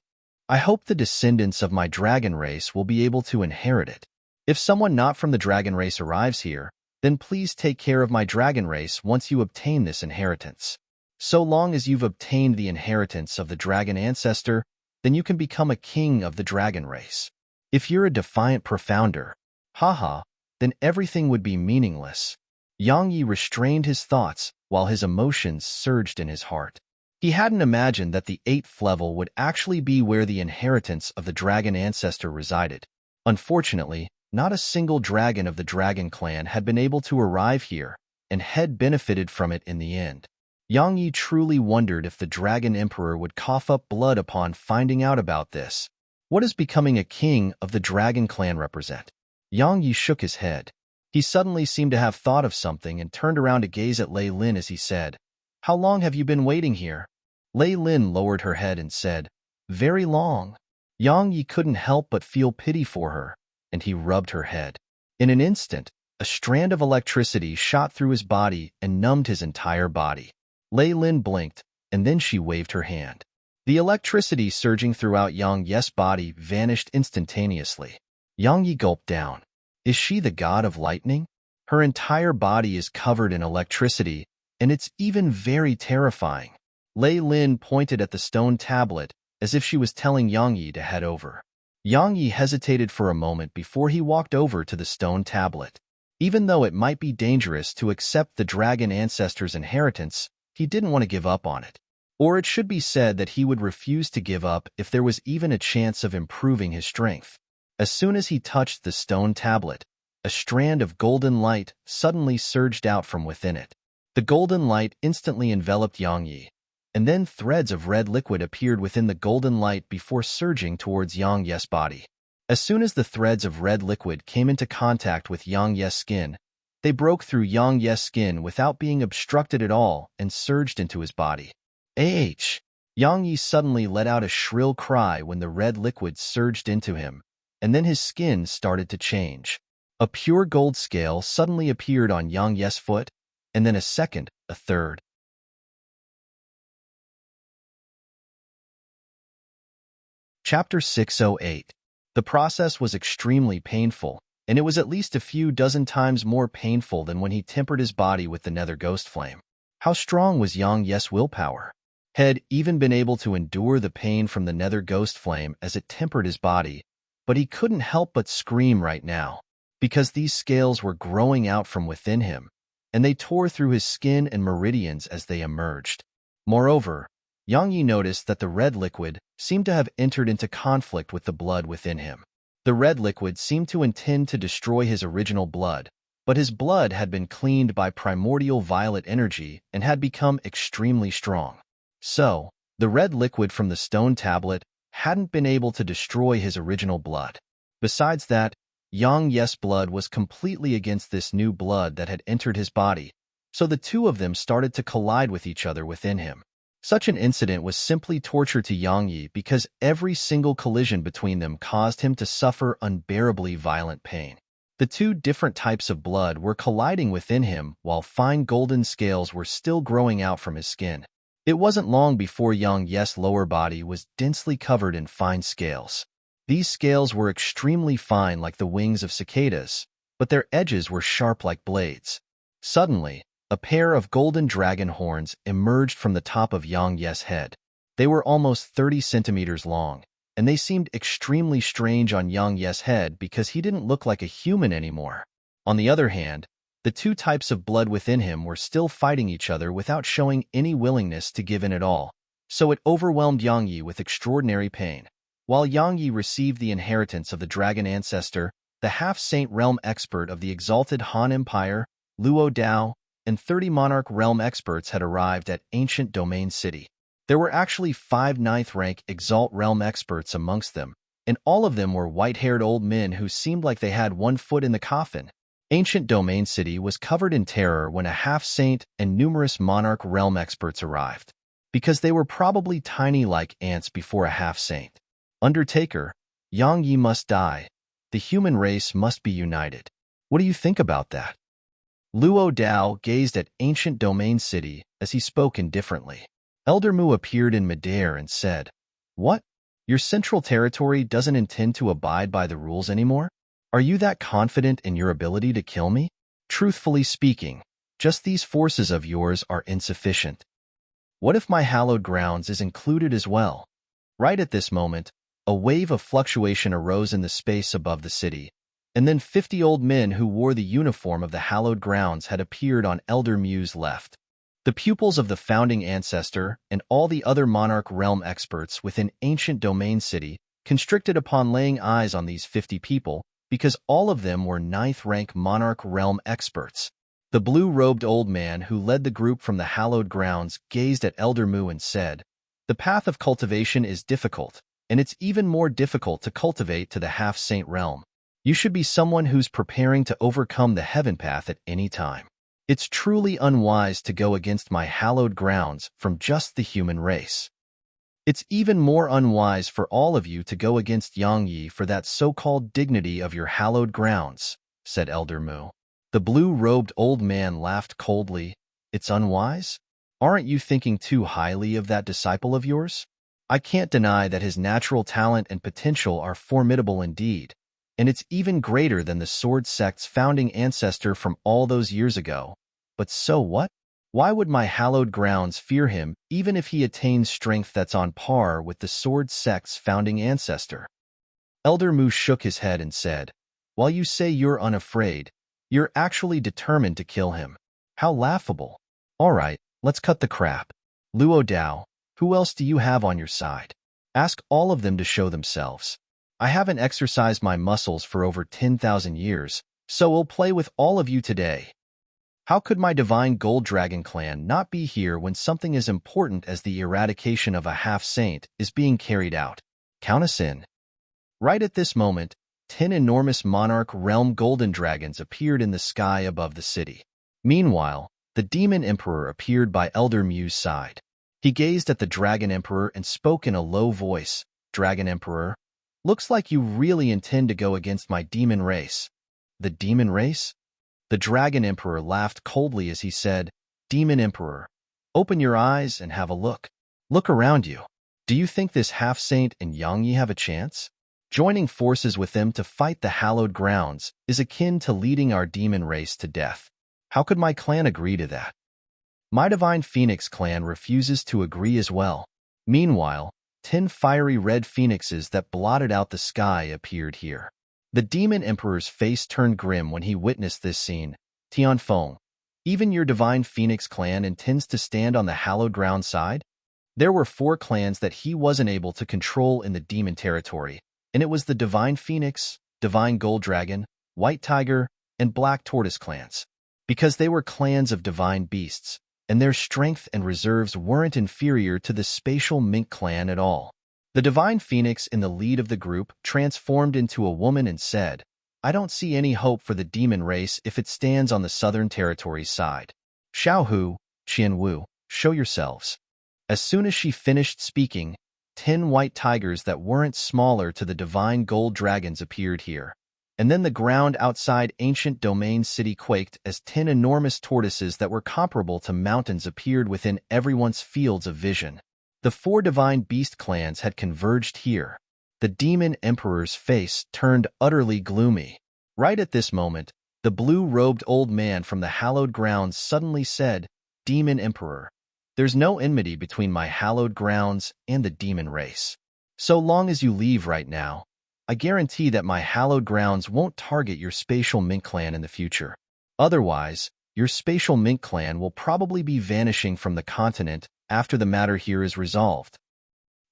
I hope the descendants of my dragon race will be able to inherit it. If someone not from the dragon race arrives here, then please take care of my dragon race once you obtain this inheritance. So long as you've obtained the inheritance of the dragon ancestor, then you can become a king of the dragon race. If you're a defiant profounder, haha, then everything would be meaningless. Yang Yi restrained his thoughts while his emotions surged in his heart. He hadn't imagined that the 8th level would actually be where the inheritance of the dragon ancestor resided. Unfortunately, not a single dragon of the dragon clan had been able to arrive here, and had benefited from it in the end. Yang Yi truly wondered if the dragon emperor would cough up blood upon finding out about this. What does becoming a king of the dragon clan represent? Yang Yi shook his head. He suddenly seemed to have thought of something and turned around to gaze at Lei Lin as he said, "How long have you been waiting here?" Lei Lin lowered her head and said, "Very long." Yang Yi couldn't help but feel pity for her, and he rubbed her head. In an instant, a strand of electricity shot through his body and numbed his entire body. Lei Lin blinked, and then she waved her hand. The electricity surging throughout Yang Yi's body vanished instantaneously. Yang Yi gulped down. Is she the god of lightning? Her entire body is covered in electricity, and it's even very terrifying. Lei Lin pointed at the stone tablet as if she was telling Yang Yi to head over. Yang Yi hesitated for a moment before he walked over to the stone tablet. Even though it might be dangerous to accept the dragon ancestor's inheritance, he didn't want to give up on it. Or it should be said that he would refuse to give up if there was even a chance of improving his strength. As soon as he touched the stone tablet, a strand of golden light suddenly surged out from within it. The golden light instantly enveloped Yang Yi, and then threads of red liquid appeared within the golden light before surging towards Yang Yi's body. As soon as the threads of red liquid came into contact with Yang Yi's skin, they broke through Yang Yi's skin without being obstructed at all and surged into his body. Ah! Yang Yi suddenly let out a shrill cry when the red liquid surged into him, and then his skin started to change. A pure gold scale suddenly appeared on Yang Yi's foot, and then a second, a third. Chapter 608. The process was extremely painful, and it was at least a few dozen times more painful than when he tempered his body with the nether ghost flame. How strong was Yang Yes' willpower? Had even been able to endure the pain from the nether ghost flame as it tempered his body, but he couldn't help but scream right now, because these scales were growing out from within him, and they tore through his skin and meridians as they emerged. Moreover, Yang Yi noticed that the red liquid seemed to have entered into conflict with the blood within him. The red liquid seemed to intend to destroy his original blood, but his blood had been cleaned by primordial violet energy and had become extremely strong. So, the red liquid from the stone tablet hadn't been able to destroy his original blood. Besides that, Yang Yes' blood was completely against this new blood that had entered his body, so the two of them started to collide with each other within him. Such an incident was simply torture to Yang Yi because every single collision between them caused him to suffer unbearably violent pain. The two different types of blood were colliding within him while fine golden scales were still growing out from his skin. It wasn't long before Yang Yes' lower body was densely covered in fine scales. These scales were extremely fine like the wings of cicadas, but their edges were sharp like blades. Suddenly, a pair of golden dragon horns emerged from the top of Yang Yes' head. They were almost 30 centimeters long, and they seemed extremely strange on Yang Yes' head because he didn't look like a human anymore. On the other hand, the two types of blood within him were still fighting each other without showing any willingness to give in at all, so it overwhelmed Yang Yi with extraordinary pain. While Yang Yi received the inheritance of the dragon ancestor, the half-saint realm expert of the exalted Han Empire, Luo Dao, and 30 monarch realm experts had arrived at ancient domain city. There were actually 5 ninth-rank exalt realm experts amongst them, and all of them were white-haired old men who seemed like they had one foot in the coffin. Ancient domain city was covered in terror when a half-saint and numerous monarch realm experts arrived, because they were probably tiny like ants before a half-saint. Undertaker, Yang Yi must die. The human race must be united. What do you think about that? Luo Dao gazed at ancient domain city as he spoke indifferently. Elder Mu appeared in midair and said, "What? Your central territory doesn't intend to abide by the rules anymore? Are you that confident in your ability to kill me? Truthfully speaking, just these forces of yours are insufficient. What if my hallowed grounds is included as well?" Right at this moment, a wave of fluctuation arose in the space above the city, and then 50 old men who wore the uniform of the hallowed grounds had appeared on Elder Mu's left. The pupils of the founding ancestor and all the other monarch realm experts within ancient domain city constricted upon laying eyes on these 50 people because all of them were 9th rank monarch realm experts. The blue-robed old man who led the group from the hallowed grounds gazed at Elder Mu and said, "The path of cultivation is difficult, and it's even more difficult to cultivate to the half-saint realm. You should be someone who's preparing to overcome the heaven path at any time. It's truly unwise to go against my hallowed grounds from just the human race. It's even more unwise for all of you to go against Yang Yi for that so-called dignity of your hallowed grounds," said Elder Mu. The blue-robed old man laughed coldly. "It's unwise? Aren't you thinking too highly of that disciple of yours? I can't deny that his natural talent and potential are formidable indeed, and it's even greater than the Sword Sect's founding ancestor from all those years ago. But so what? Why would my hallowed grounds fear him even if he attains strength that's on par with the Sword Sect's founding ancestor?" Elder Mu shook his head and said, "While you say you're unafraid, you're actually determined to kill him. How laughable. All right, let's cut the crap. Luo Dao, who else do you have on your side? Ask all of them to show themselves. I haven't exercised my muscles for over 10,000 years, so we'll play with all of you today. How could my divine gold dragon clan not be here when something as important as the eradication of a half-saint is being carried out? Count us in." Right at this moment, 10 enormous monarch realm golden dragons appeared in the sky above the city. Meanwhile, the demon emperor appeared by Elder Mu's side. He gazed at the dragon emperor and spoke in a low voice. "Dragon emperor, looks like you really intend to go against my demon race." "The demon race?" The dragon emperor laughed coldly as he said, "Demon emperor, open your eyes and have a look. Look around you. Do you think this half-saint and Yangyi have a chance? Joining forces with them to fight the hallowed grounds is akin to leading our demon race to death. How could my clan agree to that? My Divine Phoenix clan refuses to agree as well. Meanwhile, 10 fiery red phoenixes that blotted out the sky appeared here. The Demon Emperor's face turned grim when he witnessed this scene. Tianfeng, even your Divine Phoenix clan intends to stand on the hallowed ground side? There were 4 clans that he wasn't able to control in the demon territory, and it was the Divine Phoenix, Divine Gold Dragon, White Tiger, and Black Tortoise clans. Because they were clans of divine beasts, and their strength and reserves weren't inferior to the spatial mink clan at all. The Divine Phoenix in the lead of the group transformed into a woman and said, I don't see any hope for the demon race if it stands on the Southern Territory's side. Xiaohu, Qianwu, show yourselves. As soon as she finished speaking, 10 white tigers that weren't smaller to the divine gold dragons appeared here. And then the ground outside ancient domain city quaked as 10 enormous tortoises that were comparable to mountains appeared within everyone's fields of vision. The 4 divine beast clans had converged here. The demon emperor's face turned utterly gloomy. Right at this moment, the blue-robed old man from the hallowed grounds suddenly said, Demon Emperor, there's no enmity between my hallowed grounds and the demon race. So long as you leave right now, I guarantee that my hallowed grounds won't target your spatial mink clan in the future. Otherwise, your spatial mink clan will probably be vanishing from the continent after the matter here is resolved.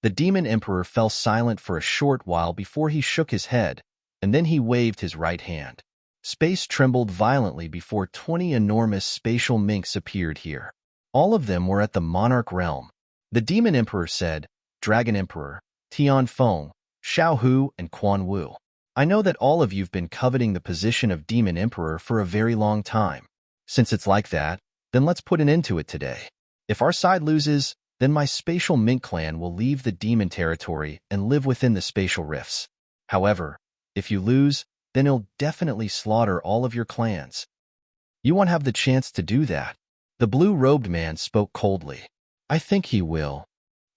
The demon emperor fell silent for a short while before he shook his head, and then he waved his right hand. Space trembled violently before 20 enormous spatial minks appeared here. All of them were at the monarch realm. The demon emperor said, Dragon Emperor, Tianfeng, Xiaohu, and Quan Wu. I know that all of you've been coveting the position of demon emperor for a very long time. Since it's like that, then let's put an end to it today. If our side loses, then my spatial mink clan will leave the demon territory and live within the spatial rifts. However, if you lose, then it'll definitely slaughter all of your clans. You won't have the chance to do that. The blue-robed man spoke coldly. I think he will.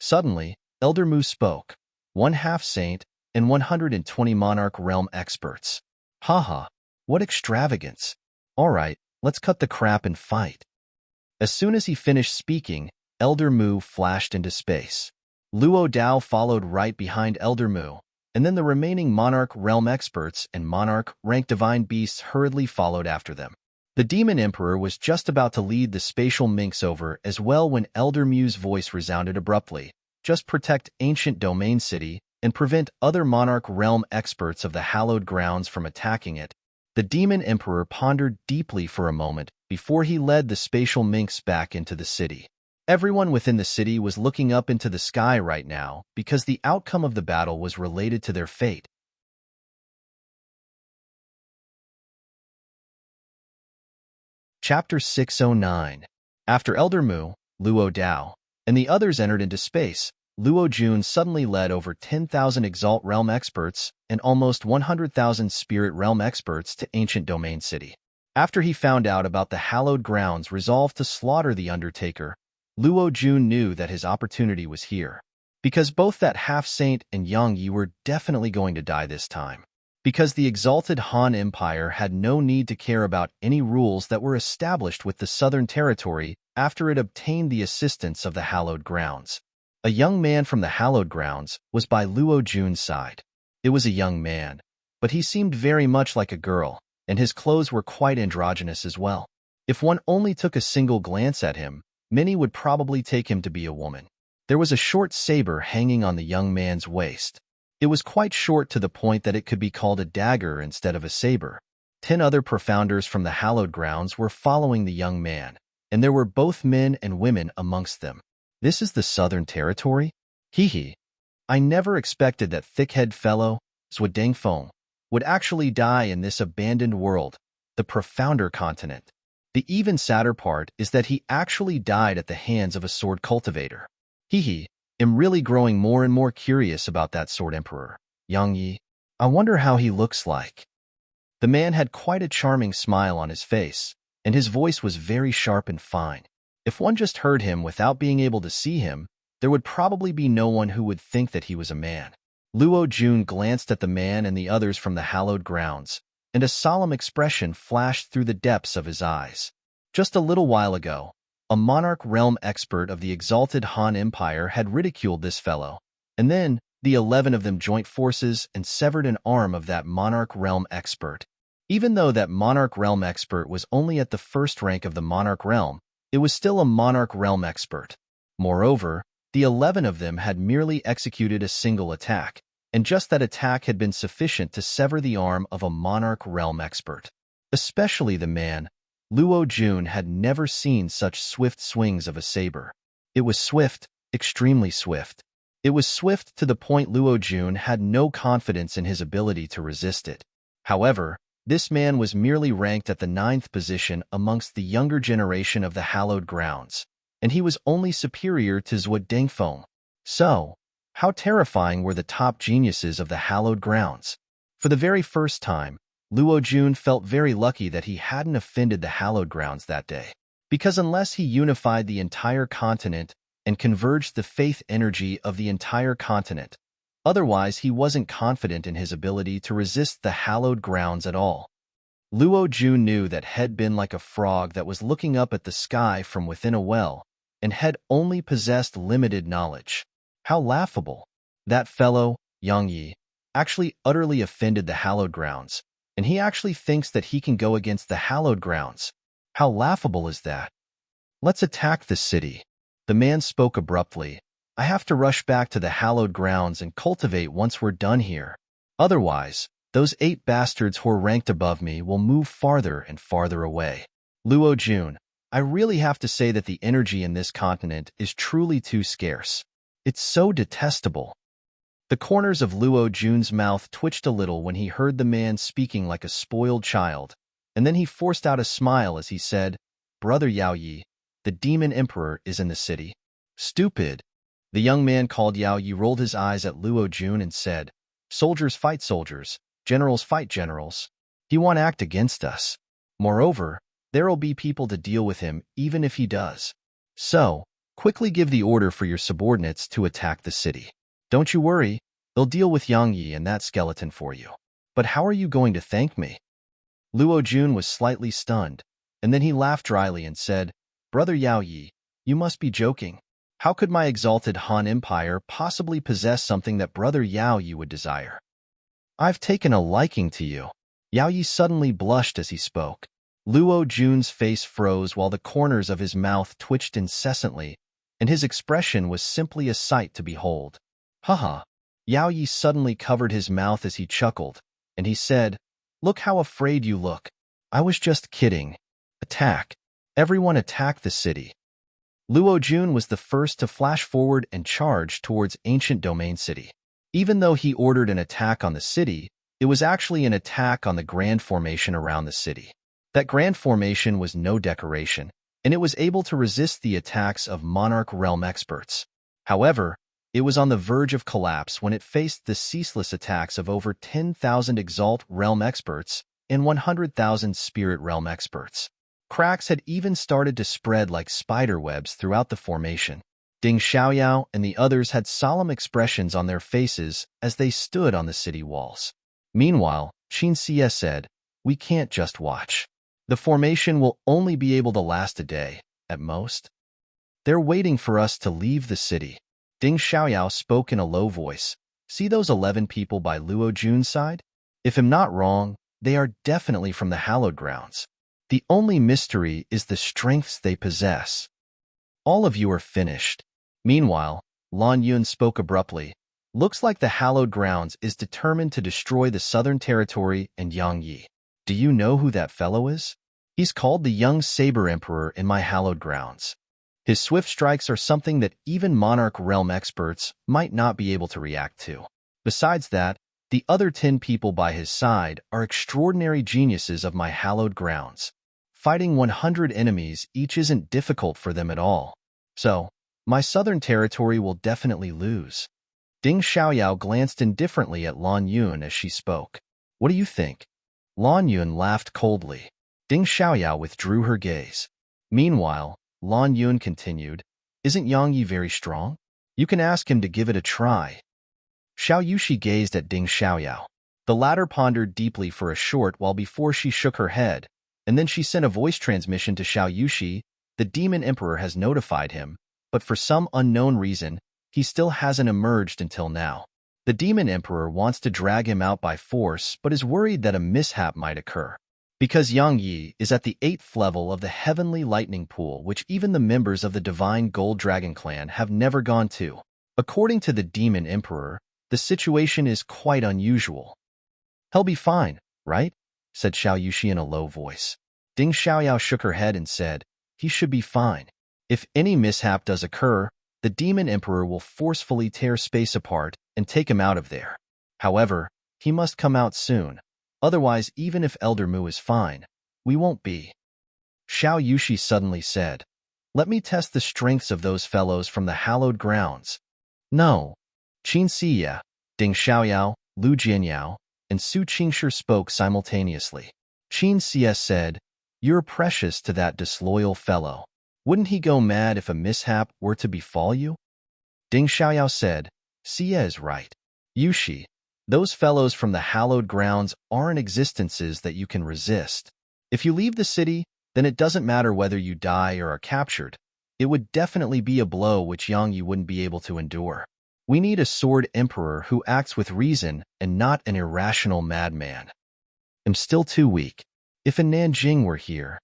Suddenly, Elder Mu spoke. 1 half-saint and 120 monarch realm experts. Haha, what extravagance. All right, let's cut the crap and fight. As soon as he finished speaking, Elder Mu flashed into space. Luo Dao followed right behind Elder Mu, and then the remaining monarch realm experts and monarch rank divine beasts hurriedly followed after them. The demon emperor was just about to lead the spatial minks over as well when Elder Mu's voice resounded abruptly. Just protect ancient domain city and prevent other monarch realm experts of the hallowed grounds from attacking it. The demon emperor pondered deeply for a moment before he led the spatial minks back into the city. Everyone within the city was looking up into the sky right now because the outcome of the battle was related to their fate. Chapter 609. After Elder Mu, Luo Dao, and the others entered into space, Luo Jun suddenly led over 10,000 Exalt Realm experts and almost 100,000 Spirit Realm experts to Ancient Domain City. After he found out about the hallowed grounds resolved to slaughter the Undertaker, Luo Jun knew that his opportunity was here. Because both that half-saint and Yang Yi were definitely going to die this time. Because the exalted Han Empire had no need to care about any rules that were established with the Southern Territory after it obtained the assistance of the hallowed grounds. A young man from the hallowed grounds was by Luo Jun's side. It was a young man, but he seemed very much like a girl, and his clothes were quite androgynous as well. If one only took a single glance at him, many would probably take him to be a woman. There was a short saber hanging on the young man's waist. It was quite short to the point that it could be called a dagger instead of a saber. 10 other profounders from the hallowed grounds were following the young man, and there were both men and women amongst them. This is the Southern Territory? Hee. I never expected that thick-head fellow, Zhuo Dengfeng, would actually die in this abandoned world, the profounder continent. The even sadder part is that he actually died at the hands of a sword cultivator. I'm really growing more and more curious about that sword emperor, Yang Yi. I wonder how he looks like. The man had quite a charming smile on his face, and his voice was very sharp and fine. If one just heard him without being able to see him, there would probably be no one who would think that he was a man. Luo Jun glanced at the man and the others from the hallowed grounds, and a solemn expression flashed through the depths of his eyes. Just a little while ago, a monarch realm expert of the exalted Han Empire had ridiculed this fellow, and then the 11 of them joined forces and severed an arm of that monarch realm expert. Even though that monarch realm expert was only at the first rank of the monarch realm, it was still a monarch realm expert. Moreover, the 11 of them had merely executed a single attack, and just that attack had been sufficient to sever the arm of a monarch realm expert. Especially the man, Luo Jun had never seen such swift swings of a saber. It was swift, extremely swift. It was swift to the point Luo Jun had no confidence in his ability to resist it. However, this man was merely ranked at the 9th position amongst the younger generation of the hallowed grounds, and he was only superior to Zhuo Dengfeng. So, how terrifying were the top geniuses of the hallowed grounds? For the very first time, Luo Jun felt very lucky that he hadn't offended the hallowed grounds that day. Because unless he unified the entire continent and converged the faith energy of the entire continent, otherwise he wasn't confident in his ability to resist the hallowed grounds at all. Luo Jun knew that had been like a frog that was looking up at the sky from within a well, and had only possessed limited knowledge. How laughable! That fellow, Yang Yi, actually utterly offended the hallowed grounds, and he actually thinks that he can go against the hallowed grounds. How laughable is that? Let's attack the city. The man spoke abruptly. I have to rush back to the hallowed grounds and cultivate once we're done here. Otherwise, those 8 bastards who are ranked above me will move farther and farther away. Luo Jun, I really have to say that the energy in this continent is truly too scarce. It's so detestable. The corners of Luo Jun's mouth twitched a little when he heard the man speaking like a spoiled child, and then he forced out a smile as he said, Brother Yao Yi, the demon emperor is in the city. Stupid. The young man called Yao Yi rolled his eyes at Luo Jun and said, Soldiers fight soldiers, generals fight generals. He won't act against us. Moreover, there'll be people to deal with him even if he does. So, quickly give the order for your subordinates to attack the city. Don't you worry, they'll deal with Yang Yi and that skeleton for you. But how are you going to thank me? Luo Jun was slightly stunned, and then he laughed dryly and said, Brother Yao Yi, you must be joking. How could my exalted Han Empire possibly possess something that Brother Yao Yi would desire? I've taken a liking to you. Yao Yi suddenly blushed as he spoke. Luo Jun's face froze while the corners of his mouth twitched incessantly, and his expression was simply a sight to behold. Haha. Yao Yi suddenly covered his mouth as he chuckled, and he said, Look how afraid you look. I was just kidding. Attack. Everyone attack the city. Luo Jun was the first to flash forward and charge towards ancient domain city. Even though he ordered an attack on the city, it was actually an attack on the grand formation around the city. That grand formation was no decoration, and it was able to resist the attacks of monarch realm experts. However, it was on the verge of collapse when it faced the ceaseless attacks of over 10,000 Exalt realm experts and 100,000 Spirit realm experts. Cracks had even started to spread like spider webs throughout the formation. Ding Xiaoyao and the others had solemn expressions on their faces as they stood on the city walls. Meanwhile, Qin Xie said, We can't just watch. The formation will only be able to last a day, at most. They're waiting for us to leave the city. Ding Xiaoyao spoke in a low voice. See those 11 people by Luo Jun's side? If I'm not wrong, they are definitely from the hallowed grounds. The only mystery is the strengths they possess. All of you are finished. Meanwhile, Lan Yun spoke abruptly. Looks like the hallowed grounds is determined to destroy the southern territory and Yang Yi. Do you know who that fellow is? He's called the young saber emperor in my hallowed grounds. His swift strikes are something that even monarch realm experts might not be able to react to. Besides that, the other 10 people by his side are extraordinary geniuses of my hallowed grounds. Fighting 100 enemies each isn't difficult for them at all. So, my southern territory will definitely lose. Ding Xiaoyao glanced indifferently at Lan Yun as she spoke. What do you think? Lan Yun laughed coldly. Ding Xiaoyao withdrew her gaze. Meanwhile, Lan Yun continued, Isn't Yang Yi very strong? You can ask him to give it a try. Xiao Yushi gazed at Ding Xiaoyao. The latter pondered deeply for a short while before she shook her head, and then she sent a voice transmission to Xiao Yushi. The Demon Emperor has notified him, but for some unknown reason, he still hasn't emerged until now. The Demon Emperor wants to drag him out by force, but is worried that a mishap might occur. Because Yang Yi is at the 8th level of the Heavenly Lightning Pool, which even the members of the Divine Gold Dragon Clan have never gone to. According to the Demon Emperor, the situation is quite unusual. "He'll be fine, right?" said Xiao Yushi in a low voice. Ding Xiaoyao shook her head and said, "He should be fine. If any mishap does occur, the Demon Emperor will forcefully tear space apart and take him out of there. However, he must come out soon. Otherwise, even if Elder Mu is fine, we won't be." Xiao Yushi suddenly said, "Let me test the strengths of those fellows from the hallowed grounds." "No." Qin Siya, Ding Xiaoyao, Lu Jianyao, and Su Qingshi spoke simultaneously. Qin Siya said, "You're precious to that disloyal fellow. Wouldn't he go mad if a mishap were to befall you?" Ding Xiaoyao said, "Siya is right. Yushi, those fellows from the hallowed grounds aren't existences that you can resist. If you leave the city, then it doesn't matter whether you die or are captured. It would definitely be a blow which Yang Yi wouldn't be able to endure. We need a sword emperor who acts with reason and not an irrational madman." "I'm still too weak. If a Nanjing were here."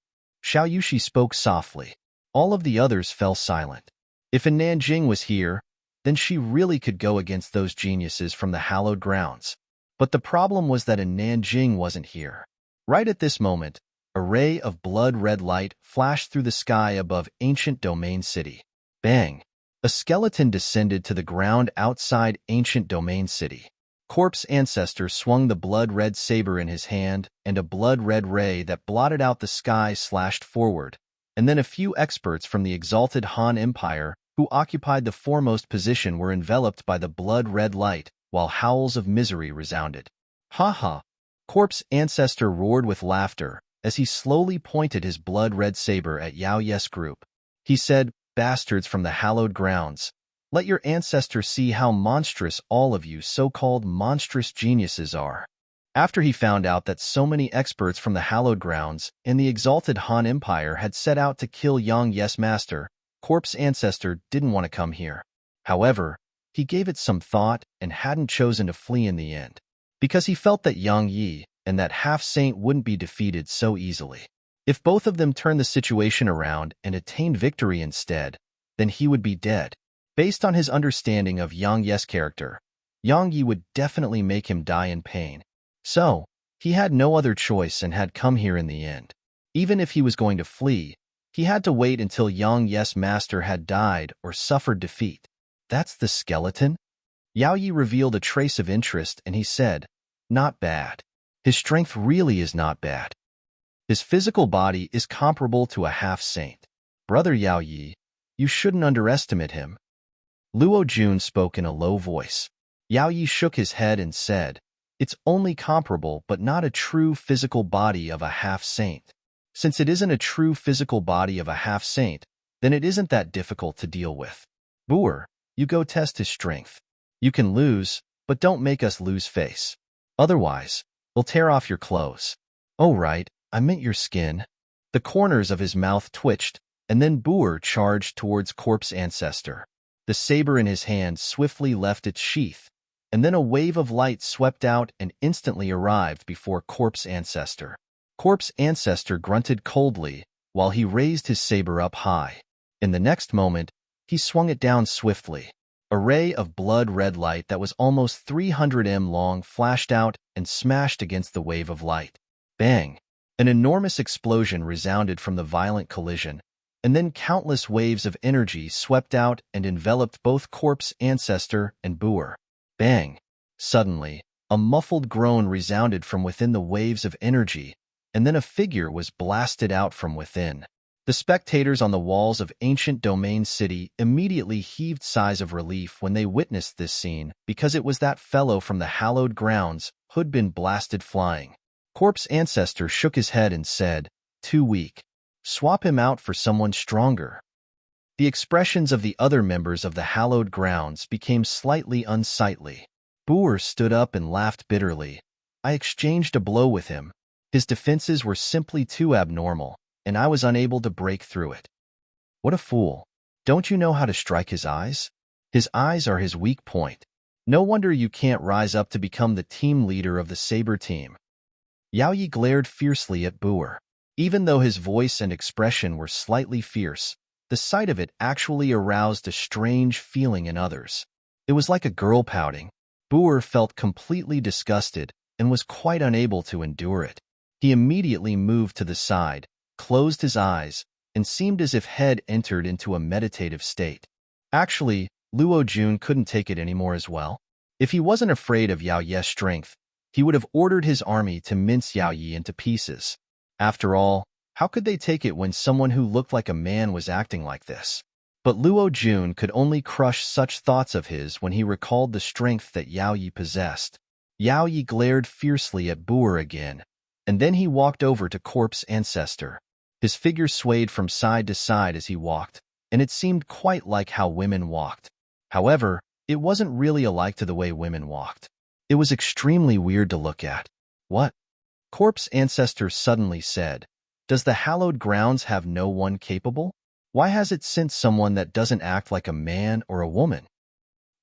Xiao Yushi spoke softly. All of the others fell silent. If a Nanjing was here, then she really could go against those geniuses from the hallowed grounds. But the problem was that a Nanjing wasn't here. Right at this moment, a ray of blood-red light flashed through the sky above ancient Domain City. Bang! A skeleton descended to the ground outside ancient Domain City. Corpse Ancestor swung the blood-red saber in his hand, and a blood-red ray that blotted out the sky slashed forward, and then a few experts from the exalted Han Empire who occupied the foremost position were enveloped by the blood-red light, while howls of misery resounded. "Ha ha!" Corpse Ancestor roared with laughter as he slowly pointed his blood-red saber at Yao Yes group. He said, "Bastards from the hallowed grounds, let your ancestors see how monstrous all of you so-called monstrous geniuses are." After he found out that so many experts from the hallowed grounds and the exalted Han Empire had set out to kill Yang Yes Master, Corpse Ancestor didn't want to come here. However, he gave it some thought and hadn't chosen to flee in the end, because he felt that Yang Yi and that half-saint wouldn't be defeated so easily. If both of them turned the situation around and attained victory instead, then he would be dead. Based on his understanding of Yang Yes character, Yang Yi would definitely make him die in pain. So, he had no other choice and had come here in the end. Even if he was going to flee, he had to wait until Yang Yes Master had died or suffered defeat. "That's the skeleton?" Yao Yi revealed a trace of interest and he said, "Not bad. His strength really is not bad. His physical body is comparable to a half-saint. Brother Yao Yi, you shouldn't underestimate him." Luo Jun spoke in a low voice. Yao Yi shook his head and said, "It's only comparable but not a true physical body of a half-saint. Since it isn't a true physical body of a half-saint, then it isn't that difficult to deal with. Boer, you go test his strength. You can lose, but don't make us lose face. Otherwise, we'll tear off your clothes." "Oh right, I meant your skin." The corners of his mouth twitched, and then Boer charged towards Corpse Ancestor. The saber in his hand swiftly left its sheath, and then a wave of light swept out and instantly arrived before Corpse Ancestor. Corpse Ancestor grunted coldly while he raised his saber up high. In the next moment, he swung it down swiftly. A ray of blood-red light that was almost 300 m long flashed out and smashed against the wave of light. Bang! An enormous explosion resounded from the violent collision, and then countless waves of energy swept out and enveloped both Corpse Ancestor and Boer. Bang! Suddenly, a muffled groan resounded from within the waves of energy, and then a figure was blasted out from within. The spectators on the walls of ancient Domain City immediately heaved sighs of relief when they witnessed this scene, because it was that fellow from the hallowed grounds who'd been blasted flying. Corpse Ancestor shook his head and said, "Too weak. Swap him out for someone stronger." The expressions of the other members of the hallowed grounds became slightly unsightly. Boer stood up and laughed bitterly. I exchanged a blow with him. His defenses were simply too abnormal, and I was unable to break through it. What a fool. Don't you know how to strike his eyes? His eyes are his weak point. No wonder you can't rise up to become the team leader of the Saber team. Yao Yi glared fiercely at Boer. Even though his voice and expression were slightly fierce, the sight of it actually aroused a strange feeling in others. It was like a girl pouting. Boer felt completely disgusted and was quite unable to endure it. He immediately moved to the side, closed his eyes, and seemed as if head entered into a meditative state. Actually, Luo Jun couldn't take it anymore as well. If he wasn't afraid of Yao Ye's strength, he would have ordered his army to mince Yao Yi into pieces. After all, how could they take it when someone who looked like a man was acting like this? But Luo Jun could only crush such thoughts of his when he recalled the strength that Yao Yi possessed. Yao Yi glared fiercely at Boer again, and then he walked over to Corpse Ancestor. His figure swayed from side to side as he walked, and it seemed quite like how women walked. However, it wasn't really alike to the way women walked. It was extremely weird to look at. What? Corpse Ancestor suddenly said, "Does the hallowed grounds have no one capable? Why has it sent someone that doesn't act like a man or a woman?"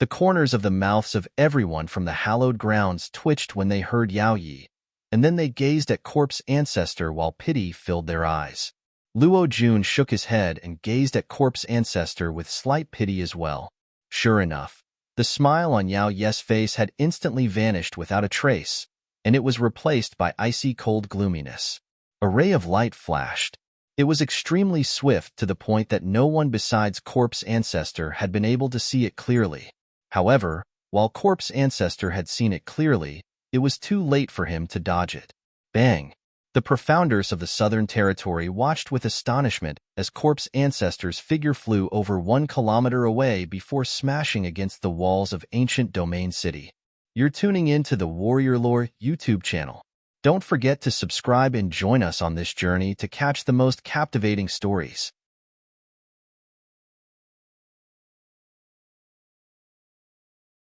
The corners of the mouths of everyone from the hallowed grounds twitched when they heard Yao Yi, and then they gazed at Corpse Ancestor while pity filled their eyes. Luo Jun shook his head and gazed at Corpse Ancestor with slight pity as well. Sure enough, the smile on Yao Ye's face had instantly vanished without a trace, and it was replaced by icy cold gloominess. A ray of light flashed. It was extremely swift to the point that no one besides Corpse Ancestor had been able to see it clearly. However, while Corpse Ancestor had seen it clearly, it was too late for him to dodge it. Bang! The profounders of the Southern Territory watched with astonishment as Corpse Ancestor's figure flew over 1 kilometer away before smashing against the walls of ancient Domain City. You're tuning in to the Warrior Lore YouTube channel. Don't forget to subscribe and join us on this journey to catch the most captivating stories.